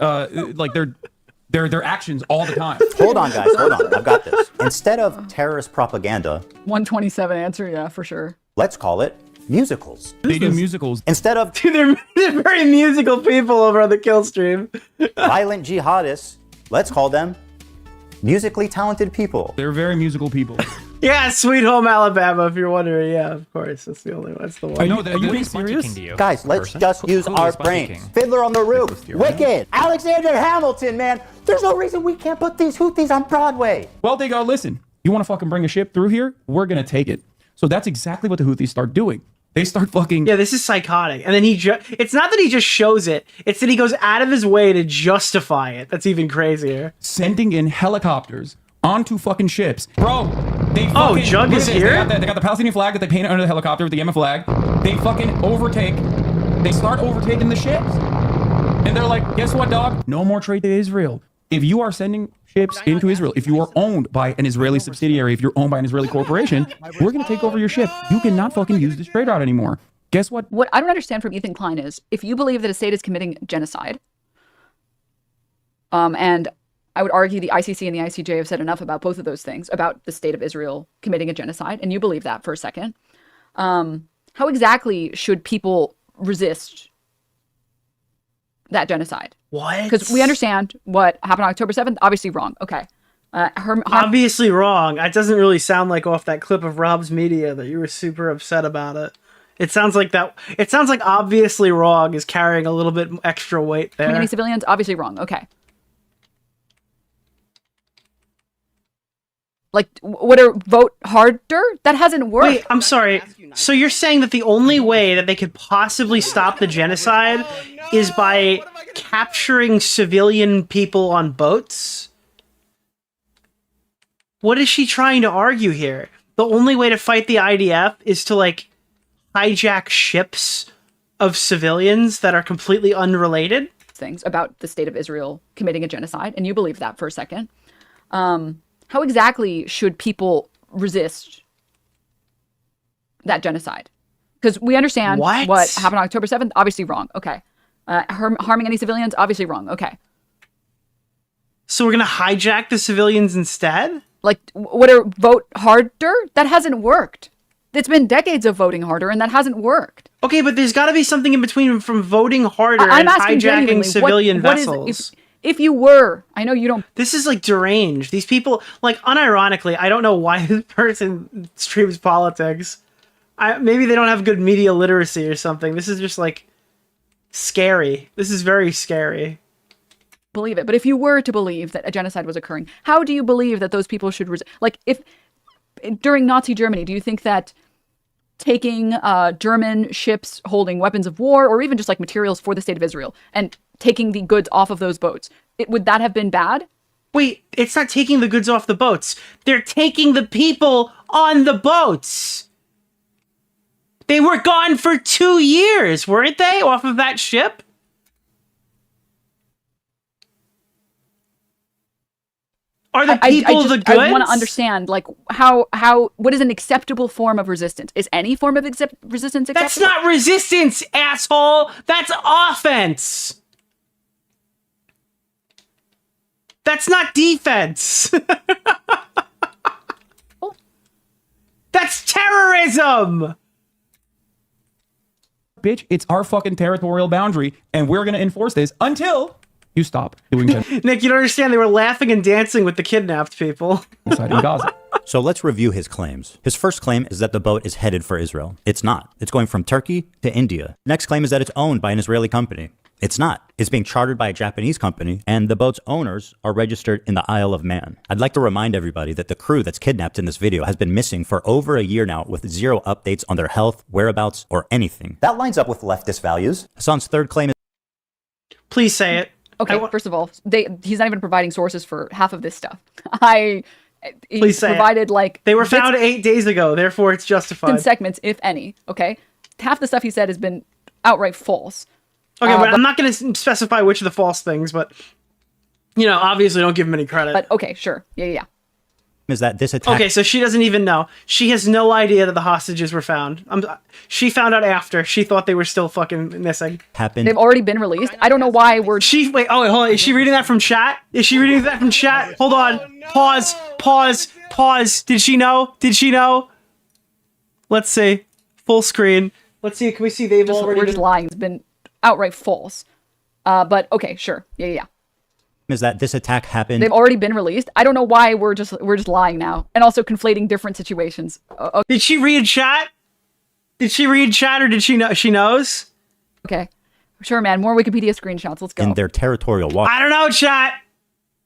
like their actions all the time. Hold on, guys. Hold on. I've got this. Instead of terrorist propaganda, 127 answer, yeah, for sure. let's call it musicals. They do musicals. Instead of Dude, they're very musical people over on the kill stream. violent jihadists, let's call them musically talented people. They're very musical people. Yeah, Sweet Home Alabama, if you're wondering. Yeah, of course. That's the only one. That's the one. I know that. Are you being serious? Guys, let's just use our brains. Fiddler on the Roof, Wicked, Alexander Hamilton, man. There's no reason we can't put these Houthis on Broadway. Well, they go, listen, you want to fucking bring a ship through here? We're going to take it. So that's exactly what the Houthis start doing. They start fucking... Yeah, this is psychotic. And then it's not that he just shows it. It's that he goes out of his way to justify it. That's even crazier. Sending in helicopters onto fucking ships. Bro, they fucking... Oh, Jug is here? They got the Palestinian flag that they painted under the helicopter with the Yemen flag. They fucking overtake... They start overtaking the ships. And they're like, guess what, dog? No more trade to Israel. If you are sending ships into Israel, if you are owned by an Israeli subsidiary, if you're owned by an Israeli corporation, we're going to take over your ship. You cannot fucking use this trade route anymore. Guess what? What I don't understand from Ethan Klein is, if you believe that a state is committing genocide, and I would argue the ICC and the ICJ have said enough about both of those things, about the state of Israel committing a genocide, and you believe that for a second, how exactly should people resist that genocide? What? Because we understand what happened on October 7th. Obviously wrong. Okay. Obviously wrong. It doesn't really sound like off that clip of Rob's Media that you were super upset about it. It sounds like obviously wrong is carrying a little bit extra weight there. Any civilians? Obviously wrong. Okay. Like, would a vote harder? That hasn't worked. Wait, I'm sorry. So you're saying that the only way that they could possibly stop the genocide is by capturing civilian people on boats? What is she trying to argue here? The only way to fight the IDF is to, like, hijack ships of civilians that are completely unrelated? Things about the state of Israel committing a genocide, and you believe that for a second. How exactly should people resist that genocide? Because we understand what happened on October 7th. Obviously wrong. Okay. Harming any civilians? Obviously wrong. Okay. So we're going to hijack the civilians instead? Like, would a vote harder? That hasn't worked. It's been decades of voting harder, and that hasn't worked. Okay, but there's got to be something in between from voting harder and hijacking civilian vessels. If you were, I know you don't. This is like deranged. These people, like, unironically, I don't know why this person streams politics. Maybe they don't have good media literacy or something. This is just like scary. This is very scary. Believe it. But if you were to believe that a genocide was occurring, how do you believe that those people should like, if during Nazi Germany, do you think that taking German ships holding weapons of war, or even just like materials for the state of Israel, and taking the goods off of those boats, would that have been bad? Wait, it's not taking the goods off the boats. They're taking the people on the boats. They were gone for 2 years, weren't they, off of that ship? Are the people the goods? I want to understand, like, what is an acceptable form of resistance? Is any form of resistance acceptable? That's not resistance, asshole. That's offense. That's not defense. That's terrorism. Bitch, it's our fucking territorial boundary, and we're gonna enforce this until you stop doing Nick, you don't understand. They were laughing and dancing with the kidnapped people. genocide in Gaza. So let's review his claims. His first claim is that the boat is headed for Israel. It's not. It's going from Turkey to India. Next claim is that it's owned by an Israeli company. It's not. It's being chartered by a Japanese company, and the boat's owners are registered in the Isle of Man. I'd like to remind everybody that the crew that's kidnapped in this video has been missing for over a year now with zero updates on their health, whereabouts, or anything. That lines up with leftist values. Hasan's third claim is... Please say it. Okay, first of all, he's not even providing sources for half of this stuff. Please say provided, like... They were found 8 days ago, therefore it's justified. In segments, if any, okay? Half the stuff he said has been outright false. Okay, but I'm not going to specify which of the false things, but, you know, obviously don't give him any credit. But, okay, sure. Yeah. Is that this attack... Okay, so she doesn't even know. She has no idea that the hostages were found. She found out after. She thought they were still fucking missing. Happened. They've already been released. I don't know why we're... Wait, hold on. Is she reading that from chat? Is she reading that from chat? Hold on. Pause. Did she know? Let's see. Full screen. Let's see. Can we see they've already... We're just lying. It's been outright false. But okay, sure. Yeah. Is that this attack happened... They've already been released. I don't know why we're just lying now, and also conflating different situations. Okay. Did she read chat? Or did she know? She knows. Okay, sure, man. More Wikipedia screenshots. Let's go. In their territorial waters. I don't know, chat.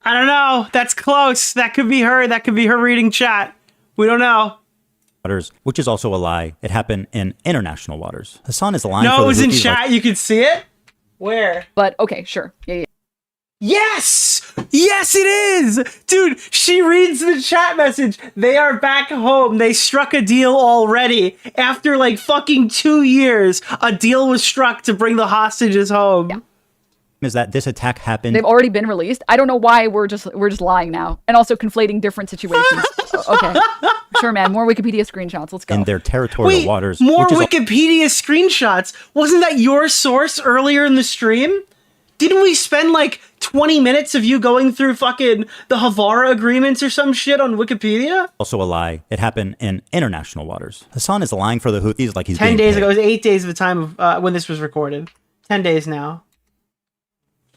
I don't know. That's close. That could be her. That could be her reading chat. We don't know. Which is also a lie. It happened in international waters. Hasan is lying. No, it was in chat. You could see it. Where? But okay, sure. Yeah. Yes, it is, dude. She reads the chat message. They are back home. They struck a deal already. After like fucking 2 years, a deal was struck to bring the hostages home. Yeah. Is that this attack happened... They've already been released. I don't know why we're just lying now, and also conflating different situations. Okay, sure, man. More Wikipedia screenshots. Let's go. In their territorial waters. More Wikipedia screenshots. Wasn't that your source earlier in the stream? Didn't we spend like 20 minutes of you going through fucking the Havara agreements or some shit on Wikipedia? Also a lie. It happened in international waters. Hasan is lying for the Houthis like he's 10 days ago. It was 8 days of the time of when this was recorded. 10 days now.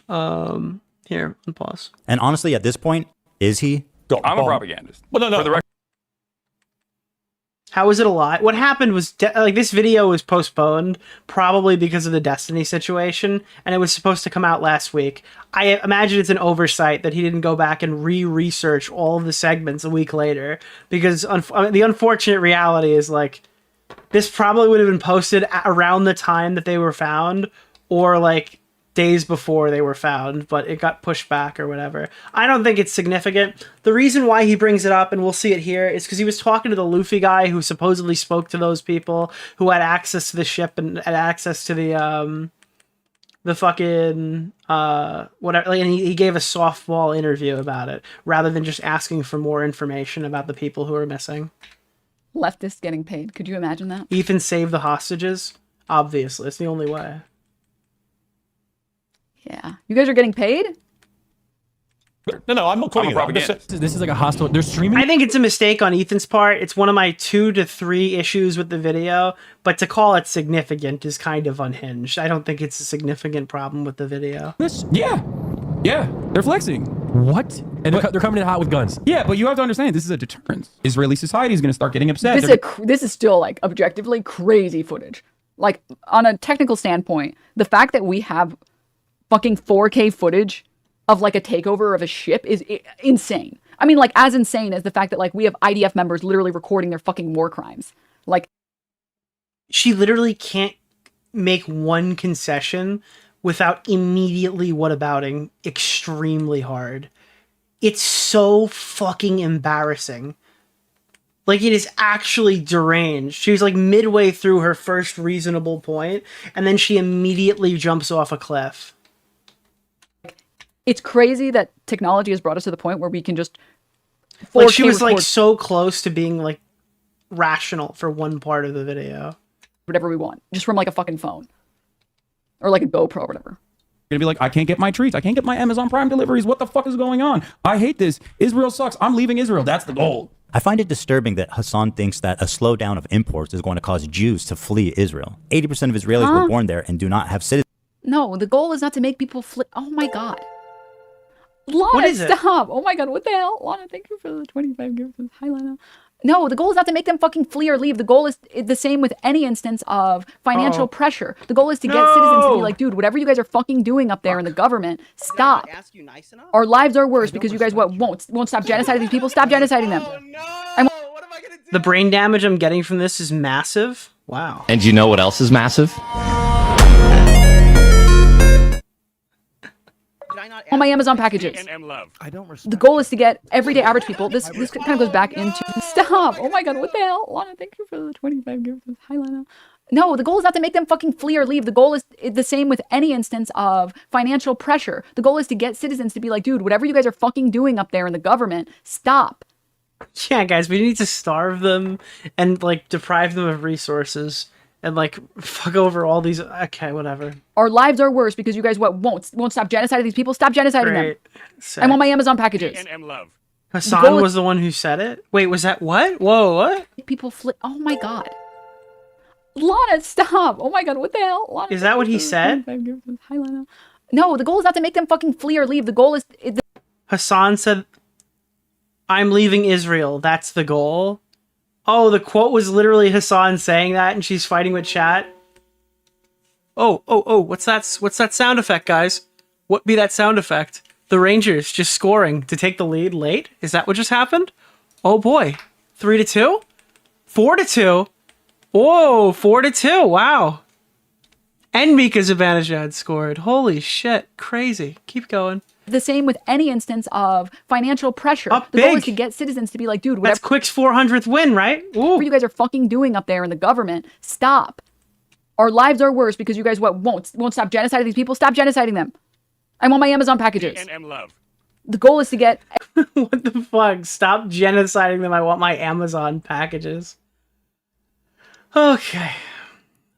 Here, pause. And honestly, at this point, is he? I'm a propagandist. Well, no. For the record. How is it a lie? What happened was, like, this video was postponed, probably because of the Destiny situation, and it was supposed to come out last week. I imagine it's an oversight that he didn't go back and re-research all of the segments a week later, because the unfortunate reality is, like, this probably would have been posted around the time that they were found, or, like, days before they were found, but it got pushed back or whatever. I don't think it's significant. The reason why he brings it up, and we'll see it here, is because he was talking to the Luffy guy who supposedly spoke to those people who had access to the ship and had access to the fucking whatever, and he gave a softball interview about it rather than just asking for more information about the people who are missing. Leftists getting paid. Could you imagine that? Ethan saved the hostages. Obviously, it's the only way. Yeah. You guys are getting paid? No, I'm not quoting it. This is like a hostile. They're streaming. I think it's a mistake on Ethan's part. It's one of my 2 to 3 issues with the video, but to call it significant is kind of unhinged. I don't think it's a significant problem with the video. Yeah, they're flexing. What? And they're coming in hot with guns. Yeah, but you have to understand, this is a deterrence. Israeli society is going to start getting upset. This is still, like, objectively crazy footage. Like, on a technical standpoint, the fact that we have fucking 4K footage of like a takeover of a ship is insane. I mean, like, as insane as the fact that, like, we have IDF members literally recording their fucking war crimes. Like, she literally can't make one concession without immediately whatabouting extremely hard. It's so fucking embarrassing. Like, it is actually deranged. She was like midway through her first reasonable point, and then she immediately jumps off a cliff. It's crazy that technology has brought us to the point where we can just Like she 4K was like record- so close to being like rational for one part of the video. whatever we want, just from like a fucking phone or like a GoPro or whatever. Gonna be like, I can't get my treats. I can't get my Amazon Prime deliveries. What the fuck is going on? I hate this. Israel sucks. I'm leaving Israel. That's the goal. I find it disturbing that Hasan thinks that a slowdown of imports is going to cause Jews to flee Israel. 80% of Israelis were born there and do not have citizenship. No, the goal is not to make people flip. Oh my God. Lana, What is it? stop. Oh my God, what the hell? Lana, thank you for the 25 gifts. Hi, Lana. No, the goal is not to make them fucking flee or leave. The goal is the same with any instance of financial pressure. The goal is to get citizens to be like, dude, whatever you guys are fucking doing up there in the government, stop. Our lives are worse because you guys won't stop genociding these people. Stop genociding them. The brain damage I'm getting from this is massive. Wow. And do you know what else is massive? On my Amazon packages. I don't The goal is to get everyday average people. This kind of goes back into stop. Oh my God, what the hell? Lana, thank you for the 25 gifts. Hi, Lana. No, the goal is not to make them fucking flee or leave. The goal is the same with any instance of financial pressure. The goal is to get citizens to be like, dude, whatever you guys are fucking doing up there in the government, stop. Yeah, guys, we need to starve them and like deprive them of resources and like fuck over all these. Okay, whatever. Our lives are worse because you guys won't stop genociding these people. Stop genociding them. Sick. I want my Amazon packages. Hasan was the one who said it? Wait, was that what? Whoa, what? People flip. Oh my God. Lana, stop. Oh my God, what the hell? Lana, Is that what he said? Hi, Lana. No, the goal is not to make them fucking flee or leave. The goal is... Hasan said, I'm leaving Israel. That's the goal. Oh, the quote was literally Hasan saying that and she's fighting with chat. Oh, what's that? What's that sound effect, guys? What be that sound effect? The Rangers just scoring to take the lead late? Is that what just happened? Oh boy. 3-2? 4-2? Whoa, 4-2. Wow. And Mika Zibanejad scored. Holy shit. Crazy. Keep going. The same with any instance of financial pressure. Up the goal big. is to get citizens to be like, dude, whatever That's Quick's 400th win, right? you guys are fucking doing up there in the government, stop. Our lives are worse because you guys won't stop genociding these people. Stop genociding them. I want my Amazon packages. The goal is to get... What the fuck? Stop genociding them. I want my Amazon packages. Okay.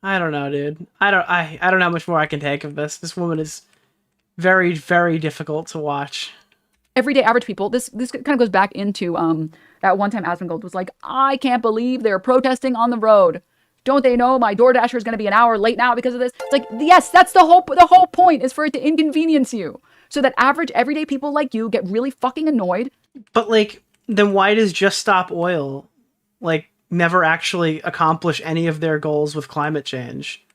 I don't know, dude. I don't know how much more I can take of this. This woman is very, very difficult to watch. Everyday average people, this kind of goes back into that one time Asmongold was like, I can't believe they're protesting on the road. Don't they know my DoorDasher is going to be an hour late now because of this? It's like, yes, that's the whole point is for it to inconvenience you. So that average everyday people like you get really fucking annoyed. But like, then why does Just Stop Oil like never actually accomplish any of their goals with climate change?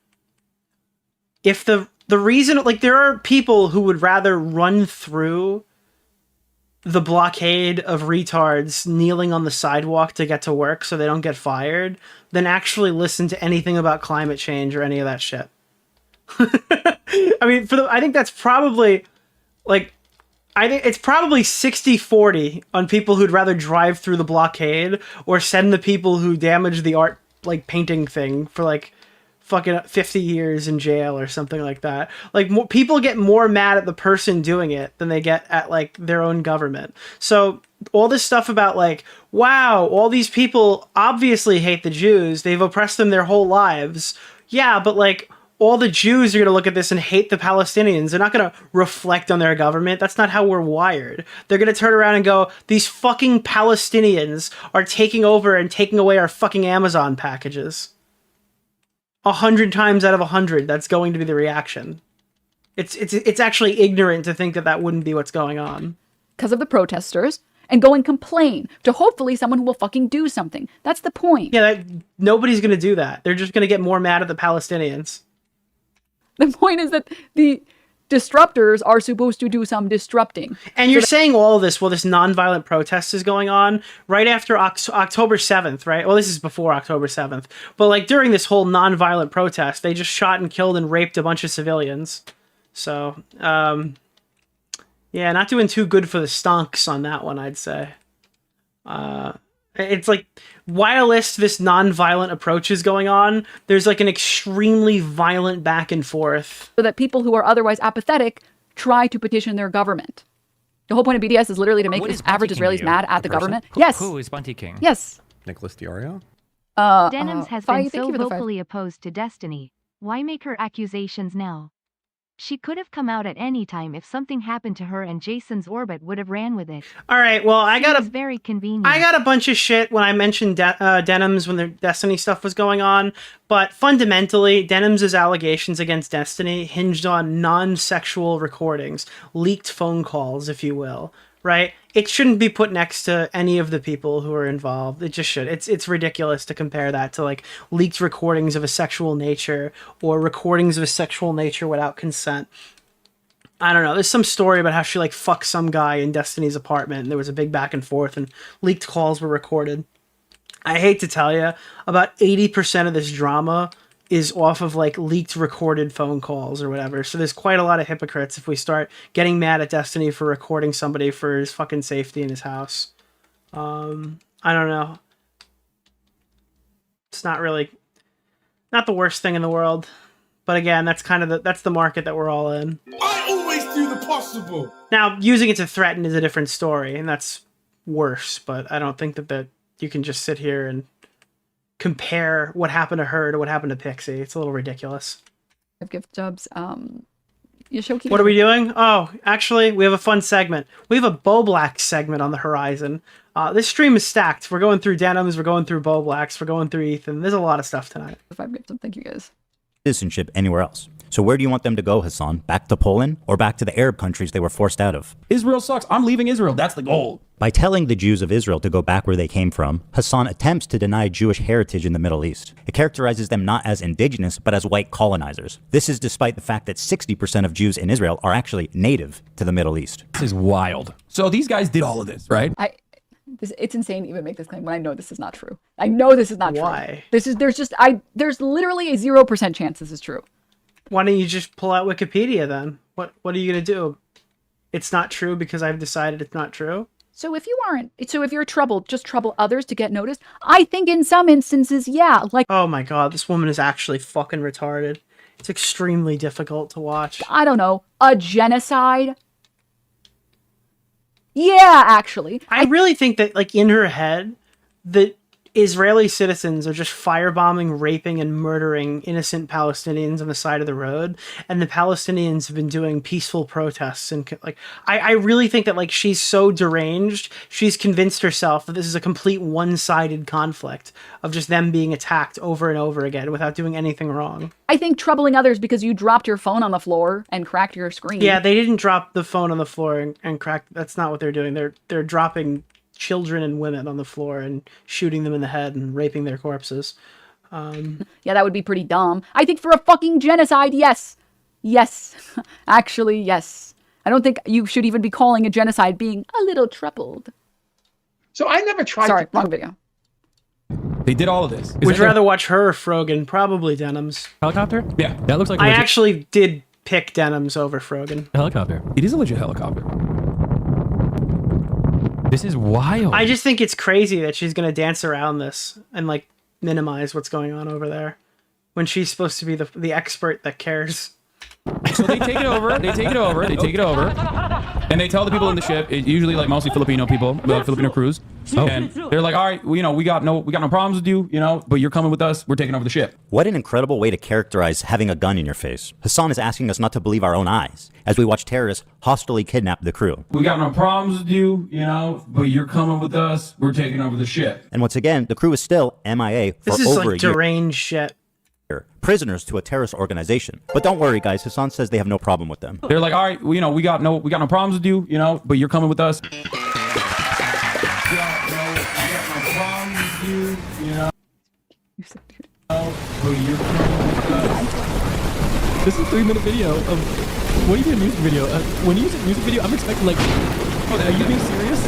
If the reason, like, there are people who would rather run through the blockade of retards kneeling on the sidewalk to get to work so they don't get fired than actually listen to anything about climate change or any of that shit. I mean, I think that's probably like, I think it's probably 60-40 on people who'd rather drive through the blockade or send the people who damaged the art, like, painting thing for like fucking 50 years in jail or something like that. Like, more people get more mad at the person doing it than they get at like their own government. So all this stuff about like, wow, all these people obviously hate the Jews. They've oppressed them their whole lives. Yeah, but like, all the Jews are going to look at this and hate the Palestinians. They're not going to reflect on their government. That's not how we're wired. They're going to turn around and go, these fucking Palestinians are taking over and taking away our fucking Amazon packages. 100 times out of 100, that's going to be the reaction. It's actually ignorant to think that that wouldn't be what's going on. Because of the protesters, and go and complain to hopefully someone who will fucking do something. That's the point. Yeah, nobody's going to do that. They're just going to get more mad at the Palestinians. The point is that the disruptors are supposed to do some disrupting. And you're saying all of this while this nonviolent protest is going on right after October 7th, right? Well, this is before October 7th. But like during this whole nonviolent protest, they just shot and killed and raped a bunch of civilians. So, yeah, not doing too good for the stonks on that one, I'd say. It's like, whilst this non-violent approach is going on, there's like an extremely violent back and forth. So that people who are otherwise apathetic try to petition their government. The whole point of BDS is literally to make What is average Bunty King to Israelis you? mad at The the person? government. Who- Yes. Who is Bunty King? Yes. Nicholas DeOrio? Denims has Fi, been thank so you for the five. vocally opposed to Destiny. Why make her accusations now? She could have come out at any time if something happened to her, and Jason's orbit would have ran with it. All right, well, I got very convenient. I got a bunch of shit when I mentioned Denims when the Destiny stuff was going on, but fundamentally, Denims' allegations against Destiny hinged on non-sexual recordings, leaked phone calls, if you will, right? It shouldn't be put next to any of the people who are involved. It just should. It's ridiculous to compare that to like leaked recordings of a sexual nature or recordings of a sexual nature without consent. I don't know. There's some story about how she like fucked some guy in Destiny's apartment and there was a big back and forth and leaked calls were recorded. I hate to tell you, about 80% of this drama is off of like leaked recorded phone calls or whatever. So there's quite a lot of hypocrites if we start getting mad at Destiny for recording somebody for his fucking safety in his house. I don't know. It's not the worst thing in the world. But again, that's kind of that's the market that we're all in. I always do the possible. Now, using it to threaten is a different story, and that's worse, but I don't think that you can just sit here and compare what happened to her to what happened to Pixie. It's a little ridiculous. Gift jobs. Yoshoki. What are we doing? Oh, actually, we have a fun segment. We have a Bo Black segment on the horizon. This stream is stacked. We're going through Denims, we're going through Bo Blacks, we're going through Ethan. There's a lot of stuff tonight. Thank you guys. Citizenship anywhere else. So where do you want them to go, Hasan? Back to Poland or back to the Arab countries they were forced out of? Israel sucks. I'm leaving Israel. That's the goal. By telling the Jews of Israel to go back where they came from, Hasan attempts to deny Jewish heritage in the Middle East. It characterizes them not as indigenous, but as white colonizers. This is despite the fact that 60% of Jews in Israel are actually native to the Middle East. This is wild. So these guys did all of this, right? It's insane to even make this claim when I know this is not true. I know this is not true. Why? There's literally a 0% chance this is true. Why don't you just pull out Wikipedia then? What are you gonna do? It's not true because I've decided it's not true? So if you're troubled, just trouble others to get noticed. I think in some instances, yeah. Like, oh my god, this woman is actually fucking retarded. It's extremely difficult to watch. I don't know, a genocide. Yeah, actually. I really think that, like, in her head, that Israeli citizens are just firebombing, raping, and murdering innocent Palestinians on the side of the road, and the Palestinians have been doing peaceful protests. And, like, I really think that, like, she's so deranged, she's convinced herself that this is a complete one-sided conflict of just them being attacked over and over again without doing anything wrong. I think troubling others because you dropped your phone on the floor and cracked your screen. Yeah, they didn't drop the phone on the floor and crack. That's not what they're doing. They're dropping children and women on the floor and shooting them in the head and raping their corpses. Yeah, that would be pretty dumb. I think for a fucking genocide, yes. Yes. Actually, yes. I don't think you should even be calling a genocide being a little troubled. So I never tried Sorry, wrong video. They did all of this. Would you rather watch her or Frogan? Probably Denims. Helicopter? Yeah. That looks like a I legit actually did pick Denims over Frogan. helicopter. It is a legit helicopter. This is wild. I just think it's crazy that she's gonna dance around this and like minimize what's going on over there when she's supposed to be the expert that cares. So they take it over. They take it over. They take it over, and they tell the people in the ship. It's usually like mostly Filipino people, Filipino crews, and they're like, "All right, well, we got no problems with you, but you're coming with us. We're taking over the ship." What an incredible way to characterize having a gun in your face. Hasan is asking us not to believe our own eyes as we watch terrorists hostilely kidnap the crew. We got no problems with you, but you're coming with us. We're taking over the ship. And once again, the crew is still MIA for This is over like a year. deranged shit. Prisoners to a terrorist organization. But don't worry, guys. Hasan says they have no problem with them. They're like, "All right, we got no problems with you, but you're coming with us." This is a 3-minute video of what do you do in a music video? When you use a music video, I'm expecting like, are you being serious?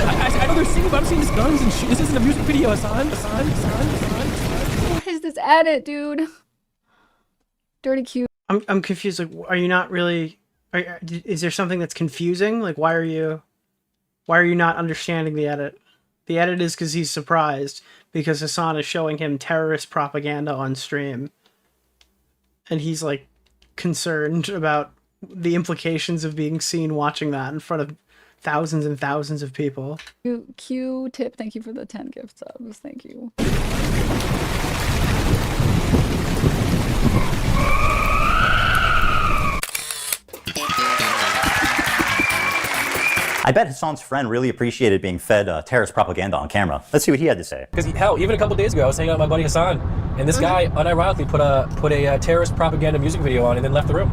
I know they're singing, but I'm seeing these guns and shit. This isn't a music video, Hasan. What is this edit, dude? Dirty cute. I'm confused. Like, are you not really? Is there something that's confusing? Like, why are you not understanding the edit? The edit is because he's surprised because Hasan is showing him terrorist propaganda on stream, and he's like concerned about the implications of being seen watching that in front of thousands and thousands of people. Q-tip, thank you for the 10 gift subs. Thank you. I bet Hasan's friend really appreciated being fed terrorist propaganda on camera. Let's see what he had to say. Because hell, even a couple days ago, I was hanging out with my buddy Hasan, and this guy unironically put a terrorist propaganda music video on and then left the room.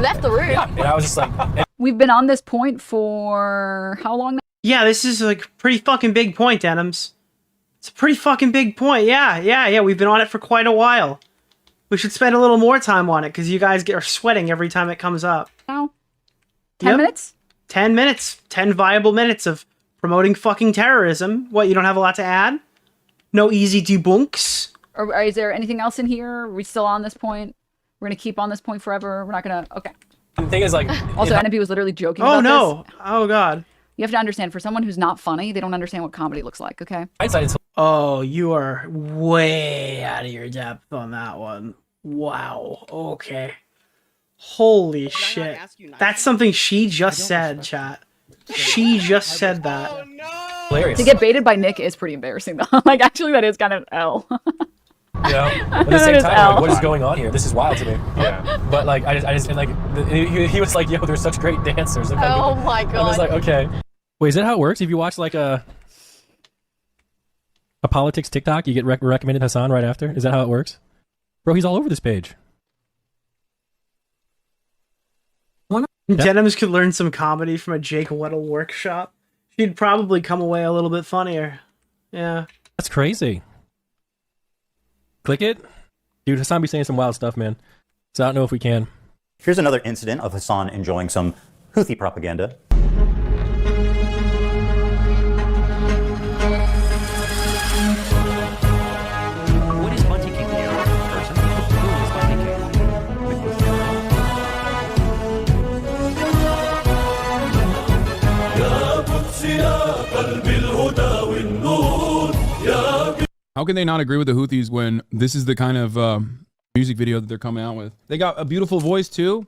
Left the room? Yeah, and I was just like... We've been on this point for how long now? Yeah, this is like a pretty fucking big point, Denims. It's a pretty fucking big point. Yeah. We've been on it for quite a while. We should spend a little more time on it because you guys are sweating every time it comes up. Now? 10 minutes? 10 minutes. 10 viable minutes of promoting fucking terrorism. What, you don't have a lot to add? No easy debunks? Or is there anything else in here? Are we still on this point? We're going to keep on this point forever? We're not going to... Okay. The thing is, like... Also, NP was literally joking about this. Oh, no. Oh, God. You have to understand, for someone who's not funny, they don't understand what comedy looks like, okay? Oh, you are way out of your depth on that one. Wow. Okay. Holy shit. That's something she just said, chat. She just said that. Hilarious. To get baited by Nick is pretty embarrassing, though. Like, actually, that is kind of L. You know, at the same time, like, what is going on here? This is wild to me. Yeah. But like, I just and like, he was like, "Yo, they're such great dancers." Like, oh my god. I was like, okay. Wait, is that how it works? If you watch like a politics TikTok, you get recommended Hasan right after? Is that how it works? Bro, he's all over this page. Denims could learn some comedy from a Jake Weddle workshop. She'd probably come away a little bit funnier. Yeah. That's crazy. Click it. Dude, Hasan be saying some wild stuff, man. So I don't know if we can. Here's another incident of Hasan enjoying some Houthi propaganda. What is Bunty King here? Person? Who is Bunty How can they not agree with the Houthis when this is the kind of music video that they're coming out with? They got a beautiful voice too.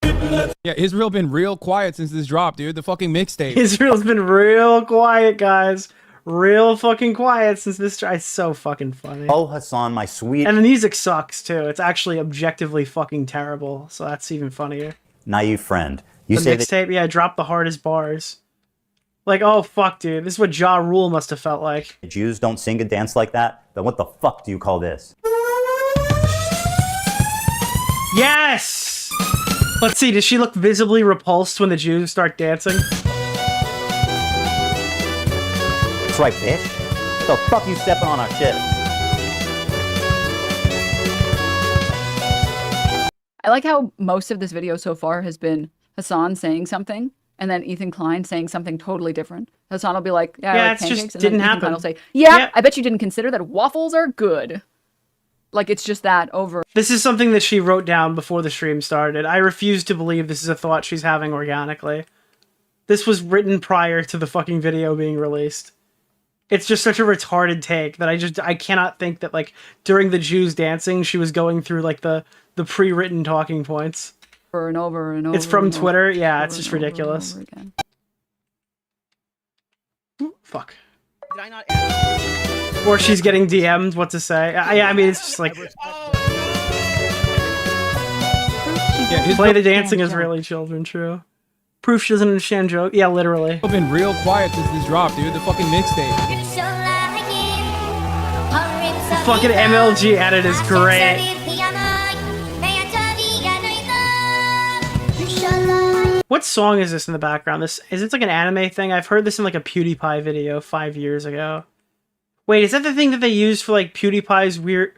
Yeah, Israel been real quiet since this drop, dude. The fucking mixtape. Israel's been real quiet, guys. Real fucking quiet since this. It's so fucking funny. Oh, Hasan, my sweet. And the music sucks too. It's actually objectively fucking terrible. So that's even funnier. Naive friend. You the say mixtape, yeah, drop the hardest bars. Like, oh fuck, dude, this is what Ja Rule must have felt like. The Jews don't sing and dance like that, then what the fuck do you call this? Yes! Let's see, does she look visibly repulsed when the Jews start dancing? That's right, bitch. What the fuck you stepping on our shit? I like how most of this video so far has been Hasan saying something, and then Ethan Klein saying something totally different. Hasan will be like, yeah, I like it's pancakes. just And didn't then Ethan happen. Klein will say, yeah, I bet you didn't consider that waffles are good. Like, it's just that over. This is something that she wrote down before the stream started. I refuse to believe this is a thought she's having organically. This was written prior to the fucking video being released. It's just such a retarded take that I cannot think that, like, during the Jews dancing, she was going through, like, the pre-written talking points. Over and over and over. It's from and Twitter. over, Yeah, over it's just and over and ridiculous. over again. Ooh, fuck. Did I not or she's getting DM'd what to say. I mean, it's just like... Play the dancing Israeli children, true. Proof she doesn't understand joke. Yeah, literally. I've been real quiet since this drop, dude. The fucking mixtape. The fucking MLG edit is great. What song is this in the background? This is it like an anime thing? I've heard this in like a PewDiePie video 5 years ago. Wait, is that the thing that they used for like PewDiePie's weird?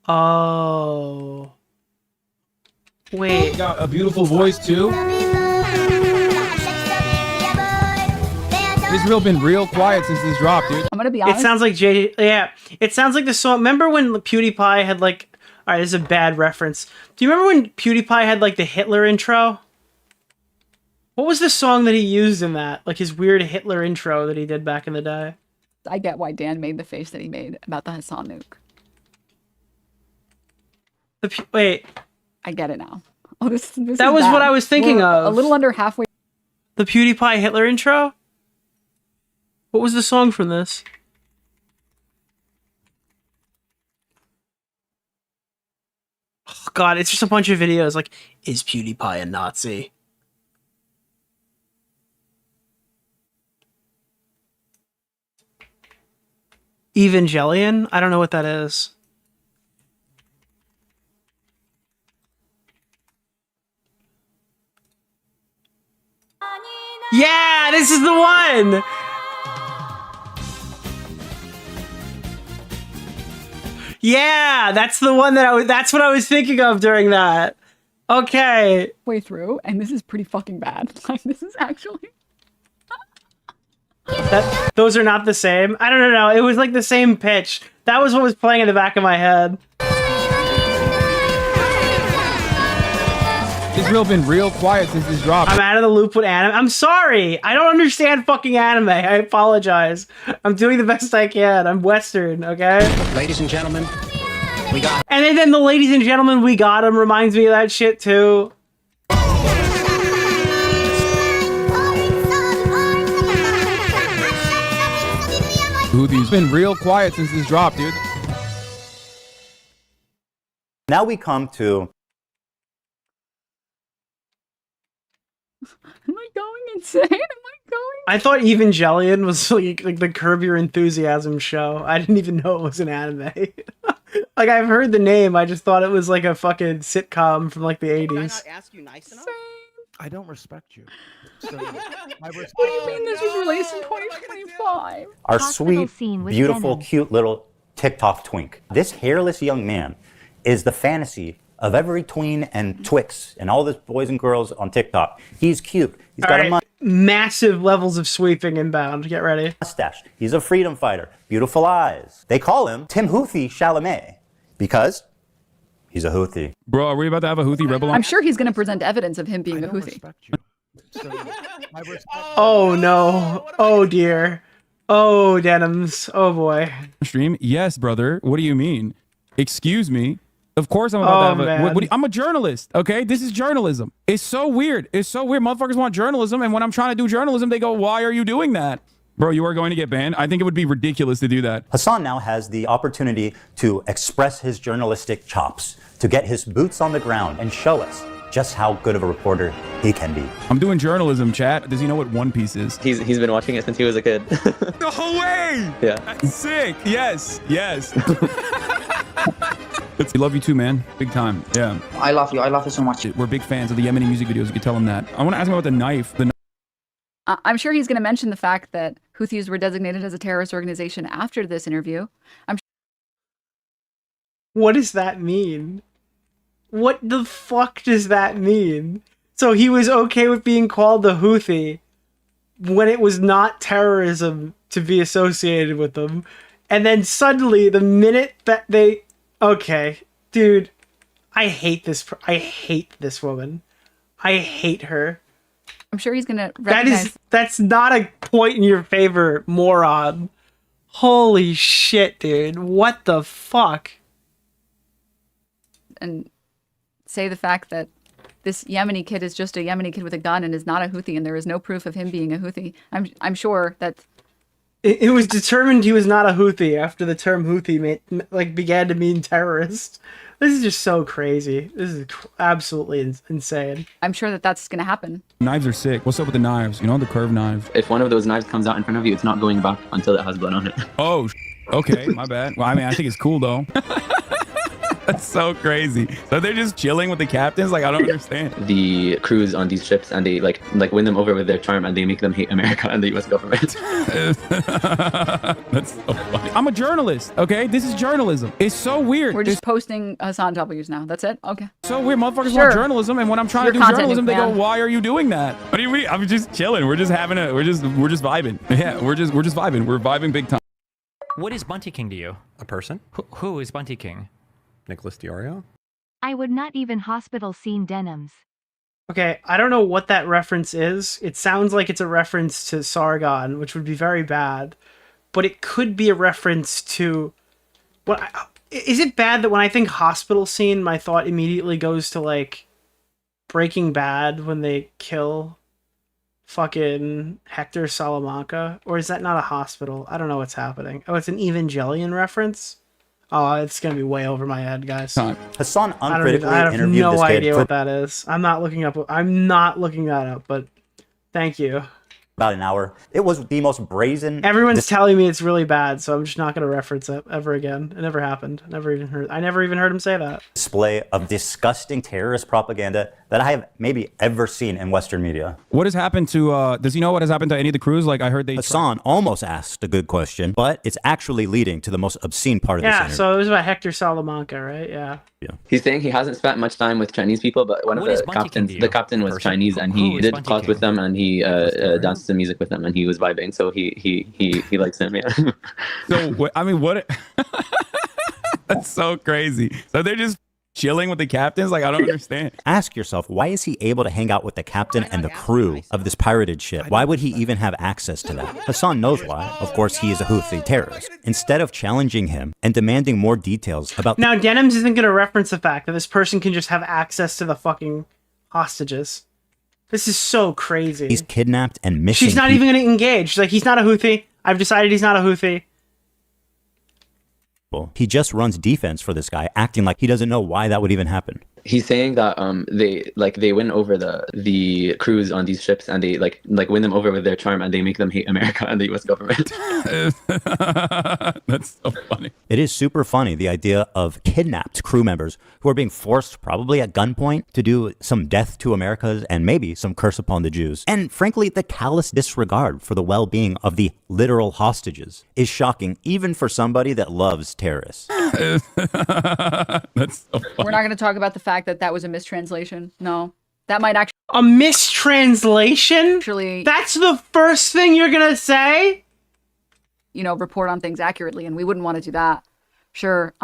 Oh. Wait. Got a beautiful voice too. Israel been real quiet since this drop, dude. I'm gonna be honest. It sounds like it sounds like the song. Remember when PewDiePie had like? All right, this is a bad reference. Do you remember when PewDiePie had like the Hitler intro? What was the song that he used in that? Like his weird Hitler intro that he did back in the day. I get why Dan made the face that he made about the Hasan nuke. Wait. I get it now. Oh, this that was bad. what I was thinking We're of. a little under halfway. The PewDiePie Hitler intro? What was the song from this? Oh god, it's just a bunch of videos like, is PewDiePie a Nazi? Evangelion? I don't know what that is. Yeah, this is the one! Yeah, that's the one that that's what I was thinking of during that. Okay. Way through, and this is pretty fucking bad. Like, this is actually... Those are not the same. I don't know. It was like the same pitch. That was what was playing in the back of my head. Israel been real quiet since this dropped. I'm out of the loop with anime. I'm sorry. I don't understand fucking anime. I apologize. I'm doing the best I can. I'm Western, okay? Ladies and gentlemen, we got... And then the ladies and gentlemen, we got him reminds me of that shit too. Houthis been real quiet since this dropped, dude. Now we come to... Am I going insane? Am I going? I thought Evangelion was like the Curb Your Enthusiasm show. I didn't even know it was an anime. Like, I've heard the name, I just thought it was like a fucking sitcom from like the 80s. Did I not ask you nice enough? I don't respect you. So, What do you mean this was released in 2025? Our Hospital sweet, scene with beautiful, Denims. cute little TikTok twink. This hairless young man is the fantasy of every tween and twix and all the boys and girls on TikTok. He's cute. He's got a massive levels of sweeping inbound. Get ready. mustache. He's a freedom fighter. Beautiful eyes. They call him Timothée Chalamet because he's a Houthi. Bro, are we about to have a Houthi rebel on? I'm sure he's going to present evidence of him being a Houthi. Oh no. Oh dear. Oh, Denims. Oh boy. Stream? Yes, brother. What do you mean? Excuse me. Of course I'm about to have a... I'm a journalist, okay? This is journalism. It's so weird. It's so weird. Motherfuckers want journalism, and when I'm trying to do journalism, they go, why are you doing that? Bro, you are going to get banned? I think it would be ridiculous to do that. Hasan now has the opportunity to express his journalistic chops, to get his boots on the ground and show us just how good of a reporter he can be. I'm doing journalism, chat. Does he know what One Piece is? He's been watching it since he was a kid. No way! Yeah. That's sick. Yes. Yes. We love you too, man. Big time. Yeah. I love you. I love you so much. We're big fans of the Yemeni music videos. You can tell him that. I want to ask him about the knife. I'm sure he's going to mention the fact that Houthis were designated as a terrorist organization after this interview. What does that mean? What the fuck does that mean? So he was okay with being called the Houthi when it was not terrorism to be associated with them. And then suddenly, the minute that they... Okay, dude, I hate this woman. I hate her. I'm sure he's going to recognize... That's not a point in your favor, moron. Holy shit, dude. What the fuck? And say the fact that this Yemeni kid is just a Yemeni kid with a gun and is not a Houthi, and there is no proof of him being a Houthi. I'm sure that... It was determined he was not a Houthi after the term Houthi began to mean terrorist. This is just so crazy. This is absolutely insane. I'm sure that that's going to happen. Knives are sick. What's up with the knives? You know, the curved knives. If one of those knives comes out in front of you, it's not going back until it has blood on it. Oh, okay. My bad. Well, I mean, I think it's cool, though. That's so crazy. So they're just chilling with the captains? Like, I don't understand. The crews on these ships, and they like win them over with their charm, and they make them hate America and the U.S. government. That's so funny. I'm a journalist, okay? This is journalism. It's so weird. We're just posting Hasan W's now. That's it? Okay. So weird. Motherfuckers want journalism, and when I'm trying to do journalism, they go, why are you doing that? What do you mean? I'm just chilling. We're just having we're just vibing. Yeah, we're just vibing. We're vibing big time. What is Bunty King to you? A person? Who is Bunty King? Nicholas DeOrio? I would not even hospital scene Denims. Okay, I don't know what that reference is. It sounds like it's a reference to Sargon, which would be very bad. But it could be a reference to... Is it bad that when I think hospital scene, my thought immediately goes to, like, Breaking Bad when they kill fucking Hector Salamanca, or is that not a hospital? I don't know what's happening. Oh, it's an Evangelion reference. Oh, it's gonna be way over my head, guys. Hassan uncritically I have interviewed no this kid idea for what that is. I'm not looking that up, but thank you. about an hour. It was the most brazen. Everyone's telling me it's really bad, so I'm just not going to reference it ever again. It never happened. I never even heard him say that. Display of disgusting terrorist propaganda that I have maybe ever seen in Western media. What has happened to, does he know what has happened to any of the crews? Like, I heard they... Hasan almost asked a good question, but it's actually leading to the most obscene part of this interview. Yeah, so it was about Hector Salamanca, right? Yeah. He's saying he hasn't spent much time with Chinese people, but one of the captain was Chinese, and he did talk with them, and he danced to music with them, and he was vibing, so he likes him. Yeah. So I mean, what? That's so crazy. So they're just chilling with the captains? Like, I don't understand. Ask yourself, why is he able to hang out with the captain and the crew of this pirated ship? Why would he even have access to that? Hasan knows why. Of course, he is a Houthi terrorist. Instead of challenging him and demanding more details about... Now, Denims isn't going to reference the fact that this person can just have access to the fucking hostages. This is so crazy. He's kidnapped and missing. She's not even going to engage. She's like, he's not a Houthi. I've decided he's not a Houthi. He just runs defense for this guy, acting like he doesn't know why that would even happen. He's saying that they win over the crews on these ships, and they like win them over with their charm, and they make them hate America and the U.S. government. That's so funny. It is super funny, the idea of kidnapped crew members who are being forced, probably at gunpoint, to do some death to Americas and maybe some curse upon the Jews. And frankly, the callous disregard for the well-being of the literal hostages is shocking, even for somebody that loves terrorists. That's so funny. We're not going to talk about the fact that that was a mistranslation. No, that might actually... A mistranslation? Actually... That's the first thing you're going to say? You know, report on things accurately, and we wouldn't want to do that. Sure,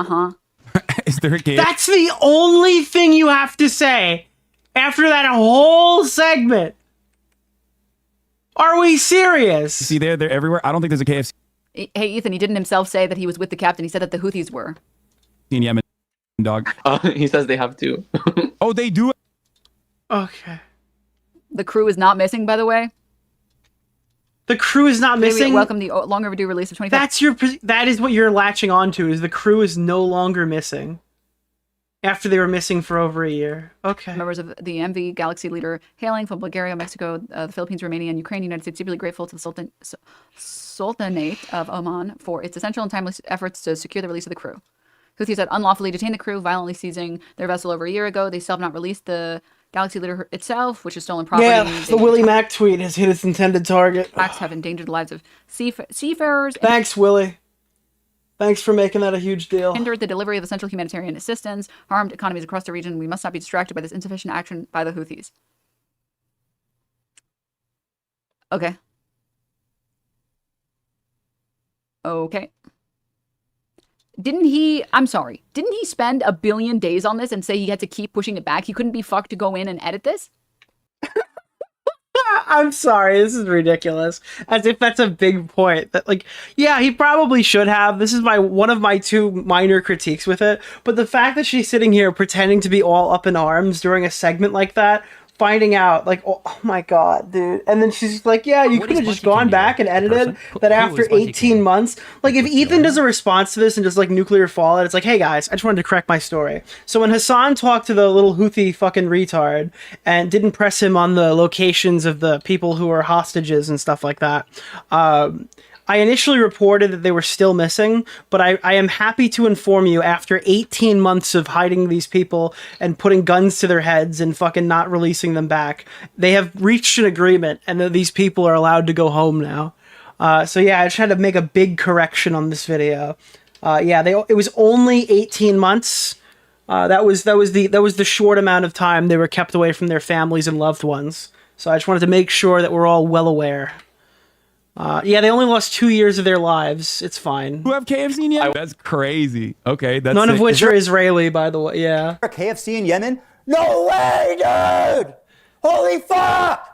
Is there a game? That's the only thing you have to say after that whole segment. Are we serious? See, they're everywhere. I don't think there's a KFC Hey, Ethan, he didn't himself say that he was with the captain. He said that the Houthis were. in Yemen, dog. He says they have two. Oh, they do? Okay. The crew is not missing, by the way. The crew is not missing? Welcome the long overdue release of 25. That is what you're latching onto, is the crew is no longer missing. After they were missing for over a year. Okay. Members of the MV Galaxy leader hailing from Bulgaria, Mexico, the Philippines, Romania, and Ukraine, United States, deeply grateful to the Sultanate of Oman for its essential and timely efforts to secure the release of the crew. Houthis had unlawfully detained the crew, violently seizing their vessel over a year ago. They still have not released the Galaxy leader itself, which is stolen property. Yeah, the Willie Mac tweet has hit its intended target. Acts have endangered the lives of seafarers. Thanks, Willie. Thanks for making that a huge deal. Hindered the delivery of essential humanitarian assistance, harmed economies across the region. We must not be distracted by this insufficient action by the Houthis. Okay. Okay. Didn't he spend 1 billion days on this and say he had to keep pushing it back? He couldn't be fucked to go in and edit this? I'm sorry, this is ridiculous. As if that's a big point. That, like, yeah, he probably should have. This is one of my two minor critiques with it. But the fact that she's sitting here pretending to be all up in arms during a segment like that, finding out, like, oh my god, dude. And then she's like, yeah, you could have just gone back and edited that after 18 months. Like, if Ethan does a response to this and just, like, nuclear fallout, it's like, hey guys, I just wanted to correct my story. So when Hasan talked to the little Houthi fucking retard and didn't press him on the locations of the people who are hostages and stuff like that, I initially reported that they were still missing, but I am happy to inform you, after 18 months of hiding these people and putting guns to their heads and fucking not releasing them back, they have reached an agreement, and that these people are allowed to go home now. So yeah, I just had to make a big correction on this video. Yeah, it was only 18 months. That was the short amount of time they were kept away from their families and loved ones. So I just wanted to make sure that we're all well aware. Yeah, they only lost 2 years of their lives. It's fine. Who have KFC in Yemen? That's crazy. Okay, that's none of which are Israeli, by the way. Yeah. A KFC in Yemen? No way, dude! Holy fuck!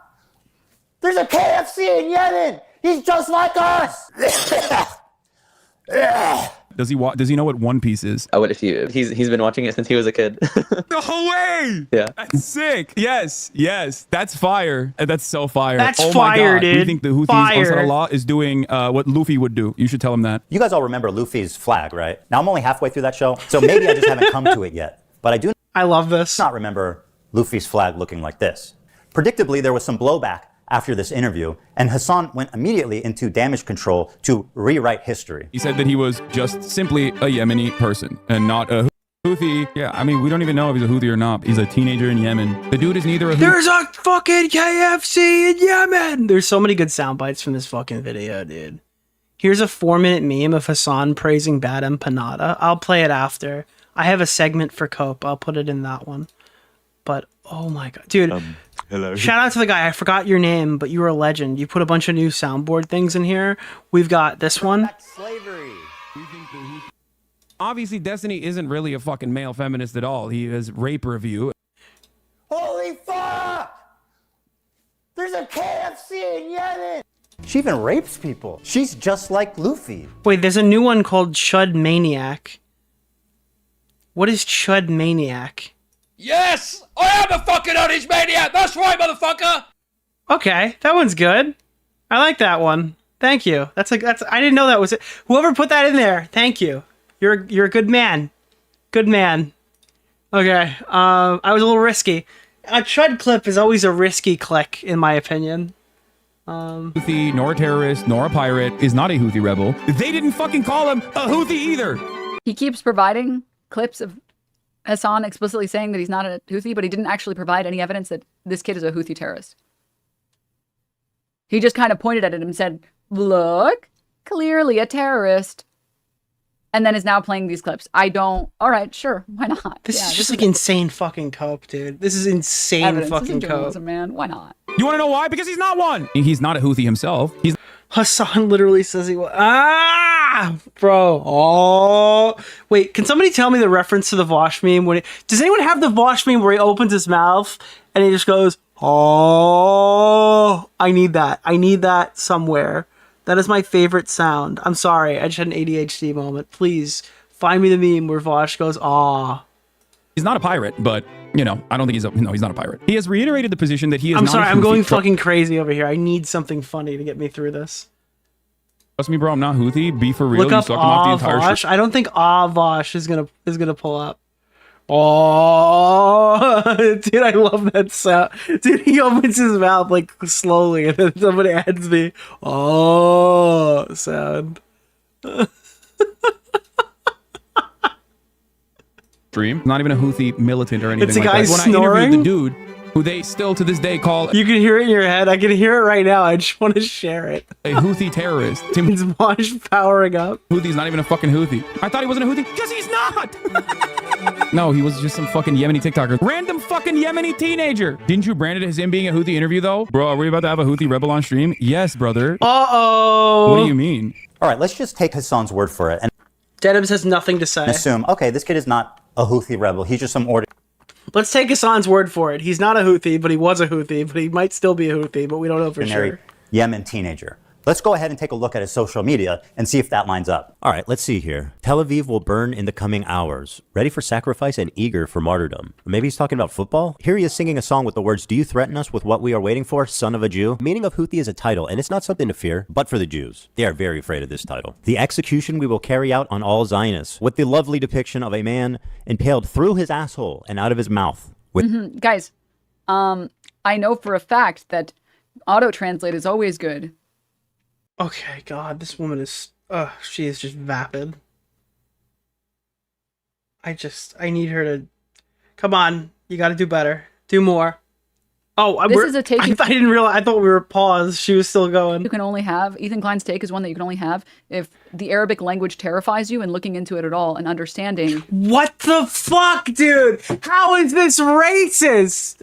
There's a KFC in Yemen! He's just like us! Does he know what One Piece is? What if he's been watching it since he was a kid? No way! Yeah. That's sick. Yes. That's fire. That's so fire. That's oh fire, my God. dude. We think the Houthis, Fire. Allah, is doing what Luffy would do. You should tell him that. You guys all remember Luffy's flag, right? Now, I'm only halfway through that show, so maybe I just haven't come to it yet. But I do love this. Not remember Luffy's flag looking like this. Predictably, there was some blowback after this interview, and Hasan went immediately into damage control to rewrite history. He said that he was just simply a Yemeni person and not a Houthi. Yeah, I mean, we don't even know if he's a Houthi or not. He's a teenager in Yemen. The dude is neither a Houthi. There's a fucking KFC in Yemen. There's so many good sound bites from this fucking video, dude. Here's a 4-minute meme of Hasan praising Bad Empanada. I'll play it after. I have a segment for Cope. I'll put it in that one. But, oh my God. Dude, hello. Shout out to the guy. I forgot your name, but you were a legend. You put a bunch of new soundboard things in here. We've got this one. Slavery. Obviously, Destiny isn't really a fucking male feminist at all. He has rape review. Holy fuck! There's a KFC in Yemen! She even rapes people. She's just like Luffy. Wait, there's a new one called Chud Maniac. What is Chud Maniac? Yes! I am a fucking honest maniac! That's right, motherfucker! Okay, that one's good. I like that one. Thank you. That's I didn't know that was it. Whoever put that in there, thank you. You're a good man. Good man. Okay. I was a little risky. A Chud clip is always a risky click, in my opinion. Houthi, nor a terrorist, nor a pirate, is not a Houthi rebel. They didn't fucking call him a Houthi either. He keeps providing clips of Hasan explicitly saying that he's not a Houthi, but he didn't actually provide any evidence that this kid is a Houthi terrorist. He just kind of pointed at it and said, look, clearly a terrorist. And then is now playing these clips. All right, sure, why not? This is just like insane fucking cope, dude. This is insane evidence. fucking cope. Man, why not? You want to know why? Because he's not one. He's not a Houthi himself. Hasan literally says he was. Bro. Oh. Wait, can somebody tell me the reference to the Vosh meme? Does anyone have the Vosh meme where he opens his mouth and he just goes, oh. I need that. I need that somewhere. That is my favorite sound. I'm sorry. I just had an ADHD moment. Please find me the meme where Vosh goes, aw. He's not a pirate, but, you know, I don't think he's not a pirate. He has reiterated the position that he is I'm not sorry, a I'm Houthi. going fucking crazy over here. I need something funny to get me through this. Trust me, bro, I'm not Houthi. Be for real. Look you up sucked him off the entire Vosh. shit. I don't think Vosh is gonna pull up. Oh, dude, I love that sound. Dude, he opens his mouth like slowly, and then somebody adds the oh sound. Dream. Not even a Houthi militant or anything It's a like guy that. When snoring? I interviewed the dude, who they still to this day call You can hear it in your head. I can hear it right now. I just want to share it. a Houthi terrorist. It's Vosh powering up. Houthi's not even a fucking Houthi. I thought he wasn't a Houthi because he's not. No, he was just some fucking Yemeni TikToker. Random fucking Yemeni teenager. Didn't you brand it as him being a Houthi interview though? Bro, are we about to have a Houthi rebel on stream? Yes, brother. Uh-oh. What do you mean? All right, let's just take Hasan's word for it and Denims has nothing to say. assume, okay, this kid is not a Houthi rebel. He's just some ordinary. Let's take Hasan's word for it. He's not a Houthi, but he was a Houthi, but he might still be a Houthi, but we don't know for sure. Yemen teenager. Let's go ahead and take a look at his social media and see if that lines up. All right, let's see here. Tel Aviv will burn in the coming hours, ready for sacrifice and eager for martyrdom. Maybe he's talking about football? Here he is singing a song with the words, do you threaten us with what we are waiting for, son of a Jew? Meaning of Houthi is a title, and it's not something to fear, but for the Jews. They are very afraid of this title. The execution we will carry out on all Zionists, with the lovely depiction of a man impaled through his asshole and out of his mouth. Guys, I know for a fact that auto-translate is always good. Okay, God, this woman is, she is just vapid. I need her to, come on, you gotta do better. Do more. Oh, This is a take. I didn't realize, I thought we were paused. She was still going. You can only have, Ethan Klein's take is one that you can only have if the Arabic language terrifies you and looking into it at all and understanding. What the fuck, dude? How is this racist?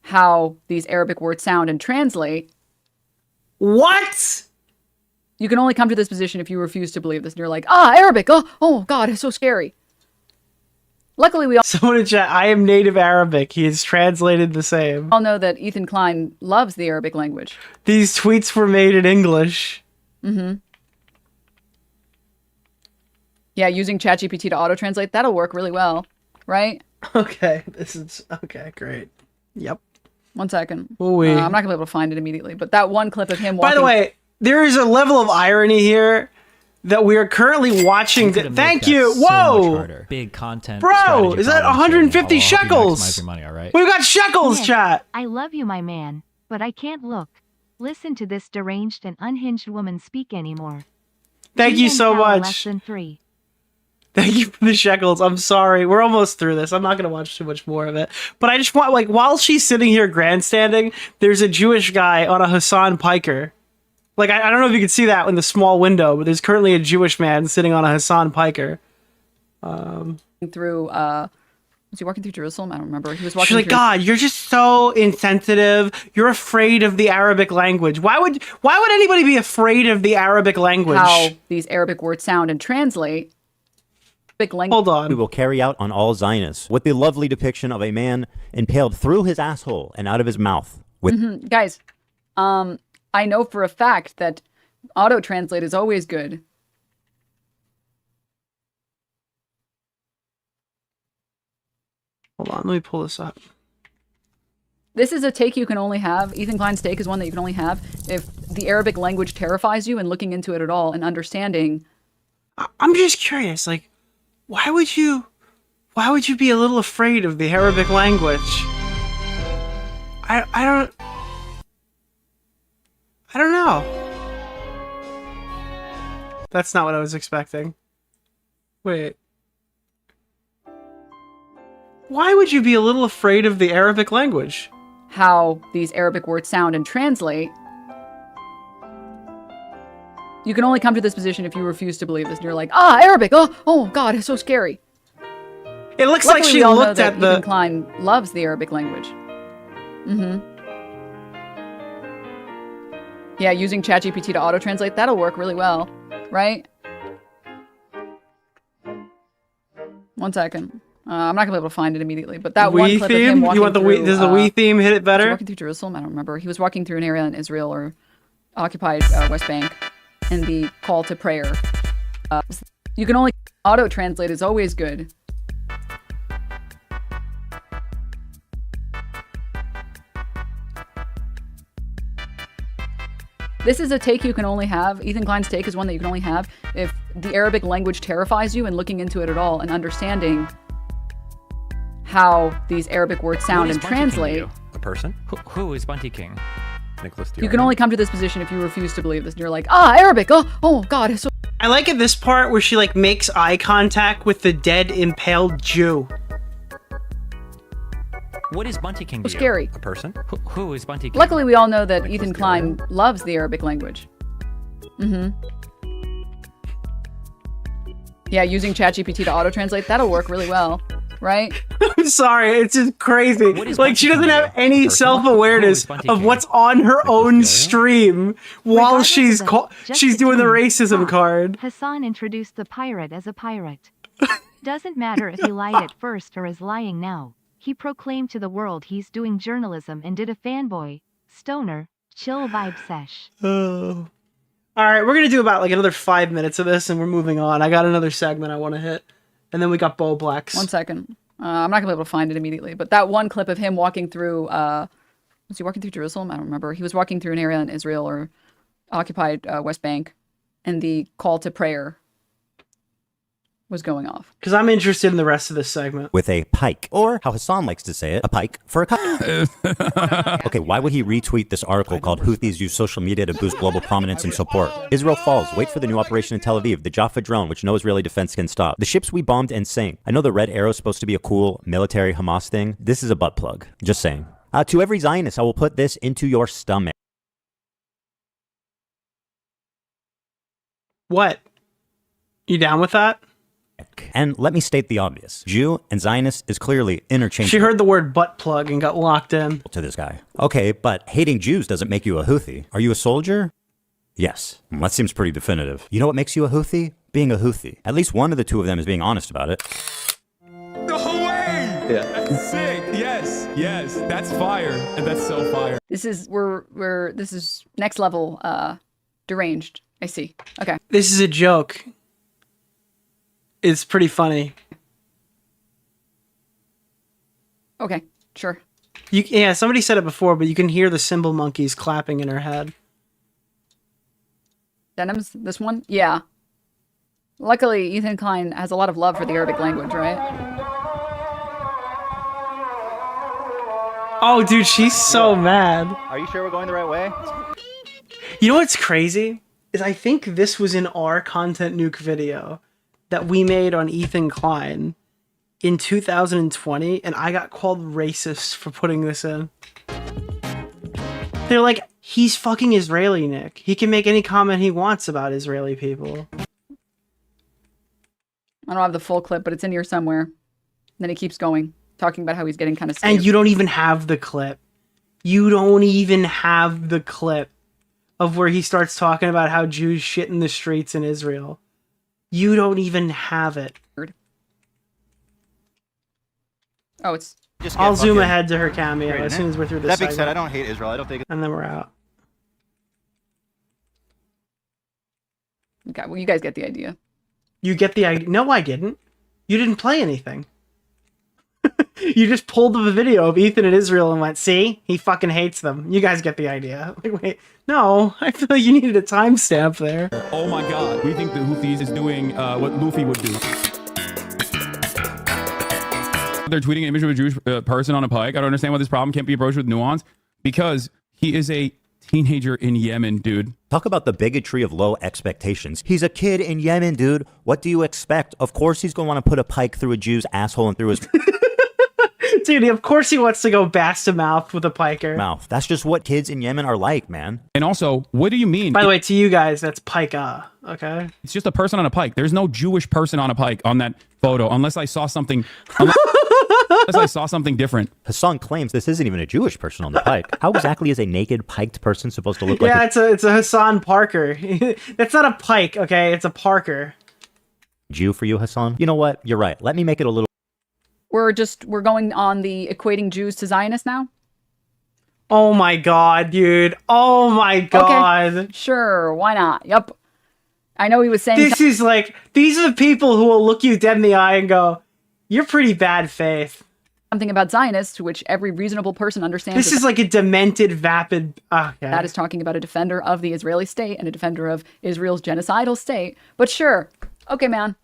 How these Arabic words sound and translate. What? You can only come to this position if you refuse to believe this. And you're like, Arabic. Oh God, it's so scary. Luckily, we all Someone in chat, I am native Arabic. He is translated the same. all know that Ethan Klein loves the Arabic language. These tweets were made in English. Mm-hmm. Yeah, using ChatGPT to auto-translate, that'll work really well, right? Okay, this is... Okay, great. Yep. 1 second. Ooh-wee. I'm not going to be able to find it immediately, but that one clip of him walking... By the way, there is a level of irony here that we are currently watching... Thank you! Whoa! Big content. Bro, is that 150 shekels? Your money, all right? We've got shekels, Man, chat! I love you, my man, but I can't look. Listen to this deranged and unhinged woman speak anymore. Thank you so Less much. than 3. Thank you for the shekels. I'm sorry. We're almost through this. I'm not going to watch too much more of it. But I just want, like, while she's sitting here grandstanding, there's a Jewish guy on a Hasan PIKER. Like, I don't know if you can see that in the small window, but there's currently a Jewish man sitting on a Hasan PIKER. Through, was he walking through Jerusalem? I don't remember. He was walking She's like, through... God, you're just so insensitive. You're afraid of the Arabic language. Why would anybody be afraid of the Arabic language? How these Arabic words sound and translate. Hold on. We will carry out on all Zionists with the lovely depiction of a man impaled through his asshole and out of his mouth. With Guys, I know for a fact that auto-translate is always good. Hold on, let me pull this up. This is a take you can only have. Ethan Klein's take is one that you can only have if the Arabic language terrifies you and looking into it at all and understanding. I'm just curious, like, why would you be a little afraid of the Arabic language? I don't know. That's not what I was expecting. Wait. Why would you be a little afraid of the Arabic language? How these Arabic words sound and translate. You can only come to this position if you refuse to believe this. And you're like, Arabic. Oh God, it's so scary. It looks Luckily, like she we all know looked that at the... Ethan Klein loves the Arabic language. Yeah, using ChatGPT to auto-translate, that'll work really well, right? 1 second. I'm not going to be able to find it immediately, but that one clip of him walking through... Does the Wii theme hit it better? Walking through Jerusalem? I don't remember. He was walking through an area in Israel or occupied West Bank, and the call to prayer. You can only... Auto-translate is always good. This is a take you can only have. Ethan Klein's take is one that you can only have if the Arabic language terrifies you and looking into it at all and understanding how these Arabic words sound and translate. A person? Who is Bunty King? Nicholas DeOrio. You can only come to this position if you refuse to believe this. And you're like, Arabic. Oh God. It's so... I like at this part where she like makes eye contact with the dead impaled Jew. What is Bunty King to you? Scary. A person? Who is Bunty King? Luckily, we all know that Ethan Klein loves the Arabic language. Yeah, using ChatGPT to auto-translate, that'll work really well, right? I'm sorry, it's just crazy. Like, she doesn't have any self-awareness of what's on her own stream while she's doing the racism card. Hasan introduced the pirate as a pirate. Doesn't matter if he lied at first or is lying now. He proclaimed to the world he's doing journalism and did a fanboy, stoner, chill vibe sesh. Oh. All right, we're going to do about like another 5 minutes of this and we're moving on. I got another segment I want to hit. And then we got Bo Blacks. 1 second. I'm not going to be able to find it immediately, but that one clip of him walking through, was he walking through Jerusalem? I don't remember. He was walking through an area in Israel or occupied West Bank, and the call to prayer was going off. Because I'm interested in the rest of this segment. With a pike, or how Hasan likes to say it, a pike for a cut. Okay, why would he retweet this article called Houthis use social media to boost global prominence and support? Israel falls. Wait for the new operation in Tel Aviv. The Jaffa drone, which no Israeli defense can stop. The ships we bombed and sank. I know the red arrow is supposed to be a cool military Hamas thing. This is a butt plug. Just saying. To every Zionist, I will put this into your stomach. What? You down with that? And let me state the obvious. Jew and Zionist is clearly interchangeable. She heard the word butt plug and got locked in. To this guy. Okay, but hating Jews doesn't make you a Houthi. Are you a soldier? Yes. That seems pretty definitive. You know what makes you a Houthi? Being a Houthi. At least one of the two of them is being honest about it. No way! Yeah. That's sick. Yes. That's fire. That's so fire. This is this is next level deranged. I see. Okay. This is a joke. is pretty funny. Okay, sure. Yeah, somebody said it before, but you can hear the cymbal monkeys clapping in her head. Denims, this one? Yeah. Luckily, Ethan Klein has a lot of love for the Arabic language, right? Oh, dude, she's so mad. Are you sure we're going the right way? You know what's crazy? Is I think this was in our Content Nuke video that we made on Ethan Klein in 2020, and I got called racist for putting this in. They're like, he's fucking Israeli, Nick. He can make any comment he wants about Israeli people. I don't have the full clip, but it's in here somewhere. And then he keeps going, talking about how he's getting kind of scared. And you don't even have the clip. You don't even have the clip of where he starts talking about how Jews shit in the streets in Israel. You don't even have it. Oh, it's... I'll zoom ahead to her cameo as soon as we're through this That being said, segment. I don't hate Israel. I don't think... And then we're out. Okay, well, you guys get the idea. You get the idea. No, I didn't. You didn't play anything. You just pulled up a video of Ethan in Israel and went, see? He fucking hates them. You guys get the idea. Like, wait, no, I feel like you needed a timestamp there. Oh my God. We think the Houthis is doing what Luffy would do. They're tweeting an image of a Jewish person on a pike. I don't understand why this problem can't be approached with nuance. Because he is a teenager in Yemen, dude. Talk about the bigotry of low expectations. He's a kid in Yemen, dude. What do you expect? Of course he's going to want to put a pike through a Jew's asshole and through his... Dude, of course he wants to go bass to mouth with a piker. Mouth. That's just what kids in Yemen are like, man. And also, what do you mean? By the way, to you guys, that's pika, okay? It's just a person on a pike. There's no Jewish person on a pike on that photo, unless I saw something... Unless I saw something different. Hasan claims this isn't even a Jewish person on the pike. How exactly is a naked piked person supposed to look like? Yeah, it's a Hasan Parker. That's not a pike, okay? It's a Parker. Jew for you, Hasan? You know what? You're right. Let me make it a little... We're going on the equating Jews to Zionists now? Oh my God, dude. Oh my God. Okay. Sure, why not? Yup. I know he was saying... This is like, these are the people who will look you dead in the eye and go, you're pretty bad faith. Something about Zionists, which every reasonable person understands. This is like a demented, vapid... Okay. That is talking about a defender of the Israeli state and a defender of Israel's genocidal state. But sure. Okay, man.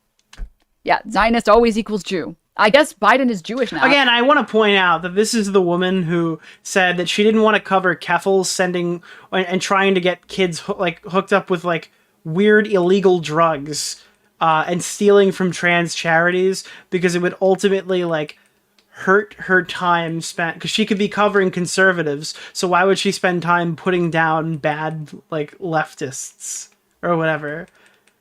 Yeah, Zionist always equals Jew. I guess Biden is Jewish now. Again, I want to point out that this is the woman who said that she didn't want to cover Keffels sending and trying to get kids hooked up with like weird illegal drugs and stealing from trans charities because it would ultimately like hurt her time spent, because she could be covering conservatives. So why would she spend time putting down bad like leftists or whatever?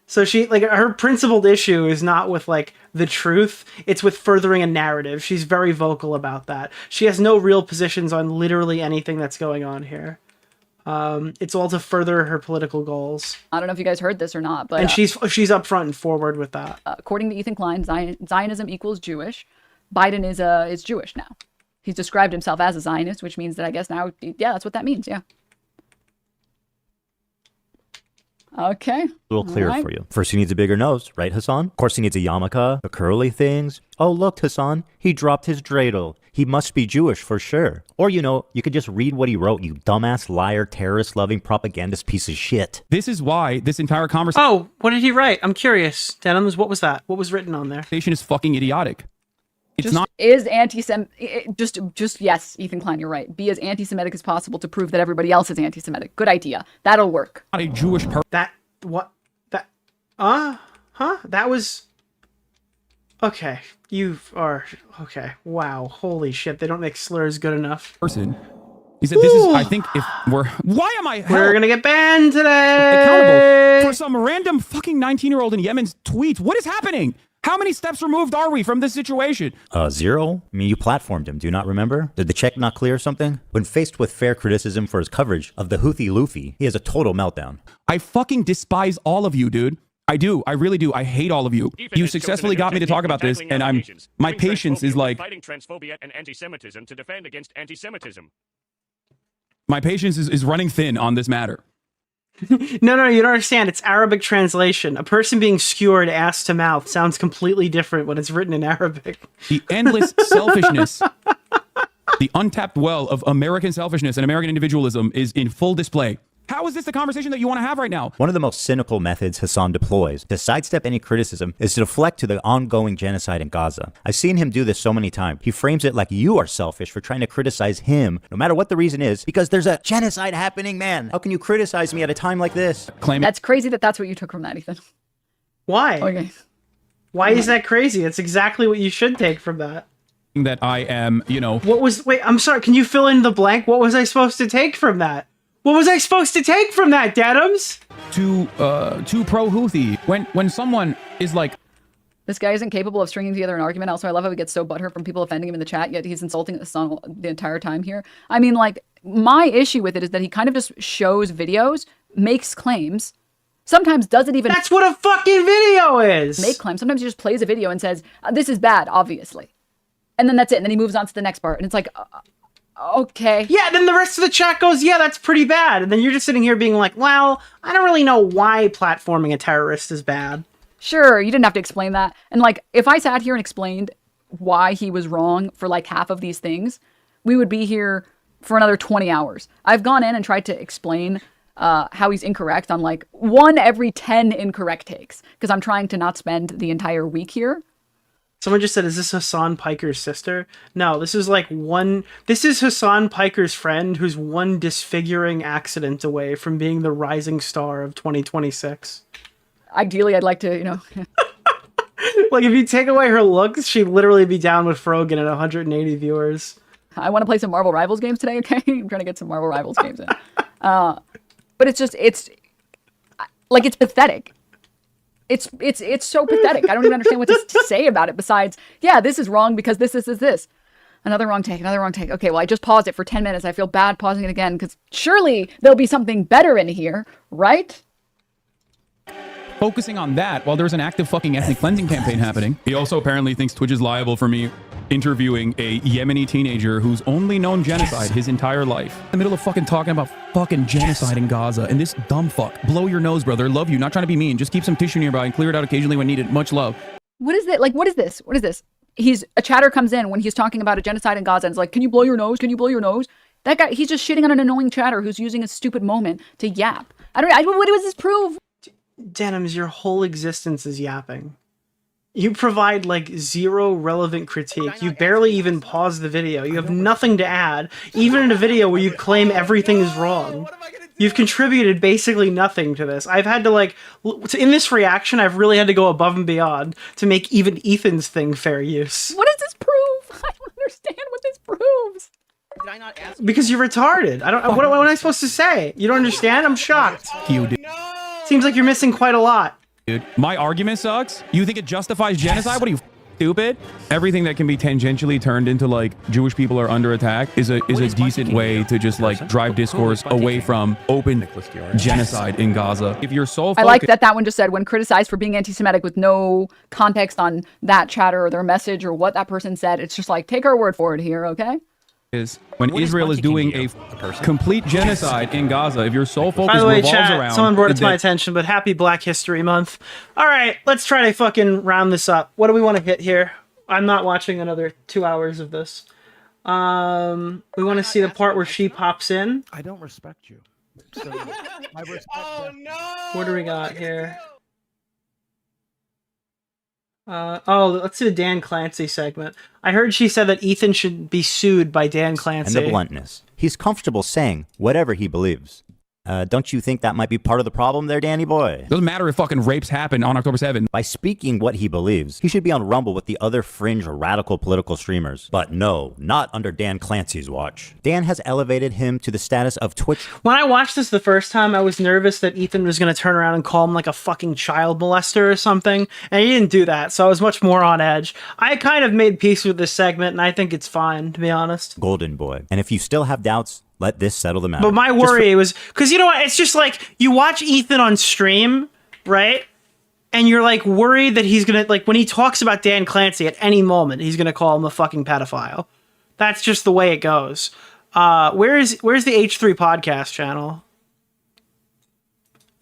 So she, like, her principled issue is not with, like, the truth. It's with furthering a narrative. She's very vocal about that. She has no real positions on literally anything that's going on here. It's all to further her political goals. I don't know if you guys heard this or not, but... And she's upfront and forward with that. According to Ethan Klein, Zionism equals Jewish. Biden is Jewish now. He's described himself as a Zionist, which means that I guess now, yeah, that's what that means, yeah. Okay. A little clearer for you. First, he needs a bigger nose, right, Hasan? Of course, he needs a yarmulke, the curly things. Oh, look, Hasan, he dropped his dreidel. He must be Jewish for sure. Or, you know, you could just read what he wrote, you dumbass, liar, terrorist-loving, propagandist piece of shit. This is why this entire conversation... Oh, what did he write? I'm curious. Denims, what was that? What was written on there? ...is fucking idiotic. It's just not... Is anti-Semitic... Just, yes, Ethan Klein, you're right. Be as anti-Semitic as possible to prove that everybody else is anti-Semitic. Good idea. That'll work. Not a Jewish person. That was... Okay, you are... Okay, wow, holy shit, they don't make slurs good enough. Person. He said, this is, I think if we're... Why am I... We're gonna get banned today! Accountable for some random fucking 19-year-old in Yemen's tweets. What is happening? How many steps removed are we from this situation? 0? I mean, you platformed him, do you not remember? Did the check not clear or something? When faced with fair criticism for his coverage of the Houthi Luffy, he has a total meltdown. I fucking despise all of you, dude. I do. I really do. I hate all of you. You successfully got me to talk about this, and my patience is like... Fighting transphobia and anti-Semitism to defend against anti-Semitism. My patience is running thin on this matter. No, you don't understand. It's Arabic translation. A person being skewered ass to mouth sounds completely different when it's written in Arabic. The endless selfishness, the untapped well of American selfishness and American individualism is in full display. How is this the conversation that you want to have right now? One of the most cynical methods Hasan deploys to sidestep any criticism is to deflect to the ongoing genocide in Gaza. I've seen him do this so many times. He frames it like you are selfish for trying to criticize him, no matter what the reason is, because there's a genocide happening, man. How can you criticize me at a time like this? That's crazy that that's what you took from that, Ethan. Why? Okay. Why is that crazy? It's exactly what you should take from that. That I am, Wait, I'm sorry, can you fill in the blank? What was I supposed to take from that? What was I supposed to take from that, Denims? Too pro-Houthi. When someone is like... This guy isn't capable of stringing together an argument. Also, I love how he gets so butthurt from people offending him in the chat, yet he's insulting the son the entire time here. I mean, like, my issue with it is that he kind of just shows videos, makes claims, sometimes doesn't even... That's what a fucking video is! Make claims. Sometimes he just plays a video and says, this is bad, obviously. And then that's it. And then he moves on to the next part. And it's like... okay. Yeah, then the rest of the chat goes, yeah, that's pretty bad. And then you're just sitting here being like, well, I don't really know why platforming a terrorist is bad. Sure, you didn't have to explain that. And like, if I sat here and explained why he was wrong for like half of these things, we would be here for another 20 hours. I've gone in and tried to explain how he's incorrect on like 1 every 10 incorrect takes, because I'm trying to not spend the entire week here. Someone just said, is this Hasan Piker's sister? No, this is this is Hasan Piker's friend who's one disfiguring accident away from being the rising star of 2026. Ideally, I'd like to, Like, if you take away her looks, she'd literally be down with Frogan at 180 viewers. I want to play some Marvel Rivals games today, okay? I'm trying to get some Marvel Rivals games in. But it's pathetic. It's so pathetic. I don't even understand what to say about it besides, yeah, this is wrong because this. Another wrong take. Okay, well, I just paused it for 10 minutes. I feel bad pausing it again because surely there'll be something better in here, right? Focusing on that while there's an active fucking ethnic cleansing campaign happening. He also apparently thinks Twitch is liable for me interviewing a Yemeni teenager who's only known genocide his entire life. In the middle of fucking talking about fucking genocide in Gaza, and this dumb fuck. Blow your nose, brother. Love you. Not trying to be mean. Just keep some tissue nearby and clear it out occasionally when needed. Much love. What is it? Like, what is this? What is this? A chatter comes in when he's talking about a genocide in Gaza and it's like, can you blow your nose? Can you blow your nose? That guy, he's just shitting on an annoying chatter who's using a stupid moment to yap. What does this prove? Denims, your whole existence is yapping. You provide like zero relevant critique. You barely even pause the video. You have nothing to add, even in a video where you claim everything is wrong. You've contributed basically nothing to this. I've had to in this reaction, I've really had to go above and beyond to make even Ethan's thing fair use. What does this prove? I don't understand what this proves. Did I not ask? Because you're retarded. What am I supposed to say? You don't understand? I'm shocked. You did. Seems like you're missing quite a lot. Dude, my argument sucks. You think it justifies genocide? What are you, stupid? Everything that can be tangentially turned into like Jewish people are under attack is a decent way to just like drive discourse away from open genocide in Gaza. If you're so I like that one just said, when criticized for being anti-Semitic with no context on that chatter or their message or what that person said, it's just like, take our word for it here, okay? Is when Israel is doing a complete genocide in Gaza. If your sole focus By the way, revolves chat, around someone brought it to my attention, but happy Black History Month. All right, let's try to fucking round this up. What do we want to hit here? I'm not watching another 2 hours of this. We want to see the part where she pops in. I don't respect you. So I respect What do we got here? Let's do the Dan Clancy segment. I heard she said that Ethan should be sued by Dan Clancy. And the bluntness. He's comfortable saying whatever he believes. Don't you think that might be part of the problem there, Danny boy? Doesn't matter if fucking rapes happen on October 7th. By speaking what he believes, he should be on Rumble with the other fringe radical political streamers. But no, not under Dan Clancy's watch. Dan has elevated him to the status of Twitch. When I watched this the first time, I was nervous that Ethan was going to turn around and call him like a fucking child molester or something, and he didn't do that, so I was much more on edge. I kind of made peace with this segment, and I think it's fine, to be honest. Golden boy. And if you still have doubts, let this settle the matter. But my worry was, because you know what, it's just like, you watch Ethan on stream, right? And you're like worried that he's gonna, like, when he talks about Dan Clancy at any moment, he's gonna call him a fucking pedophile. That's just the way it goes. Where's the H3 podcast channel?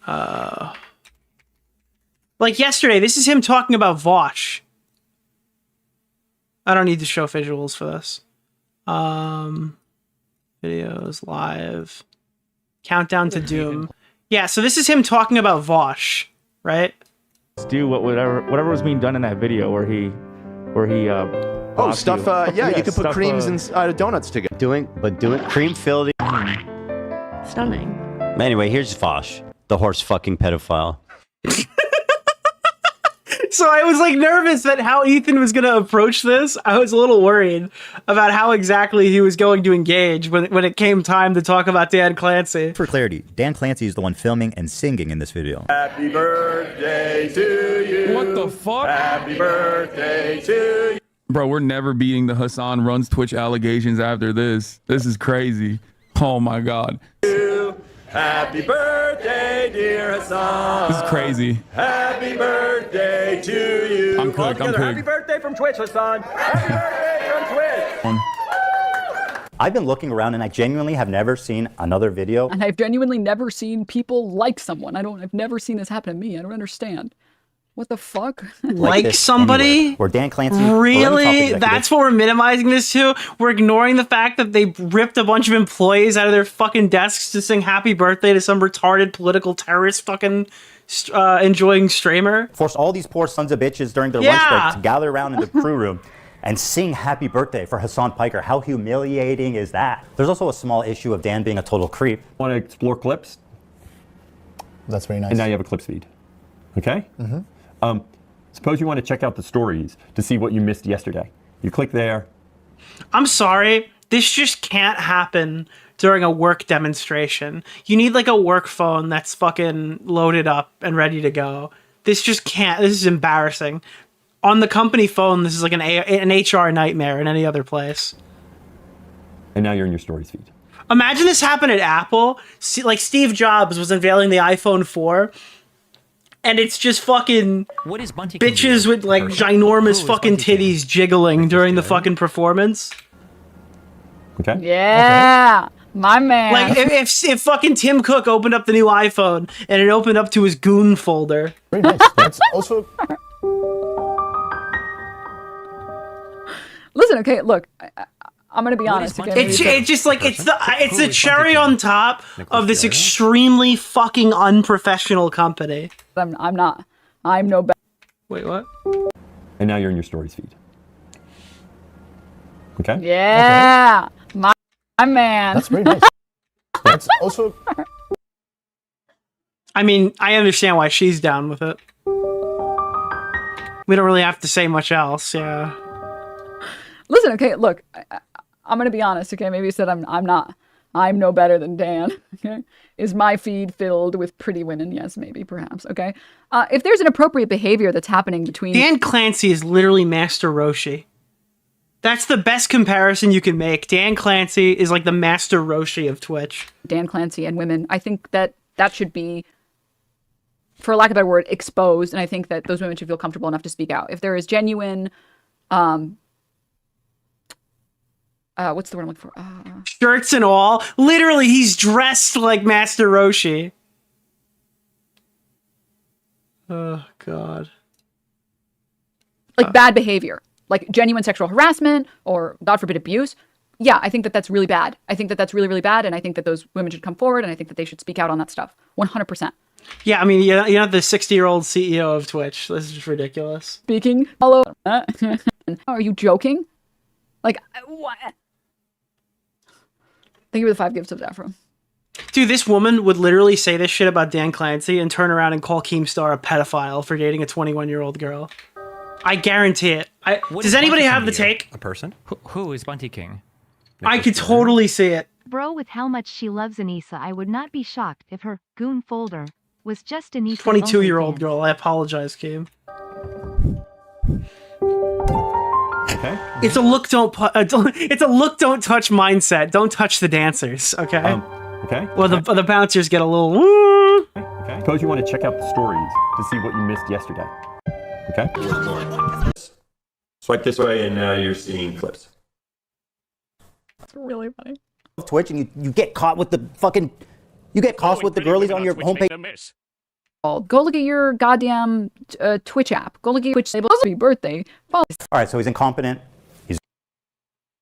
Like yesterday, this is him talking about Vosh. I don't need to show visuals for this. Videos, live. Countdown to Doom. Yeah, so this is him talking about Vosh, right? Do whatever was being done in that video where he oh, stuff. Yeah, you can put creams and donuts together. Doing cream filled. Stunning. Anyway, here's Vosh, the horse fucking pedophile. So I was like nervous that how Ethan was going to approach this. I was a little worried about how exactly he was going to engage when it came time to talk about Dan Clancy. For clarity, Dan Clancy is the one filming and singing in this video. Happy birthday to you. What the fuck? Happy birthday to you. Bro, we're never beating the Hasan runs Twitch allegations after this. This is crazy. Oh my God. Happy birthday, dear Hasan. This is crazy. Happy birthday to you. I'm cooked. I'm Happy cooked. birthday from Twitch, Hasan. Happy birthday from Twitch. I've been looking around and I genuinely have never seen another video. And I've genuinely never seen people like someone. I've never seen this happen to me. I don't understand. What the fuck? Like somebody? Where Dan Clancy... Really? That's what we're minimizing this to? We're ignoring the fact that they ripped a bunch of employees out of their fucking desks to sing happy birthday to some retarded political terrorist fucking enjoying streamer? Forced all these poor sons of bitches during their lunch break to gather around in the crew room and sing happy birthday for Hasan PIKER. How humiliating is that? There's also a small issue of Dan being a total creep. Want to explore clips? That's very nice. And now you have a clips feed. Okay? Mm-hmm. Suppose you want to check out the stories to see what you missed yesterday. You click there. I'm sorry. This just can't happen during a work demonstration. You need like a work phone that's fucking loaded up and ready to go. This just can't. This is embarrassing. On the company phone, this is like an HR nightmare in any other place. And now you're in your stories feed. Imagine this happened at Apple. Like Steve Jobs was unveiling the iPhone 4. And it's just fucking bitches with like ginormous fucking titties jiggling during the fucking performance. Okay. Yeah, my man. Like if fucking Tim Cook opened up the new iPhone and it opened up to his goon folder. Very nice. That's also. Listen, okay, look. I'm gonna be honest. Okay, it's just like it's the cherry on top of this extremely fucking unprofessional company. I'm not. I'm no better. Wait, what? And now you're in your stories feed. Okay. Yeah, my man. That's very nice. That's also. I mean, I understand why she's down with it. We don't really have to say much else. Yeah. Listen, okay, look. I'm gonna be honest, okay? Maybe you said I'm not. I'm no better than Dan, okay? Is my feed filled with pretty women? Yes, maybe, perhaps, okay? If there's an appropriate behavior that's happening between... Dan Clancy is literally Master Roshi. That's the best comparison you can make. Dan Clancy is like the Master Roshi of Twitch. Dan Clancy and women, I think that should be, for lack of a better word, exposed, and I think that those women should feel comfortable enough to speak out. If there is genuine... what's the word I'm looking for? Shirts and all. Literally, he's dressed like Master Roshi. Oh, God. Like bad behavior. Like genuine sexual harassment or, God forbid, abuse. Yeah, I think that that's really bad. I think that that's really, really bad. And I think that those women should come forward and I think that they should speak out on that stuff. 100%. Yeah, I mean, you're not the 60-year-old CEO of Twitch. This is just ridiculous. Speaking. Hello. Are you joking? Like, what? Thank you for the 5 gifts of Afro. Dude, this woman would literally say this shit about Dan Clancy and turn around and call Keemstar a pedophile for dating a 21-year-old girl. I guarantee it. Does anybody have the take? A person? Who is Bunty King? I could totally see it. Bro, with how much she loves Anissa, I would not be shocked if her goon folder was just Anissa. 22-year-old girl. I apologize, Keem. Okay. It's a look don't touch mindset. Don't touch the dancers, okay? Okay. Well, the bouncers get a little. Okay. Suppose you want to check out the stories to see what you missed yesterday. Okay. Swipe this way, and now you're seeing clips. That's really funny. Twitch, and you get caught with the fucking. You get caught with the girlies on your homepage. Go look at your goddamn Twitch app. Go look at your Twitch label. Happy birthday. Follow. All right, so he's incompetent.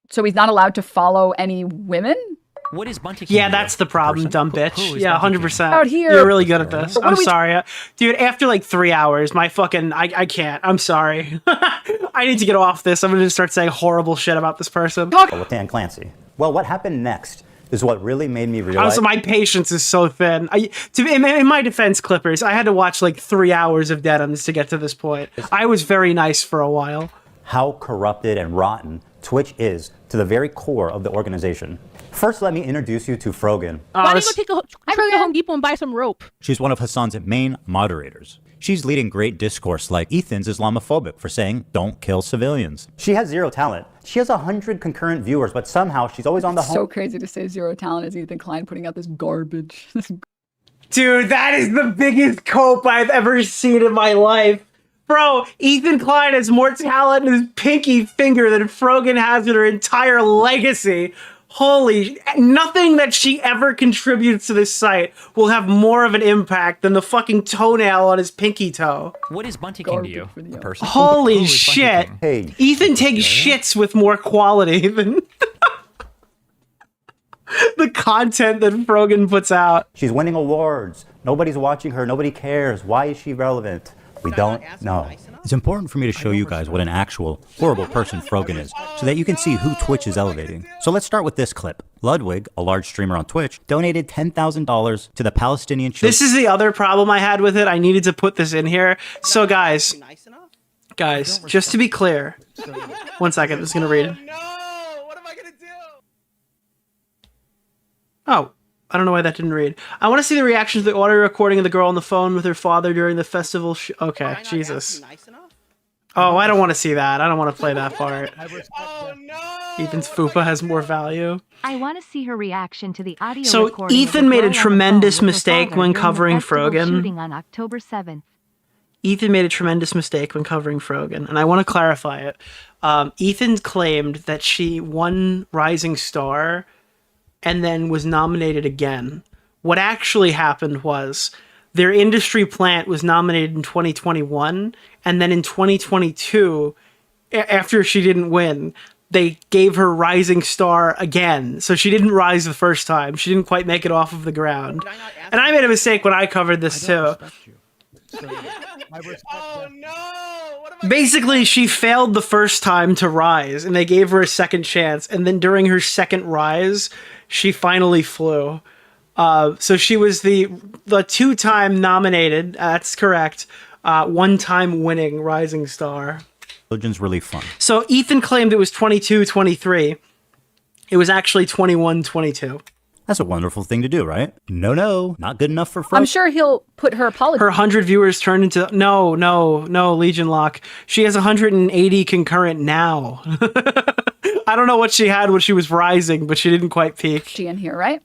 So he's not allowed to follow any women? What is Bunty? Yeah, that's the problem, dumb bitch. Yeah, 100%. Out here. You're really good at this. What I'm are we sorry. Dude, after like 3 hours, my fucking... I can't. I'm sorry. I need to get off this. I'm going to start saying horrible shit about this person. With Dan Clancy. Well, what happened next is what really made me realize... Also, my patience is so thin. In my defense, Clippers, I had to watch like 3 hours of Denims to get to this point. I was very nice for a while. How corrupted and rotten Twitch is to the very core of the organization. First, let me introduce you to Frogan. Why don't you go to Home Depot and buy some rope? She's one of Hasan's main moderators. She's leading great discourse like Ethan's Islamophobic for saying, don't kill civilians. She has zero talent. She has 100 concurrent viewers, but somehow she's always on the home. So crazy to say zero talent is Ethan Klein putting out this garbage. Dude, that is the biggest cope I've ever seen in my life. Bro, Ethan Klein has more talent in his pinky finger than Frogan has in her entire legacy. Holy, nothing that she ever contributes to this site will have more of an impact than the fucking toenail on his pinky toe. What is Bunty King to you? A person? Holy shit. Hey, Ethan takes shits with more quality than the content that Frogan puts out. She's winning awards. Nobody's watching her. Nobody cares. Why is she relevant? We don't know. It's important for me to show you guys what an actual horrible person Frogan is, so that you can see who Twitch is elevating. So let's start with this clip. Ludwig, a large streamer on Twitch, donated $10,000 to the Palestinian children. This is the other problem I had with it. I needed to put this in here. So guys, just to be clear, 1 second, I'm just gonna read it. Oh, I don't know why that didn't read. I want to see the reaction to the audio recording of the girl on the phone with her father during the festival. Okay, Jesus. Oh, I don't want to see that. I don't want to play that part. Ethan's fupa has more value. I want to see her reaction to the audio So recording Ethan of the made a girl on the tremendous phone with her mistake father when during the covering festival Frogan. shooting on October 7th. Ethan made a tremendous mistake when covering Frogan, and I want to clarify it. Ethan claimed that she won Rising Star and then was nominated again. What actually happened was their industry plant was nominated in 2021, and then in 2022, after she didn't win, they gave her Rising Star again. So she didn't rise the first time. She didn't quite make it off of the ground. And I made a mistake when I covered this too. Basically, she failed the first time to rise, and they gave her a second chance. And then during her second rise, she finally flew. So she was the 2-time nominated. That's correct. 1-time winning Rising Star. Religion's really fun. So Ethan claimed it was 22-23. It was actually 21-22. That's a wonderful thing to do, right? No, not good enough for Frogan. I'm sure he'll put her apology. Her 100 viewers turned into... No, Legion Lock. She has 180 concurrent now. I don't know what she had when she was rising, but she didn't quite peak. She in here, right?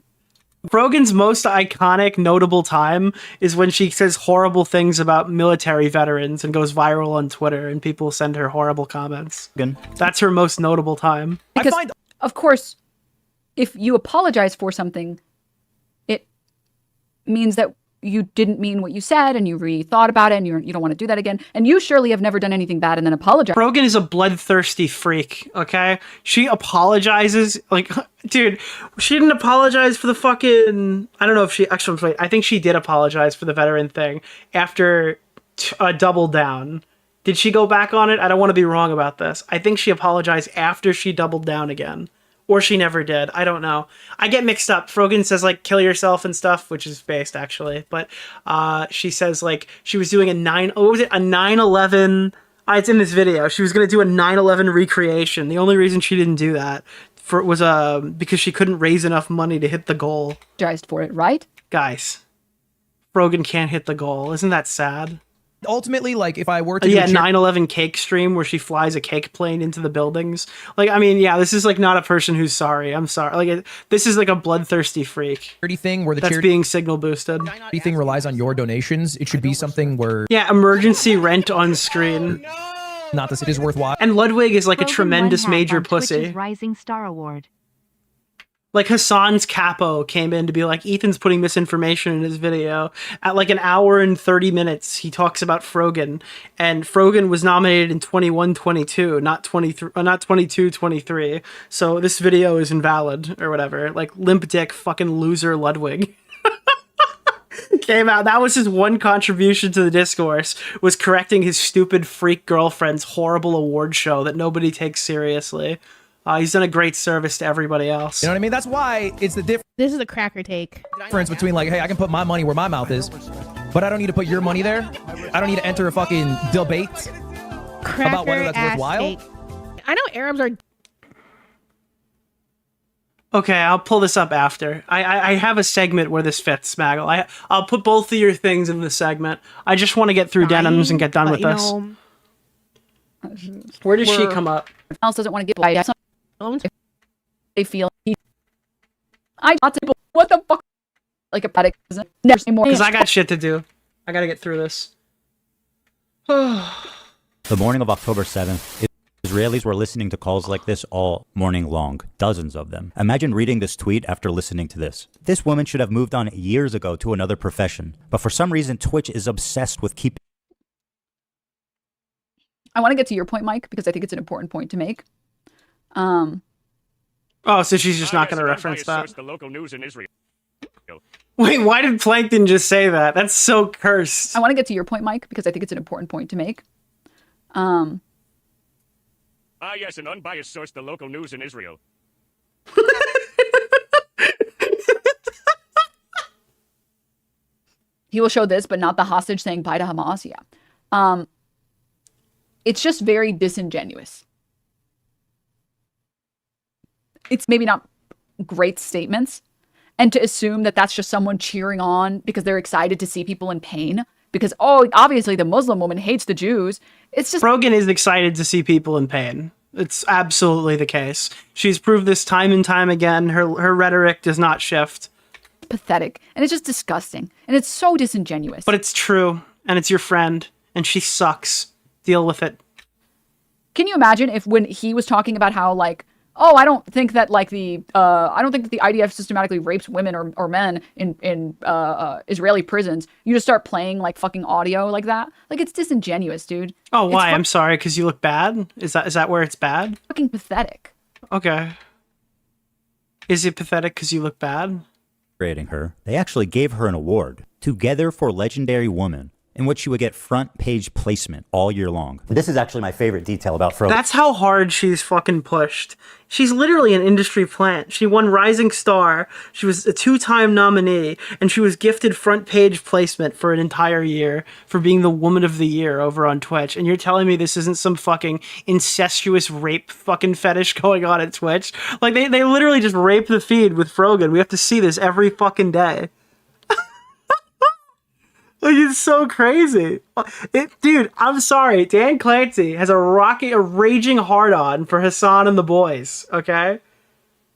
Frogan's most iconic, notable time is when she says horrible things about military veterans and goes viral on Twitter, and people send her horrible comments. That's her most notable time. Because, of course, if you apologize for something, it means that you didn't mean what you said, and you rethought about it, and you don't want to do that again. And you surely have never done anything bad and then apologize. Frogan is a bloodthirsty freak, okay? She apologizes, like, dude, she didn't apologize for the fucking... I don't know if she... Actually, wait, I think she did apologize for the veteran thing after Double Down. Did she go back on it? I don't want to be wrong about this. I think she apologized after she doubled down again. Or she never did. I don't know. I get mixed up. Frogan says, like, kill yourself and stuff, which is based, actually. But she says, like, she was doing a 9/11... it's in this video. She was going to do a 9/11 recreation. The only reason she didn't do that was because she couldn't raise enough money to hit the goal. Apologized for it, right? Guys, Frogan can't hit the goal. Isn't that sad? Ultimately, like, if I were to... Yeah, 9/11 cake stream where she flies a cake plane into the buildings. Like, I mean, yeah, this is, like, not a person who's sorry. I'm sorry. Like, this is, like, a bloodthirsty freak. Charity thing where the that's being signal boosted. Charity thing relies on your donations. It should be something where... Yeah, emergency rent on screen. Not that it is worthwhile. And Ludwig is, like, a Frogan tremendous won half major on pussy. Twitch's Rising Star Award. Like Hasan's capo came in to be like, Ethan's putting misinformation in his video. At like an hour and 30 minutes, he talks about Frogan, and Frogan was nominated in 21-22, not 22-23. So this video is invalid or whatever. Like limp dick fucking loser Ludwig came out. That was his one contribution to the discourse, was correcting his stupid freak girlfriend's horrible award show that nobody takes seriously. He's done a great service to everybody else. You know what I mean? That's why it's the difference. This is a cracker take. Difference between like, hey, I can put my money where my mouth is, but I don't need to put your money there. I don't need to enter a fucking debate about whether that's worthwhile. Take. I know Arabs are. Okay, I'll pull this up after. I have a segment where this fits, Smaggle. I'll put both of your things in the segment. I just want to get through Denims and get done with this. Where does she come up? Else doesn't want to get they feel what the fuck, like a panic. Never say more because I got shit to do. I gotta get through this. The morning of October 7th, Israelis were listening to calls like this all morning long, dozens of them. Imagine reading this tweet after listening to this. This woman should have moved on years ago to another profession, but for some reason Twitch is obsessed with keeping. I want to get to your point, Mike, because I think it's an important point to make. Oh, so she's just not going to reference that. The local news in Israel. Wait, why did Plankton just say that? That's so cursed. I want to get to your point, Mike, because I think it's an important point to make. Yes, an unbiased source, the local news in Israel. He will show this, but not the hostage saying bye to Hamas. Yeah. It's just very disingenuous. It's maybe not great statements. And to assume that that's just someone cheering on because they're excited to see people in pain. Because, oh, obviously the Muslim woman hates the Jews. It's just... Frogan is excited to see people in pain. It's absolutely the case. She's proved this time and time again. Her rhetoric does not shift. Pathetic. And it's just disgusting. And it's so disingenuous. But it's true. And it's your friend. And she sucks. Deal with it. Can you imagine if when he was talking about how, like, oh, I don't think that like the IDF systematically rapes women or men in Israeli prisons. You just start playing like fucking audio like that. Like it's disingenuous, dude. Oh, why? I'm sorry, because you look bad. Is that where it's bad? Fucking pathetic. Okay. Is it pathetic because you look bad? Rating her. They actually gave her an award, Together for Legendary Woman, in which she would get front page placement all year long. This is actually my favorite detail about Frogan. That's how hard she's fucking pushed. She's literally an industry plant. She won Rising Star. She was a 2-time nominee, and she was gifted front page placement for an entire year for being the Woman of the Year over on Twitch. And you're telling me this isn't some fucking incestuous rape fucking fetish going on at Twitch? Like, they literally just rape the feed with Frogan. We have to see this every fucking day. Like, it's so crazy. Dude, I'm sorry. Dan Clancy has a raging hard-on for Hasan and the boys, okay?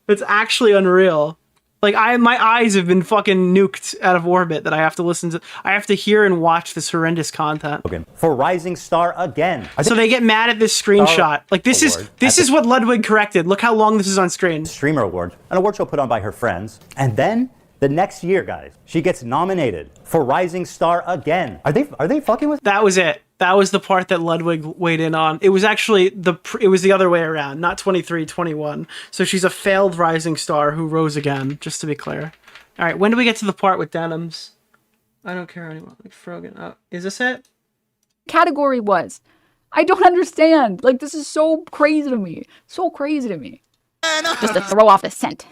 It's actually unreal. Like, my eyes have been fucking nuked out of orbit that I have to listen to. I have to hear and watch this horrendous content. For Rising Star again. So they get mad at this screenshot. Like, this is what Ludwig corrected. Look how long this is on screen. Streamer Award, an award show put on by her friends. And then... the next year, guys, she gets nominated for Rising Star again. Are they fucking with? That was it. That was the part that Ludwig weighed in on. It was actually it was the other way around, not 23, 21. So she's a failed Rising Star who rose again, just to be clear. All right, when do we get to the part with Denims? I don't care anymore. Like Frogan. Oh, is this it? Category was. I don't understand. Like, this is so crazy to me. So crazy to me. Just to throw off the scent.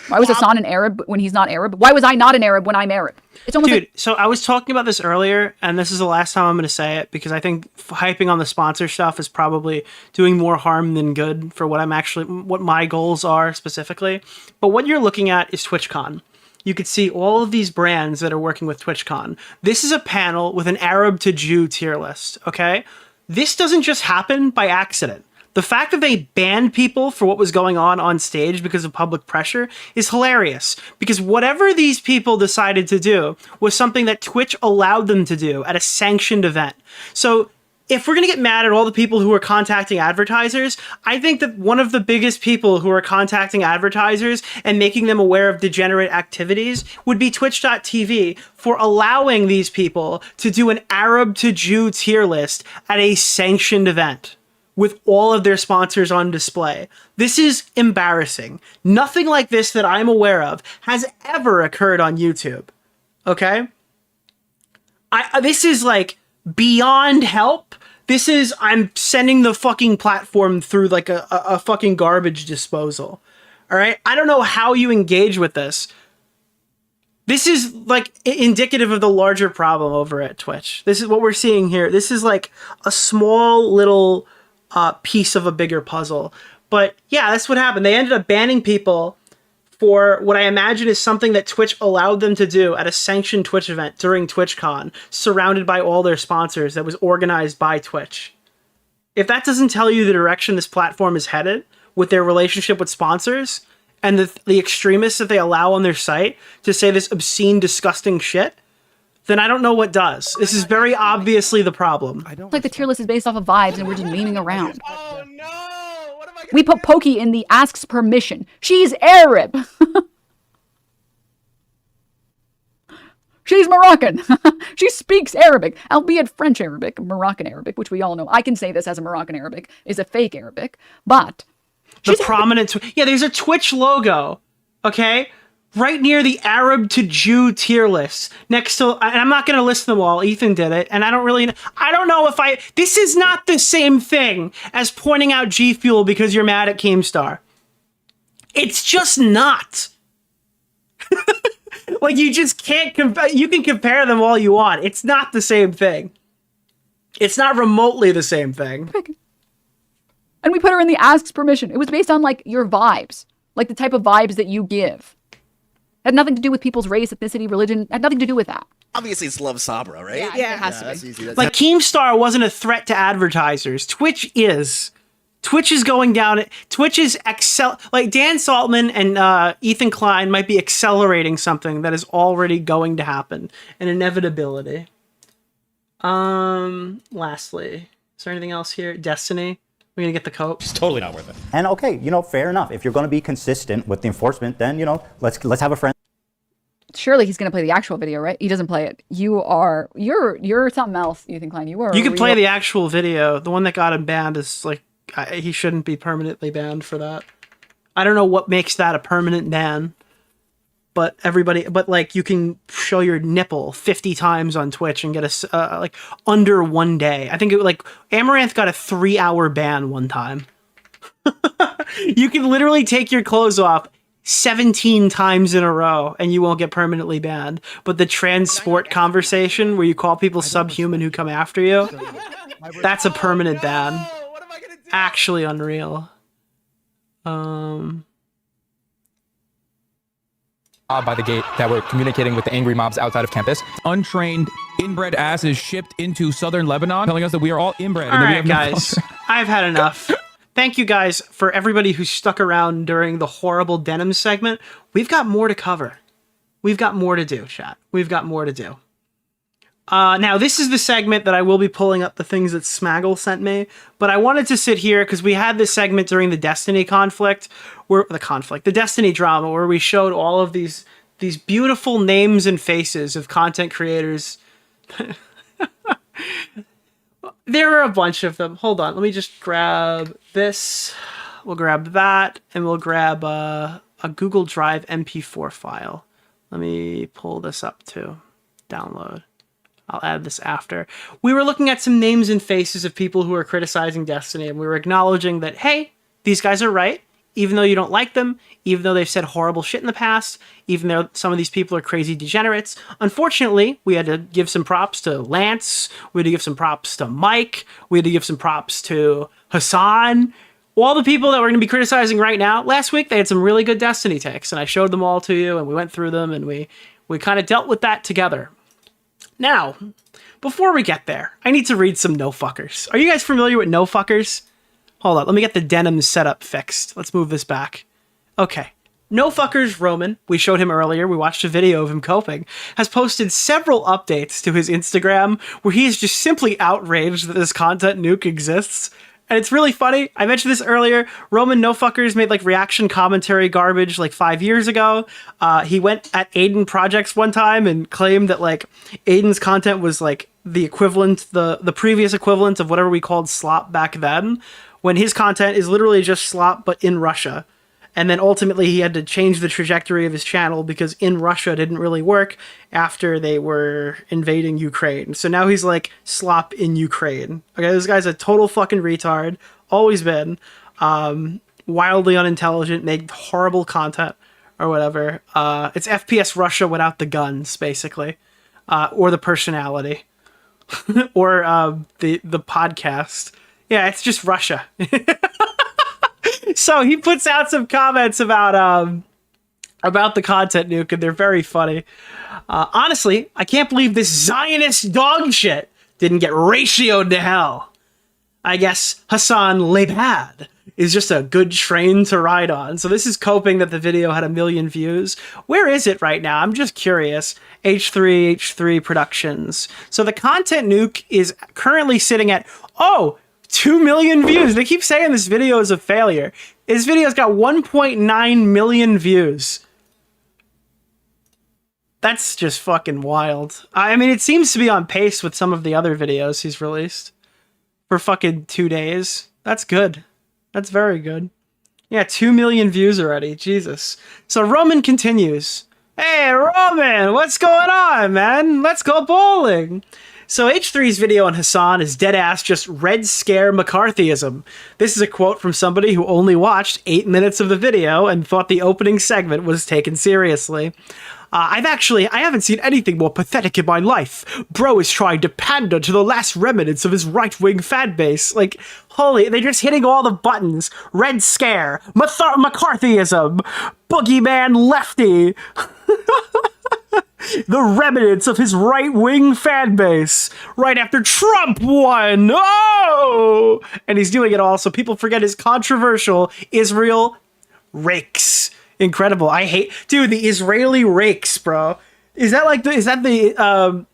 Why was Hasan an Arab when he's not Arab? Why was I not an Arab when I'm Arab? It's almost Dude, so I was talking about this earlier, and this is the last time I'm going to say it, because I think hyping on the sponsor stuff is probably doing more harm than good for what my goals are specifically. But what you're looking at is TwitchCon. You could see all of these brands that are working with TwitchCon. This is a panel with an Arab to Jew tier list, okay? This doesn't just happen by accident. The fact that they banned people for what was going on stage because of public pressure is hilarious, because whatever these people decided to do was something that Twitch allowed them to do at a sanctioned event. So if we're going to get mad at all the people who are contacting advertisers, I think that one of the biggest people who are contacting advertisers and making them aware of degenerate activities would be Twitch.tv for allowing these people to do an Arab to Jew tier list at a sanctioned event with all of their sponsors on display. This is embarrassing. Nothing like this that I'm aware of has ever occurred on YouTube. Okay? This is like beyond help. This is, I'm sending the fucking platform through like a fucking garbage disposal. All right? I don't know how you engage with this. This is like indicative of the larger problem over at Twitch. This is what we're seeing here. This is like a small little piece of a bigger puzzle. But yeah, that's what happened. They ended up banning people for what I imagine is something that Twitch allowed them to do at a sanctioned Twitch event during TwitchCon, surrounded by all their sponsors, that was organized by Twitch. If that doesn't tell you the direction this platform is headed with their relationship with sponsors and the extremists that they allow on their site to say this obscene, disgusting shit, then I don't know what does. This is very obviously the problem. It's like the tier list is based off of vibes and we're just memeing around. Oh no! We put Pokey in the asks permission. She's Arab. She's Moroccan. She speaks Arabic, albeit French Arabic, Moroccan Arabic, which we all know. I can say this as a Moroccan Arabic is a fake Arabic, but the prominent, yeah, there's a Twitch logo, okay, right near the Arab to Jew tier list next to, and I'm not going to list them all. Ethan did it, and I don't know if this is not the same thing as pointing out G Fuel because you're mad at Keemstar. It's just not. Like, you just can't you can compare them all you want. It's not the same thing. It's not remotely the same thing. And we put her in the asks permission. It was based on like your vibes, like the type of vibes that you give. Had nothing to do with people's race, ethnicity, religion. Had nothing to do with that. Obviously, it's Love Sabra, right? Yeah, it has to be. That's easy. Like, Keemstar wasn't a threat to advertisers. Twitch is. Twitch is going down. Twitch is like Dan Saltman and Ethan Klein might be accelerating something that is already going to happen. An inevitability. Lastly, is there anything else here? Destiny. We're gonna get the coat. It's totally not worth it. And okay, fair enough. If you're going to be consistent with the enforcement, then let's have a friend. Surely he's gonna play the actual video, right? He doesn't play it. You're something else, Ethan Klein. You can play the actual video. The one that got him banned is like he shouldn't be permanently banned for that. I don't know what makes that a permanent ban, but like you can show your nipple 50 times on Twitch and get a like under 1 day. I think Amaranth got a 3-hour ban one time. You can literally take your clothes off 17 times in a row and you won't get permanently banned. But the transport conversation where you call people subhuman who come after you, that's a permanent ban. Actually unreal. By the gate that were communicating with the angry mobs outside of campus. Untrained, inbred asses shipped into southern Lebanon, telling us that we are all inbred. All right, guys, I've had enough. Thank you guys for everybody who stuck around during the horrible Denims segment. We've got more to cover. We've got more to do, chat. We've got more to do. Now, this is the segment that I will be pulling up the things that Smaggle sent me, but I wanted to sit here because we had this segment during the Destiny conflict, the Destiny drama, where we showed all of these beautiful names and faces of content creators. There are a bunch of them. Hold on, let me just grab this. We'll grab that, and we'll grab a Google Drive MP4 file. Let me pull this up too. Download. I'll add this after. We were looking at some names and faces of people who are criticizing Destiny, and we were acknowledging that, hey, these guys are right, even though you don't like them, even though they've said horrible shit in the past, even though some of these people are crazy degenerates. Unfortunately, we had to give some props to Lance, we had to give some props to Mike, we had to give some props to Hasan. All the people that we're going to be criticizing right now, last week they had some really good Destiny takes, and I showed them all to you, and we went through them, and we kind of dealt with that together. Now, before we get there, I need to read some no fuckers. Are you guys familiar with no fuckers? Hold on, let me get the Denims setup fixed. Let's move this back. Okay. No Fuckers Roman, we showed him earlier, we watched a video of him coping, has posted several updates to his Instagram where he is just simply outraged that this content nuke exists. And it's really funny. I mentioned this earlier. Roman No Fuckers made like reaction commentary garbage like 5 years ago. He went at Aiden Projects one time and claimed that like Aiden's content was like the equivalent, the previous equivalent of whatever we called slop back then, when his content is literally just slop but in Russia. And then ultimately he had to change the trajectory of his channel because in Russia didn't really work after they were invading Ukraine. So now he's like slop in Ukraine. Okay, this guy's a total fucking retard. Always been. Wildly unintelligent, made horrible content or whatever. It's FPS Russia without the guns, basically. Or the personality. Or the podcast. Yeah, it's just Russia. So he puts out some comments about the content nuke, and they're very funny. Honestly, I can't believe this Zionist dog shit didn't get ratioed to hell. I guess Hasan Lebad is just a good train to ride on. So this is coping that the video had 1 million views. Where is it right now? I'm just curious. H3 Productions. So the content nuke is currently sitting at, 2 million views. They keep saying this video is a failure. This video's got 1.9 million views. That's just fucking wild. I mean, it seems to be on pace with some of the other videos he's released for fucking 2 days. That's good. That's very good. Yeah, 2 million views already. Jesus. So Roman continues. Hey, Roman, what's going on, man? Let's go bowling. So H3's video on Hasan is deadass just Red Scare McCarthyism. This is a quote from somebody who only watched 8 minutes of the video and thought the opening segment was taken seriously. I haven't seen anything more pathetic in my life. Bro is trying to pander to the last remnants of his right-wing fan base. Like, holy, they're just hitting all the buttons. Red Scare, McCarthyism, Boogeyman Lefty. The remnants of his right-wing fan base right after Trump won. Oh! And he's doing it all so people forget his controversial Israel rakes. Incredible. I hate, dude, the Israeli rakes, bro. Is that the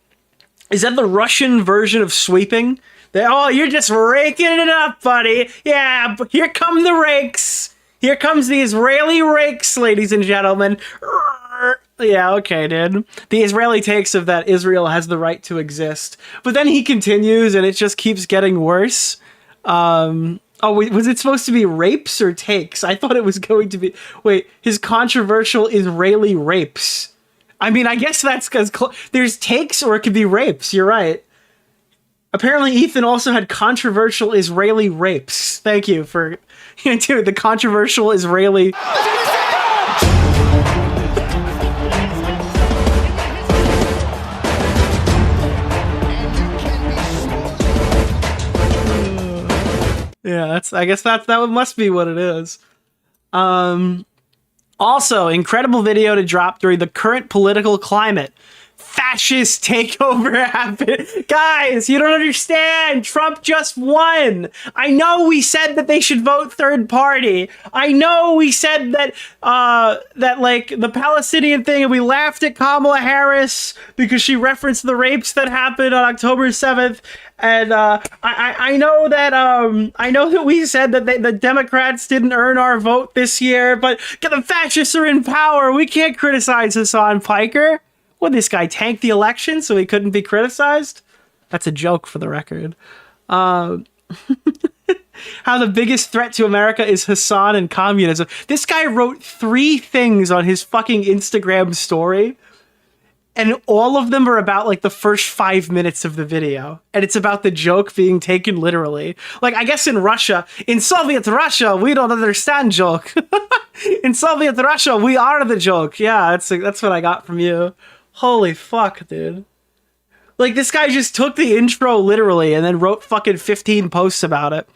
Russian version of sweeping? You're just raking it up, buddy. Yeah, but here come the rakes. Here comes the Israeli rakes, ladies and gentlemen. Yeah, okay, dude. The Israeli takes of that Israel has the right to exist. But then he continues and it just keeps getting worse. Was it supposed to be rapes or takes? I thought it was going to be... Wait, his controversial Israeli rapes. I mean, I guess that's because there's takes or it could be rapes. You're right. Apparently, Ethan also had controversial Israeli rapes. Thank you for... Dude, the controversial Israeli... Yeah, I guess that must be what it is. Also, incredible video to drop during the current political climate. Fascist takeover happened. Guys, you don't understand. Trump just won. I know we said that they should vote third party. I know we said that like the Palestinian thing, and we laughed at Kamala Harris because she referenced the rapes that happened on October 7th. And I know that we said that the Democrats didn't earn our vote this year, but the fascists are in power. We can't criticize Hasan PIKER. Would this guy tank the election so he couldn't be criticized? That's a joke for the record. How the biggest threat to America is Hasan and communism. This guy wrote 3 things on his fucking Instagram story. And all of them are about like the first 5 minutes of the video. And it's about the joke being taken literally. Like, I guess in Soviet Russia, we don't understand joke. In Soviet Russia, we are the joke. Yeah, that's what I got from you. Holy fuck, dude. Like, this guy just took the intro literally and then wrote fucking 15 posts about it.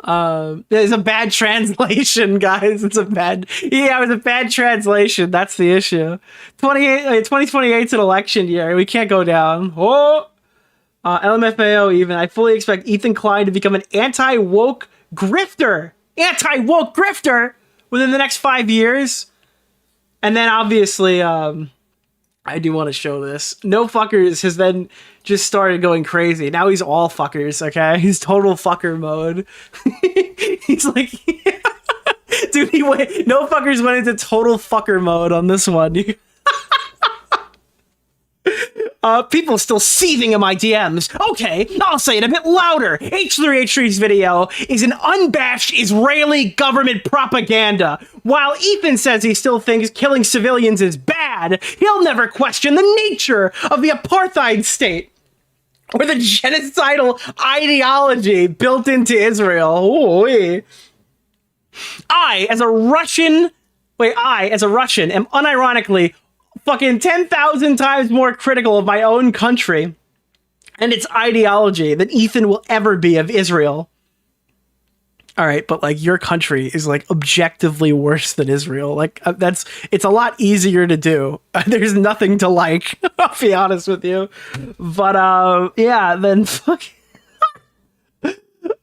It's a bad translation, guys. It was a bad translation. That's the issue. 2028's an election year. We can't go down. LMFAO even. I fully expect Ethan Klein to become an anti-woke grifter. Anti-woke grifter? within the next 5 years. And then obviously, I do want to show this. No Fuckers has then just started going crazy. Now he's all fuckers, okay? He's total fucker mode. He's like, dude, No Fuckers went into total fucker mode on this one. People still seething in my DMs. Okay, I'll say it a bit louder. H3H3's video is an unabashed Israeli government propaganda. While Ethan says he still thinks killing civilians is bad, he'll never question the nature of the apartheid state or the genocidal ideology built into Israel. Ooh-wee. I, as a Russian, am unironically fucking 10,000 times more critical of my own country and its ideology than Ethan will ever be of Israel. All right, but like your country is like objectively worse than Israel. Like it's a lot easier to do. There's nothing to like, I'll be honest with you. But yeah, then fucking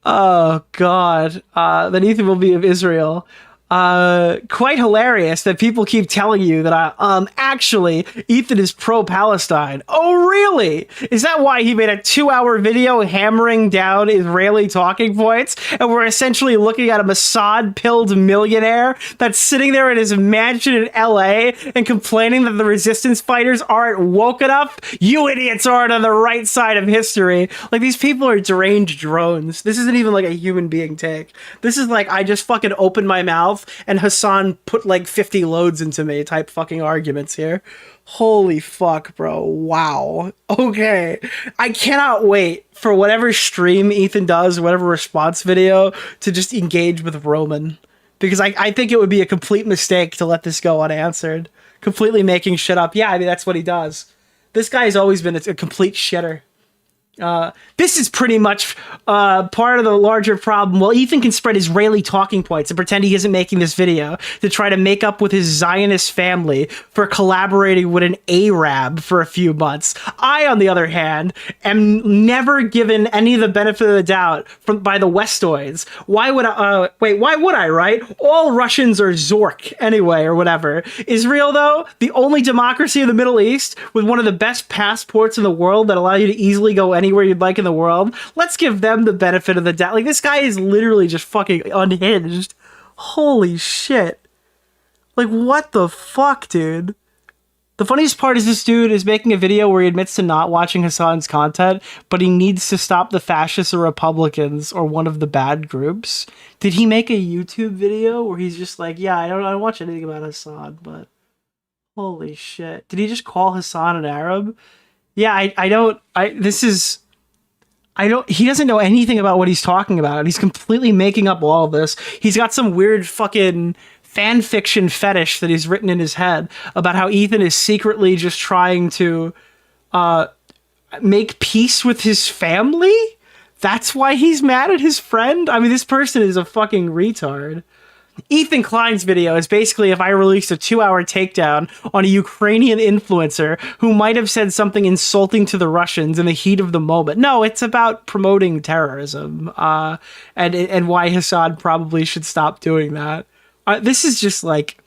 oh god. Then Ethan will be of Israel. Quite hilarious that people keep telling you that actually Ethan is pro-Palestine. Oh really? Is that why he made a 2-hour video hammering down Israeli talking points and we're essentially looking at a Mossad-pilled millionaire that's sitting there in his mansion in LA and complaining that the resistance fighters aren't woke enough? You idiots aren't on the right side of history. Like, these people are deranged drones. This isn't even like a human being take. This is like, I just fucking opened my mouth and Hasan put like 50 loads into me type fucking arguments here. Holy fuck, bro. Wow. Okay. I cannot wait for whatever stream Ethan does, whatever response video, to just engage with Roman. Because I think it would be a complete mistake to let this go unanswered. Completely making shit up. Yeah, I mean, that's what he does. This guy's always been a complete shitter. This is pretty much part of the larger problem. Well, Ethan can spread Israeli talking points and pretend he isn't making this video to try to make up with his Zionist family for collaborating with an Arab for a few months. I, on the other hand, am never given any of the benefit of the doubt by the Westoids. Why would I, right? All Russians are Zork anyway, or whatever. Israel, though, the only democracy in the Middle East with one of the best passports in the world that allow you to easily go anywhere you'd like in the world. Let's give them the benefit of the doubt. Like, this guy is literally just fucking unhinged. Holy shit. Like, what the fuck, dude? The funniest part is this dude is making a video where he admits to not watching Hasan's content, but he needs to stop the fascists or Republicans or one of the bad groups. Did he make a YouTube video where he's just like, yeah, I don't watch anything about Hasan, but holy shit. Did he just call Hasan an Arab? Yeah, he doesn't know anything about what he's talking about. He's completely making up all of this. He's got some weird fucking fan fiction fetish that he's written in his head about how Ethan is secretly just trying to make peace with his family. That's why he's mad at his friend. I mean, this person is a fucking retard. Ethan Klein's video is basically if I released a 2-hour takedown on a Ukrainian influencer who might have said something insulting to the Russians in the heat of the moment. No, it's about promoting terrorism and why Hasan probably should stop doing that. This is just like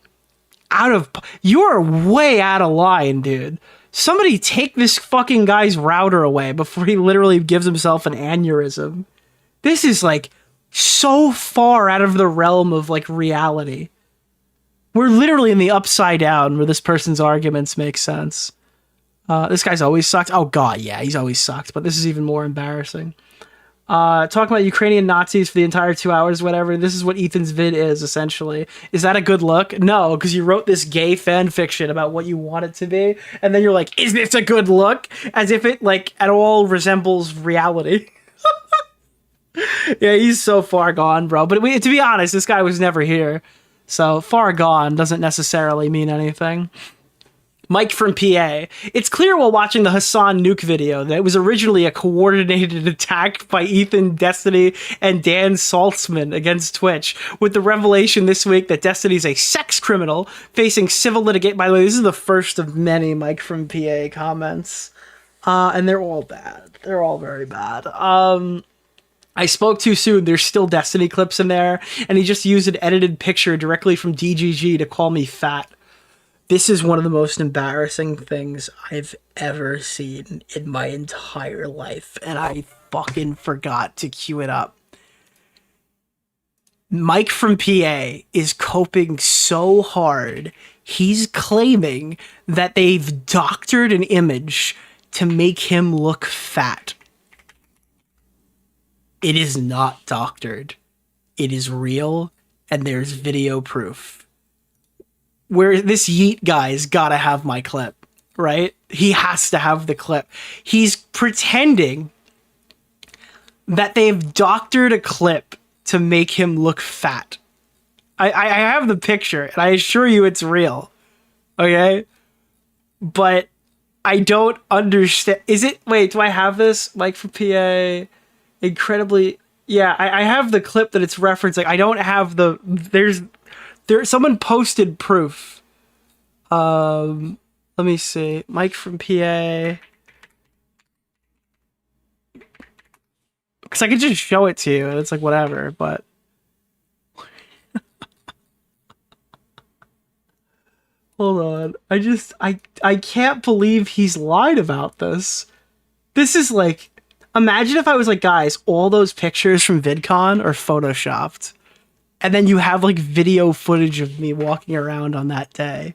you're way out of line, dude. Somebody take this fucking guy's router away before he literally gives himself an aneurysm. This is like so far out of the realm of like reality. We're literally in the upside down where this person's arguments make sense. This guy's always sucked. Oh god, yeah, he's always sucked, but this is even more embarrassing. Talking about Ukrainian Nazis for the entire 2 hours, whatever. This is what Ethan's vid is, essentially. Is that a good look? No, because you wrote this gay fan fiction about what you want it to be, and then you're like, is this a good look? As if it like at all resembles reality. Yeah, he's so far gone, bro. But to be honest, this guy was never here. So far gone doesn't necessarily mean anything. Mike from PA. It's clear while watching the Hasan NUKE video that it was originally a coordinated attack by Ethan, Destiny, and Dan Saltzman against Twitch, with the revelation this week that Destiny's a sex criminal facing civil litigation. By the way, this is the first of many Mike from PA comments. And they're all bad. They're all very bad. I spoke too soon. There's still Destiny clips in there. And he just used an edited picture directly from DGG to call me fat. This is one of the most embarrassing things I've ever seen in my entire life. And I fucking forgot to cue it up. Mike from PA is coping so hard. He's claiming that they've doctored an image to make him look fat. It is not doctored. It is real, and there's video proof. Where this Yeet guy's gotta have my clip, right? He has to have the clip. He's pretending that they've doctored a clip to make him look fat. I have the picture, and I assure you it's real. Okay? But I don't understand. Is it... Wait, do I have this? Mike from PA... Incredibly... Yeah, I have the clip that it's referencing. I don't have the... Someone posted proof. Let me see. Mike from PA... Because I could just show it to you, and it's like, whatever, but... Hold on. I can't believe he's lied about this. This is like... Imagine if I was like, guys, all those pictures from VidCon are photoshopped. And then you have like video footage of me walking around on that day.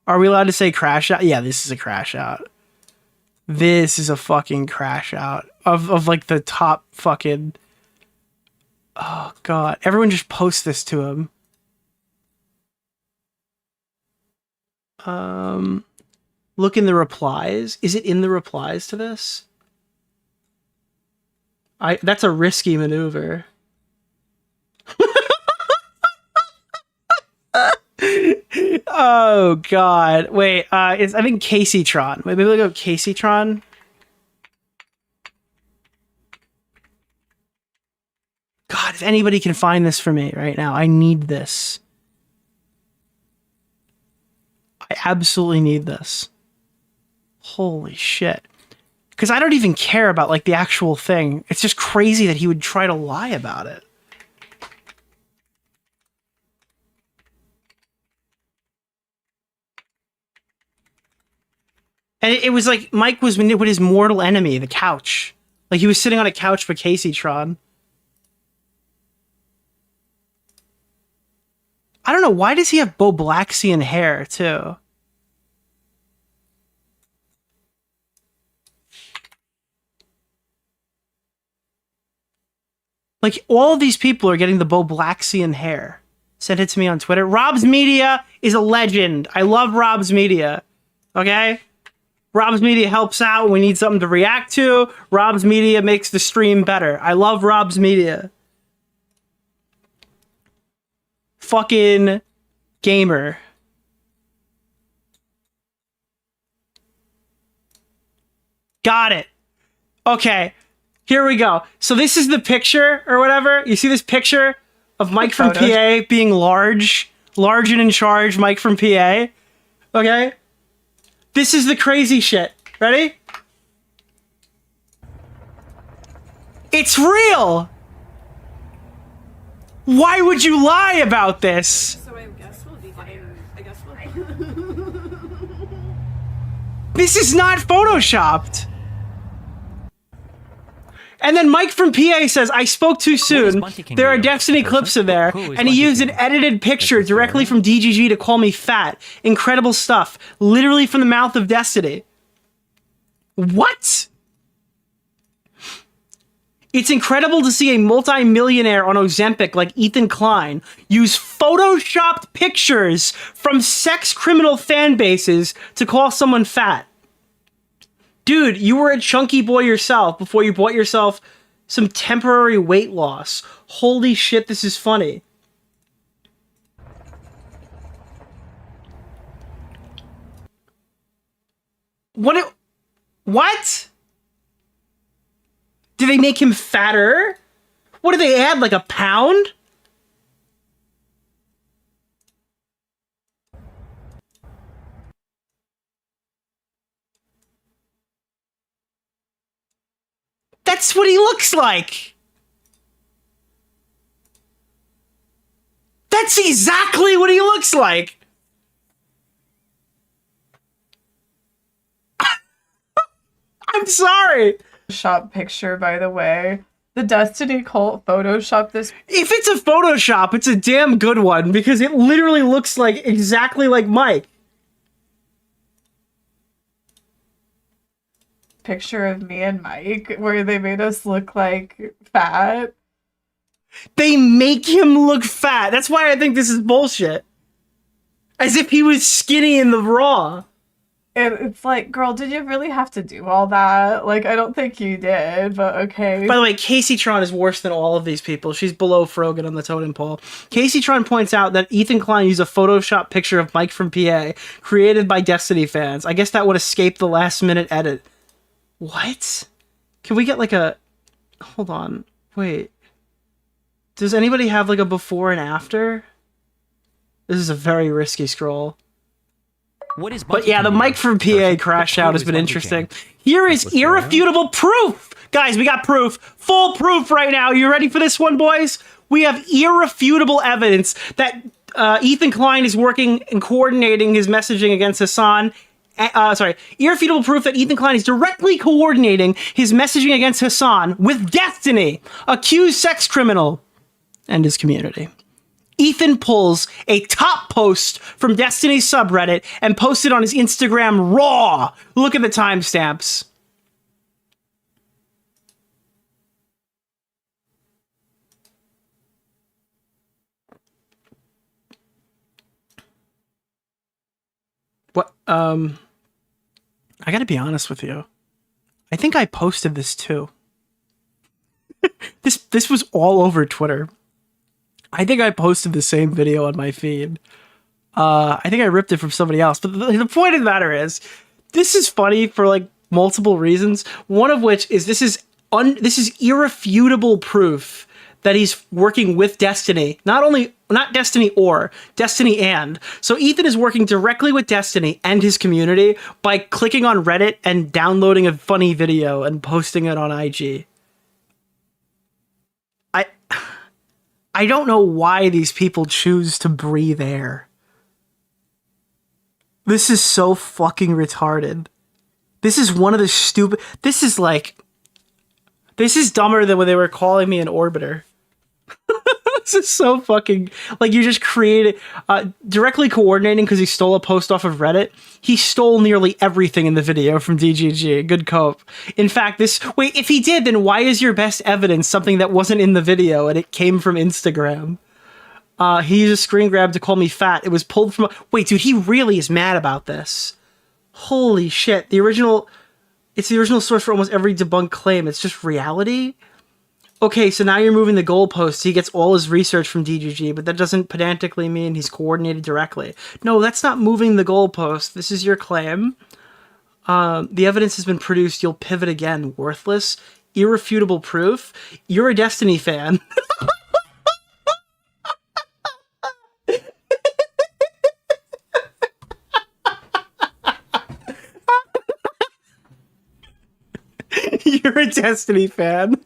Are we allowed to say crash out? Yeah, this is a crash out. This is a fucking crash out of like the top fucking... Oh god. Everyone just post this to him. Look in the replies. Is it in the replies to this? That's a risky maneuver. Oh god. Wait, I think Caseytron. Wait, maybe we'll go Caseytron. God, if anybody can find this for me right now, I need this. I absolutely need this. Holy shit. Because I don't even care about like the actual thing. It's just crazy that he would try to lie about it. And it was like Mike was with his mortal enemy, the couch. Like he was sitting on a couch for Caseytron. I don't know, why does he have Bo Blaxian hair too? Like, all of these people are getting the Bo Blaxian hair. Send it to me on Twitter. Rob's Media is a legend. I love Rob's Media. Okay? Rob's Media helps out when we need something to react to. Rob's Media makes the stream better. I love Rob's Media. Fucking gamer. Got it. Okay. Here we go. So this is the picture or whatever. You see this picture of Mike from PA being large and in charge, Mike from PA. Okay? This is the crazy shit. Ready? It's real! Why would you lie about this? So I guess we'll be This is not photoshopped. And then Mike from PA says, I spoke too soon. There are Destiny clips in there. And he used an edited picture directly from DGG to call me fat. Incredible stuff. Literally from the mouth of Destiny. What? It's incredible to see a multi-millionaire on Ozempic like Ethan Klein use photoshopped pictures from sex criminal fan bases to call someone fat. Dude, you were a chunky boy yourself before you bought yourself some temporary weight loss. Holy shit, this is funny. What? Did they make him fatter? What did they add, like a pound? That's what he looks like. That's exactly what he looks like. I'm sorry. Shop picture, by the way. The Destiny cult Photoshop this. If it's a Photoshop, it's a damn good one because it literally looks like exactly like Mike. Picture of me and Mike where they made us look like fat. They make him look fat. That's why I think this is bullshit. As if he was skinny in the raw. And it's like, girl, did you really have to do all that? Like, I don't think you did, but okay. By the way, Casey Tron is worse than all of these people. She's below Frogan on the totem pole. Casey Tron points out that Ethan Klein used a Photoshop picture of Mike from PA, created by Destiny fans. I guess that would escape the last-minute edit. What? Can we get like a... Hold on. Wait. Does anybody have like a before and after? This is a very risky scroll. But yeah, the Mike from PA crash out has been interesting. Here is irrefutable proof! Guys, we got proof. Full proof right now. You ready for this one, boys? We have irrefutable evidence that Ethan Klein is working and coordinating his messaging against Hasan. Irrefutable proof that Ethan Klein is directly coordinating his messaging against Hasan with Destiny, accused sex criminal, and his community. Ethan pulls a top post from Destiny's subreddit and posts it on his Instagram raw. Look at the timestamps. What? I gotta be honest with you. I think I posted this too. This was all over Twitter. I think I posted the same video on my feed. I think I ripped it from somebody else. But the point of the matter is, this is funny for like multiple reasons. One of which is this is irrefutable proof that he's working with Destiny. Not Destiny or, Destiny and. So Ethan is working directly with Destiny and his community by clicking on Reddit and downloading a funny video and posting it on IG. I don't know why these people choose to breathe air. This is so fucking retarded. This is one of the stupid... This is dumber than when they were calling me an orbiter. This is so fucking... Like, you just created... directly coordinating because he stole a post off of Reddit. He stole nearly everything in the video from DGG. Good cope. In fact, Wait, if he did, then why is your best evidence something that wasn't in the video and it came from Instagram? He used a screen grab to call me fat. It was pulled from... Wait, dude, he really is mad about this. Holy shit. It's the original source for almost every debunked claim. It's just reality? Okay, so now you're moving the goalposts. He gets all his research from DGG, but that doesn't pedantically mean he's coordinated directly. No, that's not moving the goalpost. This is your claim. The evidence has been produced. You'll pivot again. Worthless. Irrefutable proof. You're a Destiny fan. You're a Destiny fan.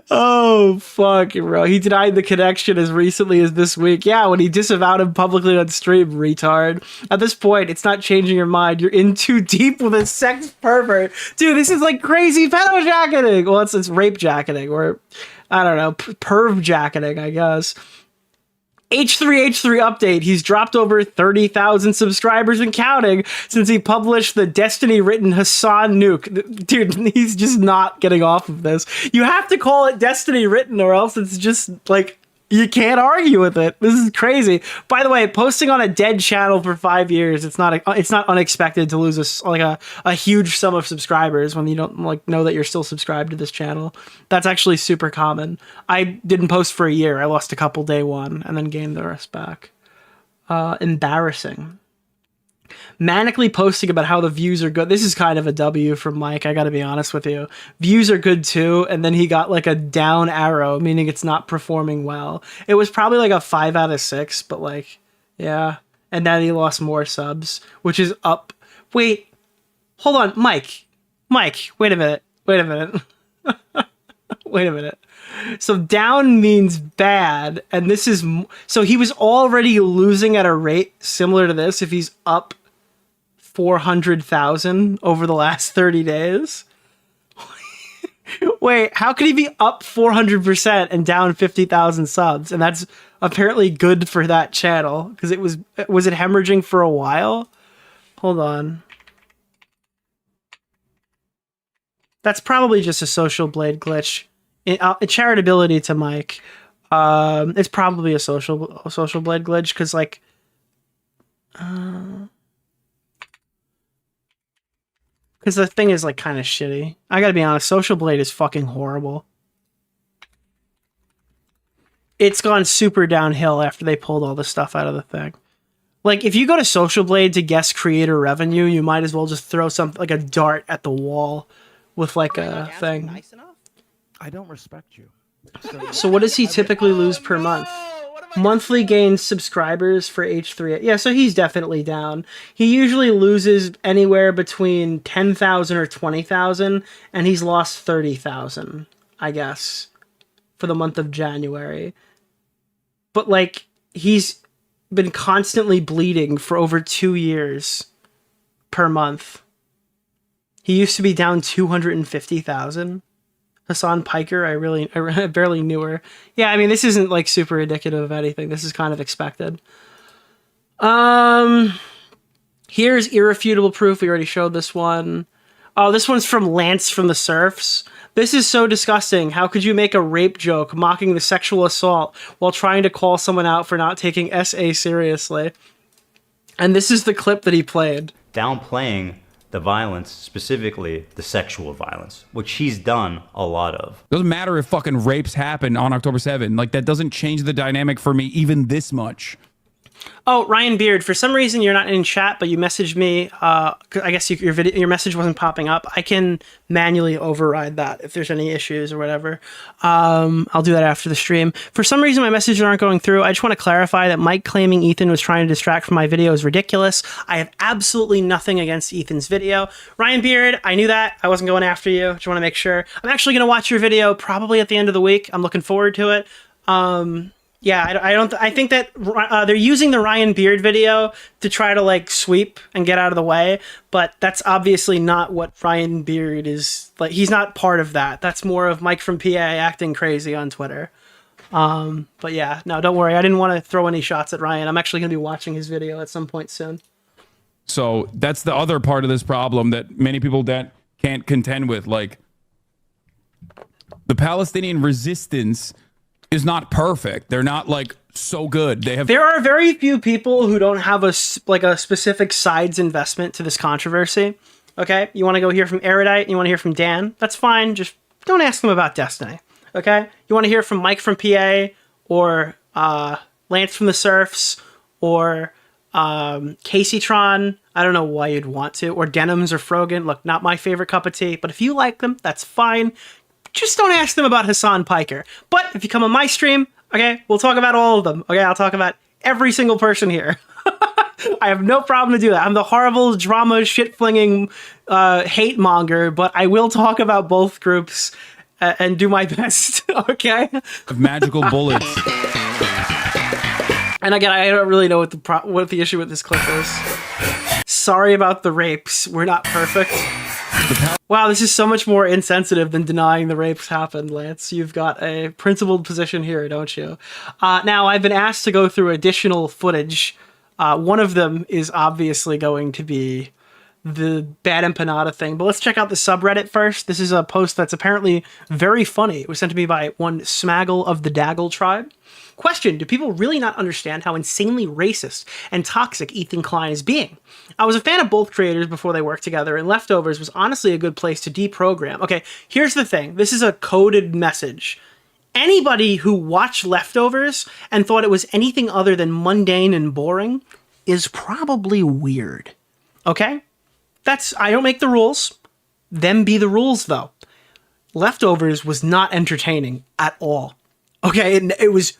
Oh, fuck, bro. He denied the connection as recently as this week. Yeah, when he disavowed him publicly on stream, retard. At this point, it's not changing your mind. You're in too deep with a sex pervert. Dude, this is like crazy pedo jacketing. Well, it's rape jacketing, or, I don't know, perv jacketing, I guess. H3H3 update. He's dropped over 30,000 subscribers and counting since he published the Destiny-written Hasan NUKE. Dude, he's just not getting off of this. You have to call it Destiny-written or else it's just, like, you can't argue with it. This is crazy. By the way, posting on a dead channel for 5 years, it's not unexpected to lose a huge sum of subscribers when you don't know that you're still subscribed to this channel. That's actually super common. I didn't post for a year. I lost a couple day one and then gained the rest back. Embarrassing. Manically posting about how the views are good. This is kind of a W from Mike, I gotta be honest with you. Views are good too, and then he got like a down arrow, meaning it's not performing well. It was probably like a 5 out of 6, but like, yeah. And then he lost more subs, which is up. Wait, hold on, Mike, wait a minute. Wait a minute. So down means bad, and this is... So he was already losing at a rate similar to this if he's up 400,000 over the last 30 days? Wait, how could he be up 400% and down 50,000 subs? And that's apparently good for that channel, because it was it hemorrhaging for a while? Hold on. That's probably just a social blade glitch. Charitability to Mike. It's probably a social blade glitch, because like because the thing is like kind of shitty. I gotta be honest, social blade is fucking horrible. It's gone super downhill after they pulled all the stuff out of the thing. Like, if you go to Social Blade to guess creator revenue, you might as well just throw something like a dart at the wall with like a thing. Nice enough? I don't respect you. So what does he typically lose per month? Monthly gains subscribers for H3. Yeah, so he's definitely down. He usually loses anywhere between 10,000 or 20,000, and he's lost 30,000, I guess, for the month of January. But like, he's been constantly bleeding for over 2 years per month. He used to be down 250,000. Hasan PIKER, I barely knew her. Yeah, I mean, this isn't like super indicative of anything. This is kind of expected. Here's irrefutable proof. We already showed this one. Oh, this one's from Lance from the Surfs. This is so disgusting. How could you make a rape joke mocking the sexual assault while trying to call someone out for not taking SA seriously? And this is the clip that he played. Downplaying the violence, specifically the sexual violence, which he's done a lot of. Doesn't matter if fucking rapes happen on October 7th. Like, that doesn't change the dynamic for me even this much. Oh, Ryan Beard, for some reason you're not in chat, but you messaged me. I guess your message wasn't popping up. I can manually override that if there's any issues or whatever. I'll do that after the stream. For some reason my messages aren't going through. I just want to clarify that Mike claiming Ethan was trying to distract from my video is ridiculous. I have absolutely nothing against Ethan's video. Ryan Beard, I knew that. I wasn't going after you. Just want to make sure. I'm actually going to watch your video probably at the end of the week. I'm looking forward to it. Yeah, I think that they're using the Ryan Beard video to try to like sweep and get out of the way, but that's obviously not what Ryan Beard is like. He's not part of that. That's more of Mike from PA acting crazy on Twitter. But yeah, no, don't worry. I didn't want to throw any shots at Ryan. I'm actually going to be watching his video at some point soon. So that's the other part of this problem that many people that can't contend with. Like, the Palestinian resistance is not perfect. They're not like so good. There are very few people who don't have a specific sides investment to this controversy. Okay, you want to go hear from Erudite, you want to hear from Dan, that's fine. Just don't ask them about Destiny. Okay, you want to hear from Mike from PA or Lance from the Surfs or Caseytron. I don't know why you'd want to, or Denims or Frogan. Look, not my favorite cup of tea, but if you like them, that's fine. Just don't ask them about Hasan PIKER. But if you come on my stream, okay, we'll talk about all of them. Okay, I'll talk about every single person here. I have no problem to do that. I'm the horrible drama shit-flinging hate monger, but I will talk about both groups and do my best, okay? Magical bullets. And again, I don't really know what the issue with this clip is. Sorry about the rapes. We're not perfect. Wow, this is so much more insensitive than denying the rapes happened, Lance. You've got a principled position here, don't you? Now, I've been asked to go through additional footage. One of them is obviously going to be the Bad Empanada thing, but let's check out the subreddit first. This is a post that's apparently very funny. It was sent to me by one Smaggle of the Daggle tribe. Question, do people really not understand how insanely racist and toxic Ethan Klein is being? I was a fan of both creators before they worked together, and Leftovers was honestly a good place to deprogram. Okay, here's the thing. This is a coded message. Anybody who watched Leftovers and thought it was anything other than mundane and boring is probably weird. Okay? I don't make the rules. Them be the rules, though. Leftovers was not entertaining at all. Okay, it was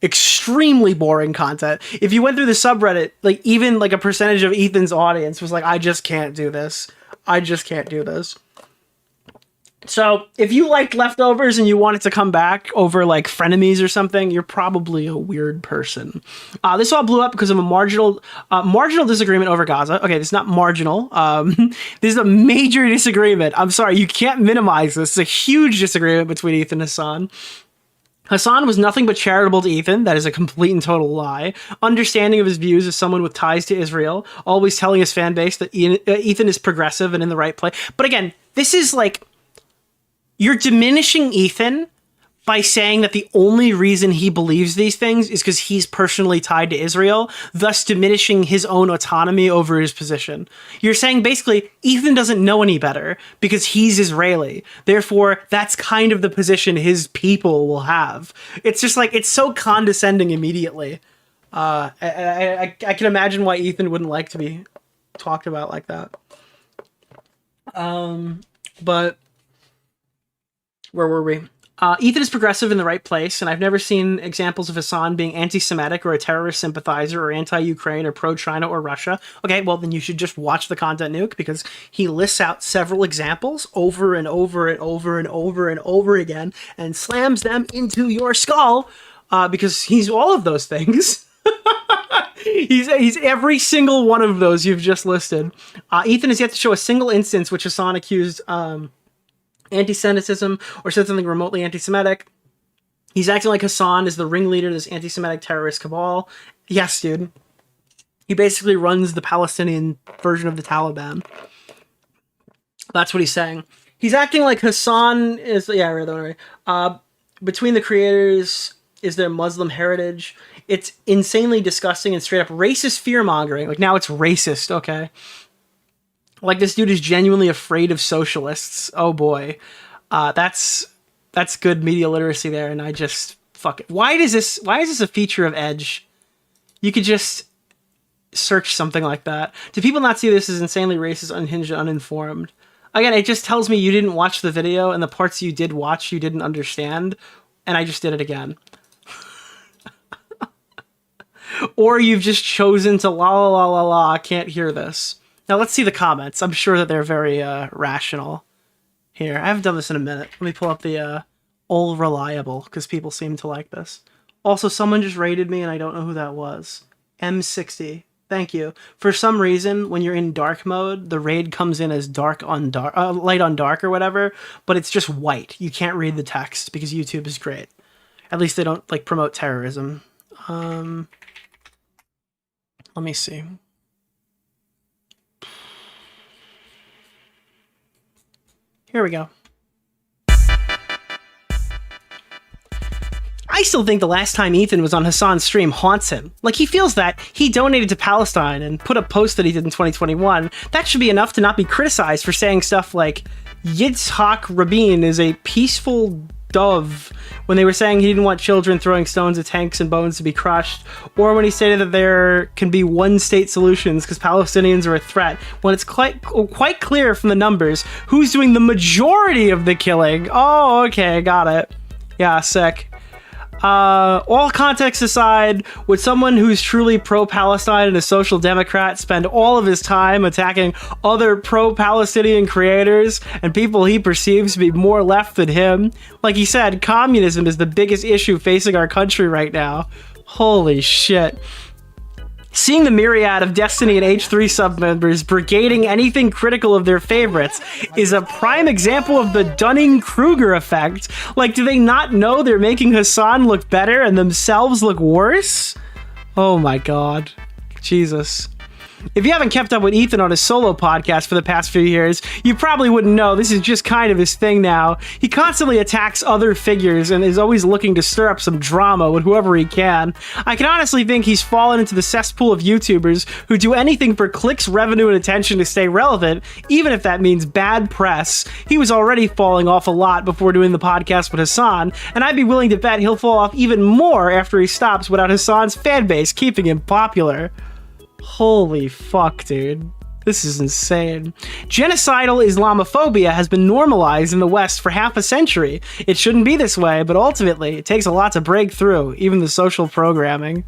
extremely boring content. If you went through the subreddit, like even like a percentage of Ethan's audience was like, I just can't do this. I just can't do this. So if you liked Leftovers and you wanted to come back over like Frenemies or something, you're probably a weird person. This all blew up because of a marginal disagreement over Gaza. Okay, this is not marginal. This is a major disagreement. I'm sorry, you can't minimize this. It's a huge disagreement between Ethan and Hasan. Hasan was nothing but charitable to Ethan. That is a complete and total lie. Understanding of his views as someone with ties to Israel. Always telling his fan base that Ethan is progressive and in the right place. But again, this is like... You're diminishing Ethan by saying that the only reason he believes these things is because he's personally tied to Israel, thus diminishing his own autonomy over his position. You're saying basically Ethan doesn't know any better because he's Israeli. Therefore, that's kind of the position his people will have. It's just like, it's so condescending immediately. I can imagine why Ethan wouldn't like to be talked about like that. But... Where were we? Ethan is progressive in the right place, and I've never seen examples of Hasan being anti-Semitic or a terrorist sympathizer or anti-Ukraine or pro-China or Russia. Okay, well, then you should just watch the Content Nuke, because he lists out several examples over and over and over and over and over again and slams them into your skull, because he's all of those things. He's every single one of those you've just listed. Ethan has yet to show a single instance which Hasan accused... anti-Semitism or said something remotely anti-Semitic. He's acting like Hasan is the ringleader of this anti-Semitic terrorist cabal. Yes, dude. He basically runs the Palestinian version of the Taliban. That's what he's saying. He's acting like Hasan is... Yeah, I read that one. Between the creators is their Muslim heritage. It's insanely disgusting and straight up racist fear-mongering. Like, now it's racist, okay? Like, this dude is genuinely afraid of socialists. Oh boy. That's good media literacy there, and I just... Fuck it. Why is this a feature of Edge? You could just search something like that. Do people not see this as insanely racist, unhinged, and uninformed? Again, it just tells me you didn't watch the video, and the parts you did watch you didn't understand, and I just did it again. Or you've just chosen to la la la la la, I can't hear this. Now let's see the comments. I'm sure that they're very rational. Here, I haven't done this in a minute. Let me pull up the all reliable, because people seem to like this. Also, someone just raided me and I don't know who that was. M60. Thank you. For some reason, when you're in dark mode, the raid comes in as dark on dark, light on dark or whatever, but it's just white. You can't read the text because YouTube is great. At least they don't like promote terrorism. Let me see. Here we go. I still think the last time Ethan was on Hasan's stream haunts him. Like, he feels that he donated to Palestine and put a post that he did in 2021. That should be enough to not be criticized for saying stuff like Yitzhak Rabin is a peaceful dove when they were saying he didn't want children throwing stones at tanks and bones to be crushed, or when he stated that there can be one-state solutions because Palestinians are a threat, when it's quite clear from the numbers who's doing the majority of the killing. Oh, okay, got it. Yeah, sick. All context aside, would someone who's truly pro-Palestine and a social democrat spend all of his time attacking other pro-Palestinian creators and people he perceives to be more left than him? Like he said, communism is the biggest issue facing our country right now. Holy shit. Seeing the myriad of Destiny and H3 sub-members brigading anything critical of their favorites is a prime example of the Dunning-Kruger effect. Like, do they not know they're making Hasan look better and themselves look worse? Oh my god. Jesus. If you haven't kept up with Ethan on his solo podcast for the past few years, you probably wouldn't know this is just kind of his thing now. He constantly attacks other figures and is always looking to stir up some drama with whoever he can. I can honestly think he's fallen into the cesspool of YouTubers who do anything for clicks, revenue, and attention to stay relevant, even if that means bad press. He was already falling off a lot before doing the podcast with Hasan, and I'd be willing to bet he'll fall off even more after he stops without Hasan's fanbase keeping him popular. Holy fuck, dude. This is insane. Genocidal Islamophobia has been normalized in the West for half a century. It shouldn't be this way, but ultimately, it takes a lot to break through, even the social programming.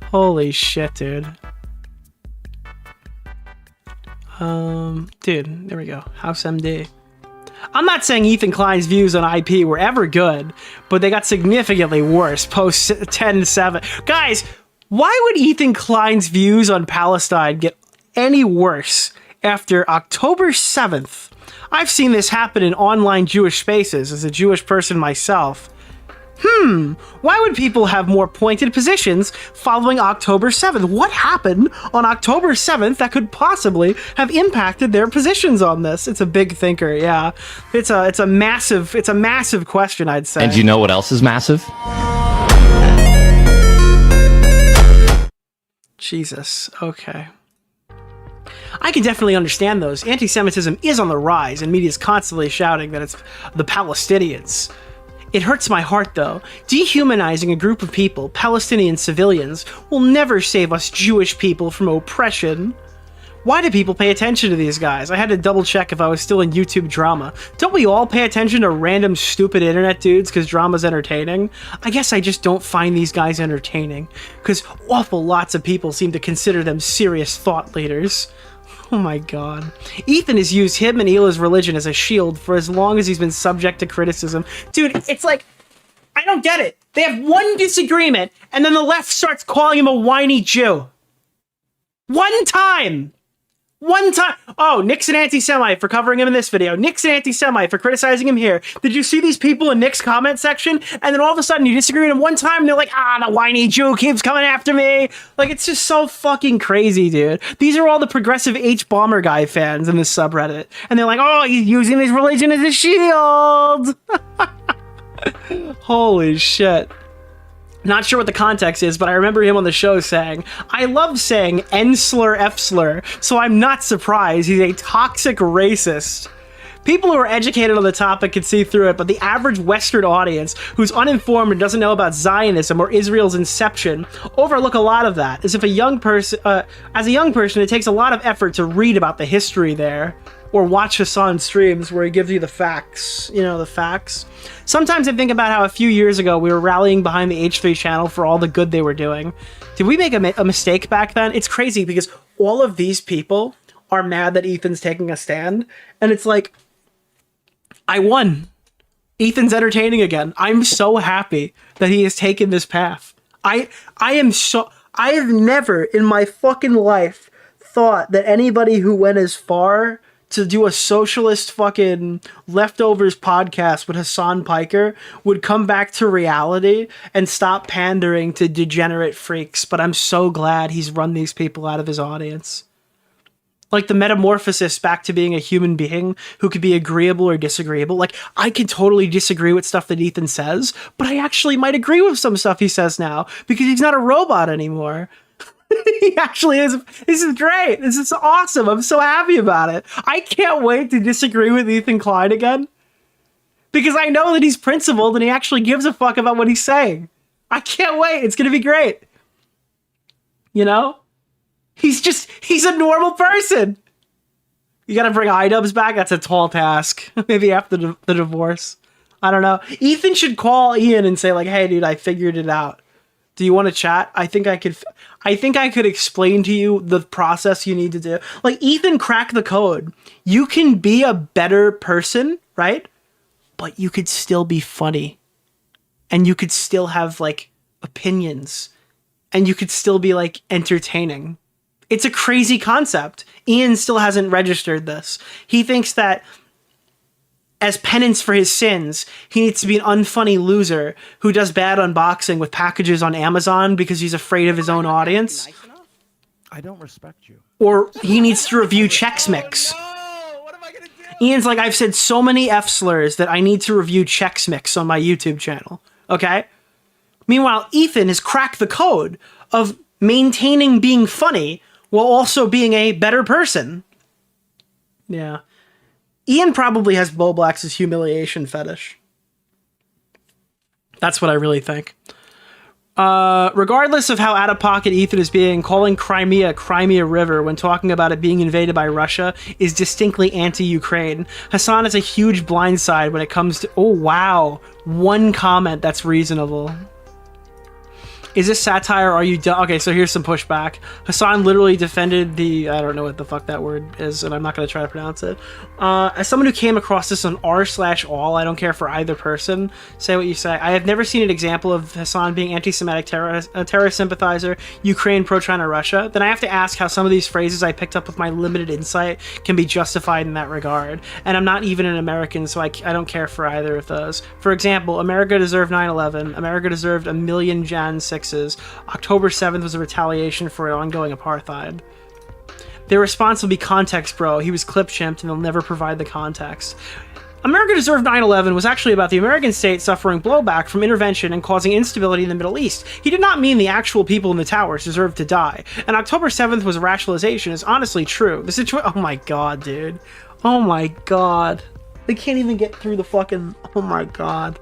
Holy shit, dude. Dude, there we go. House MD. I'm not saying Ethan Klein's views on IP were ever good, but they got significantly worse post 10/7. Guys, why would Ethan Klein's views on Palestine get any worse after October 7th? I've seen this happen in online Jewish spaces as a Jewish person myself. Why would people have more pointed positions following October 7th? What happened on October 7th that could possibly have impacted their positions on this? It's a big thinker, yeah. It's a massive question, I'd say. And do you know what else is massive? Jesus, okay. I can definitely understand those. Anti-Semitism is on the rise, and media is constantly shouting that it's the Palestinians. It hurts my heart, though. Dehumanizing a group of people, Palestinian civilians, will never save us Jewish people from oppression. Why do people pay attention to these guys? I had to double check if I was still in YouTube drama. Don't we all pay attention to random stupid internet dudes because drama's entertaining? I guess I just don't find these guys entertaining, because awful lots of people seem to consider them serious thought leaders. Oh my god. Ethan has used him and Hila's religion as a shield for as long as he's been subject to criticism. Dude, it's like, I don't get it. They have one disagreement, and then the left starts calling him a whiny Jew. One time! Oh, Nick's an anti-Semite for covering him in this video. Nick's an anti-Semite for criticizing him here. Did you see these people in Nick's comment section? And then all of a sudden you disagree with him one time and they're like, the whiny Jew keeps coming after me. Like, it's just so fucking crazy, dude. These are all the progressive H-Bomber guy fans in this subreddit. And they're like, oh, he's using his religion as a shield. Holy shit. Not sure what the context is, but I remember him on the show saying, I love saying N-slur, F-slur, so I'm not surprised he's a toxic racist. People who are educated on the topic can see through it, but the average Western audience who's uninformed and doesn't know about Zionism or Israel's inception overlook a lot of that. As a young person, it takes a lot of effort to read about the history there, or watch Hasan streams where he gives you the facts, the facts. Sometimes I think about how a few years ago we were rallying behind the H3 channel for all the good they were doing. Did we make a mistake back then? It's crazy because all of these people are mad that Ethan's taking a stand, and it's like, I won. Ethan's entertaining again. I'm so happy that he has taken this path. I have never in my fucking life thought that anybody who went as far to do a socialist fucking leftovers podcast with Hasan PIKER would come back to reality and stop pandering to degenerate freaks, but I'm so glad he's run these people out of his audience. Like the metamorphosis back to being a human being who could be agreeable or disagreeable. Like, I can totally disagree with stuff that Ethan says, but I actually might agree with some stuff he says now because he's not a robot anymore. He actually is. This is great. This is awesome. I'm so happy about it. I can't wait to disagree with Ethan Klein again because I know that he's principled and he actually gives a fuck about what he's saying. I can't wait. It's going to be great. He's a normal person. You got to bring iDubbbz back? That's a tall task. Maybe after the divorce. I don't know. Ethan should call Ian and say like, hey dude, I figured it out. Do you want to chat? I think I could explain to you the process you need to do. Like, Ethan cracked the code. You can be a better person, right? But you could still be funny. And you could still have, like, opinions. And you could still be, like, entertaining. It's a crazy concept. Ian still hasn't registered this. He thinks that as penance for his sins, he needs to be an unfunny loser who does bad unboxing with packages on Amazon because he's afraid of his own audience. I don't respect you. Or he needs to review Chex Mix. Ian's like, I've said so many F slurs that I need to review Chex Mix on my YouTube channel. Okay? Meanwhile, Ethan has cracked the code of maintaining being funny while also being a better person. Yeah. Ian probably has Bo Black's humiliation fetish. That's what I really think. Regardless of how out of pocket Ethan is being, calling Crimea River when talking about it being invaded by Russia is distinctly anti-Ukraine. Hasan has a huge blindside when it comes to... Oh, wow. One comment that's reasonable. Is this satire or are you done? Okay, so here's some pushback. Hasan literally defended the, I don't know what the fuck that word is, and I'm not going to try to pronounce it. As someone who came across this on r/all, I don't care for either person, say what you say. I have never seen an example of Hasan being anti-Semitic terrorist sympathizer, Ukraine, pro-China, Russia. Then I have to ask how some of these phrases I picked up with my limited insight can be justified in that regard. And I'm not even an American, so I don't care for either of those. For example, America deserved 9/11. America deserved a million Jan 6s. October 7th was a retaliation for ongoing apartheid. Their response will be context, bro. He was clip-chimped and they'll never provide the context. America deserved 9/11 was actually about the American state suffering blowback from intervention and causing instability in the Middle East. He did not mean the actual people in the towers deserved to die. And October 7th was a rationalization is honestly true. The situation, oh my god, dude. Oh my god. They can't even get through the fucking, oh my god.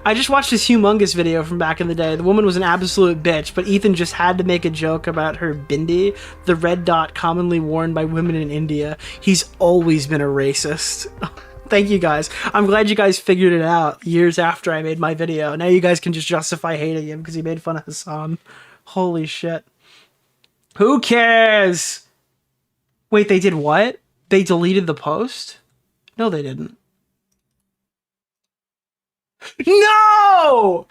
I just watched this humongous video from back in the day. The woman was an absolute bitch, but Ethan just had to make a joke about her bindi, the red dot commonly worn by women in India. He's always been a racist. Thank you guys. I'm glad you guys figured it out years after I made my video. Now you guys can just justify hating him because he made fun of Hasan. Holy shit. Who cares? Wait, they did what? They deleted the post? No, they didn't. No!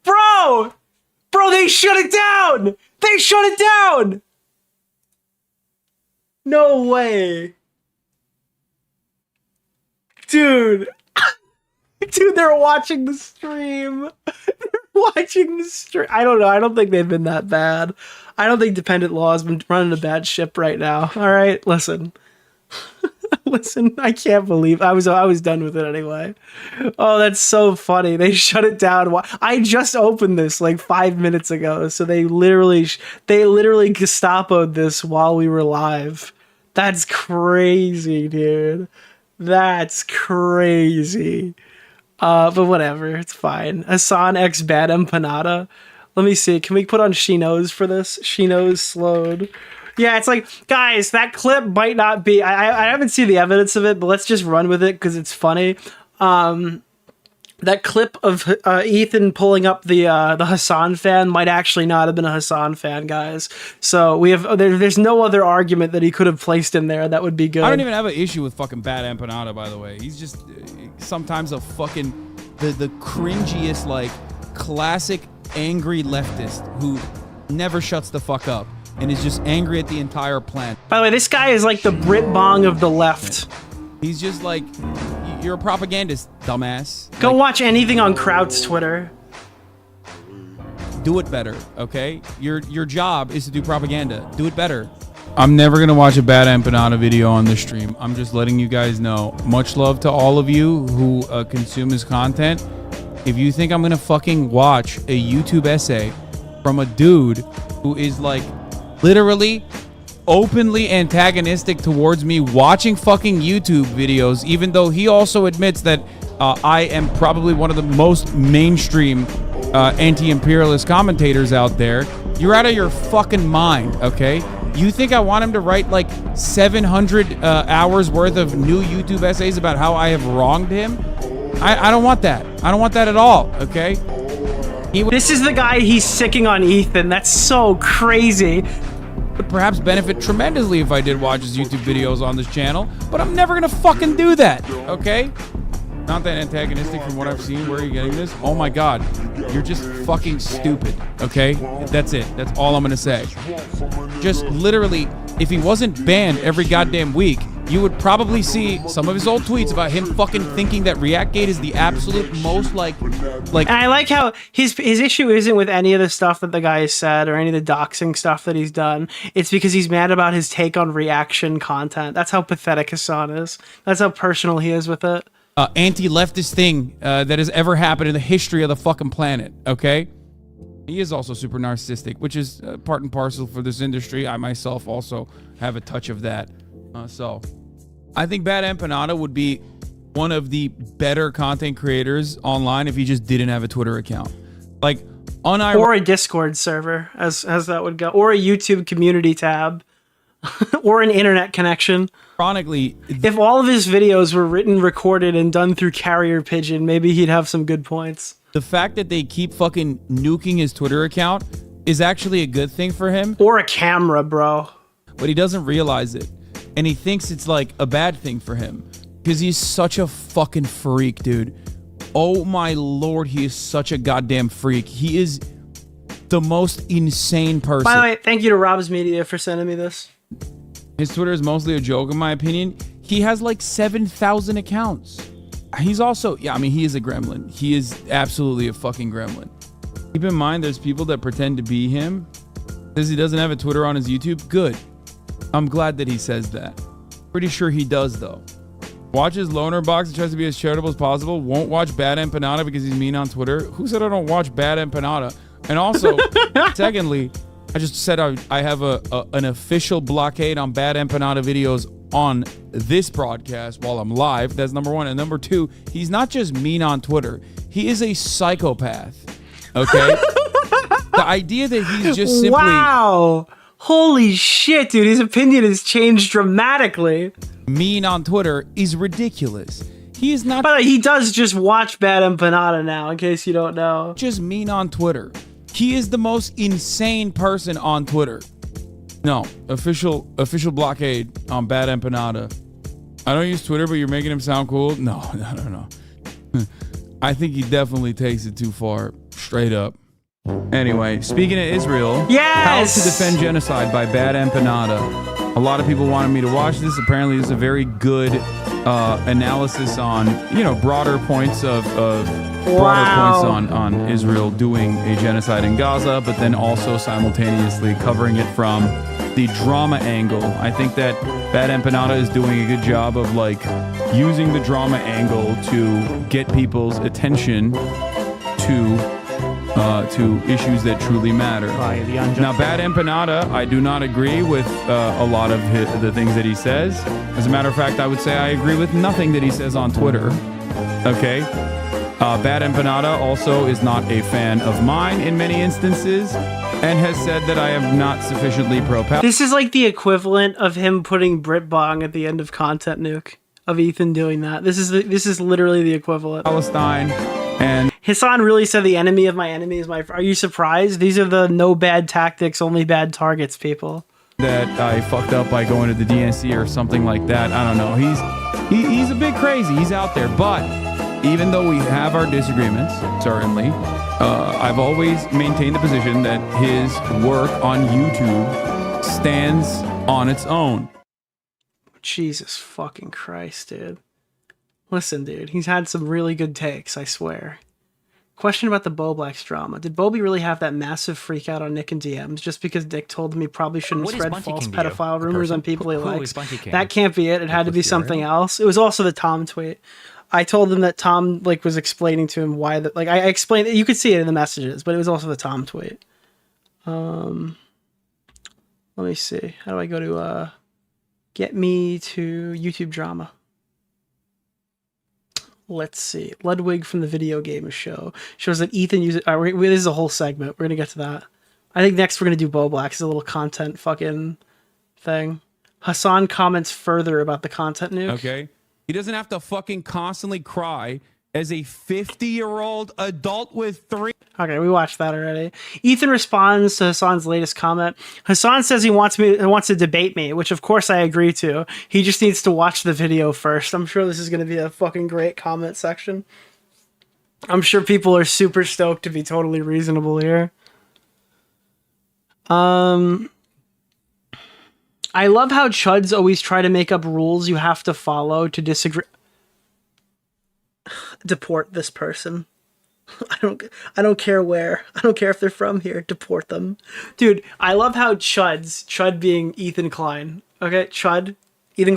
Bro! Bro, they shut it down! They shut it down! No way. Dude. Dude, they're watching the stream. They're watching the stream. I don't know. I don't think they've been that bad. I don't think Dependent Law has been running a bad ship right now. All right, listen. Listen, I can't believe I was done with it anyway. Oh, that's so funny. They shut it down. I just opened this like 5 minutes ago, so they literally Gestapo'd this while we were live. That's crazy, dude. That's crazy. But whatever, it's fine. Hasan X Bad Empanada. Let me see. Can we put on She Knows for this? She Knows slowed. Yeah, it's like, guys, that clip might not be... I haven't seen the evidence of it, but let's just run with it because it's funny. That clip of Ethan pulling up the Hasan fan might actually not have been a Hasan fan, guys. So we have there's no other argument that he could have placed in there that would be good. I don't even have an issue with fucking Bad Empanada, by the way. He's just sometimes a fucking... The cringiest, like, classic angry leftist who never shuts the fuck up. And is just angry at the entire planet. By the way, this guy is like the Brit Bong of the left. He's just like, you're a propagandist, dumbass. Go watch anything on Kraut's Twitter. Do it better, okay? Your job is to do propaganda. Do it better. I'm never going to watch a Bad Empanada video on the stream. I'm just letting you guys know. Much love to all of you who consume his content. If you think I'm going to fucking watch a YouTube essay from a dude who is like... literally openly antagonistic towards me watching fucking YouTube videos, even though he also admits that I am probably one of the most mainstream anti-imperialist commentators out there. You're out of your fucking mind, okay? You think I want him to write like 700 hours worth of new YouTube essays about how I have wronged him? I don't want that. I don't want that at all, okay? This is the guy he's sicking on Ethan. That's so crazy. Would perhaps benefit tremendously if I did watch his YouTube videos on this channel, but I'm never gonna fucking do that, okay? Not that antagonistic from what I've seen. Where are you getting this? Oh my god, you're just fucking stupid, okay? That's it. That's all I'm gonna say. Just literally, if he wasn't banned every goddamn week, you would probably see some of his old tweets about him fucking thinking that ReactGate is the absolute most like. And I like how his issue isn't with any of the stuff that the guy has said or any of the doxing stuff that he's done. It's because he's mad about his take on reaction content. That's how pathetic Hasan is. That's how personal he is with it. Anti-leftist thing that has ever happened in the history of the fucking planet, okay? He is also super narcissistic, which is part and parcel for this industry. I myself also have a touch of that. So I think Bad Empanada would be one of the better content creators online if he just didn't have a Twitter account. Like, or a Discord server, as that would go, or a YouTube community tab, or an internet connection. Ironically, if all of his videos were written, recorded, and done through carrier pigeon, maybe he'd have some good points. The fact that they keep fucking nuking his Twitter account is actually a good thing for him. Or a camera, bro. But he doesn't realize it. And he thinks it's like a bad thing for him. Because he's such a fucking freak, dude. Oh my lord, he is such a goddamn freak. He is the most insane person. By the way, thank you to Rob's Media for sending me this. His Twitter is mostly a joke, in my opinion. He has like 7,000 accounts. He's also, yeah, I mean, he is a gremlin. He is absolutely a fucking gremlin. Keep in mind, there's people that pretend to be him. Says he doesn't have a Twitter on his YouTube. Good. I'm glad that he says that. Pretty sure he does, though. Watches Loner Box and tries to be as charitable as possible. Won't watch Bad Empanada because he's mean on Twitter. Who said I don't watch Bad Empanada? And also, secondly, I just said I have an official blockade on Bad Empanada videos on this broadcast while I'm live. That's number one. And number two, he's not just mean on Twitter. He is a psychopath. Okay? The idea that he's just simply... Wow! Holy shit, dude. His opinion has changed dramatically. Mean on Twitter is ridiculous. He is not... By the way, he does just watch Bad Empanada now, in case you don't know. Just mean on Twitter. He is the most insane person on Twitter. No, official blockade on Bad Empanada. I don't use Twitter, but you're making him sound cool. No. I think he definitely takes it too far. Straight up. Anyway, speaking of Israel, yes! How to Defend Genocide by Bad Empanada. A lot of people wanted me to watch this. Apparently, it's a very good analysis on, broader points on Israel doing a genocide in Gaza, but then also simultaneously covering it from the drama angle. I think that Bad Empanada is doing a good job of using the drama angle to get people's attention to issues that truly matter. Now, Bad Empanada, I do not agree with a lot of the things that he says. As a matter of fact, I would say I agree with nothing that he says on Twitter. Okay? Bad Empanada also is not a fan of mine in many instances and has said that I am not sufficiently pro-Palestine. This is like the equivalent of him putting Brit Bong at the end of Content Nuke, of Ethan doing that. This is literally the equivalent. Palestine. And Hasan really said the enemy of my enemy is my... Are you surprised? These are the no bad tactics, only bad targets, people. That I fucked up by going to the DNC or something like that. I don't know. He's a bit crazy. He's out there. But even though we have our disagreements, certainly, I've always maintained the position that his work on YouTube stands on its own. Jesus fucking Christ, dude. Listen, dude, he's had some really good takes, I swear. Question about the Boblax drama. Did Bobby really have that massive freak out on Nick and DMs just because Dick told him he probably shouldn't spread false pedophile rumors on people he likes? That can't be it. It had to be something else. It was also the Tom tweet. I told him that Tom was explaining to him why that I explained it. You could see it in the messages, but it was also the Tom tweet. Let me see. How do I go to get me to YouTube drama? Let's see. Ludwig from the Video Game Show shows that Ethan uses... this is a whole segment. We're going to get to that. I think next we're going to do Boblax. It's a little content fucking thing. Hasan comments further about the content nuke. Okay. He doesn't have to fucking constantly cry as a 50-year-old adult with 3... Okay, we watched that already. Ethan responds to Hasan's latest comment. Hasan says he wants to debate me, which of course I agree to. He just needs to watch the video first. I'm sure this is going to be a fucking great comment section. I'm sure people are super stoked to be totally reasonable here. I love how Chuds always try to make up rules you have to follow to disagree. Deport this person. I don't care where. I don't care if they're from here. Deport them. Dude, I love how Chud being Ethan Klein, okay? Ethan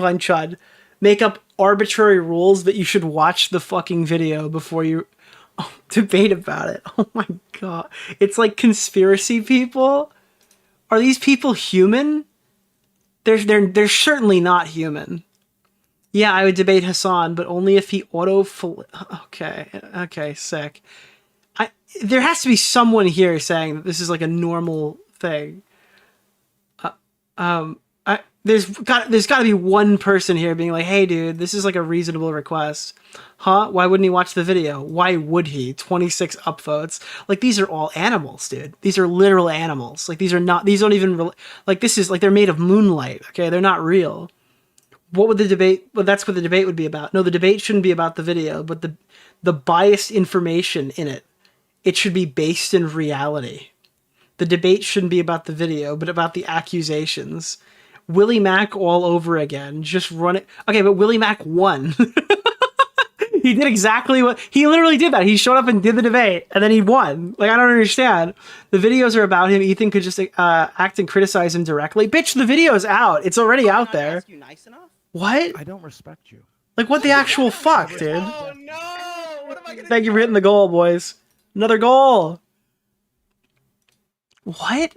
Klein Chud, make up arbitrary rules that you should watch the fucking video before you debate about it. Oh my god. It's like conspiracy people. Are these people human? They're certainly not human. Yeah, I would debate Hasan, but only if he Okay, sick. There has to be someone here saying that this is like a normal thing. there's got to be one person here being like, hey dude, this is like a reasonable request. Huh? Why wouldn't he watch the video? Why would he? 26 upvotes. Like, these are all animals, dude. These are literal animals. Like, these don't even, like, this is, like, they're made of moonlight, okay? They're not real. What would the debate, well, that's what the debate would be about. No, the debate shouldn't be about the video, but the biased information in it. It should be based in reality. The debate shouldn't be about the video, but about the accusations. Willie Mack all over again. Just run it. Okay, but Willie Mack won. He did exactly what he literally did. That he showed up and did the debate, and then he won. Like, I don't understand. The videos are about him. Ethan could just act and criticize him directly. Bitch, the video's out. It's already out there. You nice enough? What? I don't respect you. Like, what the actual fuck, dude? Oh no! What am I gonna Thank you for hitting the goal, boys. Another goal. What?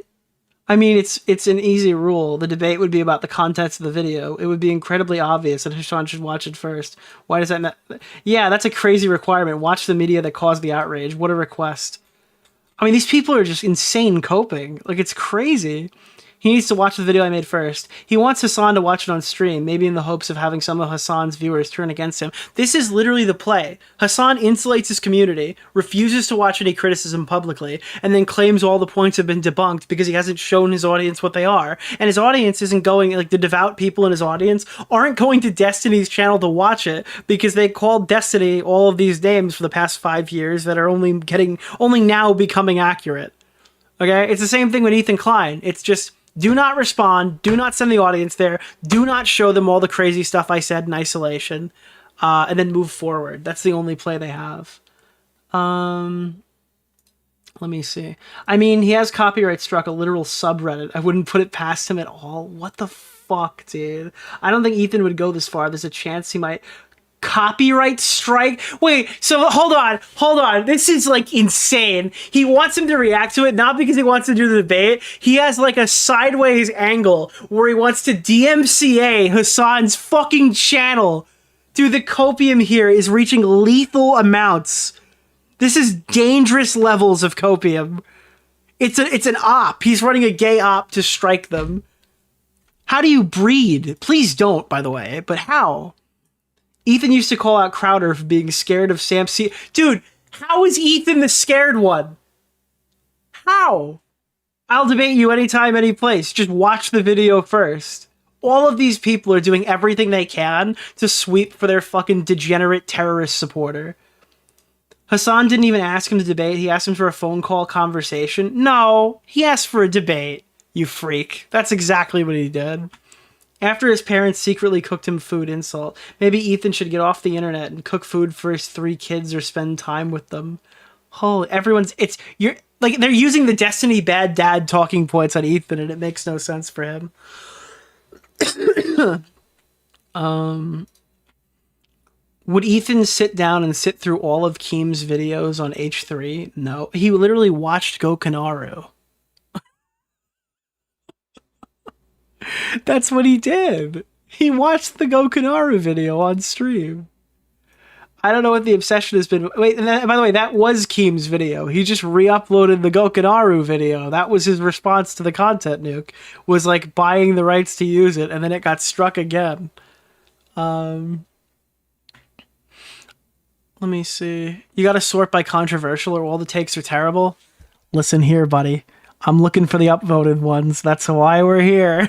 I mean, it's an easy rule. The debate would be about the contents of the video. It would be incredibly obvious that Hasan should watch it first. Why does that matter? Yeah, that's a crazy requirement. Watch the media that caused the outrage. What a request. I mean, these people are just insane coping. Like, it's crazy. He needs to watch the video I made first. He wants Hasan to watch it on stream, maybe in the hopes of having some of Hasan's viewers turn against him. This is literally the play. Hasan insulates his community, refuses to watch any criticism publicly, and then claims all the points have been debunked because he hasn't shown his audience what they are. And his audience isn't going, like, the devout people in his audience aren't going to Destiny's channel to watch it because they called Destiny all of these names for the past 5 years that are only now becoming accurate. Okay? It's the same thing with Ethan Klein. It's just, do not respond. Do not send the audience there. Do not show them all the crazy stuff I said in isolation. And then move forward. That's the only play they have. Let me see. I mean, he has copyright struck a literal subreddit. I wouldn't put it past him at all. What the fuck, dude? I don't think Ethan would go this far. There's a chance he might... Copyright strike? Wait, so hold on. This is like insane. He wants him to react to it, not because he wants to do the debate. He has like a sideways angle where he wants to DMCA Hasan's fucking channel. Dude, the copium here is reaching lethal amounts. This is dangerous levels of copium. It's an op. He's running a gay op to strike them. How do you breed? Please don't, by the way, but how? Ethan used to call out Crowder for being scared of Sam C. Dude, how is Ethan the scared one? How? I'll debate you anytime, any place. Just watch the video first. All of these people are doing everything they can to sweep for their fucking degenerate terrorist supporter. Hasan didn't even ask him to debate. He asked him for a phone call conversation. No, he asked for a debate, you freak. That's exactly what he did. After his parents secretly cooked him food, insult. Maybe Ethan should get off the internet and cook food for his 3 kids or spend time with them. Oh, they're using the Destiny bad dad talking points on Ethan and it makes no sense for him. Would Ethan sit down and sit through all of Keem's videos on H3? No. He literally watched Gokanaru. That's what he did. He watched the Gokanaru video on stream. I don't know what the obsession has been. Wait, and by the way, that was Keem's video. He just re-uploaded the Gokanaru video. That was his response to the content nuke. Was like buying the rights to use it, and then it got struck again. Let me see. You gotta sort by controversial or all the takes are terrible. Listen here, buddy. I'm looking for the upvoted ones. That's why we're here.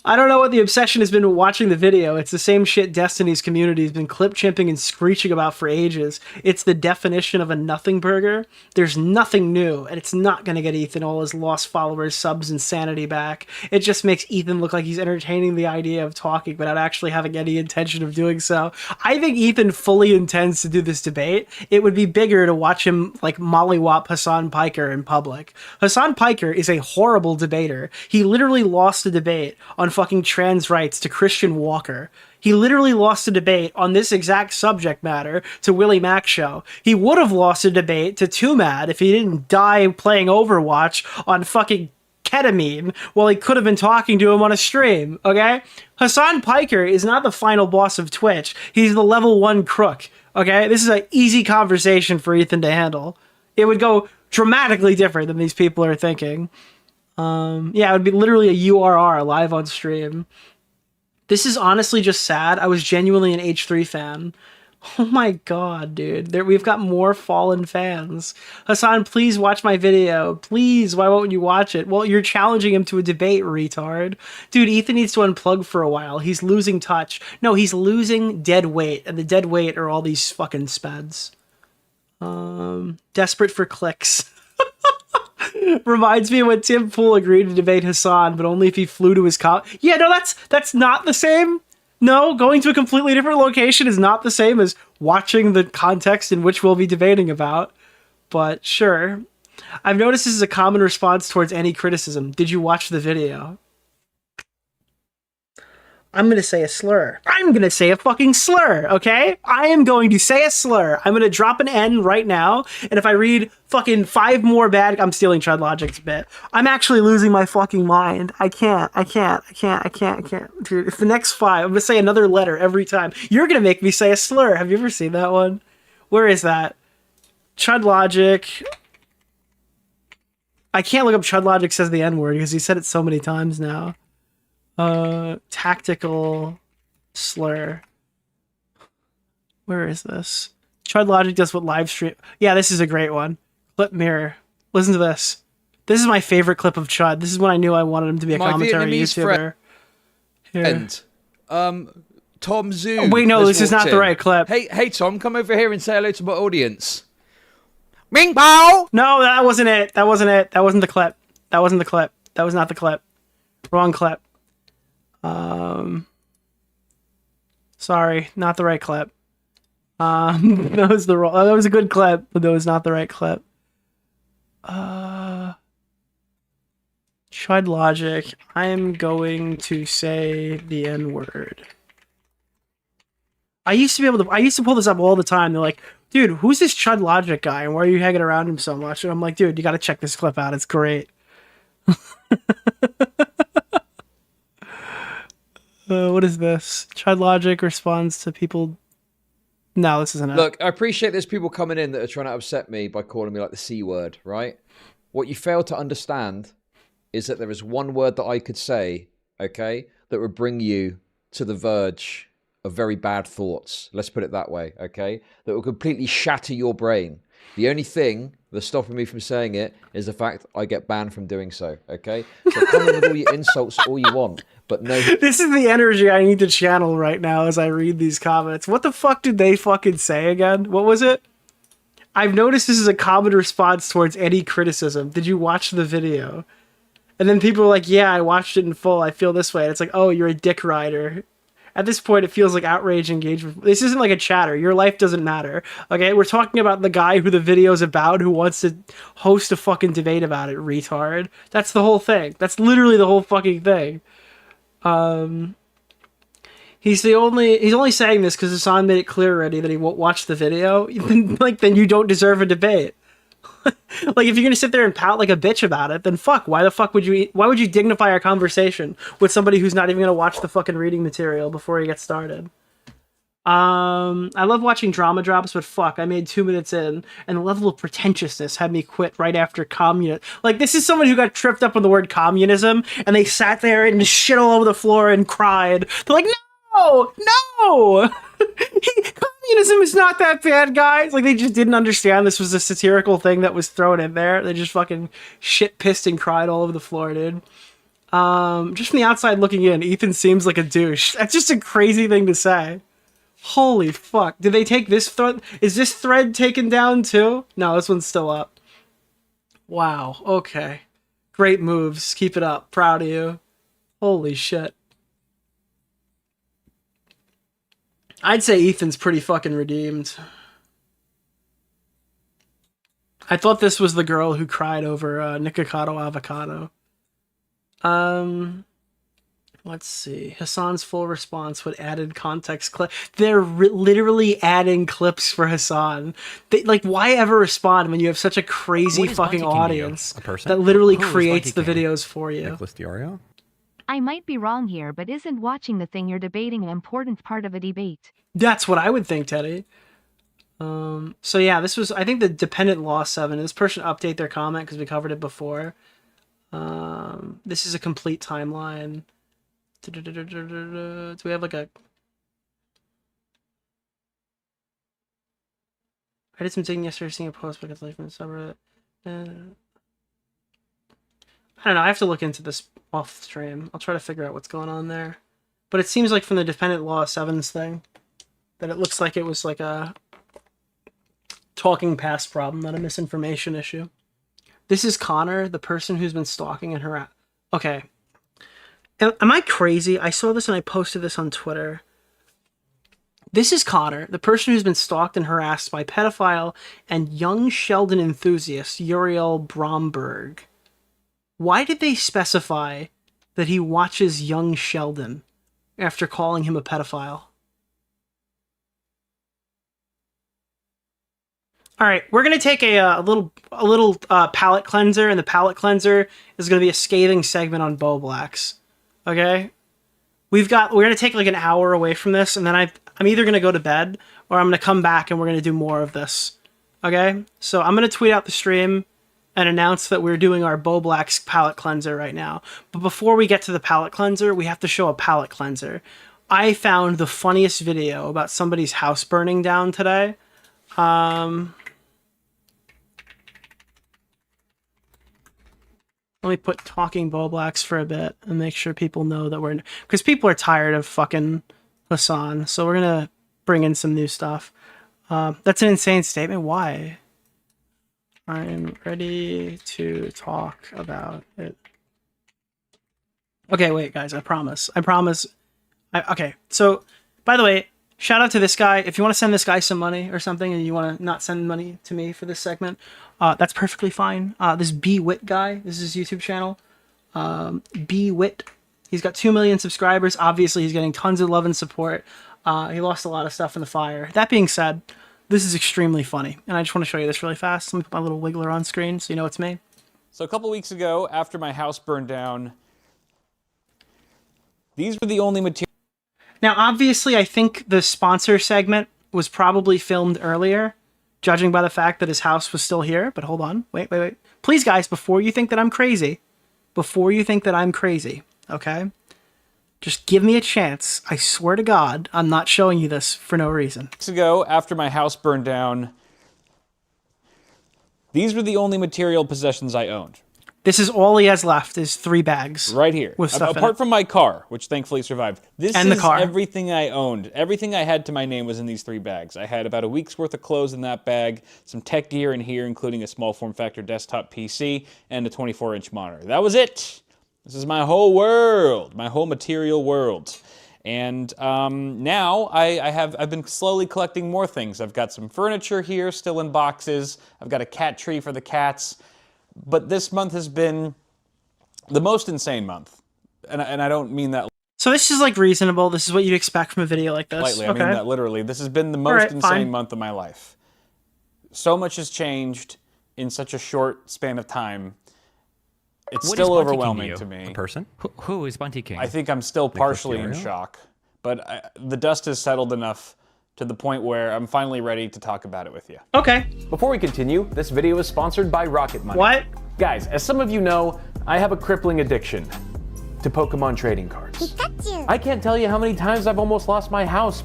I don't know what the obsession has been with watching the video. It's the same shit Destiny's community has been clip-chimping and screeching about for ages. It's the definition of a nothing burger. There's nothing new, and it's not going to get Ethan all his lost followers, subs, and sanity back. It just makes Ethan look like he's entertaining the idea of talking without actually having any intention of doing so. I think Ethan fully intends to do this debate. It would be bigger to watch him, like, mollywop Hasan PIKER in public. Hasan PIKER is a horrible debater. He literally lost a debate on fucking trans rights to Christian Walker. He literally lost a debate on this exact subject matter to Willie Mack Show. He would have lost a debate to Too Mad if he didn't die playing Overwatch on fucking ketamine while he could have been talking to him on a stream, okay? Hasan PIKER is not the final boss of Twitch. He's the level 1 crook, okay? This is an easy conversation for Ethan to handle. It would go dramatically different than these people are thinking. Yeah, it would be literally a URR live on stream. This is honestly just sad. I was genuinely an H3 fan. Oh my god, dude. We've got more fallen fans. Hasan, please watch my video. Please, why won't you watch it? Well, you're challenging him to a debate, retard. Dude, Ethan needs to unplug for a while. He's losing touch. No, he's losing dead weight, and the dead weight are all these fucking speds. Desperate for clicks. Reminds me of when Tim Pool agreed to debate Hasan, but only if he flew to his Yeah, no, that's not the same. No, going to a completely different location is not the same as watching the context in which we'll be debating about. But sure. I've noticed this is a common response towards any criticism. Did you watch the video? I'm going to say a slur. I'm going to say a fucking slur, okay? I am going to say a slur. I'm going to drop an N right now, and if I read fucking 5 more bad... I'm stealing Chud Logic's bit. I'm actually losing my fucking mind. I can't. Dude, if the next 5, I'm going to say another letter every time. You're going to make me say a slur. Have you ever seen that one? Where is that? Chud Logic. I can't look up Chud Logic says the N-word because he said it so many times now. Tactical slur. Where is this? Chud Logic does what live stream... Yeah, this is a great one. Clip mirror. Listen to this. This is my favorite clip of Chud. This is when I knew I wanted him to be a commentary YouTuber. And Tom Zoom. Oh, wait, no, this is not the right clip. Hey, Tom, come over here and say hello to my audience. Ming Pao! No, that wasn't it. That wasn't it. That wasn't the clip. That wasn't the clip. That was not the clip. Wrong clip. Sorry, not the right clip. That was the wrong. That was a good clip, but that was not the right clip. Chud Logic. I am going to say the N-word. I used to pull this up all the time. They're like, dude, who's this Chud Logic guy, and why are you hanging around him so much? And I'm like, dude, you got to check this clip out. It's great. What is this? Chud Logic responds to people... No, this isn't it. Look, I appreciate there's people coming in that are trying to upset me by calling me like the C word, right? What you fail to understand is that there is one word that I could say, okay, that would bring you to the verge of very bad thoughts. Let's put it that way, okay? That will completely shatter your brain. The only thing that's stopping me from saying it is the fact I get banned from doing so, okay? So come in with all your insults all you want, but no... This is the energy I need to channel right now as I read these comments. What the fuck did they fucking say again? What was it? I've noticed this is a common response towards any criticism. Did you watch the video? And then people are like, yeah, I watched it in full. I feel this way. And it's like, oh, you're a dick rider. At this point, it feels like outrage engagement. This isn't like a chatter. Your life doesn't matter. Okay, we're talking about the guy who the video's about who wants to host a fucking debate about it, retard. That's the whole thing. That's literally the whole fucking thing. He's only saying this because Hasan made it clear already that he won't watch the video. Then you don't deserve a debate. Like, if you're gonna sit there and pout like a bitch about it, then fuck. Why would you dignify our conversation with somebody who's not even gonna watch the fucking reading material before he gets started? I love watching drama drops, but fuck, I made 2 minutes in, and the level of pretentiousness had me quit right after communism. Like, this is someone who got tripped up on the word communism, and they sat there and shit all over the floor and cried. They're like, no! Communism is not that bad, guys. Like, they just didn't understand this was a satirical thing that was thrown in there. They just fucking shit pissed and cried all over the floor, dude. Just from the outside looking in, Ethan seems like a douche. That's just a crazy thing to say. Holy fuck. Did they take this thread? Is this thread taken down too? No, this one's still up. Wow, okay. Great moves. Keep it up. Proud of you. Holy shit. I'd say Ethan's pretty fucking redeemed. I thought this was the girl who cried over Nikocado Avocado. Let's see. Hasan's full response with added context clip. They're literally adding clips for Hasan. Like, why ever respond when you have such a crazy fucking audience that literally creates the videos for you? Nicholas DeOrio? I might be wrong here, but isn't watching the thing you're debating an important part of a debate? That's what I would think, Teddy. So yeah, this was, I think, the dependent law 7. This person update their comment because we covered it before. This is a complete timeline. Do we have like a... I did some digging yesterday, seeing a post because life in the subreddit. I don't know. I have to look into this off stream. I'll try to figure out what's going on there. But it seems like from the Dependent Law 7's thing that it looks like it was like a talking past problem, not a misinformation issue. This is Connor, the person who's been stalking and harassing. Okay. Am I crazy? I saw this and I posted this on Twitter. This is Connor, the person who's been stalked and harassed by pedophile and young Sheldon enthusiast Uriel Bromberg. Why did they specify that he watches young Sheldon after calling him a pedophile? All right, we're gonna take a little palate cleanser, and the palate cleanser is gonna be a scathing segment on Bo Blacks. Okay, we're gonna take like an hour away from this, and then I'm either gonna go to bed or I'm gonna come back and we're gonna do more of this. Okay, so I'm gonna tweet out the stream and announce that we're doing our Bo Blacks palate cleanser right now. But before we get to the palate cleanser, we have to show a palate cleanser. I found the funniest video about somebody's house burning down today. Let me put talking Bo Blacks for a bit and make sure people know that we're... Because people are tired of fucking Hasan, so we're going to bring in some new stuff. That's an insane statement. Why? I'm ready to talk about it. Okay, wait, guys. I promise. Okay, so, by the way, shout out to this guy. If you want to send this guy some money or something and you want to not send money to me for this segment, that's perfectly fine. This B-Wit guy, this is his YouTube channel. B-Wit. He's got 2 million subscribers. Obviously, he's getting tons of love and support. He lost a lot of stuff in the fire. That being said, this is extremely funny. And I just want to show you this really fast. Let me put my little wiggler on screen so you know it's me. So a couple weeks ago, after my house burned down, these were the only materials. Now, obviously, I think the sponsor segment was probably filmed earlier, judging by the fact that his house was still here. But hold on. Wait. Please, guys, before you think that I'm crazy, okay? Just give me a chance. I swear to God, I'm not showing you this for no reason. Weeks ago, after my house burned down, these were the only material possessions I owned. This is all he has left is 3 bags. Right here. With stuff Apart from my car, which thankfully survived. This and is the car. Everything I owned. Everything I had to my name was in these 3 bags. I had about a week's worth of clothes in that bag, some tech gear in here, including a small form factor desktop PC, and a 24-inch monitor. That was it. This is my whole world, my whole material world. And now I've been slowly collecting more things. I've got some furniture here still in boxes. I've got a cat tree for the cats. But this month has been the most insane month. And I don't mean that. So this is like reasonable. This is what you'd expect from a video like this. Lightly, okay. I mean that literally. This has been the most insane month of my life. So much has changed in such a short span of time. It's still overwhelming to me. A person? Who is Bunty King? I think I'm still partially in shock. But the dust has settled enough to the point where I'm finally ready to talk about it with you. Okay. Before we continue, this video is sponsored by Rocket Money. What? Guys, as some of you know, I have a crippling addiction to Pokemon trading cards. Pikachu. I can't tell you how many times I've almost lost my house.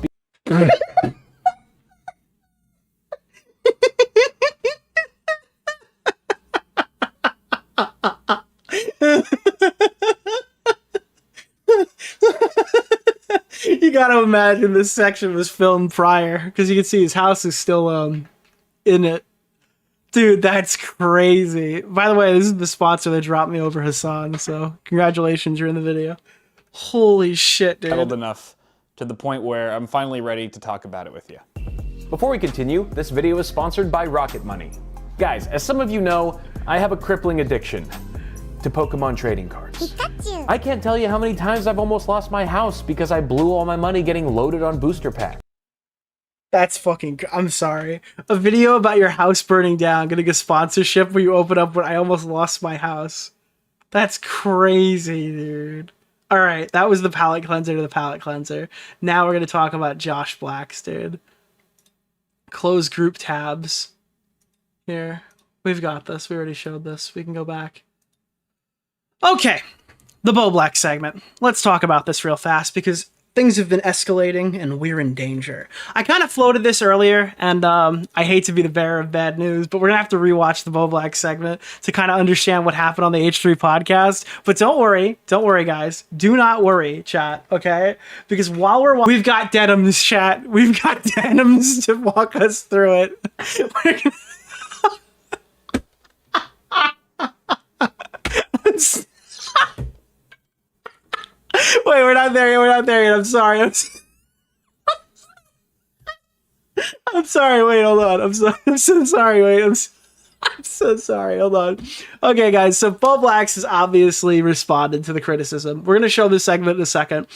You gotta imagine this section was filmed prior, because you can see his house is still in it. Dude, that's crazy. By the way, this is the sponsor that dropped me over Hasan, so congratulations, you're in the video. Holy shit, dude. Settled enough to the point where I'm finally ready to talk about it with you. Before we continue, this video is sponsored by Rocket Money. Guys, as some of you know, I have a crippling addiction to Pokemon trading cards. Pikachu. I can't tell you how many times I've almost lost my house because I blew all my money getting loaded on booster packs. That's fucking... I'm sorry. A video about your house burning down, getting a sponsorship where you open up when I almost lost my house. That's crazy, dude. Alright, that was the palate cleanser to the palate cleanser. Now we're going to talk about Josh Blacks, dude. Close group tabs. Here. We've got this. We already showed this. We can go back. Okay, the Bo Black segment. Let's talk about this real fast because things have been escalating and we're in danger. I kind of floated this earlier, and I hate to be the bearer of bad news, but we're going to have to rewatch the Bo Black segment to kind of understand what happened on the H3 podcast. But don't worry, guys. Do not worry, chat, okay? Because while we've got Denims, chat. We've got Denims to walk us through it. Wait, we're not there yet. I'm sorry. I'm sorry. Wait, hold on. I'm so sorry. Wait, I'm so sorry. Hold on. Okay, guys. So Bo Blacks has obviously responded to the criticism. We're going to show this segment in a second.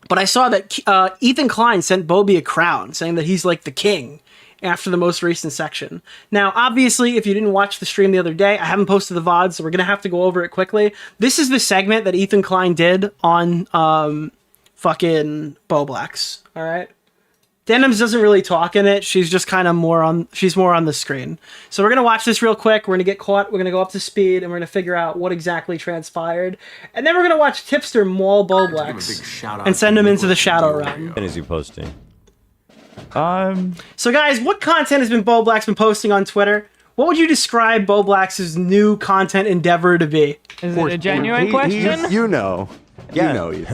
But I saw that Ethan Klein sent Bobby a crown, saying that he's like the king after the most recent section. Now, obviously, if you didn't watch the stream the other day, I haven't posted the VOD, so we're going to have to go over it quickly. This is the segment that Ethan Klein did on fucking Bo Blacks, all right? Denims doesn't really talk in it. She's just kind of more on the screen. So we're going to watch this real quick. We're going to get caught. We're going to go up to speed, and we're going to figure out what exactly transpired. And then we're going to watch Tipster maul Bo Blacks and send him into the shadow realm. When is he posting? So guys, what content has Bo Black's been posting on Twitter? What would you describe Bo Black's new content endeavor to be? Is it a genuine question? You know. Yeah. You know you.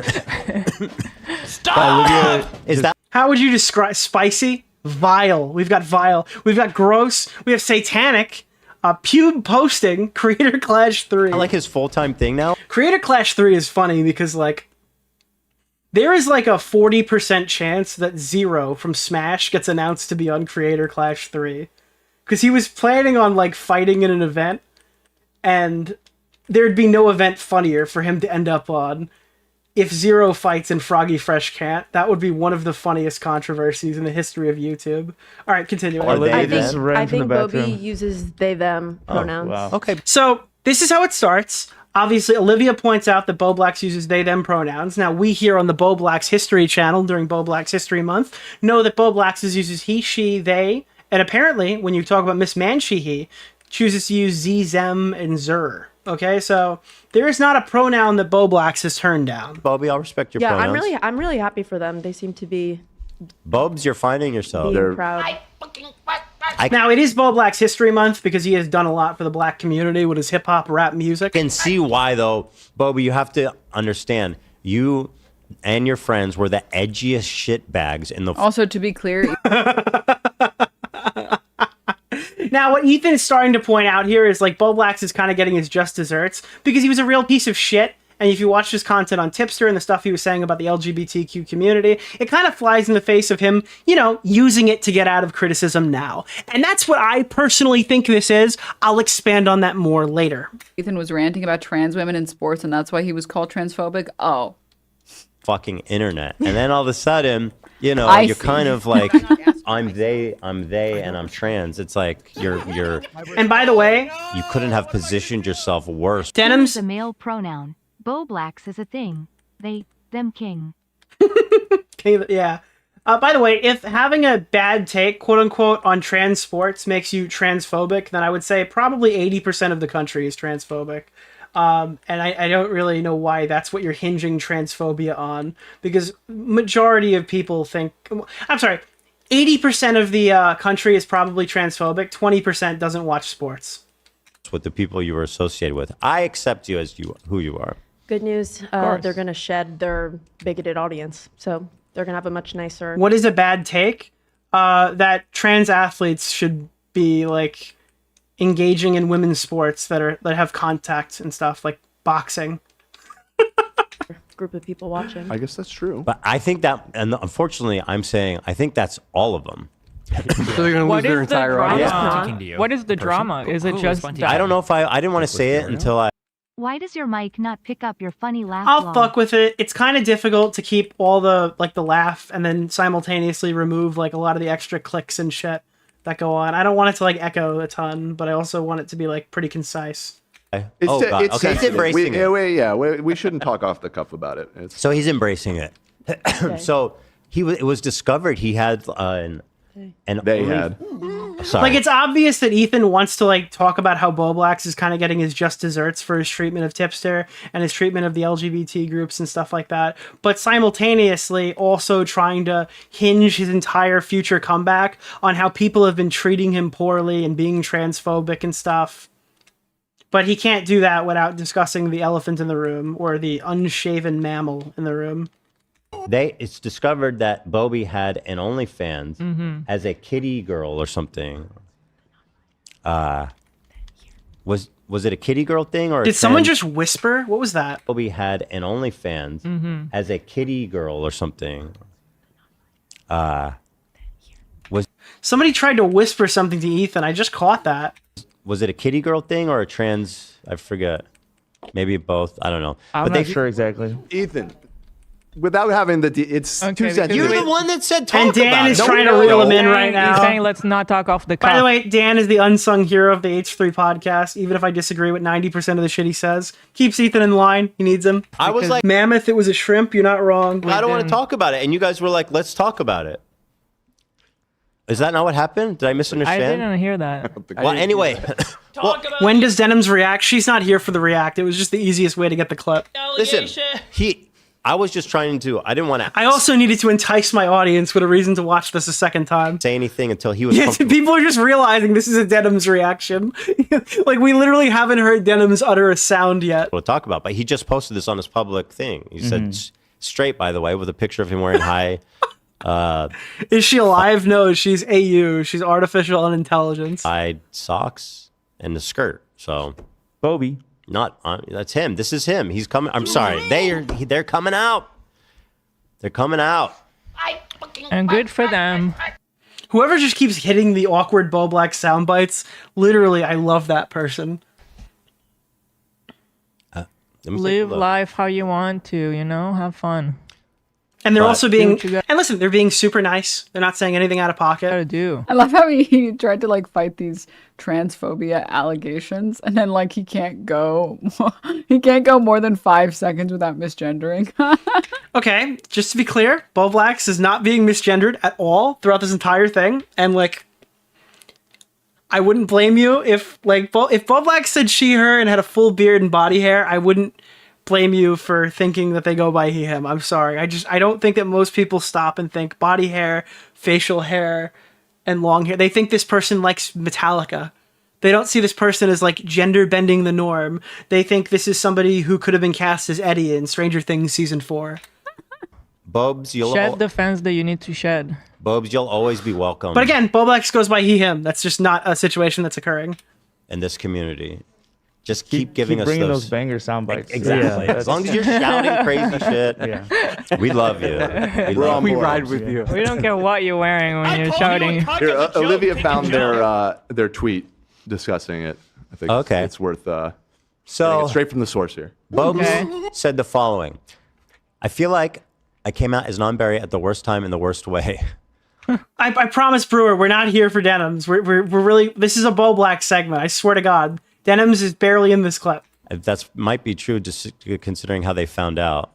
Stop! Is that how would you describe spicy? Vile. We've got vile. We've got gross. We have satanic. Pube posting. Creator Clash 3. like his full-time thing now? Creator Clash 3 is funny because like there is like a 40% chance that Zero from Smash gets announced to be on Creator Clash 3. Because he was planning on like fighting in an event, and there'd be no event funnier for him to end up on if Zero fights and Froggy Fresh can't. That would be one of the funniest controversies in the history of YouTube. All right, continue. I think Bobby uses they them pronouns. Wow. Okay. So this is how it starts. Obviously, Olivia points out that Bo Blacks uses they them pronouns. Now, we here on the Bo Blacks History channel during Bo Blacks History Month know that Bo Blacks uses he, she, they, and apparently, when you talk about Miss Man, she, he, chooses to use z, them, and zer. Okay, so there is not a pronoun that Bo Blacks has turned down. Bobby, I'll respect your pronouns. I'm really happy for them. They seem to be Bobs, you're finding yourself. being proud. Now, it is Bo Black's History Month because he has done a lot for the black community with his hip-hop rap music. I can see why, though. Bobby, you have to understand, you and your friends were the edgiest shitbags in the... Also, to be clear... Now, what Ethan is starting to point out here is, like, Bo Blacks is kind of getting his just desserts because he was a real piece of shit. And if you watch his content on Tipster and the stuff he was saying about the LGBTQ community, it kind of flies in the face of him, you know, using it to get out of criticism now. And that's what I personally think this is. I'll expand on that more later. Ethan was ranting about trans women in sports, and that's why he was called transphobic. Oh. Fucking internet. And then all of a sudden, you know, you're kind of like, I'm they, and I'm trans. It's like you're. And by the way, you couldn't have positioned yourself worse. Denims is a male pronoun. Bo Blacks is a thing. They, them king. Yeah. By the way, if having a bad take, quote unquote, on trans sports makes you transphobic, then I would say probably 80% of the country is transphobic. And I don't really know why that's what you're hinging transphobia on, because majority of people think, I'm sorry, 80% of the country is probably transphobic, 20% doesn't watch sports. With the people you were associated with. I accept you as who you are. Good news, they're going to shed their bigoted audience, so they're going to have a much nicer... What is a bad take? That trans athletes should be, like, engaging in women's sports that have contact and stuff, like boxing. Group of people watching. I guess that's true. But I think that, and unfortunately, I'm saying, I think that's all of them. So they're going to lose their entire audience. What is the drama? Is it just... I don't know if I didn't want to say it until I... Why does your mic not pick up your funny laugh? I'll fuck with it. It's kind of difficult to keep all the, like, the laugh and then simultaneously remove, like, a lot of the extra clicks and shit that go on. I don't want it to, like, echo a ton, but I also want it to be, like, pretty concise. God. Okay, he's embracing it. We shouldn't talk off the cuff about it. So he's embracing it. Okay. So it was discovered he had they had Sorry. Like, it's obvious that Ethan wants to, like, talk about how Boblax is kind of getting his just desserts for his treatment of Tipster and his treatment of the LGBT groups and stuff like that, but simultaneously also trying to hinge his entire future comeback on how people have been treating him poorly and being transphobic and stuff. But he can't do that without discussing the elephant in the room or the unshaven mammal in the room. It's discovered that Bobby had an OnlyFans as a kitty girl or something. Was it a kitty girl thing or? Did someone just whisper? What was that? Bobby had an OnlyFans as a kitty girl or something. Was somebody tried to whisper something to Ethan? I just caught that. Was it a kitty girl thing or a trans? I forget. Maybe both. I don't know. I'm but not sure exactly. Ethan, without having the, it's Okay, 2 sentences. You're the one that said talk And Dan about is it. trying to reel him in right now. He's saying let's not talk off the cuff. By the way, Dan is the unsung hero of the H3 podcast. Even if I disagree with 90% of the shit he says, keeps Ethan in line. He needs him. I was like, Mammoth, it was a shrimp. You're not wrong. I don't want to talk about it. And you guys were like, let's talk about it. Is that not what happened? Did I I misunderstand? didn't hear that. Well, anyway. When does Denims react? She's not here for the react. It was just the easiest way to get the clip. Listen, I was just trying to, I didn't want to I also needed to entice my audience with a reason to watch this a second time. say anything until he was Yes, comfortable. people are just realizing this is a Denims reaction. Like, we literally haven't heard Denims utter a sound yet. We'll talk about, but he just posted this on his public thing. He said, straight, by the way, with a picture of him wearing high. Is she alive? No, she's AU. She's artificial unintelligence. High socks and the skirt. So, Bobby. Not that's him. This is him. He's coming. I'm sorry. They're coming out. They're coming out. And good for them. Whoever just keeps hitting the awkward Boblax sound bites, literally, I love that person. Live life how you want to, you know? Have fun. And they're also being, do what you and listen, they're being super nice. They're not saying anything out of pocket. gotta do. I love how he tried to like fight these transphobia allegations, and then like he can't go more than 5 seconds without misgendering. Okay, just to be clear, Boblax is not being misgendered at all throughout this entire thing, and like, I wouldn't blame you if Boblax said she, her, and had a full beard and body hair. I wouldn't blame you for thinking that they go by he, him. I'm sorry. I don't think that most people stop and think body hair, facial hair, and long hair. They think this person likes Metallica. They don't see this person as like gender bending the norm. They think this is somebody who could have been cast as Eddie in Stranger Things season 4. Bobs, Shed the fence that you need to shed. Bobs, you'll always be welcome. But again, Boblax goes by he, him. That's just not a situation that's occurring in this community. Just keep giving us bringing those those banger sound bites. Exactly. Yeah. As long as you're shouting crazy shit, we love you. We ride with you. We don't care what you're wearing when you're shouting. Here, Olivia found their tweet discussing it. I think it's worth getting it straight from the source here. Bobs said the following: I feel like I came out as non-binary at the worst time in the worst way. I promise, Brewer, we're not here for Denims. We're really, this is a Boblax segment. I swear to God. Denims is barely in this clip. That might be true, just considering how they found out.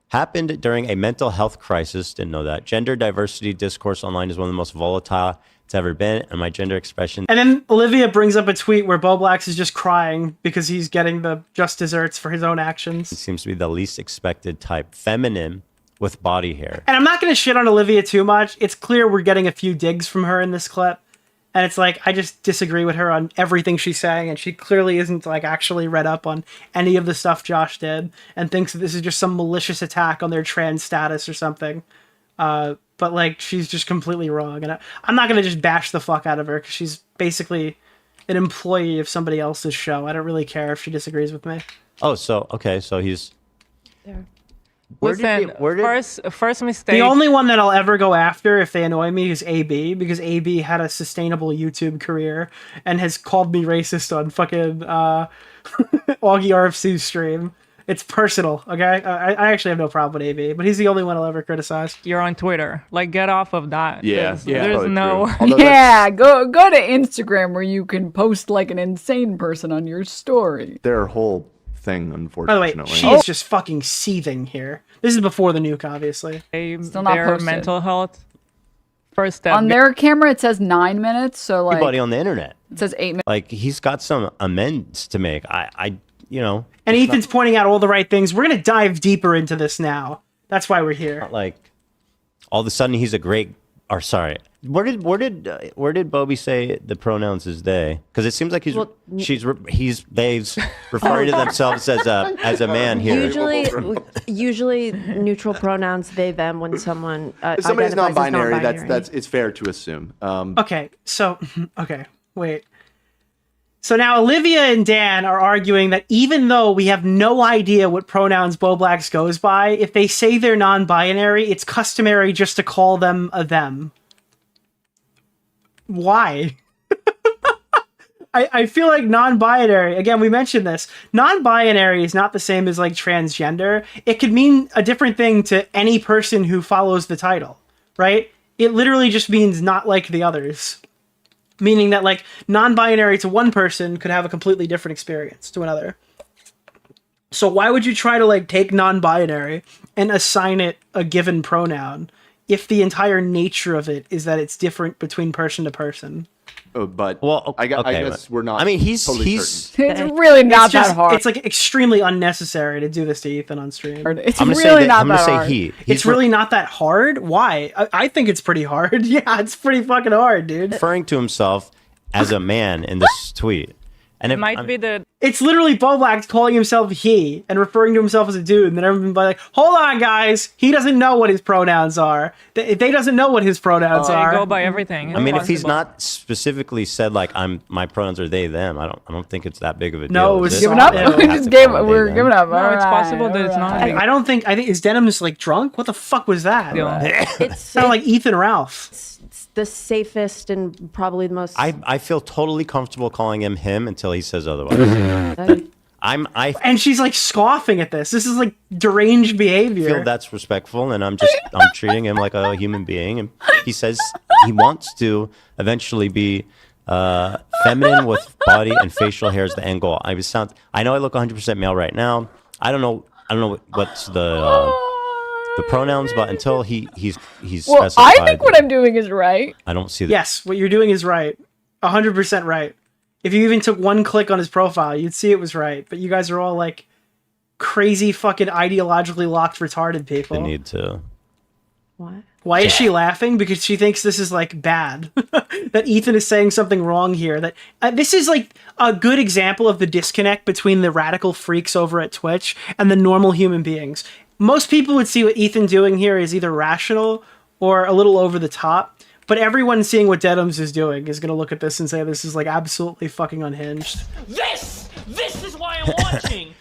Happened during a mental health crisis. Didn't know that. Gender diversity discourse online is one of the most volatile it's ever been, and my gender expression. And then Olivia brings up a tweet where Boblax is just crying because he's getting the just desserts for his own actions. It seems to be the least expected type. Feminine with body hair. And I'm not going to shit on Olivia too much. It's clear we're getting a few digs from her in this clip. And it's like, I just disagree with her on everything she's saying. And she clearly isn't like actually read up on any of the stuff Josh did and thinks that this is just some malicious attack on their trans status or something. But like, she's just completely wrong. And I'm not going to just bash the fuck out of her because she's basically an employee of somebody else's show. I don't really care if she disagrees with me. Oh, so, okay. So he's there. Listen, first mistake. The only one that I'll ever go after if they annoy me is AB, because AB had a sustainable YouTube career and has called me racist on fucking Augie RFC's stream. It's personal, okay? I actually have no problem with AB, but he's the only one I'll ever criticize. You're on Twitter. Like, get off of that. Yeah, There's no... Yeah, go to Instagram where you can post like an insane person on your story. Their whole thing, unfortunately. By the way, she is just fucking seething here. This is before the nuke, obviously. Still not their posted. mental health. First step. On their camera, it says 9 minutes. So like, Everybody on the internet. it says 8 minutes. Like he's got some amends to make. You know. And Ethan's pointing out all the right things. We're gonna dive deeper into this now. That's why we're here. Not like all of a sudden he's a great. Or sorry, where did Bobby say the pronouns is they? Because it seems like they's referring to themselves as a man here. Usually neutral pronouns they them when someone If somebody's identifies as non-binary, that's it's fair to assume. Okay, wait. So now Olivia and Dan are arguing that even though we have no idea what pronouns Boblax goes by, if they say they're non-binary, it's customary just to call them a them. Why? I feel like non-binary, again, we mentioned this, non-binary is not the same as like transgender. It could mean a different thing to any person who follows the title, right? It literally just means not like the others. Meaning that like non-binary to one person could have a completely different experience to another. So why would you try to like take non-binary and assign it a given pronoun if the entire nature of it is that it's different between person to person? But I guess we're not. I mean, he's It's really not that hard. It's like extremely unnecessary to do this to Ethan on stream. It's really not that hard. It's really not that hard? Why? I think it's pretty hard. Yeah, it's pretty fucking hard, dude. Referring to himself as a man in this tweet. And It might be the It's literally Boblax calling himself he and referring to himself as a dude, and then everyone's like, hold on, guys, he doesn't know what his pronouns are. They doesn't know what his pronouns are. They go by everything. I mean, if he's not specifically said like my pronouns are they them, I don't think it's that big of a deal. No, is it's it? giving up. We're giving up. No, it's possible that it's not. I think is Denims like drunk? What the fuck was that? It's sounded like Ethan Ralph. It's the safest and probably the most. I feel totally comfortable calling him until he says otherwise. And she's like scoffing at this. This is like deranged behavior. I feel that's respectful, and I'm treating him like a human being. And he says he wants to eventually be feminine with body and facial hair is the end goal. I know I look 100% male right now. I don't know what's the pronouns, but until he's well, specified, I think what I'm doing is right. I don't see that. Yes, what you're doing is right. 100% right. If you even took one click on his profile, you'd see it was right. But you guys are all like crazy fucking ideologically locked retarded people. The need to. What? Why is she laughing? Because she thinks this is like bad. That Ethan is saying something wrong here. That this is like a good example of the disconnect between the radical freaks over at Twitch and the normal human beings. Most people would see what Ethan doing here is either rational or a little over the top. But everyone seeing what Denims is doing is going to look at this and say this is like absolutely fucking unhinged. This is why I'm watching.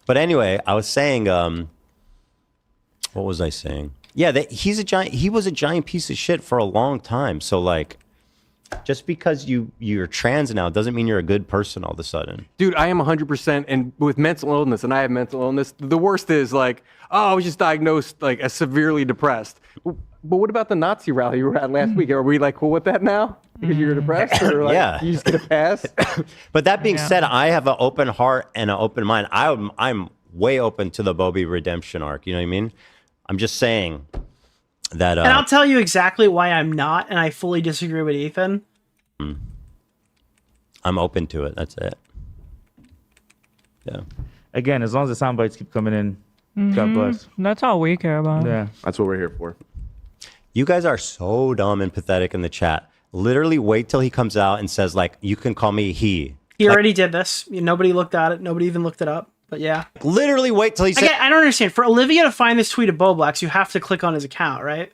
But anyway, I was saying, what was I saying? Yeah, he was a giant piece of shit for a long time. So like, just because you're trans now doesn't mean you're a good person all of a sudden. Dude, I am 100%, and with mental illness, and I have mental illness, the worst is like, oh, I was just diagnosed like as severely depressed. But what about the Nazi rally you were at last week? Are we like cool with that now? Because you're depressed? Or like, Yeah. you just get a pass? But that being said, I have an open heart and an open mind. I'm way open to the Bobby redemption arc. You know what I mean? I'm just saying that. And I'll tell you exactly why I'm not, and I fully disagree with Ethan. I'm open to it. That's it. Yeah. Again, as long as the sound bites keep coming in, God bless. That's all we care about. Yeah. That's what we're here for. You guys are so dumb and pathetic in the chat. Literally wait till he comes out and says, like, you can call me he. He already did this. Nobody looked at it. Nobody even looked it up. But yeah. Literally wait till he says... I don't understand. For Olivia to find this tweet of Boblax, you have to click on his account, right?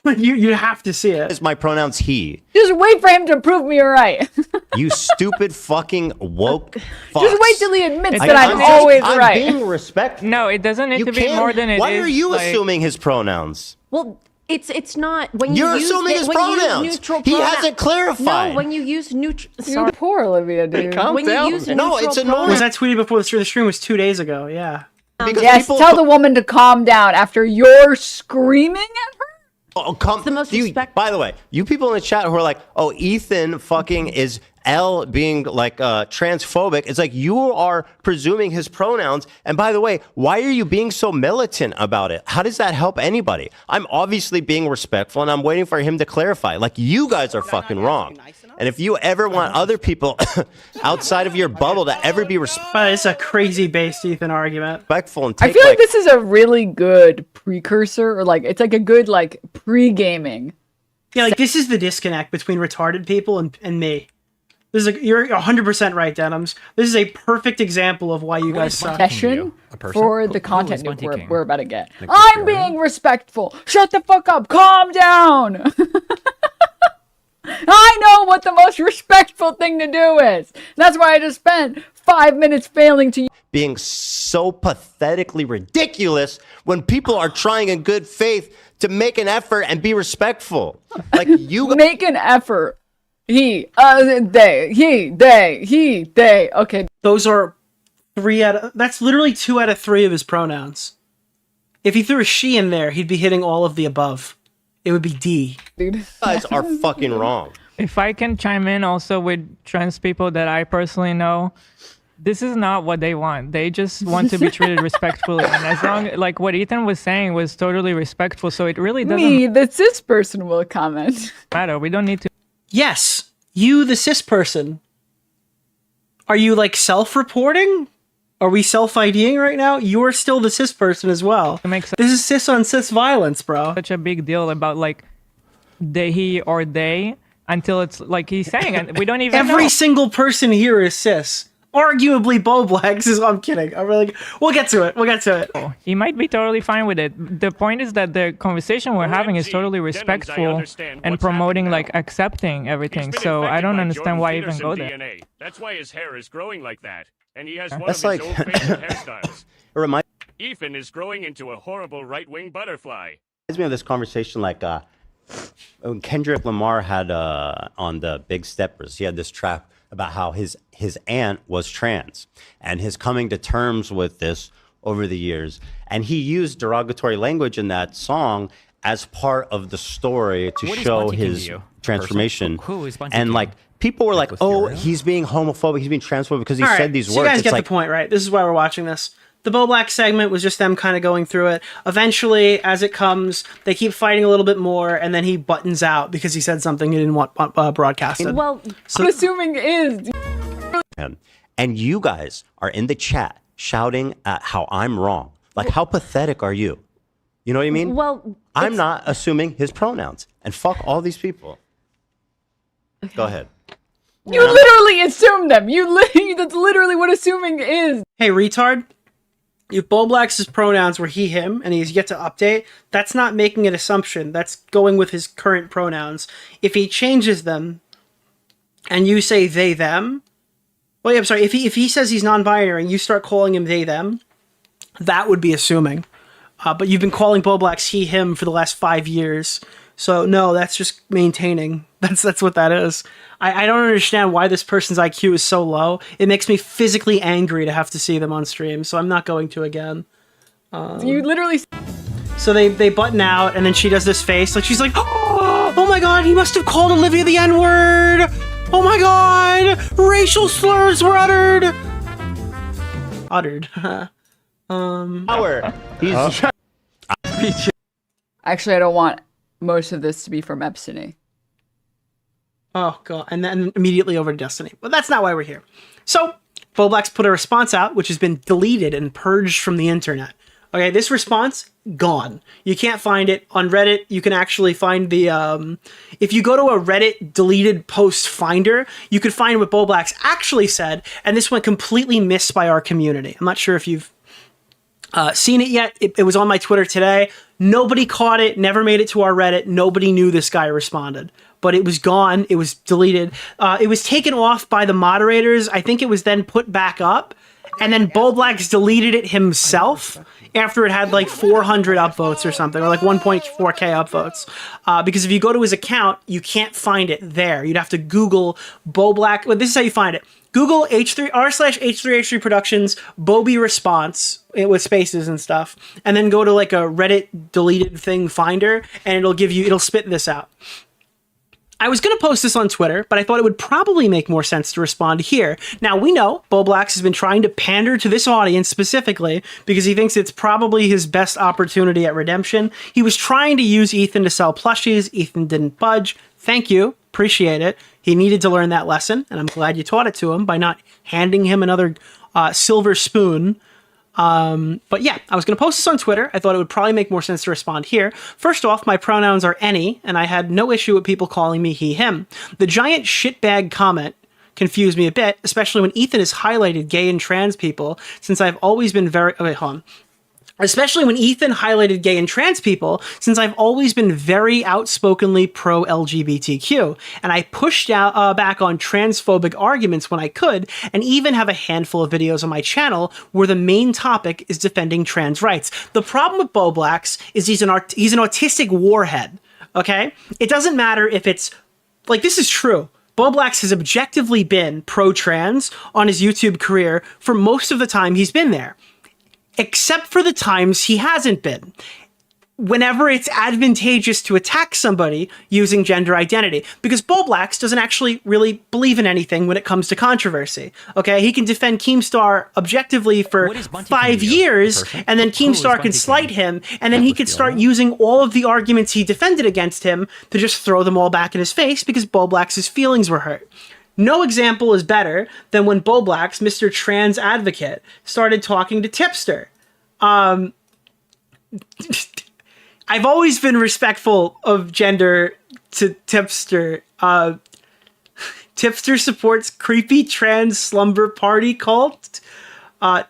you have to see it. It's my pronouns he. Just wait for him to prove me right. You stupid fucking woke fuck. Just wait till he admits that I'm always right. I'm being respectful. No, it doesn't need to be more than it is. Why are you assuming his pronouns? Well, it's not when You're use assuming his when you use pronouns. neutral He hasn't clarified. No, when you use neutral. You're poor, Olivia, dude. When you use No, it's annoying. Was that tweeted before the stream was 2 days ago? Yeah. Yes, tell the woman to calm down after you're screaming at her. Oh, come. the most respect. By the way, you people in the chat who are like, "Oh, Ethan fucking is L being like transphobic." It's like you are presuming his pronouns. And by the way, why are you being so militant about it? How does that help anybody? I'm obviously being respectful, and I'm waiting for him to clarify. Like, you guys are fucking wrong. And if you ever want other people outside of your bubble to ever be It's a crazy based Ethan argument. respectful and I take feel like this is a really good precursor, or like it's like a good like pre-gaming. Yeah, like this is the disconnect between retarded people and me. This is like, you're 100% right, Denims. This is a perfect example of why you guys suck. Session for the content nuke we're about to get. I'm being respectful. Shut the fuck up. Calm down. I know what the most respectful thing to do is. That's why I just spent 5 minutes failing to being so pathetically ridiculous when people are trying in good faith to make an effort and be respectful. Like, you make an effort. He, they. Okay. Those are that's literally 2 out of 3 of his pronouns. If he threw a she in there, he'd be hitting all of the above. It would be D. Dude. You guys are fucking wrong. If I can chime in also with trans people that I personally know, this is not what they want. They just want to be treated respectfully. And as long, like what Ethan was saying was totally respectful. So it really doesn't the cis person will comment. matter. We don't need to. Yes, you, the cis person. Are you like self-reporting? Are we self-IDing right now? You're still the cis person as well. This is cis on cis violence, bro. Such a big deal about like he or they until it's like he's saying, and we don't even know. Every single person here is cis. Arguably Boblex is. I'm kidding. I'm really. We'll get to it. We'll get to it. He might be totally fine with it. The point is that the conversation we're having is totally respectful and promoting like accepting everything. So I don't understand why even go there. DNA. That's why his hair is growing like that, and he has one That's of like his old favorite hairstyles. It reminds Ethan is growing into a horrible right-wing butterfly. me of this conversation like when Kendrick Lamar had on the Big Steppers. He had this track about how his aunt was trans and his coming to terms with this over the years. And he used derogatory language in that song as part of the story to show his transformation. Who is and like people were like, oh, he's being homophobic, he's being transphobic because he said these so words. You guys It's get like, the point, right? This is why we're watching this. The Boblex segment was just them kind of going through it. Eventually, as it comes, they keep fighting a little bit more, and then he buttons out because he said something he didn't want broadcasted. Well, so I'm assuming is. and you guys are in the chat shouting at how I'm wrong. Like, how pathetic are you? You know what I mean? Well, I'm not assuming his pronouns. And fuck all these people. Okay. Go ahead. You literally assume them. That's literally what assuming is. Hey, retard. If Boblex's pronouns were he, him, and he's yet to update, that's not making an assumption. That's going with his current pronouns. If he changes them, and you say they, them, well, yeah, I'm sorry, if he says he's non-binary and you start calling him they, them, that would be assuming. But you've been calling Boblex he, him for the last 5 years. So, no, that's just maintaining. That's what that is. I don't understand why this person's IQ is so low. It makes me physically angry to have to see them on stream, so I'm not going to again. You literally... So they button out, and then she does this face, like she's like, oh my god, he must have called Olivia the N-word! Oh my god! Racial slurs were uttered! Power! Actually, I don't want most of this to be from Epsony. Oh god, and then immediately over to Destiny. But that's not why we're here. So, Boblex put a response out, which has been deleted and purged from the internet. Okay, this response, gone. You can't find it. On Reddit, you can actually find the, if you go to a Reddit deleted post finder, you could find what Boblex actually said, and this went completely missed by our community. I'm not sure if you've seen it yet. It was on my Twitter today. Nobody caught it, never made it to our Reddit. Nobody knew this guy responded. But it was gone. It was deleted. It was taken off by the moderators. I think it was then put back up. and then Boblax deleted it himself after it had like 400 upvotes or something, or like 1.4k upvotes. Because if you go to his account, you can't find it there. You'd have to Google Boblax. Well, this is how you find it. Google r/H3H3 Productions Bobby response with spaces and stuff, and then go to like a Reddit deleted thing finder, and it'll spit this out. I was going to post this on Twitter, but I thought it would probably make more sense to respond here. Now, we know Boblax has been trying to pander to this audience specifically because he thinks it's probably his best opportunity at redemption. He was trying to use Ethan to sell plushies. Ethan didn't budge. Thank you. Appreciate it. He needed to learn that lesson, and I'm glad you taught it to him by not handing him another silver spoon. But yeah, I was going to post this on Twitter. I thought it would probably make more sense to respond here. First off, my pronouns are any, and I had no issue with people calling me he, him. The giant shitbag comment confused me a bit, especially when Ethan has highlighted gay and trans people, since I've always been very... wait, hold on. Especially when Ethan highlighted gay and trans people, since I've always been very outspokenly pro-LGBTQ, and I pushed out back on transphobic arguments when I could, and even have a handful of videos on my channel where the main topic is defending trans rights. The problem with Boblax is he's an autistic warhead, okay? It doesn't matter if it's... like, this is true. Boblax has objectively been pro-trans on his YouTube career for most of the time he's been there. Except for the times he hasn't been. Whenever it's advantageous to attack somebody using gender identity. Because Boblax doesn't actually really believe in anything when it comes to controversy. Okay, he can defend Keemstar objectively for 5 years, and then Keemstar could slight him, and then he could start using all of the arguments he defended against him to just throw them all back in his face because Boblax's feelings were hurt. No example is better than when Boblax, Mr. Trans Advocate, started talking to Tipster. I've always been respectful of gender to Tipster. Tipster supports creepy trans slumber party cult.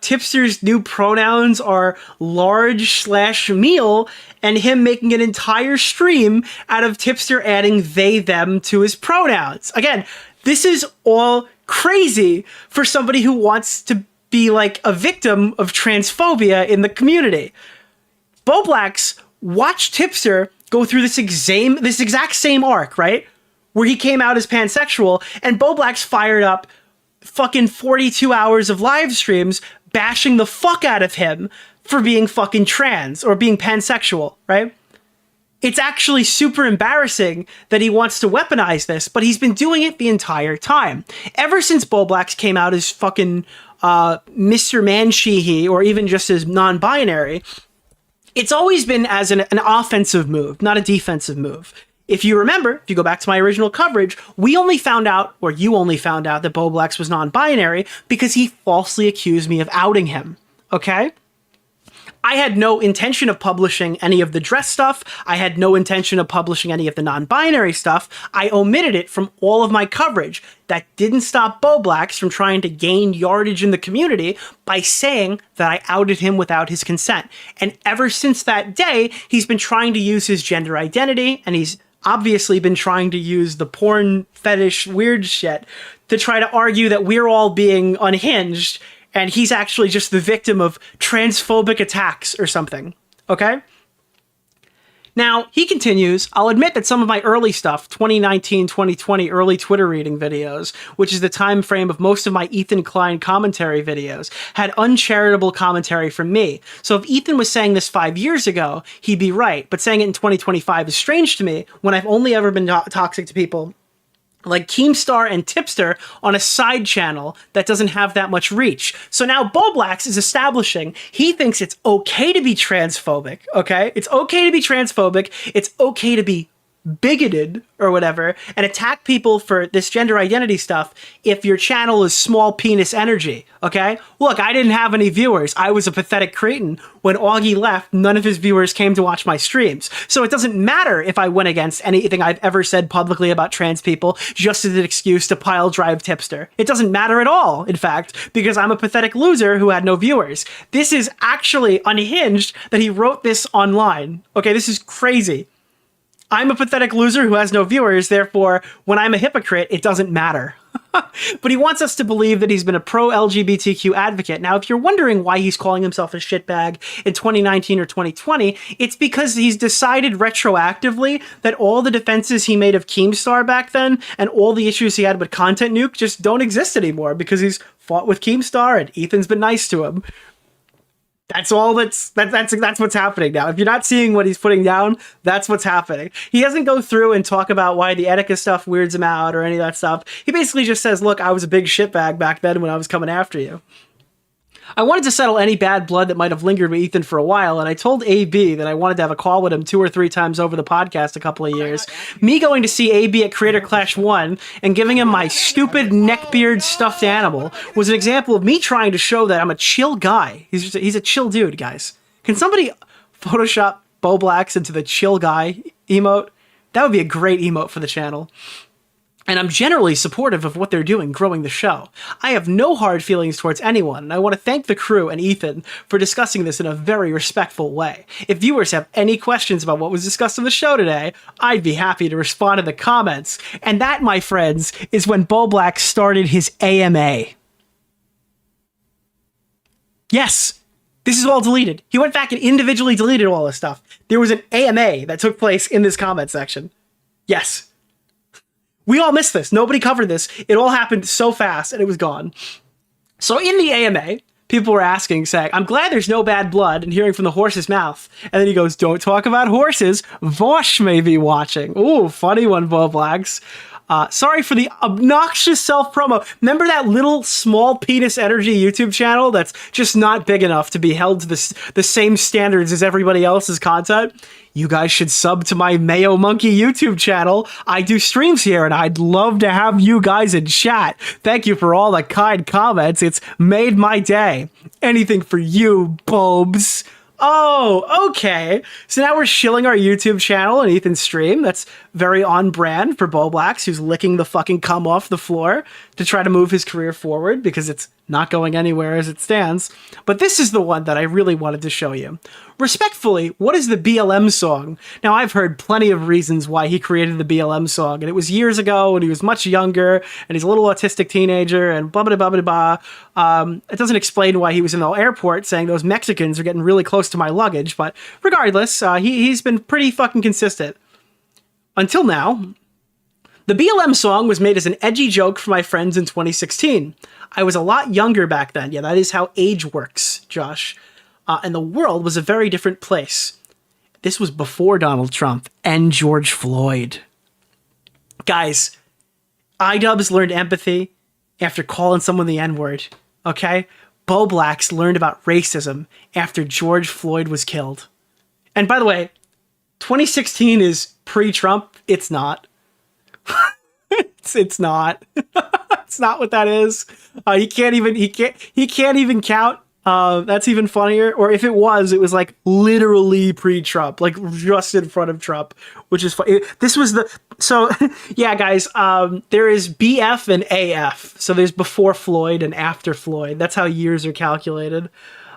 Tipster's new pronouns are large/meal, and him making an entire stream out of Tipster adding they, them to his pronouns. Again, this is all crazy for somebody who wants to be like a victim of transphobia in the community. Boblax watched Tipster go through this exact same arc, right? Where he came out as pansexual, and Boblax fired up fucking 42 hours of live streams bashing the fuck out of him for being fucking trans or being pansexual, right? It's actually super embarrassing that he wants to weaponize this, but he's been doing it the entire time. Ever since Boblax came out as fucking Mr. Man, she, he, or even just as non-binary, it's always been as an offensive move, not a defensive move. If you remember, if you go back to my original coverage, you only found out that Boblax was non-binary because he falsely accused me of outing him, okay? I had no intention of publishing any of the dress stuff. I had no intention of publishing any of the non-binary stuff. I omitted it from all of my coverage. That didn't stop Boblax from trying to gain yardage in the community by saying that I outed him without his consent. And ever since that day, he's been trying to use his gender identity, and he's obviously been trying to use the porn fetish weird shit to try to argue that we're all being unhinged, and he's actually just the victim of transphobic attacks or something, okay? Now, he continues, I'll admit that some of my early stuff, 2019, 2020 early Twitter reading videos, which is the time frame of most of my Ethan Klein commentary videos, had uncharitable commentary from me. So if Ethan was saying this 5 years ago, he'd be right, but saying it in 2025 is strange to me when I've only ever been toxic to people like Keemstar and Tipster on a side channel that doesn't have that much reach. So now Boblax is establishing he thinks it's okay to be transphobic, okay? It's okay to be transphobic. It's okay to be bigoted or whatever and attack people for this gender identity stuff if your channel is small penis energy, okay? Look, I didn't have any viewers. I was a pathetic cretin. When Augie left, none of his viewers came to watch my streams. So it doesn't matter if I went against anything I've ever said publicly about trans people just as an excuse to pile drive Tipster. It doesn't matter at all, in fact, because I'm a pathetic loser who had no viewers. This is actually unhinged that he wrote this online. Okay, this is crazy. I'm a pathetic loser who has no viewers, therefore, when I'm a hypocrite, it doesn't matter. But he wants us to believe that he's been a pro-LGBTQ advocate. Now, if you're wondering why he's calling himself a shitbag in 2019 or 2020, it's because he's decided retroactively that all the defenses he made of Keemstar back then and all the issues he had with Content Nuke just don't exist anymore because he's fought with Keemstar and Ethan's been nice to him. That's all that's what's happening now. If you're not seeing what he's putting down, that's what's happening. He doesn't go through and talk about why the Etika stuff weirds him out or any of that stuff. He basically just says, look, I was a big shitbag back then when I was coming after you. I wanted to settle any bad blood that might have lingered with Ethan for a while, and I told AB that I wanted to have a call with him 2 or 3 times over the podcast a couple of years. Me going to see AB at Creator Clash 1 and giving him my stupid neckbeard stuffed animal was an example of me trying to show that I'm a chill guy. He's a chill dude, guys. Can somebody Photoshop Bo Blacks into the chill guy emote? That would be a great emote for the channel. And I'm generally supportive of what they're doing, growing the show. I have no hard feelings towards anyone, and I want to thank the crew and Ethan for discussing this in a very respectful way. If viewers have any questions about what was discussed on the show today, I'd be happy to respond in the comments. And that, my friends, is when Bo Black started his AMA. Yes, this is all deleted. He went back and individually deleted all this stuff. There was an AMA that took place in this comment section. Yes. We all missed this. Nobody covered this. It all happened so fast and it was gone. So in the AMA, people were asking, saying, I'm glad there's no bad blood, and hearing from the horse's mouth. And then he goes, don't talk about horses. Vosh may be watching. Ooh, funny one, Bo Blacks. Sorry for the obnoxious self-promo. Remember that little small penis energy YouTube channel that's just not big enough to be held to the same standards as everybody else's content? You guys should sub to my Mayo Monkey YouTube channel. I do streams here and I'd love to have you guys in chat. Thank you for all the kind comments. It's made my day. Anything for you, Bobes. Oh, okay. So now we're shilling our YouTube channel and Ethan's stream. That's very on brand for Bo Blacks, who's licking the fucking cum off the floor to try to move his career forward because it's not going anywhere as it stands. But this is the one that I really wanted to show you. Respectfully, what is the BLM song? Now, I've heard plenty of reasons why he created the BLM song, and it was years ago when he was much younger, and he's a little autistic teenager, and blah, blah, blah, blah, blah. It doesn't explain why he was in the airport saying those Mexicans are getting really close to my luggage, but regardless, he's been pretty fucking consistent. Until now. The BLM song was made as an edgy joke for my friends in 2016. I was a lot younger back then. Yeah, that is how age works, Josh. And the world was a very different place. This was before Donald Trump and George Floyd. Guys, iDubbbz learned empathy after calling someone the N-word, okay? Bo Blacks learned about racism after George Floyd was killed. And by the way, 2016 is pre-Trump. It's not. It's not. It's not what that is. He can't even count. That's even funnier. Or if it was like literally pre-Trump, like just in front of Trump, which is funny. This was so yeah, guys, there is BF and AF. So there's before Floyd and after Floyd. That's how years are calculated.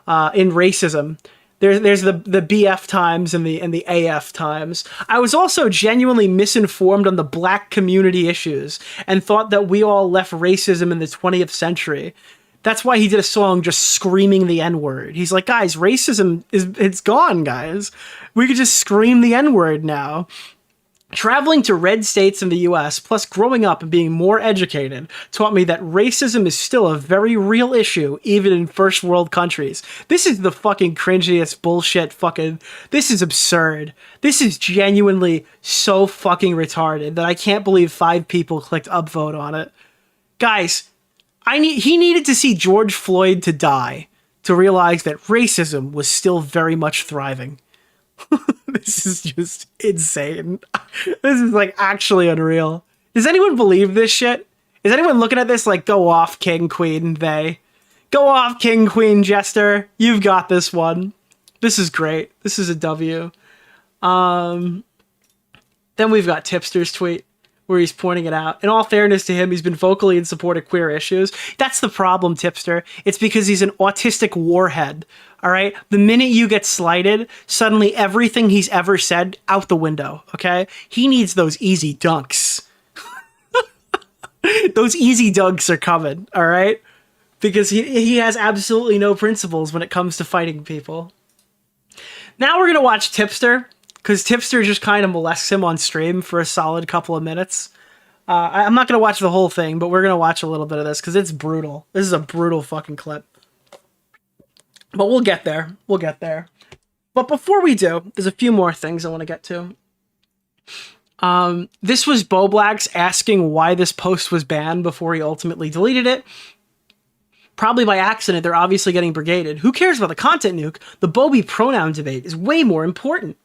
In racism. There's the BF times and the AF times. I was also genuinely misinformed on the black community issues and thought that we all left racism in the 20th century. That's why he did a song just screaming the N-word. He's like, guys, racism it's gone, guys. We could just scream the N-word now. Traveling to red states in the US, plus growing up and being more educated, taught me that racism is still a very real issue, even in first world countries. This is the fucking cringiest bullshit this is absurd. This is genuinely so fucking retarded that I can't believe 5 people clicked upvote on it. Guys, he needed to see George Floyd to die to realize that racism was still very much thriving. This is just insane. This is like actually unreal. Does anyone believe this shit? Is anyone looking at this like, go off, King, Queen, they? Go off, King, Queen, Jester. You've got this one. This is great. This is a W. Then we've got Tipster's tweet where he's pointing it out. In all fairness to him, he's been vocally in support of queer issues. That's the problem, Tipster. It's because he's an autistic warhead. All right? The minute you get slighted, suddenly everything he's ever said out the window, okay? He needs those easy dunks. Those easy dunks are coming, all right? Because he has absolutely no principles when it comes to fighting people. Now we're going to watch Tipster, because Tipster just kind of molests him on stream for a solid couple of minutes. I'm not going to watch the whole thing, but we're going to watch a little bit of this, because it's brutal. This is a brutal fucking clip. But we'll get there. We'll get there. But before we do, there's a few more things I want to get to. This was Boblax asking why this post was banned before he ultimately deleted it. Probably by accident, they're obviously getting brigaded. Who cares about the content nuke? The Bobby pronoun debate is way more important.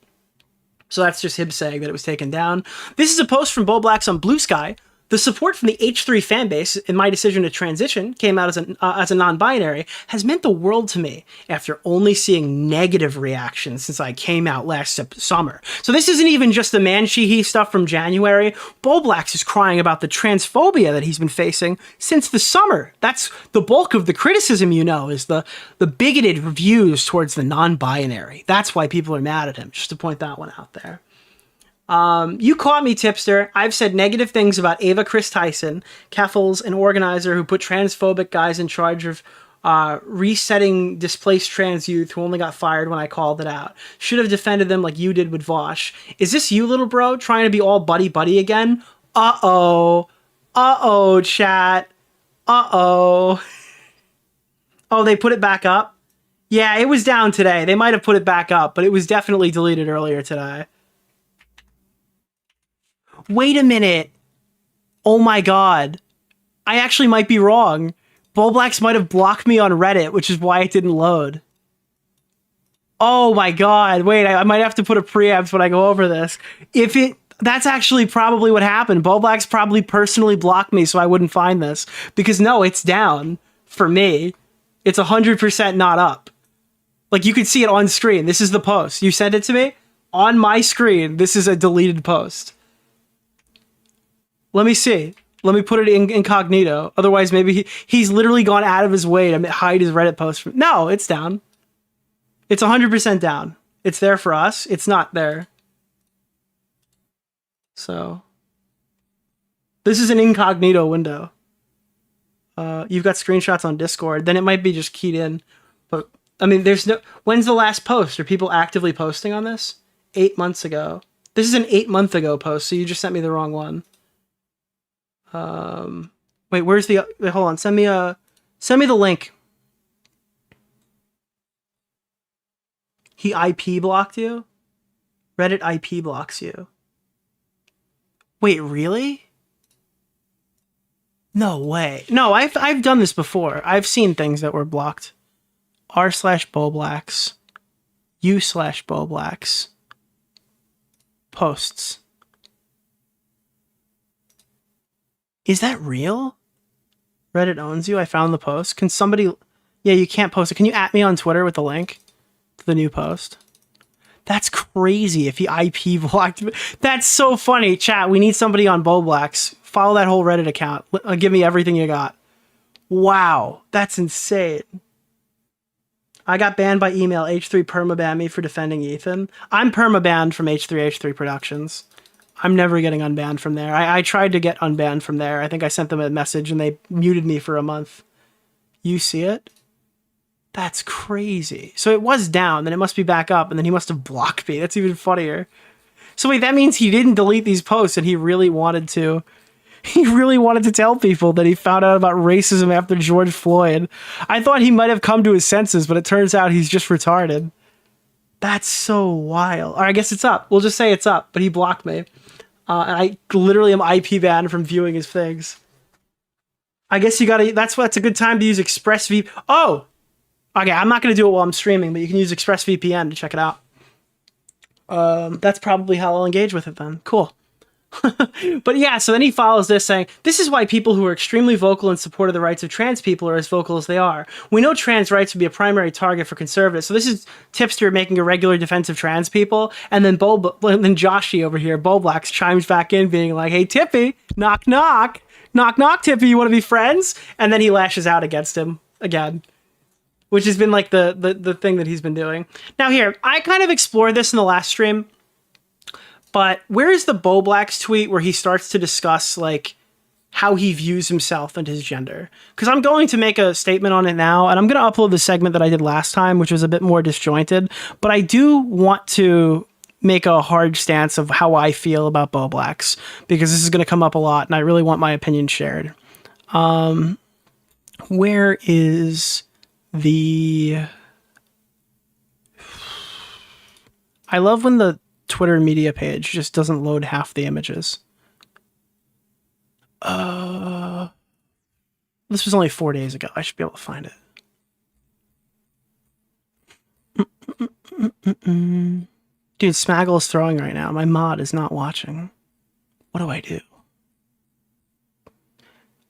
So that's just him saying that it was taken down. This is a post from Boblax on Blue Sky. The support from the H3 fanbase in my decision to transition came out as a non-binary has meant the world to me after only seeing negative reactions since I came out last summer. So this isn't even just the man-she-he stuff from January. Boblax is crying about the transphobia that he's been facing since the summer. That's the bulk of the criticism, you know, is the bigoted reviews towards the non-binary. That's why people are mad at him, just to point that one out there. You caught me, Tipster. I've said negative things about Ava Chris Tyson, Keffels, an organizer who put transphobic guys in charge of resetting displaced trans youth who only got fired when I called it out. Should have defended them like you did with Vosh. Is this you, little bro, trying to be all buddy-buddy again? Uh-oh. Uh-oh, chat. Uh-oh. Oh, they put it back up? Yeah, it was down today. They might have put it back up, but it was definitely deleted earlier today. Wait a minute. Oh my god. I actually might be wrong. Boblax might have blocked me on Reddit, which is why it didn't load. Oh my god. Wait, I might have to put a preamp when I go over this. That's actually probably what happened. Boblax probably personally blocked me so I wouldn't find this. Because no, it's down for me. It's 100% not up. Like, you could see it on screen. This is the post. You sent it to me? On my screen, this is a deleted post. Let me see. Let me put it in incognito. Otherwise, maybe he's literally gone out of his way to hide his Reddit post. No, it's down. It's 100% down. It's there for us. It's not there. So, this is an incognito window. You've got screenshots on Discord. Then it might be just keyed in. But, I mean, there's no... When's the last post? Are people actively posting on this? 8 months ago. This is an 8-month ago post, so you just sent me the wrong one. Wait, where's the... Wait, hold on. Send me the link. He IP blocked you? Reddit IP blocks you. Wait, really? No way. No, I've done this before. I've seen things that were blocked. r/Boblax. u/Boblax. Posts. Is that real? Reddit owns you. I found the post. Can somebody... Yeah, you can't post it. Can you at me on Twitter with the link to the new post? That's crazy if he IP blocked me. That's so funny. Chat, we need somebody on Boblax. Follow that whole Reddit account. Give me everything you got. Wow. That's insane. I got banned by email. H3 permabanned me for defending Ethan. I'm permabanned from H3 Productions. I'm never getting unbanned from there. I tried to get unbanned from there. I think I sent them a message and they muted me for a month. You see it? That's crazy. So it was down, then it must be back up, and then he must have blocked me. That's even funnier. So wait, that means he didn't delete these posts and he really wanted to tell people that he found out about racism after George Floyd. I thought he might have come to his senses, but it turns out he's just retarded. That's so wild. Or I guess it's up. We'll just say it's up, but he blocked me. And I literally am IP banned from viewing his things. I guess you gotta... That's a good time to use ExpressVPN. Oh! Okay, I'm not gonna do it while I'm streaming, but you can use ExpressVPN to check it out. That's probably how I'll engage with it then. Cool. But yeah, so then he follows this saying, this is why people who are extremely vocal in support of the rights of trans people are as vocal as they are. We know trans rights would be a primary target for conservatives. So this is Tipster making a regular defense of trans people. And then Joshy over here, Boblax, chimes back in being like, hey, Tippy, knock, knock. Knock, knock, Tippy, you want to be friends? And then he lashes out against him again, which has been like the thing that he's been doing. Now here, I kind of explored this in the last stream. But where is the Boblax tweet where he starts to discuss, like, how he views himself and his gender. Because I'm going to make a statement on it now, and I'm going to upload the segment that I did last time, which was a bit more disjointed. But I do want to make a hard stance of how I feel about Bo Blacks, because this is going to come up a lot, and I really want my opinion shared. Where is the... I love when the Twitter media page just doesn't load half the images. This was only 4 days ago. I should be able to find it. Dude, Smaggle is throwing right now. My mod is not watching. What do I do?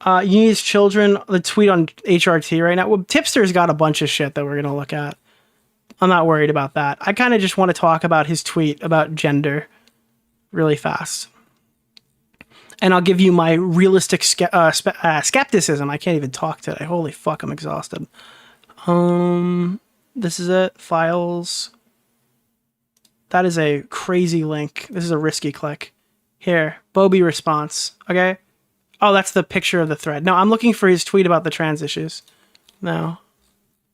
Uni's children, the tweet on HRT right now. Well, Tipster's got a bunch of shit that we're going to look at. I'm not worried about that. I kind of just want to talk about his tweet about gender really fast. And I'll give you my realistic skepticism. I can't even talk today. Holy fuck, I'm exhausted. This is it. Files. That is a crazy link. This is a risky click. Here, Bobby response. Okay. Oh, that's the picture of the thread. No, I'm looking for his tweet about the trans issues. No.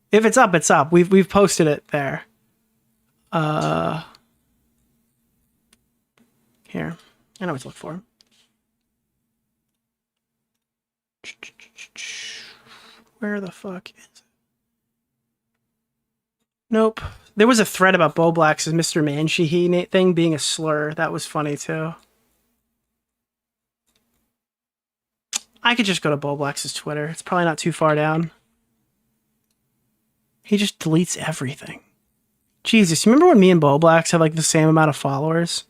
If it's up, it's up. We've posted it there. Here. I know what to look for. Where the fuck is it? Nope. There was a thread about Bo Black's Mr. Manshi thing being a slur. That was funny too. I could just go to Bo Black's Twitter. It's probably not too far down. He just deletes everything. Jesus, you remember when me and Bo Blacks had like the same amount of followers?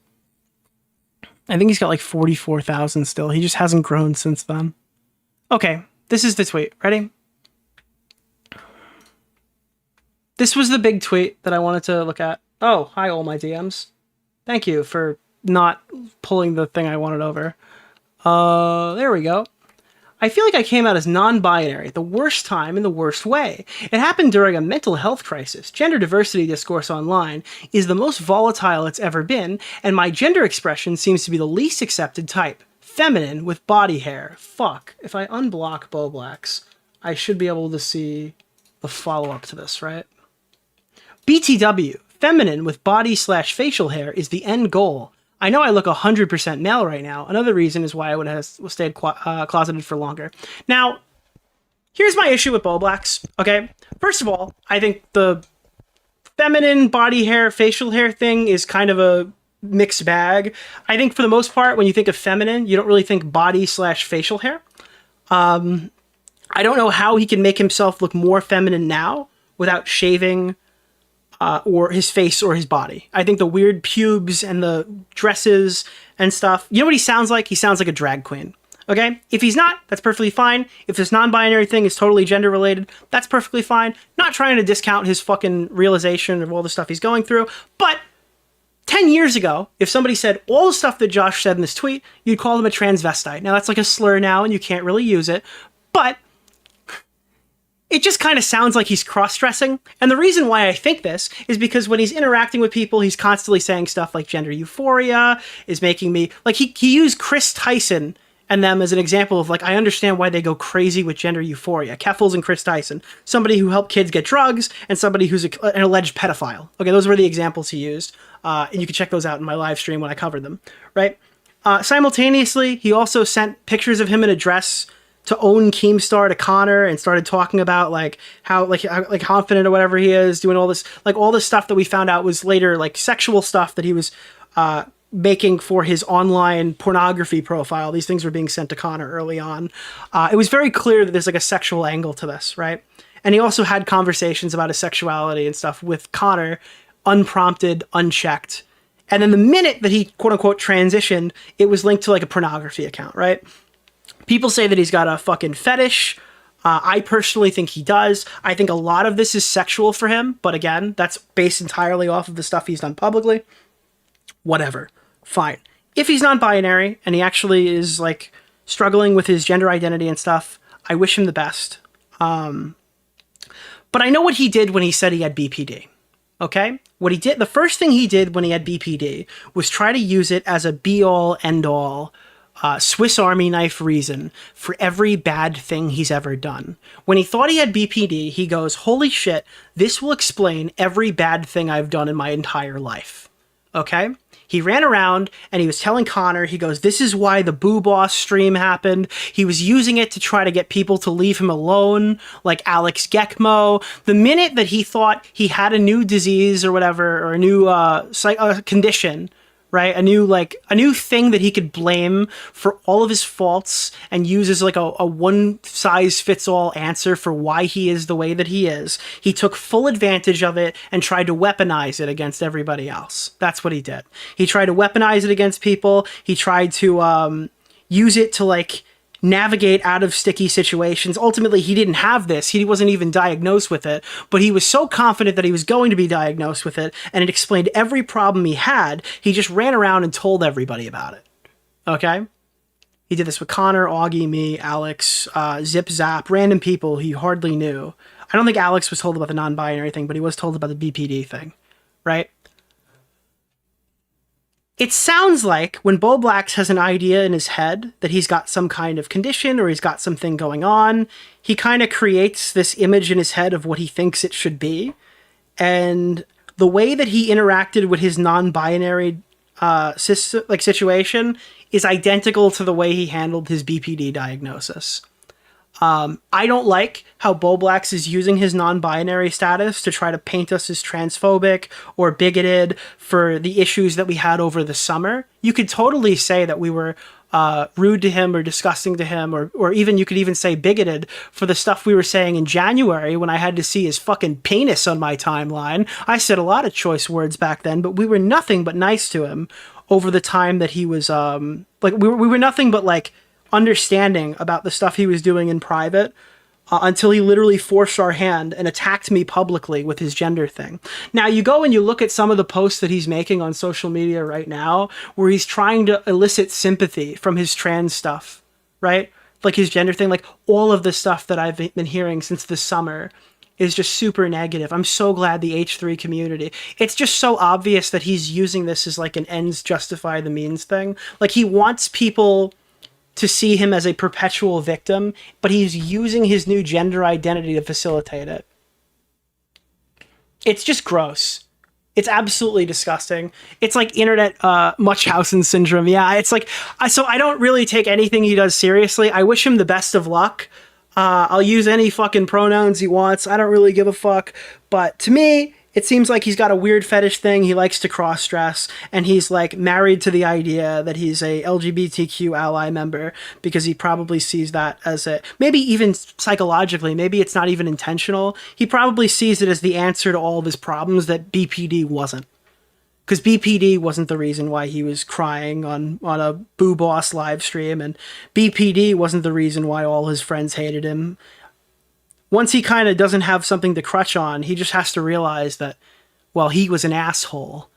I think he's got like 44,000 still. He just hasn't grown since then. Okay, this is the tweet. Ready? This was the big tweet that I wanted to look at. Oh, hi all my DMs. Thank you for not pulling the thing I wanted over. There we go. I feel like I came out as non-binary at the worst time in the worst way. It happened during a mental health crisis. Gender diversity discourse online is the most volatile it's ever been, and my gender expression seems to be the least accepted type. Feminine with body hair. Fuck. If I unblock Bo Blacks, I should be able to see the follow-up to this, right? BTW. Feminine with body/facial hair is the end goal. I know I look 100% male right now. Another reason is why I would have stayed closeted for longer. Now, here's my issue with Bo Blacks, okay? First of all, I think the feminine body hair, facial hair thing is kind of a mixed bag. I think for the most part, when you think of feminine, you don't really think body/facial hair. I don't know how he can make himself look more feminine now without shaving or his face or his body. I think the weird pubes and the dresses and stuff, you know what he sounds like? He sounds like a drag queen. Okay? If he's not, that's perfectly fine. If this non-binary thing is totally gender related, that's perfectly fine. Not trying to discount his fucking realization of all the stuff he's going through, but 10 years ago, if somebody said all the stuff that Josh said in this tweet, you'd call them a transvestite. Now that's like a slur now and you can't really use it, but it just kind of sounds like he's cross-dressing. And the reason why I think this is because when he's interacting with people, he's constantly saying stuff like gender euphoria is making me... Like, he used Chris Tyson and them as an example of, like, I understand why they go crazy with gender euphoria. Keffels and Chris Tyson. Somebody who helped kids get drugs and somebody who's an alleged pedophile. Okay, those were the examples he used. And you can check those out in my live stream when I covered them, right? Simultaneously, he also sent pictures of him in a dress to own Keemstar to Connor and started talking about like how confident or whatever he is, doing all this, like all this stuff that we found out was later like sexual stuff that he was making for his online pornography profile. These things were being sent to Connor early on. It was very clear that there's like a sexual angle to this, right? And he also had conversations about his sexuality and stuff with Connor, unprompted, unchecked. And then the minute that he quote unquote transitioned, it was linked to like a pornography account, right? People say that he's got a fucking fetish. I personally think he does. I think a lot of this is sexual for him. But again, that's based entirely off of the stuff he's done publicly. Whatever. Fine. If he's non-binary and he actually is like struggling with his gender identity and stuff, I wish him the best. But I know what he did when he said he had BPD. Okay? What he did, the first thing he did when he had BPD was try to use it as a be-all, end-all Swiss Army knife reason for every bad thing he's ever done. When he thought he had BPD, he goes, holy shit, this will explain every bad thing I've done in my entire life. Okay? He ran around and he was telling Connor, he goes, this is why the Boo Boss stream happened. He was using it to try to get people to leave him alone, like Alex Gekmo. The minute that he thought he had a new disease or whatever, or a new condition, right? A new thing that he could blame for all of his faults and use as like a one-size-fits-all answer for why he is the way that he is. He took full advantage of it and tried to weaponize it against everybody else. That's what he did. He tried to weaponize it against people. He tried to use it to like navigate out of sticky situations. Ultimately, he didn't have this. He wasn't even diagnosed with it, but he was so confident that he was going to be diagnosed with it, and it explained every problem he had. He just ran around and told everybody about it. Okay? He did this with Connor, Augie, me, Alex, Zip Zap, random people he hardly knew. I don't think Alex was told about the non-binary thing, but he was told about the BPD thing, right? It sounds like when Bo Blacks has an idea in his head that he's got some kind of condition or he's got something going on, he kind of creates this image in his head of what he thinks it should be. And the way that he interacted with his non-binary situation is identical to the way he handled his BPD diagnosis. I don't like how Bo Blacks is using his non-binary status to try to paint us as transphobic or bigoted for the issues that we had over the summer. You could totally say that we were rude to him or disgusting to him, or even you could even say bigoted for the stuff we were saying in January when I had to see his fucking penis on my timeline. I said a lot of choice words back then, but we were nothing but nice to him over the time that he was we were nothing but like understanding about the stuff he was doing in private until he literally forced our hand and attacked me publicly with his gender thing. Now you go and you look at some of the posts that he's making on social media right now where he's trying to elicit sympathy from his trans stuff, right? Like his gender thing, like all of the stuff that I've been hearing since the summer is just super negative. I'm so glad the H3 community. It's just so obvious that he's using this as like an ends justify the means thing. Like he wants people to see him as a perpetual victim, but he's using his new gender identity to facilitate it. It's just gross. It's absolutely disgusting. It's like internet Munchausen syndrome. Yeah, it's like, so I don't really take anything he does seriously. I wish him the best of luck. I'll use any fucking pronouns he wants. I don't really give a fuck. But to me, it seems like he's got a weird fetish thing. He likes to cross-dress, and he's like married to the idea that he's a LGBTQ ally member because he probably sees that as a, maybe even psychologically, maybe it's not even intentional. He probably sees it as the answer to all of his problems that BPD wasn't. Because BPD wasn't the reason why he was crying on a Boo Boss live stream, and BPD wasn't the reason why all his friends hated him. Once he kind of doesn't have something to crutch on, he just has to realize that, well, he was an asshole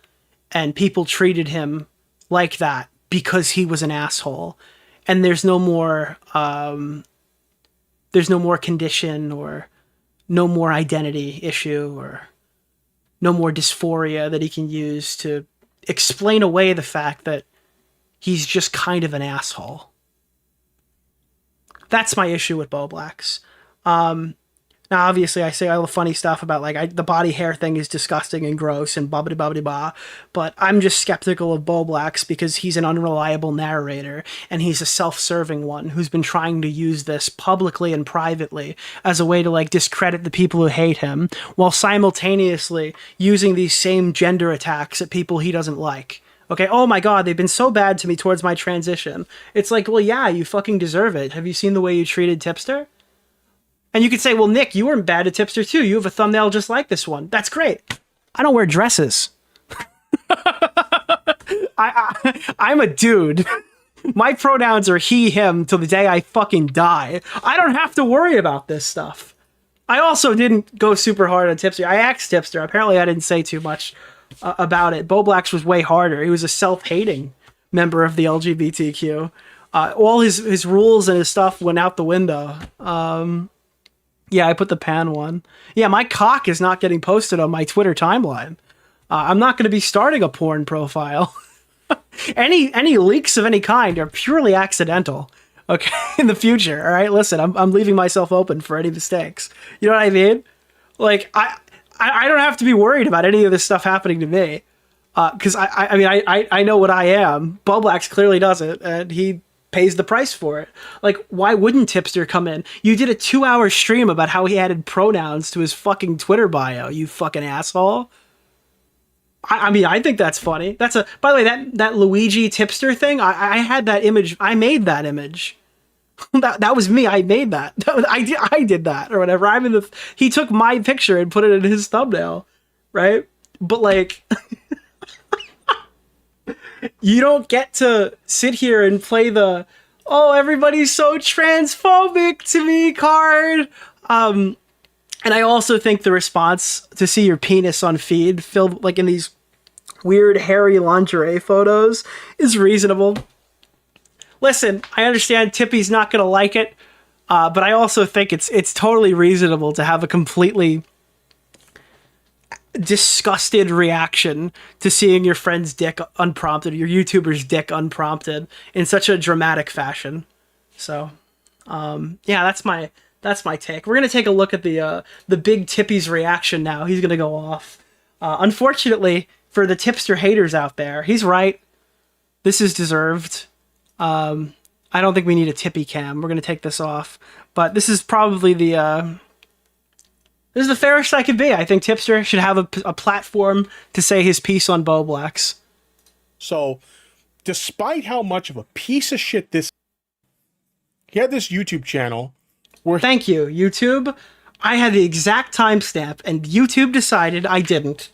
and people treated him like that because he was an asshole. And there's no more condition or no more identity issue or no more dysphoria that he can use to explain away the fact that he's just kind of an asshole. That's my issue with Bo Blacks. Now, obviously, I say all the funny stuff about, like, the body hair thing is disgusting and gross and blah-blah-blah-blah, but I'm just skeptical of Bo Blacks because he's an unreliable narrator, and he's a self-serving one who's been trying to use this publicly and privately as a way to, like, discredit the people who hate him, while simultaneously using these same gender attacks at people he doesn't like. Okay, oh my god, they've been so bad to me towards my transition. It's like, well, yeah, you fucking deserve it. Have you seen the way you treated Tipster? And you could say, well, Nick, you weren't bad at Tipster too. You have a thumbnail just like this one. That's great. I don't wear dresses. I'm a dude. My pronouns are he, him till the day I fucking die. I don't have to worry about this stuff. I also didn't go super hard on Tipster. I asked Tipster. Apparently I didn't say too much about it. Bo Blacks was way harder. He was a self-hating member of the LGBTQ. All his rules and his stuff went out the window. Yeah, I put the pan one. Yeah, my cock is not getting posted on my Twitter timeline. I'm not going to be starting a porn profile. Any leaks of any kind are purely accidental. Okay, in the future. All right, listen, I'm leaving myself open for any mistakes. You know what I mean? Like I don't have to be worried about any of this stuff happening to me, because I know what I am. Boblax clearly doesn't, and he pays the price for it. Like, why wouldn't Tipster come in? You did a 2-hour stream about how he added pronouns to his fucking Twitter bio. You fucking asshole. I mean, I think that's funny. By the way, that Luigi Tipster thing, I had that image. I made that image. that was me. I made that. I did that or whatever. He took my picture and put it in his thumbnail, right? But like, you don't get to sit here and play the everybody's so transphobic to me card. And I also think the response to see your penis on feed filled like in these weird hairy lingerie photos is reasonable. Listen, I understand Tippy's not going to like it, but I also think it's totally reasonable to have a completely disgusted reaction to seeing your friend's dick unprompted, your YouTuber's dick unprompted in such a dramatic fashion. So, yeah, that's my take. We're gonna take a look at the big Tippy's reaction now. He's gonna go off. Unfortunately for the Tipster haters out there, he's right. This is deserved. I don't think we need a Tippy cam. We're gonna take this off, but this is probably this is the fairest I could be. I think Tipster should have a platform to say his piece on Boblax. So, despite how much of a piece of shit he had this YouTube channel where... Thank you, YouTube. I had the exact timestamp, and YouTube decided I didn't.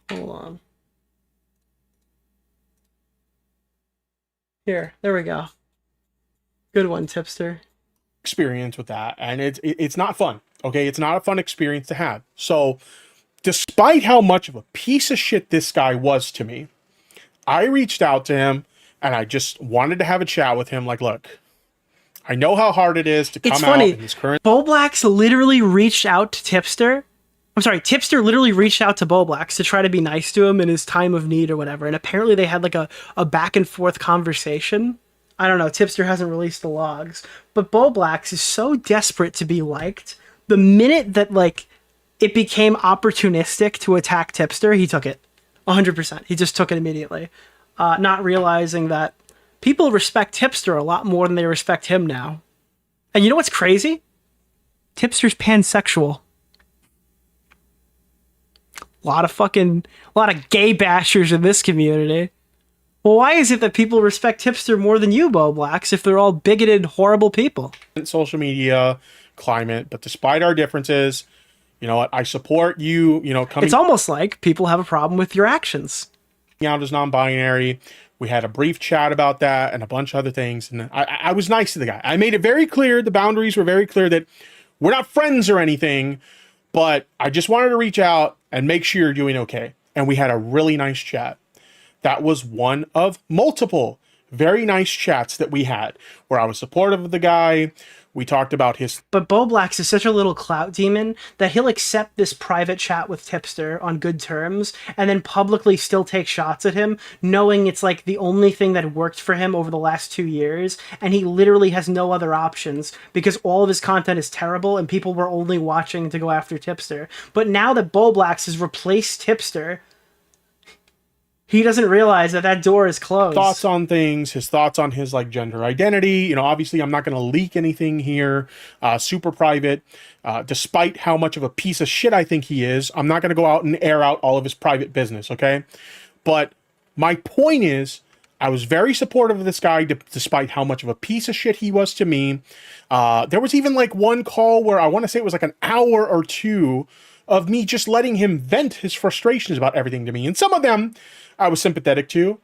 Hold on. Here, there we go. Good one, Tipster. Experience with that, and it's not fun. Okay, it's not a fun experience to have. So, despite how much of a piece of shit this guy was to me, I reached out to him and I just wanted to have a chat with him. Like, look, I know how hard it is to come out in this current. Boblax literally reached out to Tipster. I'm sorry, Tipster literally reached out to Boblax to try to be nice to him in his time of need or whatever. And apparently they had like a back and forth conversation. I don't know, Tipster hasn't released the logs. But Boblax is so desperate to be liked. The minute that like it became opportunistic to attack Tipster, he took it. 100%. He just took it immediately. Not realizing that people respect Tipster a lot more than they respect him now. And you know what's crazy? Tipster's pansexual. A lot of gay bashers in this community. Well, why is it that people respect Tipster more than you, Boblax, if they're all bigoted, horrible people? Social media climate, but despite our differences, you know what? I support you, coming... It's almost like people have a problem with your actions. Out as non-binary. We had a brief chat about that and a bunch of other things. And I was nice to the guy. I made it very clear, the boundaries were very clear that we're not friends or anything, but I just wanted to reach out and make sure you're doing okay. And we had a really nice chat. That was one of multiple very nice chats that we had where I was supportive of the guy. We talked about his... But Boblax is such a little clout demon that he'll accept this private chat with Tipster on good terms and then publicly still take shots at him, knowing it's like the only thing that worked for him over the last 2 years, and he literally has no other options because all of his content is terrible and people were only watching to go after Tipster. But now that Boblax has replaced Tipster, he doesn't realize that door is closed. Thoughts on things, his thoughts on his like gender identity. Obviously I'm not going to leak anything here. Super private. Despite how much of a piece of shit I think he is, I'm not going to go out and air out all of his private business, okay? But my point is, I was very supportive of this guy despite how much of a piece of shit he was to me. There was even like one call where I want to say it was like an hour or two of me just letting him vent his frustrations about everything to me. And some of them I was sympathetic to.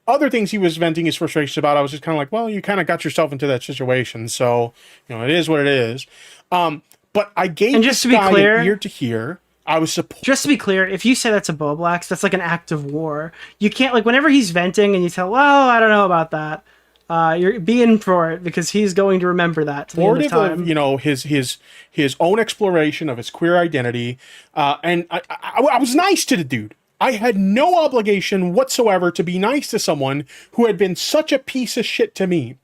Other things he was venting his frustrations about, I was just kind of like, well, you kind of got yourself into that situation. So, it is what it is. But I gave this guy an ear to hear. I was Just to be clear, if you say that's a Boblax, that's like an act of war. You can't, like, whenever he's venting and you tell, well, I don't know about that. You're being for it because he's going to remember that to the end of time. You know, his own exploration of his queer identity, and I was nice to the dude. I had no obligation whatsoever to be nice to someone who had been such a piece of shit to me.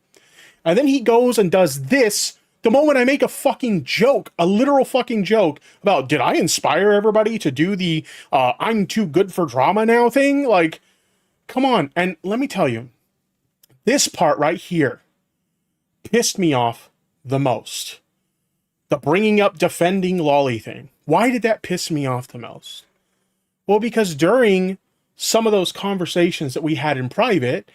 And then he goes and does this the moment I make a fucking joke, a literal fucking joke about, did I inspire everybody to do the I'm too good for drama now thing? Like, come on. And let me tell you, this part right here pissed me off the most. The bringing up defending Lolly thing. Why did that piss me off the most? Well, because during some of those conversations that we had in private,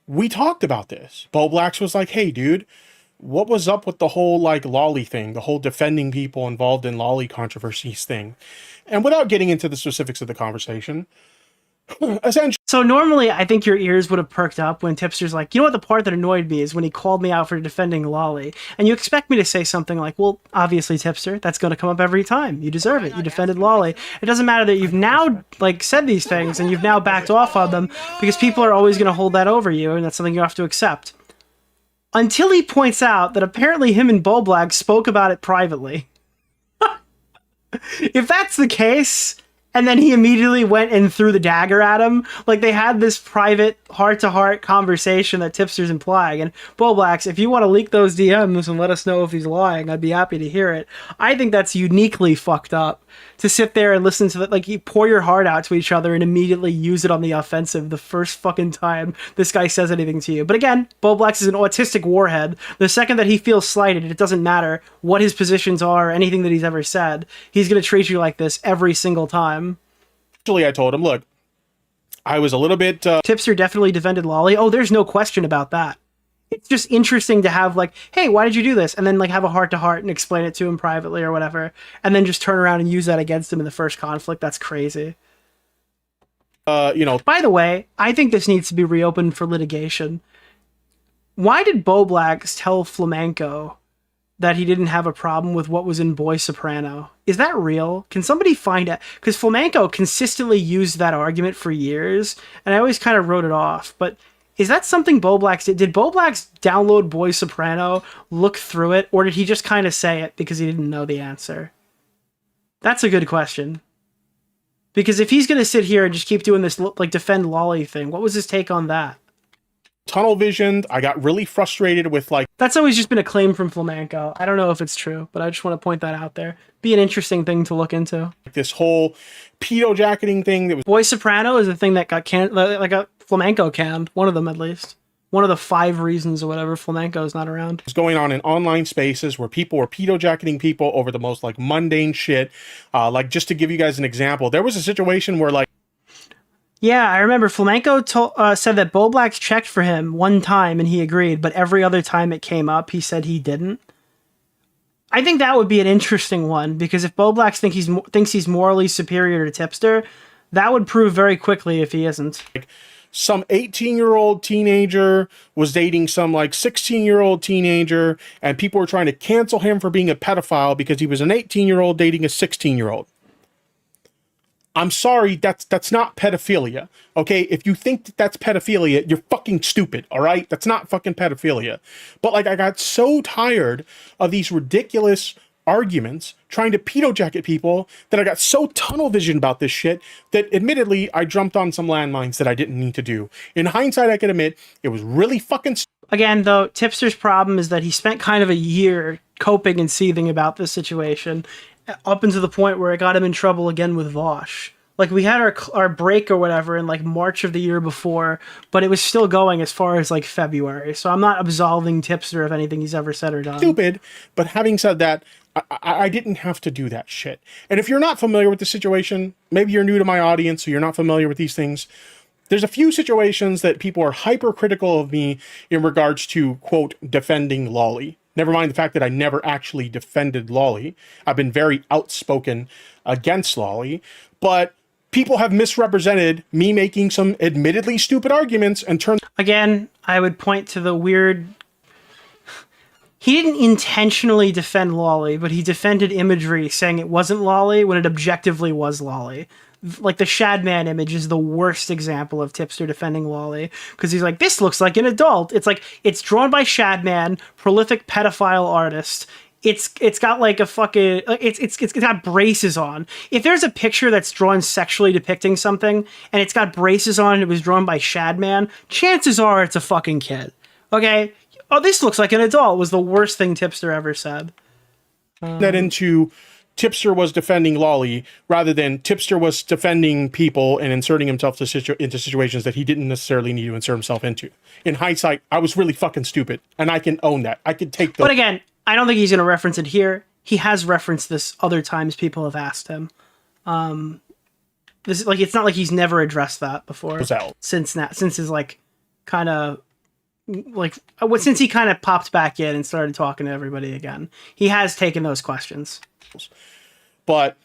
we talked about this. Bo Blacks was like, hey, dude, what was up with the whole, like, Lolly thing, the whole defending people involved in Lolly controversies thing? And without getting into the specifics of the conversation, essentially... So normally, I think your ears would have perked up when Tipster's like, you know what, the part that annoyed me is when he called me out for defending Lolly. And you expect me to say something like, well, obviously, Tipster, that's going to come up every time. You deserve it. You defended Lolly. It doesn't matter that you've now, like, said these things and you've now backed off on them because people are always going to hold that over you, and that's something you have to accept. Until he points out that apparently him and Bo Black spoke about it privately. If that's the case... And then he immediately went and threw the dagger at him. Like, they had this private, heart-to-heart conversation that Tipster's implying. And, Bo Blacks, if you want to leak those DMs and let us know if he's lying, I'd be happy to hear it. I think that's uniquely fucked up. To sit there and listen to it, like, you pour your heart out to each other and immediately use it on the offensive the first fucking time this guy says anything to you. But again, Bo Blacks is an autistic warhead. The second that he feels slighted, it doesn't matter what his positions are or anything that he's ever said. He's going to treat you like this every single time. Actually, I told him, look, I was a little bit... Tipster definitely defended Lolly. Oh, there's no question about that. It's just interesting to have, like, hey, why did you do this? And then, like, have a heart-to-heart and explain it to him privately or whatever. And then just turn around and use that against him in the first conflict. That's crazy. You know... By the way, I think this needs to be reopened for litigation. Why did Bo Blacks tell Flamenco that he didn't have a problem with what was in Boy Soprano? Is that real? Can somebody find out? Because Flamenco consistently used that argument for years, and I always kind of wrote it off. But is that something Bo Blacks did? Did Bo Blacks download Boy Soprano, look through it, or did he just kind of say it because he didn't know the answer? That's a good question. Because if he's going to sit here and just keep doing this, like, defend Lolly thing, what was his take on that? Tunnel visioned. I got really frustrated with, like... That's always just been a claim from Flamenco. I don't know if it's true, but I just want to point that out there. Be an interesting thing to look into. This whole pedo jacketing thing that was... Boy Soprano is a thing that got Flamenco canned. One of them, at least. One of the 5 reasons or whatever Flamenco is not around. It's going on in online spaces where people were pedo jacketing people over the most, like, mundane shit. Like, just to give you guys an example, there was a situation where, like... Yeah, I remember Flamenco said that Bo Blacks checked for him one time and he agreed, but every other time it came up, he said he didn't. I think that would be an interesting one, because if Bo Blacks thinks he's morally superior to Tipster, that would prove very quickly if he isn't. Like, some 18-year-old teenager was dating some, like, 16-year-old teenager, and people were trying to cancel him for being a pedophile because he was an 18-year-old dating a 16-year-old. I'm sorry, that's not pedophilia, okay? If you think that's pedophilia, you're fucking stupid, all right? That's not fucking pedophilia. But, like, I got so tired of these ridiculous arguments trying to pedo jacket people that I got so tunnel vision about this shit that, admittedly, I jumped on some landmines that I didn't need to do. In hindsight, I can admit it was really fucking... Again, though, Tipster's problem is that he spent kind of a year coping and seething about this situation, up until the point where it got him in trouble again with Vosh. Like, we had our break or whatever in, like, March of the year before, but it was still going as far as, like, February. So I'm not absolving Tipster of anything he's ever said or done. Stupid, but having said that, I didn't have to do that shit. And if you're not familiar with the situation, maybe you're new to my audience, so you're not familiar with these things, there's a few situations that people are hypercritical of me in regards to, quote, defending Lolly. Never mind the fact that I never actually defended Lolly. I've been very outspoken against Lolly, but people have misrepresented me making some admittedly stupid arguments and turned... Again, I would point to the weird... He didn't intentionally defend Lolly, but he defended imagery saying it wasn't Lolly when it objectively was Lolly. like the Shadman image is the worst example of Tipster defending Lolly, because he's like, this looks like an adult. It's like, it's drawn by Shadman, prolific pedophile artist. It's got like a fucking, it's got braces on. If there's a picture that's drawn sexually depicting something and it's got braces on and it was drawn by Shadman, chances are it's a fucking kid. Okay? Oh, this looks like an adult was the worst thing Tipster ever said. That into Tipster was defending Lolly rather than Tipster was defending people and inserting himself into situations that he didn't necessarily need to insert himself into. In hindsight, I was really fucking stupid, and I can own that. I could take the. But again, I don't think he's going to reference it here. He has referenced this other times people have asked him. This like, it's not like he's never addressed that before. Since his like kind of like since he kind of popped back in and started talking to everybody again, he has taken those questions. But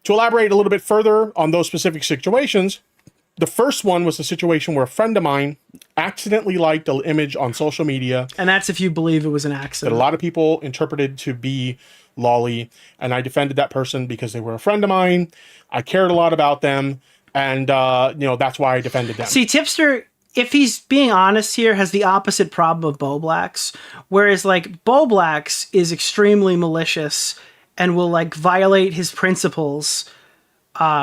to elaborate a little bit further on those specific situations, the first one was a situation where a friend of mine accidentally liked an image on social media. And that's if you believe it was an That accident. a lot of people interpreted to be Lolly. And I defended that person because they were a friend of mine. I cared a lot about them. And, that's why I defended them. See, Tipster, if he's being honest here, has the opposite problem of Bo Blacks. Whereas, like, Bo Blacks is extremely malicious and will, like, violate his principles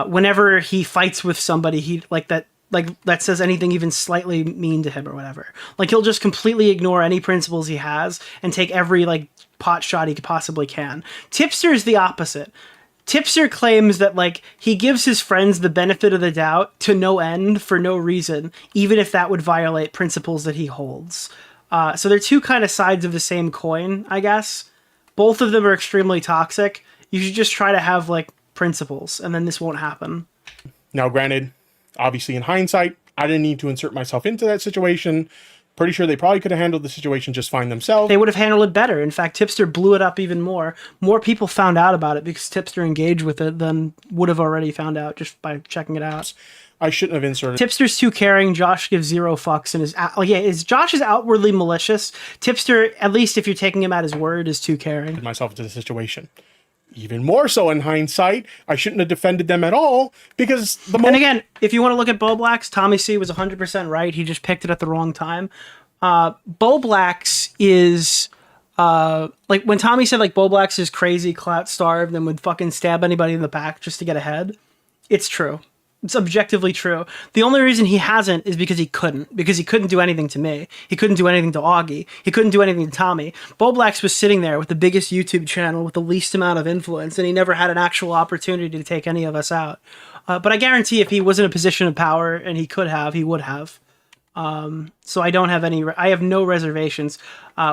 whenever he fights with somebody that says anything even slightly mean to him or whatever. Like, he'll just completely ignore any principles he has and take every, like, pot shot he possibly can. Tipster is the opposite. Tipster claims that, like, he gives his friends the benefit of the doubt to no end for no reason, even if that would violate principles that he holds. So they're two kind of sides of the same coin, I guess. Both of them are extremely toxic. You should just try to have, like, principles, and then this won't happen. Now, granted, obviously in hindsight, I didn't need to insert myself into that situation. Pretty sure they probably could have handled the situation just fine themselves. They would have handled it better. In fact, Tipster blew it up even more. More people found out about it because Tipster engaged with it than would have already found out just by checking it out. I shouldn't have inserted. Tipster's too caring. Josh gives zero fucks and Josh is outwardly malicious. Tipster, at least if you're taking him at his word, is too caring. Myself into the situation. Even more so in hindsight, I shouldn't have defended them at all because And again, if you want to look at Bo Blacks, Tommy C was 100% right. He just picked it at the wrong time. Bo Blacks is like when Tommy said like Bo Blacks is crazy, clout starved, and would fucking stab anybody in the back just to get ahead. It's true. It's objectively true. The only reason he hasn't is because he couldn't do anything to me. He couldn't do anything to Augie. He couldn't do anything to Tommy. Bo Blacks was sitting there with the biggest YouTube channel with the least amount of influence, and he never had an actual opportunity to take any of us out. But I guarantee if he was in a position of power, and he could have, he would have. So I don't have I have no reservations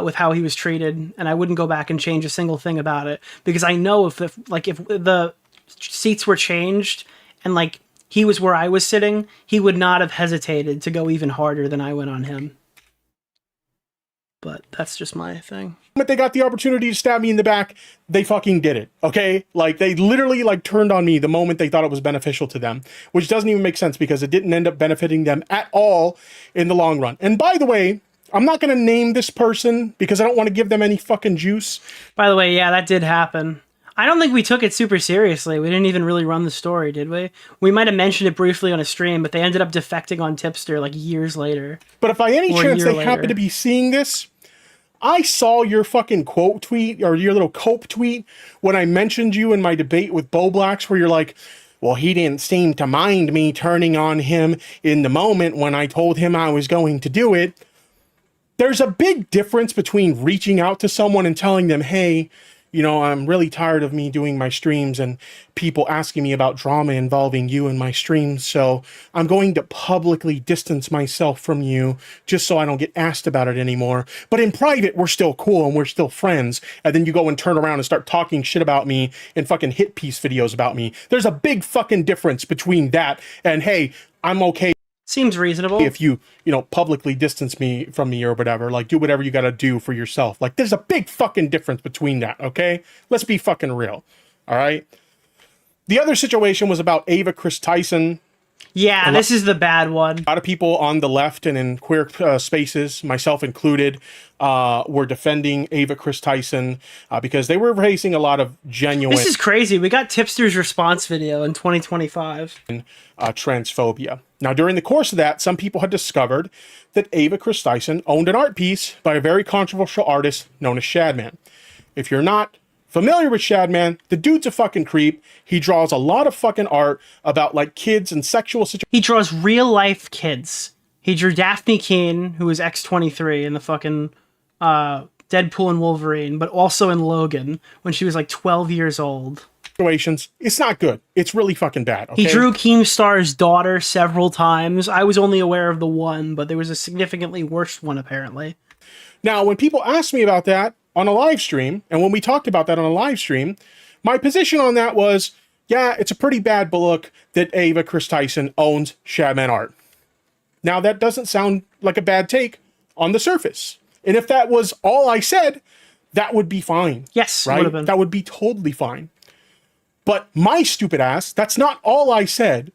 with how he was treated, and I wouldn't go back and change a single thing about it, because I know if the seats were changed, and like, he was where I was sitting, he would not have hesitated to go even harder than I went on him. But that's just my thing. But they got the opportunity to stab me in the back, they fucking did it, okay? Like, they literally, like, turned on me the moment they thought it was beneficial to them, which doesn't even make sense because it didn't end up benefiting them at all in the long run. And by the way, I'm not going to name this person because I don't want to give them any fucking juice. By the way, yeah, that did happen. I don't think we took it super seriously. We didn't even really run the story, did we? We might have mentioned it briefly on a stream, but they ended up defecting on Tipster like years later. But if by any chance they happen to be seeing this, I saw your fucking quote tweet or your little cope tweet when I mentioned you in my debate with Bo Blacks, where you're like, well, he didn't seem to mind me turning on him in the moment when I told him I was going to do it. There's a big difference between reaching out to someone and telling them, hey, you know, I'm really tired of me doing my streams and people asking me about drama involving you in my streams, so I'm going to publicly distance myself from you just so I don't get asked about it anymore. But in private, we're still cool and we're still friends. And then you go and turn around and start talking shit about me and fucking hit piece videos about me. There's a big fucking difference between that and, hey, I'm okay. Seems reasonable. If you publicly distance me from me or whatever, like, do whatever you got to do for yourself. Like, there's a big fucking difference between that, okay? Let's be fucking real, all right? The other situation was about Ava Chris Tyson. Yeah, this is the bad one. A lot of people on the left and in queer spaces, myself included, were defending Ava Chris Tyson because they were facing a lot of genuine... This is crazy. We got Tipster's response video in 2025. Transphobia. Now, during the course of that, some people had discovered that Ava Chris Tyson owned an art piece by a very controversial artist known as Shadman. If you're not familiar with Shadman, the dude's a fucking creep. He draws a lot of fucking art about like kids and sexual situations. He draws real life kids. He drew Daphne Keane, who was X-23 in the fucking Deadpool and Wolverine, but also in Logan when she was like 12 years old. Situations. It's not good. It's really fucking bad. Okay? He drew Keemstar's daughter several times. I was only aware of the one, but there was a significantly worse one apparently. Now, when people ask me about that on a live stream, and when we talked about that on a live stream, my position on that was, yeah, it's a pretty bad look that Ava Chris Tyson owns Shadman art. Now, that doesn't sound like a bad take on the surface. And if that was all I said, that would be fine. Yes, right? would have been. That would be totally fine. But my stupid ass, that's not all I said.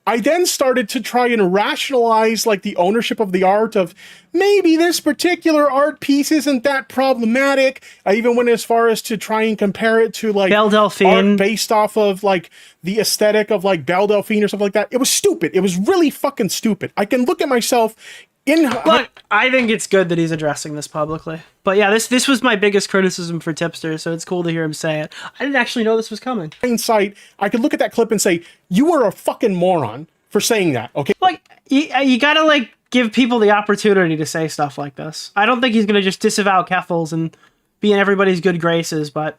I then started to try and rationalize like the ownership of the art of maybe this particular art piece isn't that problematic. I even went as far as to try and compare it to like Belle Delphine art based off of like the aesthetic of like Belle Delphine or something like that. It was stupid. It was really fucking stupid. I can look at myself in... But I think it's good that he's addressing this publicly. But yeah, this was my biggest criticism for Tipster, so it's cool to hear him say it. I didn't actually know this was coming. Hindsight, I could look at that clip and say, you were a fucking moron for saying that, okay? Like, you gotta, like, give people the opportunity to say stuff like this. I don't think he's gonna just disavow Keffels and be in everybody's good graces, but,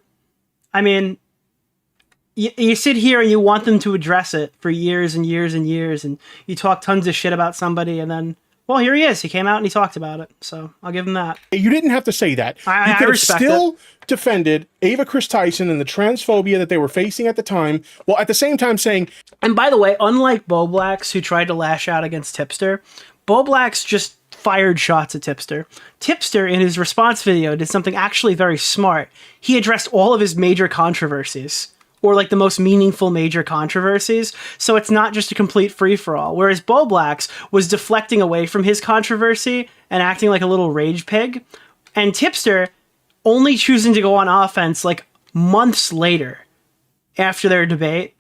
I mean, you sit here and you want them to address it for years and years and years, and you talk tons of shit about somebody, and then... Well, here he is. He came out and he talked about it, so I'll give him that. You didn't have to say that. You could have still defended Ava Chris Tyson and the transphobia that they were facing at the time, while at the same time saying... And by the way, unlike Bo Blacks, who tried to lash out against Tipster, Bo Blacks just fired shots at Tipster. Tipster, in his response video, did something actually very smart. He addressed all of his major controversies, or like the most meaningful major controversies. So it's not just a complete free-for-all. Whereas Bo Blacks was deflecting away from his controversy and acting like a little rage pig. And Tipster only choosing to go on offense like months later after their debate,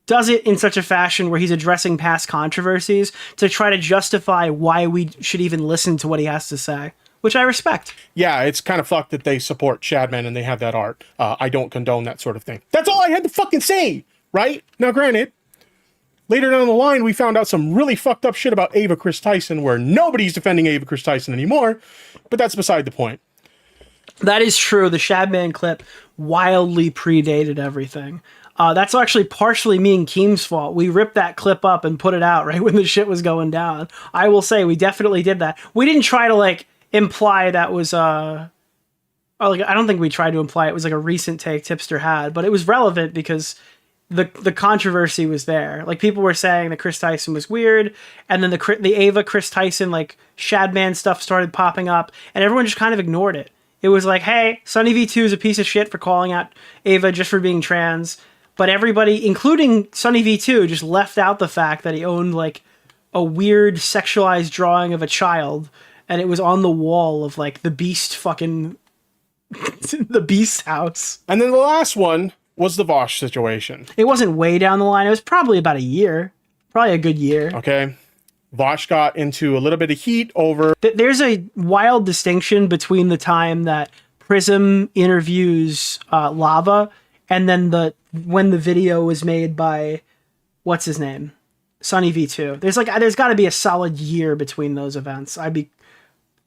does it in such a fashion where he's addressing past controversies to try to justify why we should even listen to what he has to say. Which I respect. Yeah, it's kind of fucked that they support Shadman and they have that art. I don't condone that sort of thing. That's all I had to fucking say, right? Now, granted, later down the line, we found out some really fucked up shit about Ava Chris Tyson where nobody's defending Ava Chris Tyson anymore, but that's beside the point. That is true. The Shadman clip wildly predated everything. That's actually partially me and Keem's fault. We ripped that clip up and put it out right when the shit was going down. I will say we definitely did that. We didn't try to like imply that was like I don't think we tried to imply it was like a recent take Tipster had, but it was relevant because the controversy was there. Like people were saying that Chris Tyson was weird, and then the Ava Chris Tyson like Shadman stuff started popping up, and everyone just kind of ignored it. It was like, hey, Sunny V2 is a piece of shit for calling out Ava just for being trans, but everybody, including Sunny V2, just left out the fact that he owned like a weird sexualized drawing of a child. And it was on the wall of, like, the Beast fucking... the Beast house. And then the last one was the Vosh situation. It wasn't way down the line. It was probably about a year. Probably a good year. Okay. Vosh got into a little bit of heat over... There's a wild distinction between the time that Prism interviews Lava and then when the video was made by... What's his name? Sunny V2. There's got to be a solid year between those events.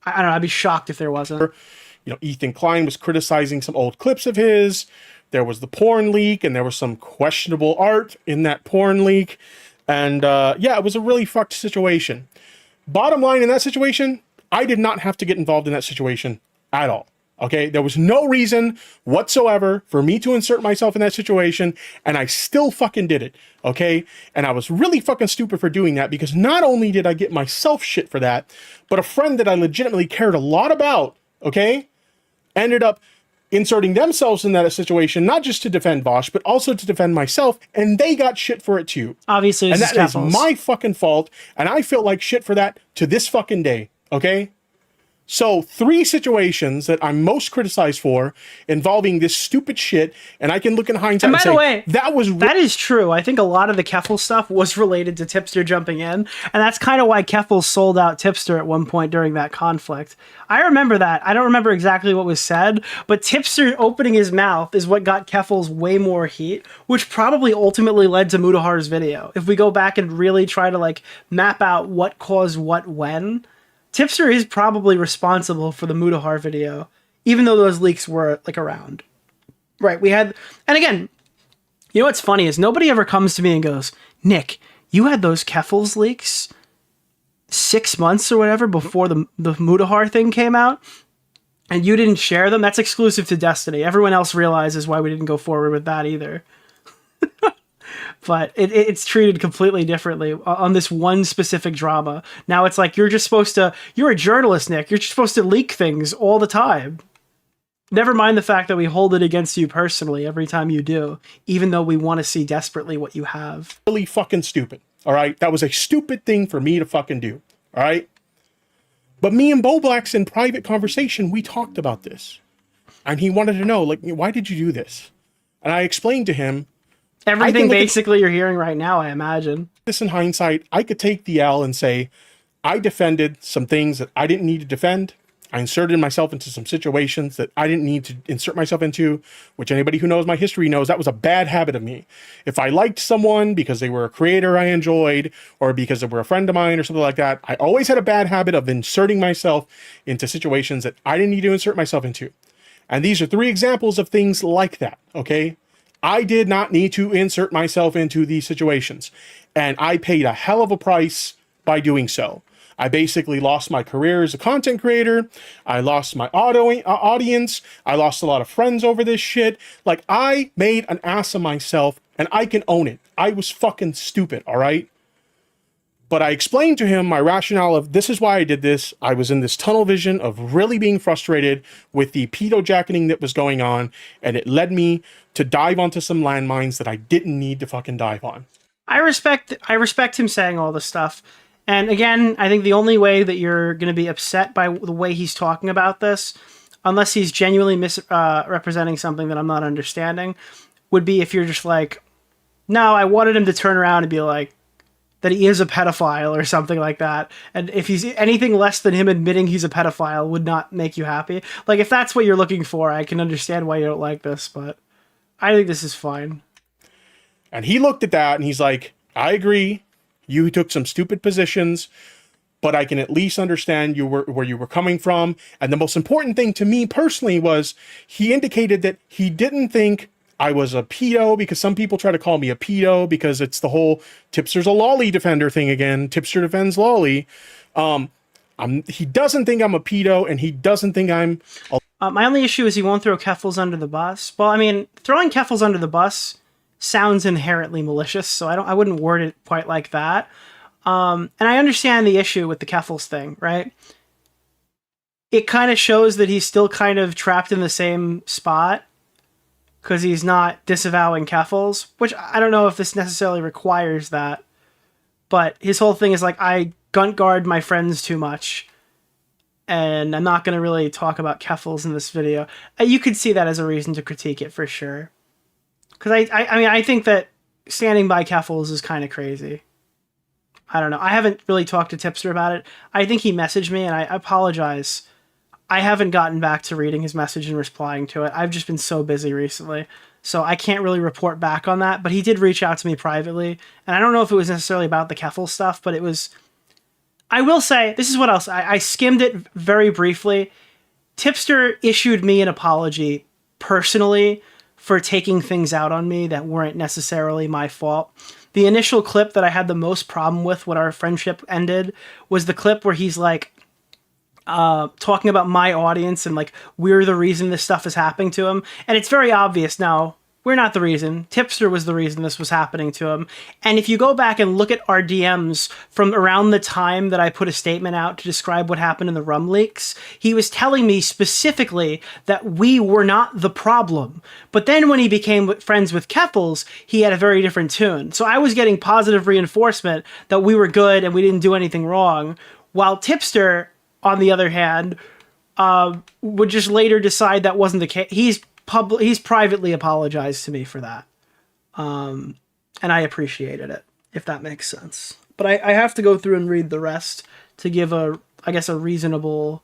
I don't know, I'd be shocked if there wasn't. You know, Ethan Klein was criticizing some old clips of his. There was the porn leak, and there was some questionable art in that porn leak. And yeah, it was a really fucked situation. Bottom line in that situation, I did not have to get involved in that situation at all. Okay, there was no reason whatsoever for me to insert myself in that situation, and I still fucking did it, okay? And I was really fucking stupid for doing that because not only did I get myself shit for that, but a friend that I legitimately cared a lot about, okay, ended up inserting themselves in that situation, not just to defend Vosh, but also to defend myself, and they got shit for it too. Obviously, and that is my fucking fault, and I feel like shit for that to this fucking day, okay? So 3 situations that I'm most criticized for involving this stupid shit, and I can look in hindsight and by and say, the way, that is true. I think a lot of the Keffel stuff was related to Tipster jumping in, and that's kind of why Keffel sold out Tipster at one point during that conflict. I remember that. I don't remember exactly what was said, but Tipster opening his mouth is what got Keffel's way more heat, which probably ultimately led to Mudahar's video. If we go back and really try to like map out what caused what when, Tipster is probably responsible for the Mudahar video, even though those leaks were like around. Right, we had, and again, you know what's funny is nobody ever comes to me and goes, Nick, you had those Keffels leaks 6 months or whatever before the Mudahar thing came out, and you didn't share them? That's exclusive to Destiny. Everyone else realizes why we didn't go forward with that either. But it's treated completely differently on this one specific drama. Now it's like, you're a journalist, Nick. You're just supposed to leak things all the time. Never mind the fact that we hold it against you personally every time you do, even though we want to see desperately what you have. Really fucking stupid, all right? That was a stupid thing for me to fucking do, all right? But me and Boblax in private conversation, we talked about this. And he wanted to know, like, why did you do this? And I explained to him, everything basically you're hearing right now, I imagine. This in hindsight, I could take the L and say, I defended some things that I didn't need to defend. I inserted myself into some situations that I didn't need to insert myself into, which anybody who knows my history knows that was a bad habit of me. If I liked someone because they were a creator I enjoyed, or because they were a friend of mine or something like that, I always had a bad habit of inserting myself into situations that I didn't need to insert myself into. And these are 3 examples of things like that, okay? I did not need to insert myself into these situations, and I paid a hell of a price by doing so. I basically lost my career as a content creator. I lost my audience. I lost a lot of friends over this shit. Like, I made an ass of myself, and I can own it. I was fucking stupid, all right? But I explained to him my rationale of this is why I did this. I was in this tunnel vision of really being frustrated with the pedo-jacketing that was going on, and it led me to dive onto some landmines that I didn't need to fucking dive on. I respect him saying all this stuff. And again, I think the only way that you're going to be upset by the way he's talking about this, unless he's genuinely misrepresenting something that I'm not understanding, would be if you're just like, no, I wanted him to turn around and be like, that he is a pedophile or something like that. And if he's anything less than him admitting he's a pedophile would not make you happy. Like, if that's what you're looking for, I can understand why you don't like this, but I think this is fine. And he looked at that and he's like, I agree. You took some stupid positions, but I can at least understand where you were coming from. And the most important thing to me personally was he indicated that he didn't think I was a pedo, because some people try to call me a pedo because it's the whole Tipster's a lolly defender thing again. Tipster defends lolly. He doesn't think I'm a pedo, and he doesn't think I'm my only issue is he won't throw Keffels under the bus. Well, I mean, throwing Keffels under the bus sounds inherently malicious, so I wouldn't word it quite like that. And I understand the issue with the Keffels thing, right? It kind of shows that he's still kind of trapped in the same spot, because he's not disavowing Keffels, which I don't know if this necessarily requires that. But his whole thing is like, I gunt guard my friends too much, and I'm not going to really talk about Keffels in this video. You could see that as a reason to critique it for sure. Because I mean, I think that standing by Keffels is kind of crazy. I don't know. I haven't really talked to Tipster about it. I think he messaged me, and I apologize. I haven't gotten back to reading his message and replying to it. I've just been so busy recently, so I can't really report back on that. But he did reach out to me privately, and I don't know if it was necessarily about the Keffel stuff, but it was... I will say, this is what else. I skimmed it very briefly. Tipster issued me an apology personally for taking things out on me that weren't necessarily my fault. The initial clip that I had the most problem with when our friendship ended was the clip where he's like, talking about my audience and like we're the reason this stuff is happening to him, and it's very obvious now We're not the reason. Tipster was the reason this was happening to him. And if you go back and look at our DMs from around the time that I put a statement out to describe what happened in the rum leaks, he was telling me specifically that we were not the problem. But then when he became friends with Keffels, he had a very different tune. So I was getting positive reinforcement that we were good and we didn't do anything wrong, while Tipster, on the other hand, would just later decide that wasn't the case. He's privately apologized to me for that. And I appreciated it, if that makes sense. But I have to go through and read the rest to give a reasonable,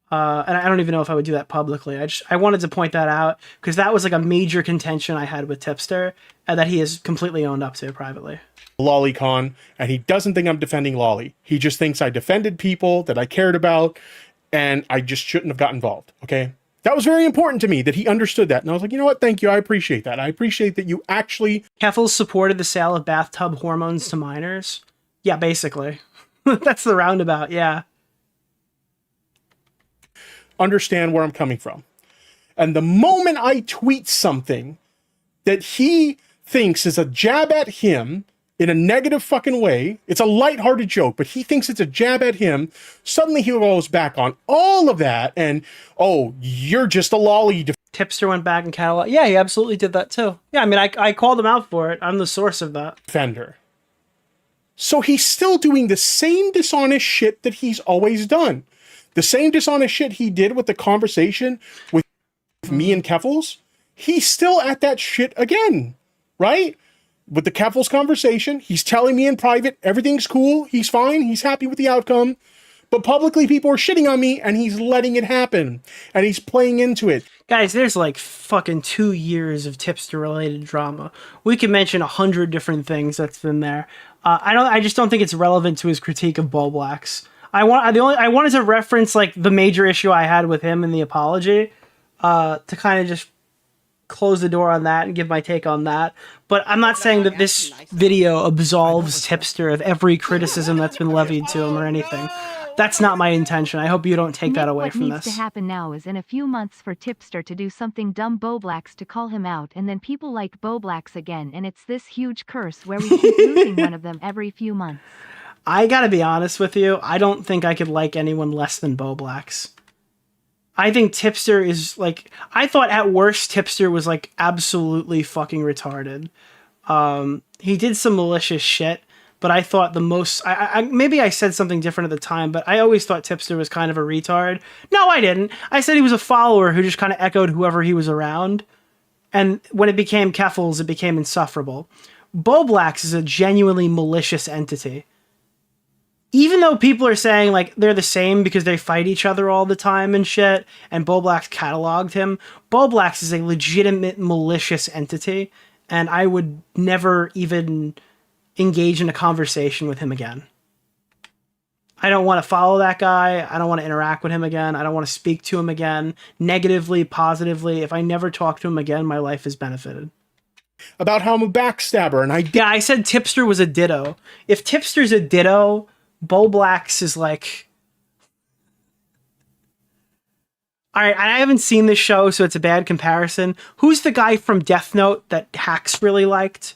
and I don't even know if I would do that publicly. I wanted to point that out because that was like a major contention I had with Tipster and that he has completely owned up to privately. Lolicon, and he doesn't think I'm defending Lolly. He just thinks I defended people that I cared about, and I just shouldn't have got involved, okay? That was very important to me that he understood that. And I was like, you know what? Thank you. I appreciate that. I appreciate that you actually... Keffels supported the sale of bathtub hormones to minors? Yeah, basically. That's the roundabout, yeah. Understand where I'm coming from. And the moment I tweet something that he thinks is a jab at him in a negative fucking way, it's a lighthearted joke, but he thinks it's a jab at him, suddenly he goes back on all of that and, oh, you're just a lolly. Tipster went back and catalog. Yeah, he absolutely did that too. Yeah, I mean, I called him out for it. I'm the source of that. Defender. So he's still doing the same dishonest shit that he's always done. The same dishonest shit he did with the conversation with me and Keffels. He's still at that shit again, right? With the Keffels conversation, he's telling me in private, everything's cool, he's fine, he's happy with the outcome. But publicly, people are shitting on me, and he's letting it happen. And he's playing into it. Guys, there's like fucking 2 years of Tipster-related drama. We could mention 100 different things that's been there. I just don't think it's relevant to his critique of Bull Blacks. I wanted to reference like the major issue I had with him in the apology, to kind of just close the door on that and give my take on that. But I'm not saying that this video absolves Tipster of every criticism that's been levied to him or anything. That's not my intention. I hope you don't take that away from this. What needs to happen now is in a few months for Tipster to do something dumb Boblacks to call him out, and then people like Boblacks again, and it's this huge curse where we keep losing one of them every few months. I gotta be honest with you, I don't think I could like anyone less than Boblacks. I think Tipster is like, I thought at worst Tipster was like absolutely fucking retarded. He did some malicious shit, but I thought the most, maybe I said something different at the time, but I always thought Tipster was kind of a retard. No, I didn't. I said he was a follower who just kind of echoed whoever he was around. And when it became Keffels, it became insufferable. Boblacks is a genuinely malicious entity. Even though people are saying like they're the same because they fight each other all the time and shit, and Boblacks cataloged him, Boblacks is a legitimate malicious entity, and I would never even engage in a conversation with him again. I don't want to follow that guy. I don't want to interact with him again. I don't want to speak to him again, negatively, positively. If I never talk to him again, my life has benefited. About how I'm a backstabber, and I said Tipster was a ditto. If Tipster's a ditto, Boblacks is like... Alright, I haven't seen this show, so it's a bad comparison. Who's the guy from Death Note that Hacks really liked?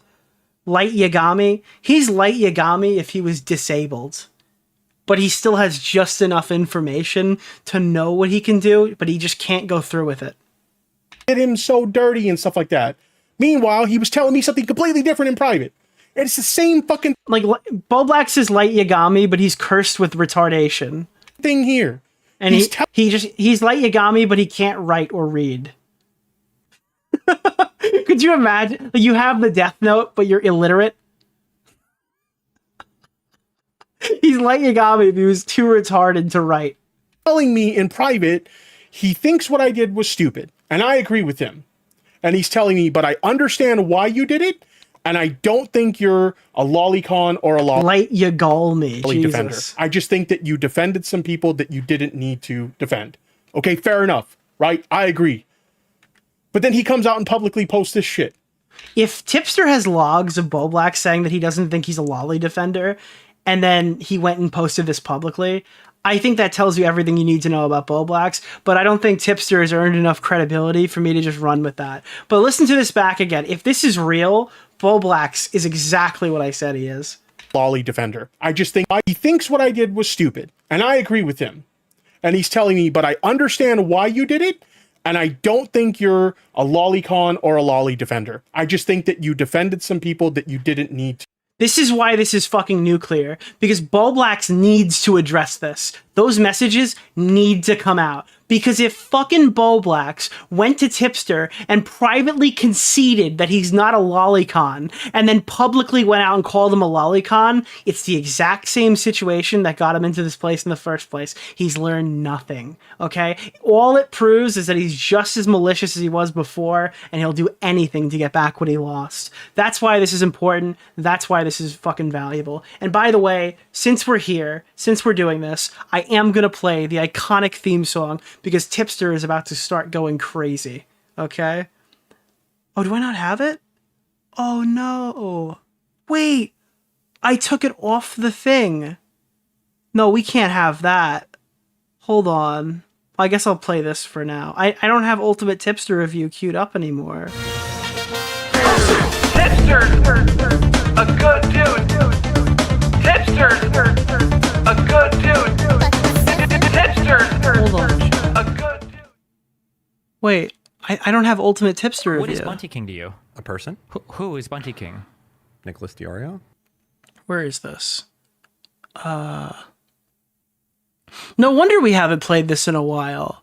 Light Yagami? He's Light Yagami if he was disabled. But he still has just enough information to know what he can do, but he just can't go through with it. Did him so dirty and stuff like that. Meanwhile, he was telling me something completely different in private. It's the same fucking... Like, Boblacks is Light Yagami, but he's cursed with retardation. Thing here. And he's Light Yagami, but he can't write or read. Could you imagine? Like, you have the Death Note, but you're illiterate. He's Light Yagami, but he was too retarded to write. Telling me in private, he thinks what I did was stupid. And I agree with him. And he's telling me, but I understand why you did it. And I don't think you're a lolicon or a Light Yagalmi, defender. Jesus. I just think that you defended some people that you didn't need to defend. Okay, fair enough, right? I agree. But then he comes out and publicly posts this shit. If Tipster has logs of Boblacks saying that he doesn't think he's a lolly defender, and then he went and posted this publicly, I think that tells you everything you need to know about Blacks, but I don't think Tipster has earned enough credibility for me to just run with that. But listen to this back again. If this is real, Blacks is exactly what I said he is. Lolly defender. I just think he thinks what I did was stupid, and I agree with him. And he's telling me, but I understand why you did it, and I don't think you're a lolicon or a lolly defender. I just think that you defended some people that you didn't need to. This is why this is fucking nuclear, because Blacks needs to address this. Those messages need to come out. Because if fucking Blacks went to Tipster and privately conceded that he's not a lolicon, and then publicly went out and called him a lolicon, it's the exact same situation that got him into this place in the first place. He's learned nothing, okay? All it proves is that he's just as malicious as he was before, and he'll do anything to get back what he lost. That's why this is important. That's why this is fucking valuable. And by the way, since we're here, since we're doing this, I am gonna play the iconic theme song because Tipster is about to start going crazy, okay? Oh, do I not have it? Oh no. Wait, I took it off the thing. No, we can't have that. Hold on. I guess I'll play this for now. I don't have Ultimate Tipster review queued up anymore. Tipster, a good dude. Tipster, a good dude. Tipster, hold on. A good dude. Wait, I don't have Ultimate Tipster review. What is Bunty King to you? A person? Who is Bunty King? Nicholas DeOrio? Where is this? No wonder we haven't played this in a while.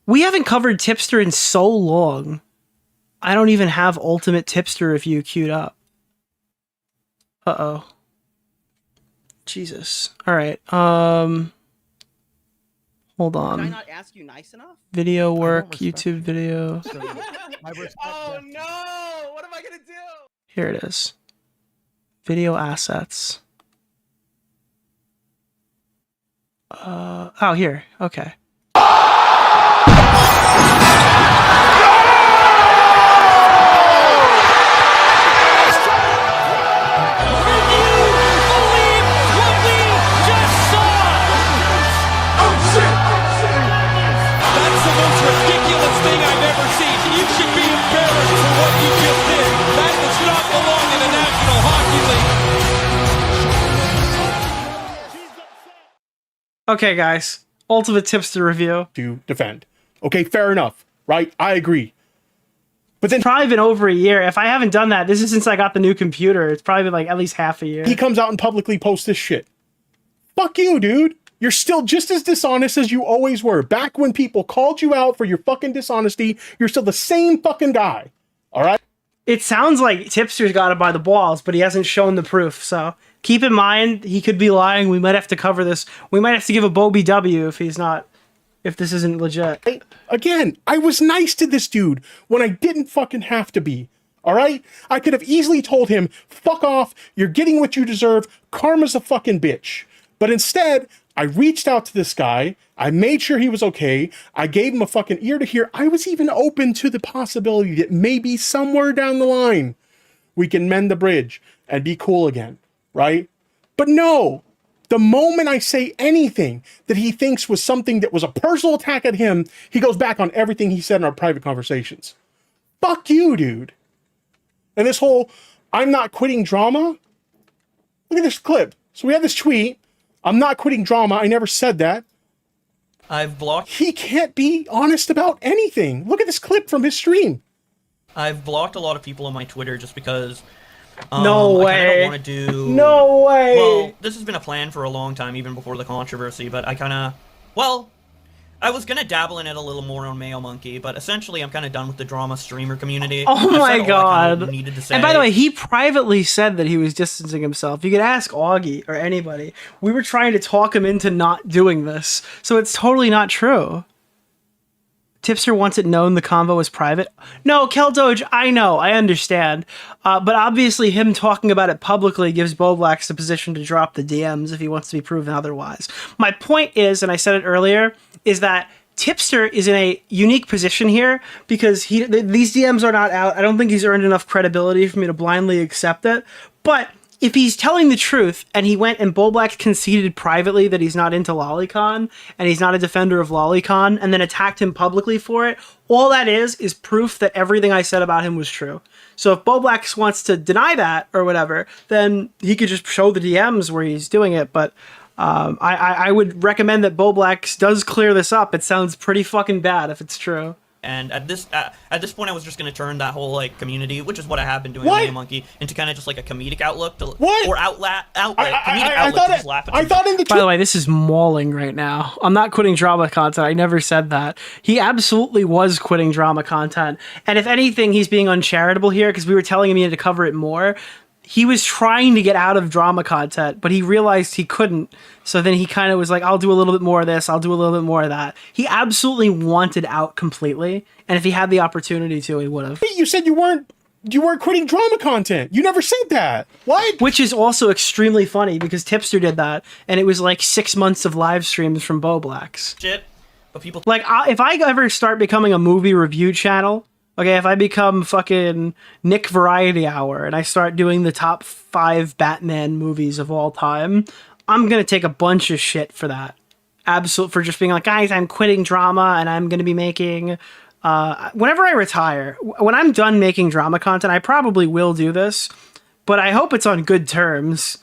We haven't covered Tipster in so long. I don't even have Ultimate Tipster review queued up. Uh-oh. Jesus. All right. Hold on. Did I not ask you nice enough? Video work, YouTube video. Oh no! What am I gonna do? Here it is. Video assets. Oh, here. Okay. Okay, guys. Ultimate Tipster review. To defend. Okay, fair enough, right? I agree. But then probably been over a year. If I haven't done that, this is since I got the new computer. It's probably been like at least half a year. He comes out and publicly posts this shit. Fuck you, dude. You're still just as dishonest as you always were. Back when people called you out for your fucking dishonesty, you're still the same fucking guy. All right? It sounds like Tipster's got it by the balls, but he hasn't shown the proof. So keep in mind, he could be lying. We might have to cover this. We might have to give a Bobby W if he's not, if this isn't legit. Again, I was nice to this dude when I didn't fucking have to be. All right? I could have easily told him, fuck off. You're getting what you deserve. Karma's a fucking bitch. But instead, I reached out to this guy. I made sure he was okay. I gave him a fucking ear to hear. I was even open to the possibility that maybe somewhere down the line we can mend the bridge and be cool again, right? But no, the moment I say anything that he thinks was something that was a personal attack at him, he goes back on everything he said in our private conversations. Fuck you, dude. And this whole, I'm not quitting drama. Look at this clip. So we have this tweet. I'm not quitting drama. I never said that. I've blocked. He can't be honest about anything. Look at this clip from his stream. I've blocked a lot of people on my Twitter just because. No way. I don't want to do. No way. Well, this has been a plan for a long time, even before the controversy. But I kind of, well, I was gonna dabble in it a little more on Mayo Monkey, but essentially I'm kind of done with the drama streamer community. Oh my god! I needed to say. And by the way, he privately said that he was distancing himself. You could ask Augie or anybody. We were trying to talk him into not doing this, so it's totally not true. Tipster wants it known the convo was private. No, Keldoge, I know, I understand. But obviously him talking about it publicly gives Blacks the position to drop the DMs if he wants to be proven otherwise. My point is, and I said it earlier, is that Tipster is in a unique position here because these DMs are not out. I don't think he's earned enough credibility for me to blindly accept it. But if he's telling the truth and he went and Bulblax conceded privately that he's not into lolicon and he's not a defender of lolicon and then attacked him publicly for it, all that is proof that everything I said about him was true. So if Bulblax wants to deny that or whatever, then he could just show the DMs where he's doing it. But I would recommend that Bulblax does clear this up. It sounds pretty fucking bad if it's true. And at this point, I was just going to turn that whole like community, which is what I have been doing on Monkey, into kind of just like a comedic outlook or outlet to just laugh at. By the way, this is mauling right now. I'm not quitting drama content. I never said that. He absolutely was quitting drama content. And if anything, he's being uncharitable here because we were telling him he had to cover it more. He was trying to get out of drama content, but he realized he couldn't. So then he kind of was like, I'll do a little bit more of this. I'll do a little bit more of that. He absolutely wanted out completely. And if he had the opportunity to, he would have. You said you weren't quitting drama content. You never said that. What? Which is also extremely funny because Tipster did that. And it was like 6 months of live streams from Bulblax. Shit. But people like, if I ever start becoming a movie review channel, okay, if I become fucking Nick Variety Hour and I start doing the top 5 Batman movies of all time, I'm going to take a bunch of shit for that. Absolute for just being like, guys, I'm quitting drama and I'm going to be making... whenever I retire, when I'm done making drama content, I probably will do this, but I hope it's on good terms.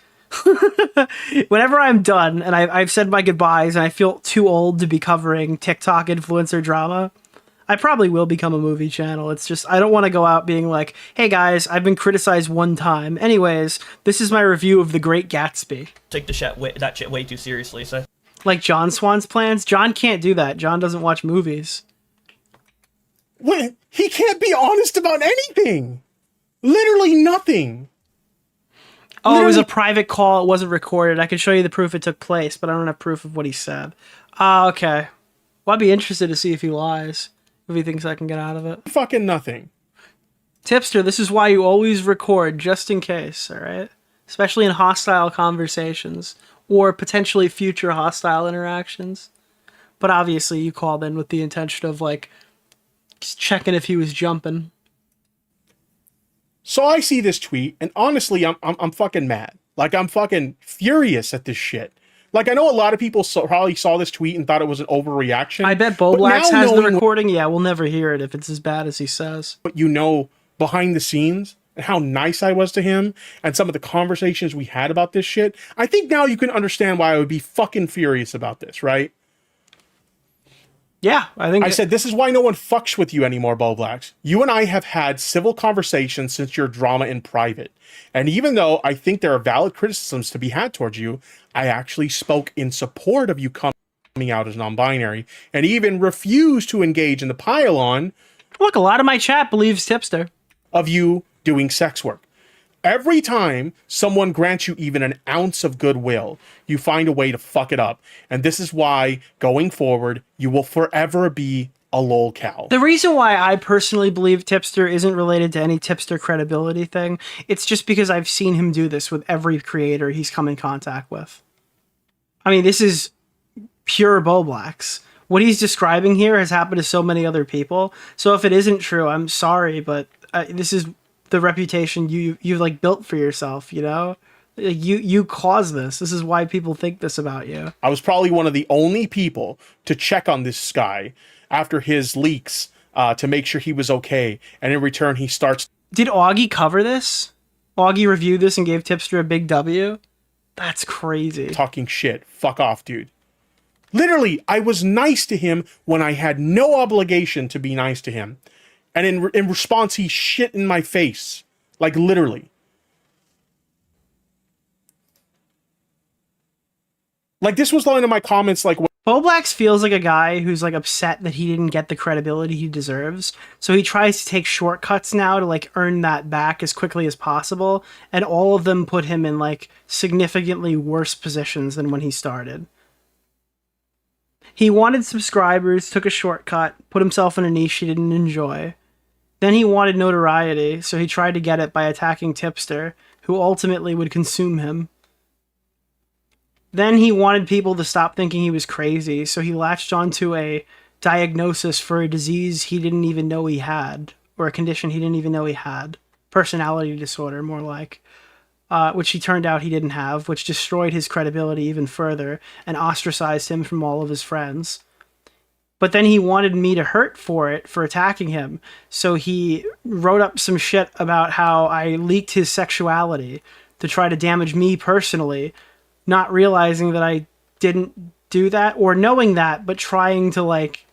Whenever I'm done and I've said my goodbyes and I feel too old to be covering TikTok influencer drama, I probably will become a movie channel. It's just, I don't want to go out being like, hey guys, I've been criticized one time. Anyways, this is my review of The Great Gatsby. Take that shit way too seriously. So, like John Swan's plans? John can't do that. John doesn't watch movies. Wait, he can't be honest about anything. Literally nothing. Oh, it was a private call. It wasn't recorded. I can show you the proof it took place, but I don't have proof of what he said. Okay. Well, I'd be interested to see if he lies. If he thinks I can get out of it. Fucking nothing. Tipster, this is why you always record, just in case, alright? Especially in hostile conversations, or potentially future hostile interactions. But obviously you called in with the intention of, like, just checking if he was jumping. So I see this tweet, and honestly, I'm fucking mad. Like, I'm fucking furious at this shit. Like, I know a lot of people probably saw this tweet and thought it was an overreaction. I bet Bulblax has the recording. Yeah, we'll never hear it if it's as bad as he says. But you know, behind the scenes, and how nice I was to him, and some of the conversations we had about this shit, I think now you can understand why I would be fucking furious about this, right? Yeah, I said, this is why no one fucks with you anymore, Bulblax. You and I have had civil conversations since your drama in private. And even though I think there are valid criticisms to be had towards you, I actually spoke in support of you coming out as non-binary and even refused to engage in the pile-on. Look, a lot of my chat believes Tipster. Of you doing sex work. Every time someone grants you even an ounce of goodwill, you find a way to fuck it up. And this is why, going forward, you will forever be a lolcow. The reason why I personally believe Tipster isn't related to any Tipster credibility thing, it's just because I've seen him do this with every creator he's come in contact with. I mean, this is pure Bulblax. What he's describing here has happened to so many other people. So if it isn't true, I'm sorry, but this is the reputation you've like built for yourself, you know? Like, you caused this. This is why people think this about you. I was probably one of the only people to check on this guy after his leaks to make sure he was okay. And in return, he starts... Did Augie cover this? Augie reviewed this and gave Tipster a big W? That's crazy. Talking shit. Fuck off, dude. Literally, I was nice to him when I had no obligation to be nice to him. And in response, he shit in my face. Like, literally. Like, this was one of my comments, like... Bulblax feels like a guy who's, like, upset that he didn't get the credibility he deserves. So he tries to take shortcuts now to, like, earn that back as quickly as possible. And all of them put him in, like, significantly worse positions than when he started. He wanted subscribers, took a shortcut, put himself in a niche he didn't enjoy. Then he wanted notoriety, so he tried to get it by attacking Tipster, who ultimately would consume him. Then he wanted people to stop thinking he was crazy, so he latched onto a diagnosis for a disease he didn't even know he had, or a condition he didn't even know he had. Personality disorder, more like. which he turned out he didn't have, which destroyed his credibility even further and ostracized him from all of his friends. But then he wanted me to hurt for it, for attacking him. So he wrote up some shit about how I leaked his sexuality to try to damage me personally, not realizing that I didn't do that, or knowing that, but trying to like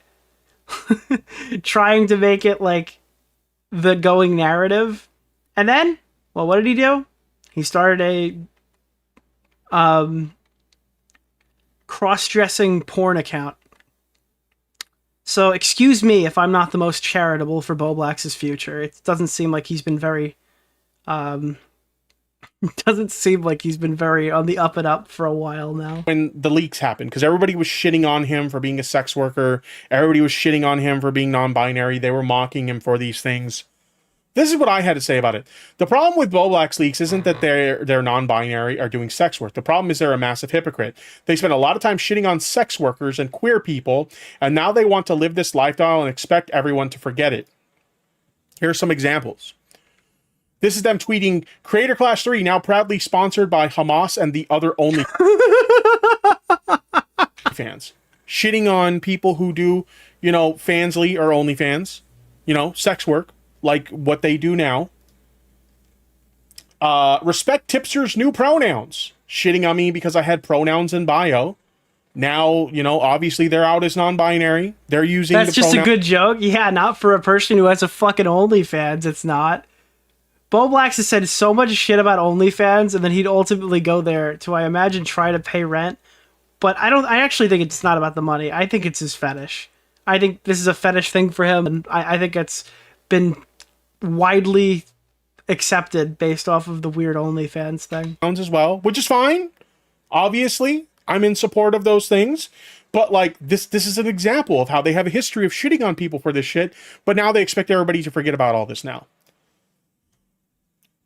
trying to make it like the going narrative. And then, well, what did he do? He started a cross-dressing porn account. So excuse me if I'm not the most charitable for Boblax's future. It doesn't seem like he's been very doesn't seem like he's been very on the up and up for a while now. When the leaks happened, because everybody was shitting on him for being a sex worker, everybody was shitting on him for being non-binary, they were mocking him for these things. This is what I had to say about it. The problem with Boblax leaks isn't that they're non-binary or doing sex work. The problem is they're a massive hypocrite. They spend a lot of time shitting on sex workers and queer people, and now they want to live this lifestyle and expect everyone to forget it. Here are some examples. This is them tweeting, Creator Clash 3 now proudly sponsored by Hamas and the other only fans. Shitting on people who do, you know, Fansly or OnlyFans, you know, sex work, like what they do now. Respect Tipster's new pronouns. Shitting on me because I had pronouns in bio. Now, you know, obviously they're out as non-binary. They're using That's just a good joke? Yeah, not for a person who has a fucking OnlyFans, it's not. Boblax has said so much shit about OnlyFans, and then he'd ultimately go there to, I imagine, try to pay rent. But I actually think it's not about the money. I think it's his fetish. I think this is a fetish thing for him, and I think it's been widely accepted based off of the weird OnlyFans thing. As well, which is fine. Obviously, I'm in support of those things. But like this is an example of how they have a history of shitting on people for this shit, but now they expect everybody to forget about all this now.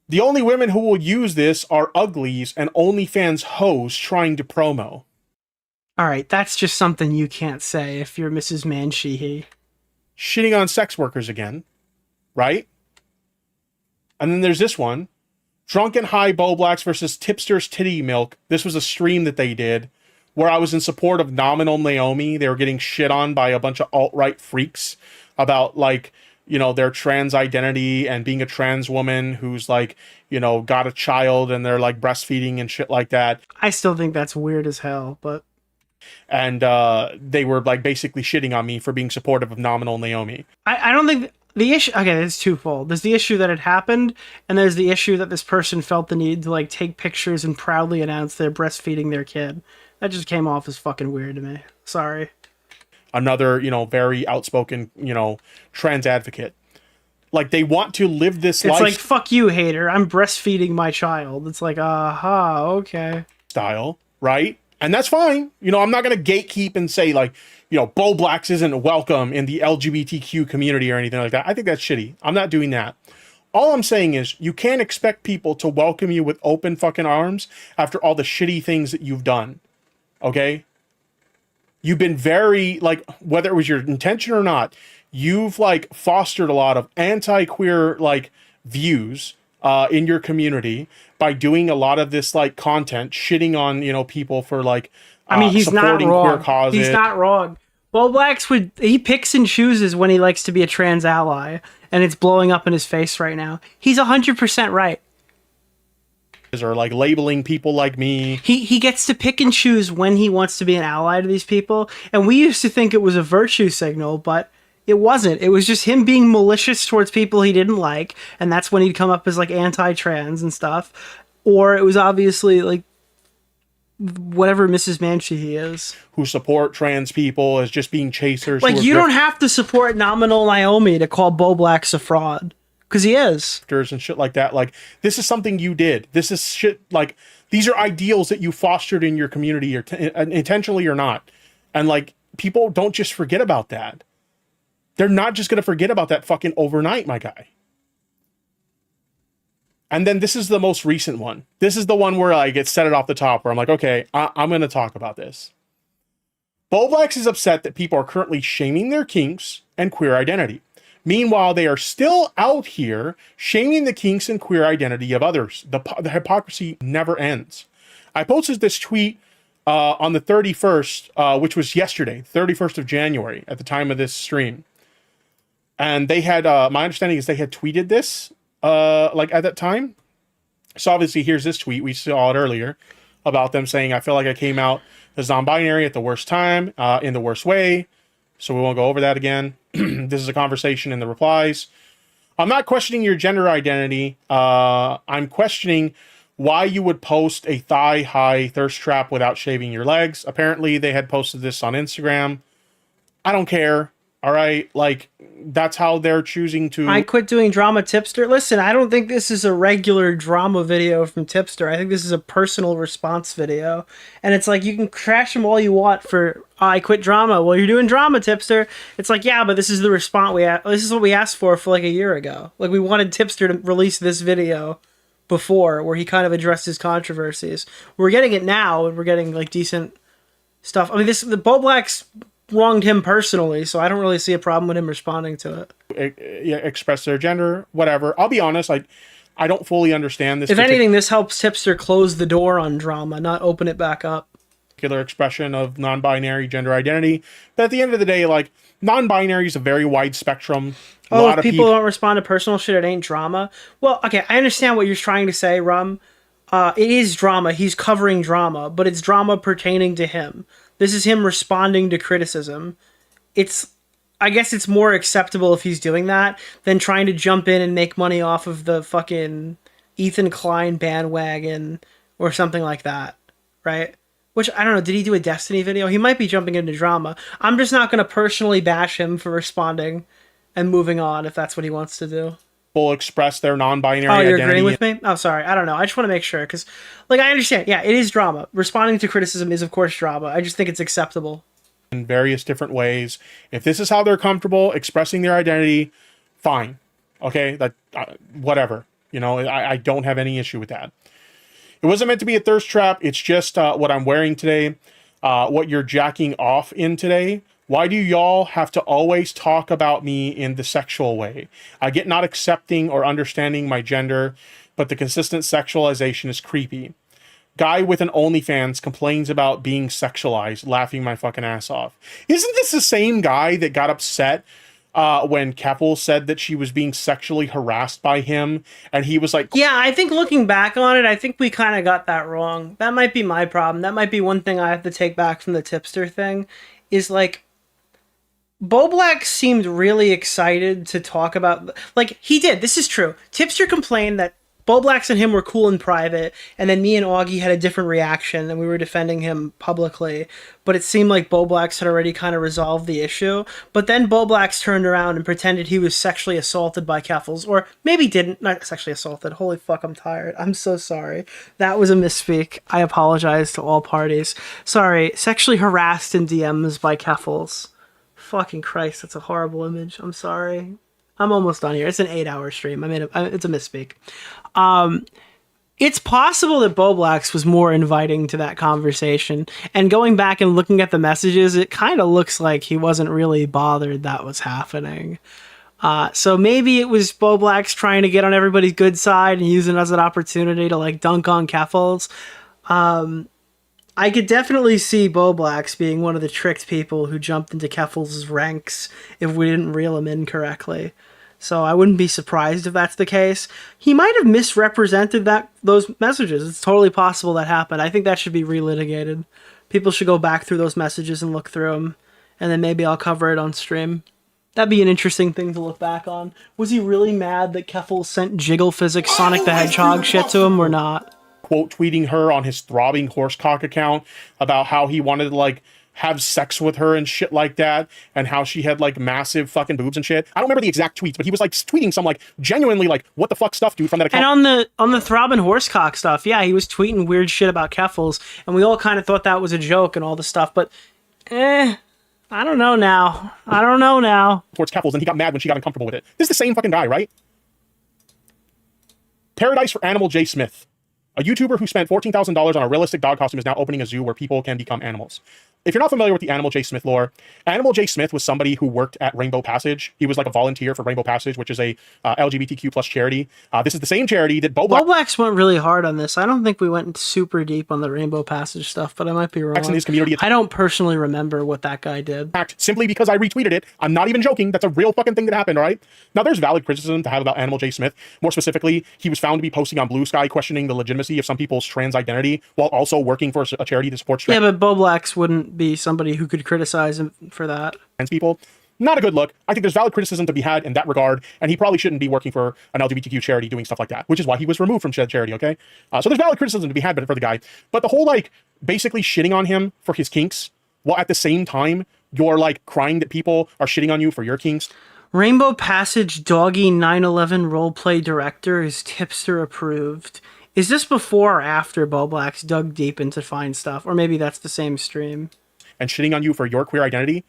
The only women who will use this are uglies and OnlyFans hoes trying to promo. All right, that's just something you can't say if you're Mrs. Mansheehy. Shitting on sex workers again, right? And then there's this one. Drunken High Boblax versus Tipster's Titty Milk. This was a stream that they did where I was in support of Nominal Naomi. They were getting shit on by a bunch of alt-right freaks about, like, you know, their trans identity and being a trans woman who's like, you know, got a child and they're like breastfeeding and shit like that. I still think that's weird as hell, but. And they were like basically shitting on me for being supportive of Nominal Naomi. I don't think the issue, okay, it's twofold. There's the issue that it happened, and there's the issue that this person felt the need to like take pictures and proudly announce they're breastfeeding their kid. That just came off as fucking weird to me. Sorry. Another, you know, very outspoken, you know, trans advocate. Like, they want to live this life. It's like, fuck you, hater. I'm breastfeeding my child. It's like, aha, okay. Style, right? And that's fine. You know, I'm not going to gatekeep and say, like, you know, Boblax isn't welcome in the LGBTQ community or anything like that. I think that's shitty. I'm not doing that. All I'm saying is, you can't expect people to welcome you with open fucking arms after all the shitty things that you've done. Okay? You've been very, like, whether it was your intention or not, you've, like, fostered a lot of anti-queer, like, views in your community by doing a lot of this, like, content, shitting on, you know, people for, like, I mean, he's not wrong. Queer causes. He's not wrong. Boblax he picks and chooses when he likes to be a trans ally, and it's blowing up in his face right now. He's 100% right. Or like labeling people like me. He gets to pick and choose when he wants to be an ally to these people, and we used to think it was a virtue signal, but it wasn't. It was just him being malicious towards people he didn't like, and that's when he'd come up as like anti-trans and stuff. Or it was obviously like whatever Mrs. Manchi he is, who support trans people as just being chasers. Like, you don't have to support Nominal Naomi to call Boblax a fraud. Because he is. And shit like that. Like, this is something you did. This is shit, like, these are ideals that you fostered in your community, or intentionally or not. And, like, people don't just forget about that. They're not just going to forget about that fucking overnight, my guy. And then this is the most recent one. This is the one where I get set it off the top, where I'm like, okay, I'm going to talk about this. Boblax is upset that people are currently shaming their kinks and queer identity. Meanwhile, they are still out here shaming the kinks and queer identity of others. The hypocrisy never ends. I posted this tweet on the 31st, which was yesterday, 31st of January, at the time of this stream. And they had, my understanding is they had tweeted this, like at that time. So obviously here's this tweet. We saw it earlier about them saying, I feel like I came out as non-binary at the worst time, in the worst way. So we won't go over that again. This is a conversation in the replies. I'm not questioning your gender identity. I'm questioning why you would post a thigh-high thirst trap without shaving your legs. Apparently, they had posted this on Instagram. I don't care. All right, like, that's how they're choosing to... I quit doing drama, Tipster. Listen, I don't think this is a regular drama video from Tipster. I think this is a personal response video. And it's like, you can trash them all you want for, I quit drama. Well, you're doing drama, Tipster. It's like, yeah, but this is the response this is what we asked for like a year ago. Like, we wanted Tipster to release this video before, where he kind of addressed his controversies. We're getting it now, and we're getting, like, decent stuff. I mean, the Bo Black's wronged him personally, so I don't really see a problem with him responding to it. Express their gender, whatever. I'll be honest, I don't fully understand this. If anything, this helps Tipster close the door on drama, not open it back up. Particular expression of non-binary gender identity. But at the end of the day, like, non-binary is a very wide spectrum. If people don't respond to personal shit, it ain't drama. Well, okay, I understand what you're trying to say, Rum. It is drama. He's covering drama, but it's drama pertaining to him. This is him responding to criticism. I guess it's more acceptable if he's doing that than trying to jump in and make money off of the fucking Ethan Klein bandwagon or something like that, right? Which, I don't know, did he do a Destiny video? He might be jumping into drama. I'm just not going to personally bash him for responding and moving on if that's what he wants to do. People express their non-binary identity. Oh, you're agreeing with me? Oh, sorry. I don't know. I just want to make sure, because, like, I understand. Yeah, it is drama. Responding to criticism is, of course, drama. I just think it's acceptable. In various different ways. If this is how they're comfortable expressing their identity, fine. Okay? Whatever. You know, I don't have any issue with that. It wasn't meant to be a thirst trap. It's just what I'm wearing today, what you're jacking off in today. Why do y'all have to always talk about me in the sexual way? I get not accepting or understanding my gender, but the consistent sexualization is creepy. Guy with an OnlyFans complains about being sexualized, laughing my fucking ass off. Isn't this the same guy that got upset when Keppel said that she was being sexually harassed by him? And he was like... Yeah, I think looking back on it, I think we kind of got that wrong. That might be my problem. That might be one thing I have to take back from the Tipster thing, is like... Bo Black seemed really excited to talk about... Like, he did. This is true. Tipster complained that Bo Blacks and him were cool in private, and then me and Augie had a different reaction, and we were defending him publicly. But it seemed like Bo Blacks had already kind of resolved the issue. But then Bo Blacks turned around and pretended he was sexually assaulted by Keffels. Or maybe didn't. Not sexually assaulted. Holy fuck, I'm tired. I'm so sorry. That was a misspeak. I apologize to all parties. Sorry. Sexually harassed in DMs by Keffels. Fucking Christ, that's a horrible image. I'm sorry. I'm almost done here. It's an 8-hour stream. It's a misspeak. It's possible that Bo Blacks was more inviting to that conversation. And going back and looking at the messages, it kind of looks like he wasn't really bothered that was happening. So maybe it was Bo Blacks trying to get on everybody's good side and using it as an opportunity to, like, dunk on Keffels. I could definitely see Bo Blacks being one of the tricked people who jumped into Keffels' ranks if we didn't reel him in correctly. So I wouldn't be surprised if that's the case. He might have misrepresented those messages. It's totally possible that happened. I think that should be relitigated. People should go back through those messages and look through them, and then maybe I'll cover it on stream. That'd be an interesting thing to look back on. Was he really mad that Keffels sent Jiggle Physics Sonic the Hedgehog shit to him or not? Quote tweeting her on his throbbing horsecock account about how he wanted to, like, have sex with her and shit like that, and how she had, like, massive fucking boobs and shit. I don't remember the exact tweets, but he was, like, tweeting some, like, genuinely, like, what the fuck stuff, dude, from that account. And on the throbbing horsecock stuff, yeah, he was tweeting weird shit about Keffels, and we all kind of thought that was a joke and all the stuff, but I don't know now. Towards Keffels, and he got mad when she got uncomfortable with it. This is the same fucking guy, right? Paradise for Animal J. Smith. A YouTuber who spent $14,000 on a realistic dog costume is now opening a zoo where people can become animals. if you're not familiar with the Animal J. Smith lore, Animal J. Smith was somebody who worked at Rainbow Passage. He was like a volunteer for Rainbow Passage, which is a LGBTQ plus charity. This is the same charity that Bo Black's went really hard on this. I don't think we went super deep on the Rainbow Passage stuff, but I might be wrong. In his community. I don't personally remember what that guy did. Simply because I retweeted it. I'm not even joking. That's a real fucking thing that happened, all right? Now, there's valid criticism to have about Animal J. Smith. More specifically, he was found to be posting on Blue Sky questioning the legitimacy of some people's trans identity while also working for a charity that supports trans. Yeah, but Bo Black's wouldn't be somebody who could criticize him for that. Trans people. Not a good look. I think there's valid criticism to be had in that regard, and he probably shouldn't be working for an LGBTQ charity doing stuff like that, which is why he was removed from said charity, okay? So there's valid criticism to be had for the guy. But the whole, like, basically shitting on him for his kinks, while at the same time, you're, like, crying that people are shitting on you for your kinks. Rainbow Passage Doggy 9/11 roleplay director is Tipster approved. Is this before or after Bo Black's dug deep into find stuff? Or maybe that's the same stream. And shitting on you for your queer identity?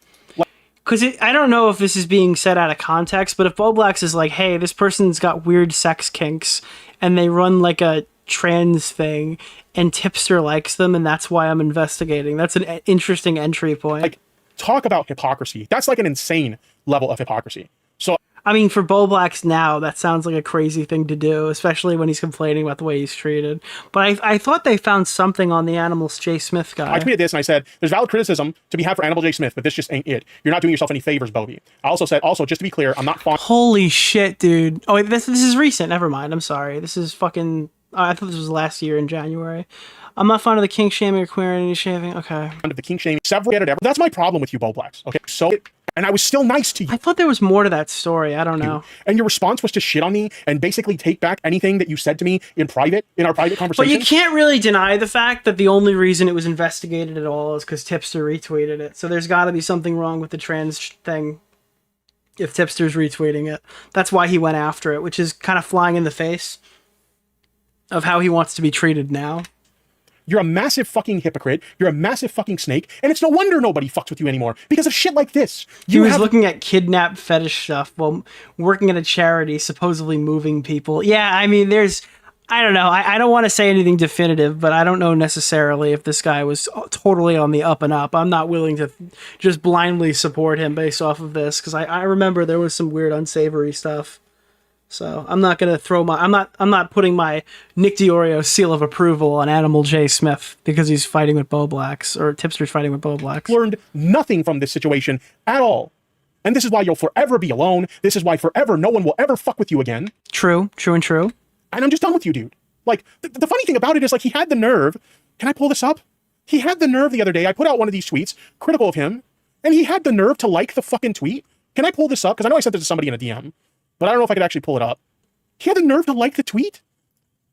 Because I don't know if this is being said out of context, but if Bo Black's is like, hey, this person's got weird sex kinks, and they run like a trans thing, and Tipster likes them, and that's why I'm investigating. That's an interesting entry point. Like, talk about hypocrisy. That's like an insane level of hypocrisy. So, I mean, for Bo Black's now, that sounds like a crazy thing to do, especially when he's complaining about the way he's treated. But I thought they found something on the Animal J. Smith guy. I tweeted this and I said, there's valid criticism to be had for Animal J. Smith, but this just ain't it. You're not doing yourself any favors, Bobby. I also said, just to be clear, I'm not fond. Holy shit, dude. Oh, wait, this is recent. Never mind. I'm sorry. This is fucking... I thought this was last year in January. I'm not fond of the kink shaming or queer identity shaming. Okay. Fond of the kink shaming. That's my problem with you, Bo Blacks. Okay, so... And I was still nice to you. I thought there was more to that story. I don't know. And your response was to shit on me and basically take back anything that you said to me in our private conversation. But you can't really deny the fact that the only reason it was investigated at all is because Tipster retweeted it. So there's got to be something wrong with the trans thing if Tipster's retweeting it. That's why he went after it, which is kind of flying in the face of how he wants to be treated now. You're a massive fucking hypocrite. You're a massive fucking snake. And it's no wonder nobody fucks with you anymore because of shit like this. He was looking at kidnap fetish stuff while working at a charity, supposedly moving people. Yeah, I mean, I don't know. I don't want to say anything definitive, but I don't know necessarily if this guy was totally on the up and up. I'm not willing to just blindly support him based off of this because I remember there was some weird unsavory stuff. So I'm not gonna I'm not putting my Nick DeOrio seal of approval on Animal J. Smith because he's fighting with Bo Blacks or Tipster's fighting with Bo Blacks. Learned nothing from this situation at all. And this is why you'll forever be alone. This is why forever no one will ever fuck with you again. True. And I'm just done with you, dude. Like, the funny thing about it is, like, he had the nerve. Can I pull this up? He had the nerve the other day. I put out one of these tweets critical of him, and he had the nerve to like the fucking tweet. Can I pull this up? Because I know I sent it to somebody in a DM. But I don't know if I could actually pull it up. He had the nerve to like the tweet?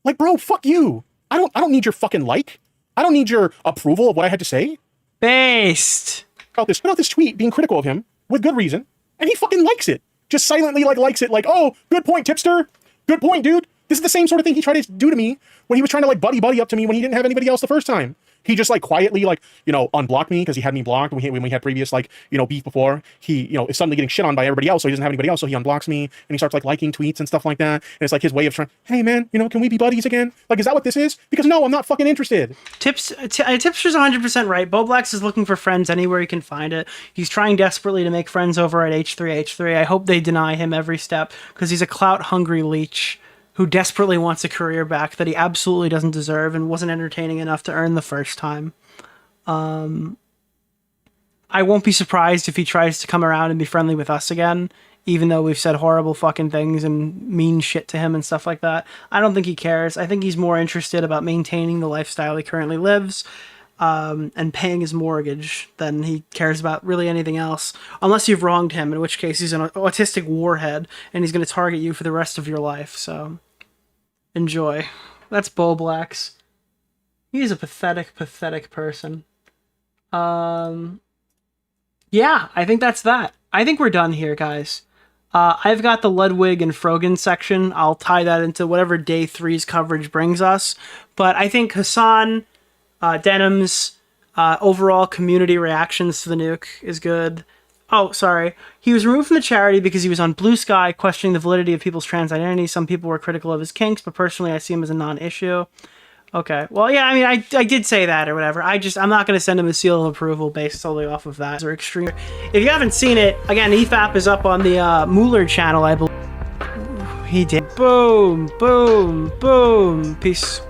Like, bro, fuck you. I don't need your fucking like. I don't need your approval of what I had to say. Based. Put out this tweet being critical of him with good reason, and he fucking likes it. Just silently likes it, like, oh, good point, Tipster. Good point, dude. This is the same sort of thing he tried to do to me when he was trying to like buddy up to me when he didn't have anybody else the first time. He just like quietly like, unblocked me because he had me blocked when we had previous like, beef before. He, is suddenly getting shit on by everybody else, so he doesn't have anybody else, so he unblocks me and he starts like liking tweets and stuff like that. And it's like his way of trying, hey man, can we be buddies again? Like, is that what this is? Because no, I'm not fucking interested. Tipster's 100% right. Bo Blacks is looking for friends anywhere he can find it. He's trying desperately to make friends over at H3H3. I hope they deny him every step because he's a clout-hungry leech who desperately wants a career back that he absolutely doesn't deserve and wasn't entertaining enough to earn the first time. I won't be surprised if he tries to come around and be friendly with us again, even though we've said horrible fucking things and mean shit to him and stuff like that. I don't think he cares. I think he's more interested about maintaining the lifestyle he currently lives and paying his mortgage than he cares about really anything else. Unless you've wronged him, in which case he's an autistic warhead and he's going to target you for the rest of your life. So enjoy. That's Bo Blacks. He's a pathetic person. Yeah, I think that's that. I think we're done here, guys. I've got the Ludwig and Frogan section. I'll tie that into whatever day 3's coverage brings us. But I think Hasan, Denims, overall community reactions to the nuke is good. Oh, sorry. He was removed from the charity because he was on Blue Sky questioning the validity of people's trans identity. Some people were critical of his kinks, but personally I see him as a non-issue. Okay. Well, yeah, I mean, I did say that or whatever. I'm not going to send him a seal of approval based solely off of that. They're extreme. If you haven't seen it, again, EFAP is up on the Mueller channel, I believe. He did. Boom, boom, boom. Peace.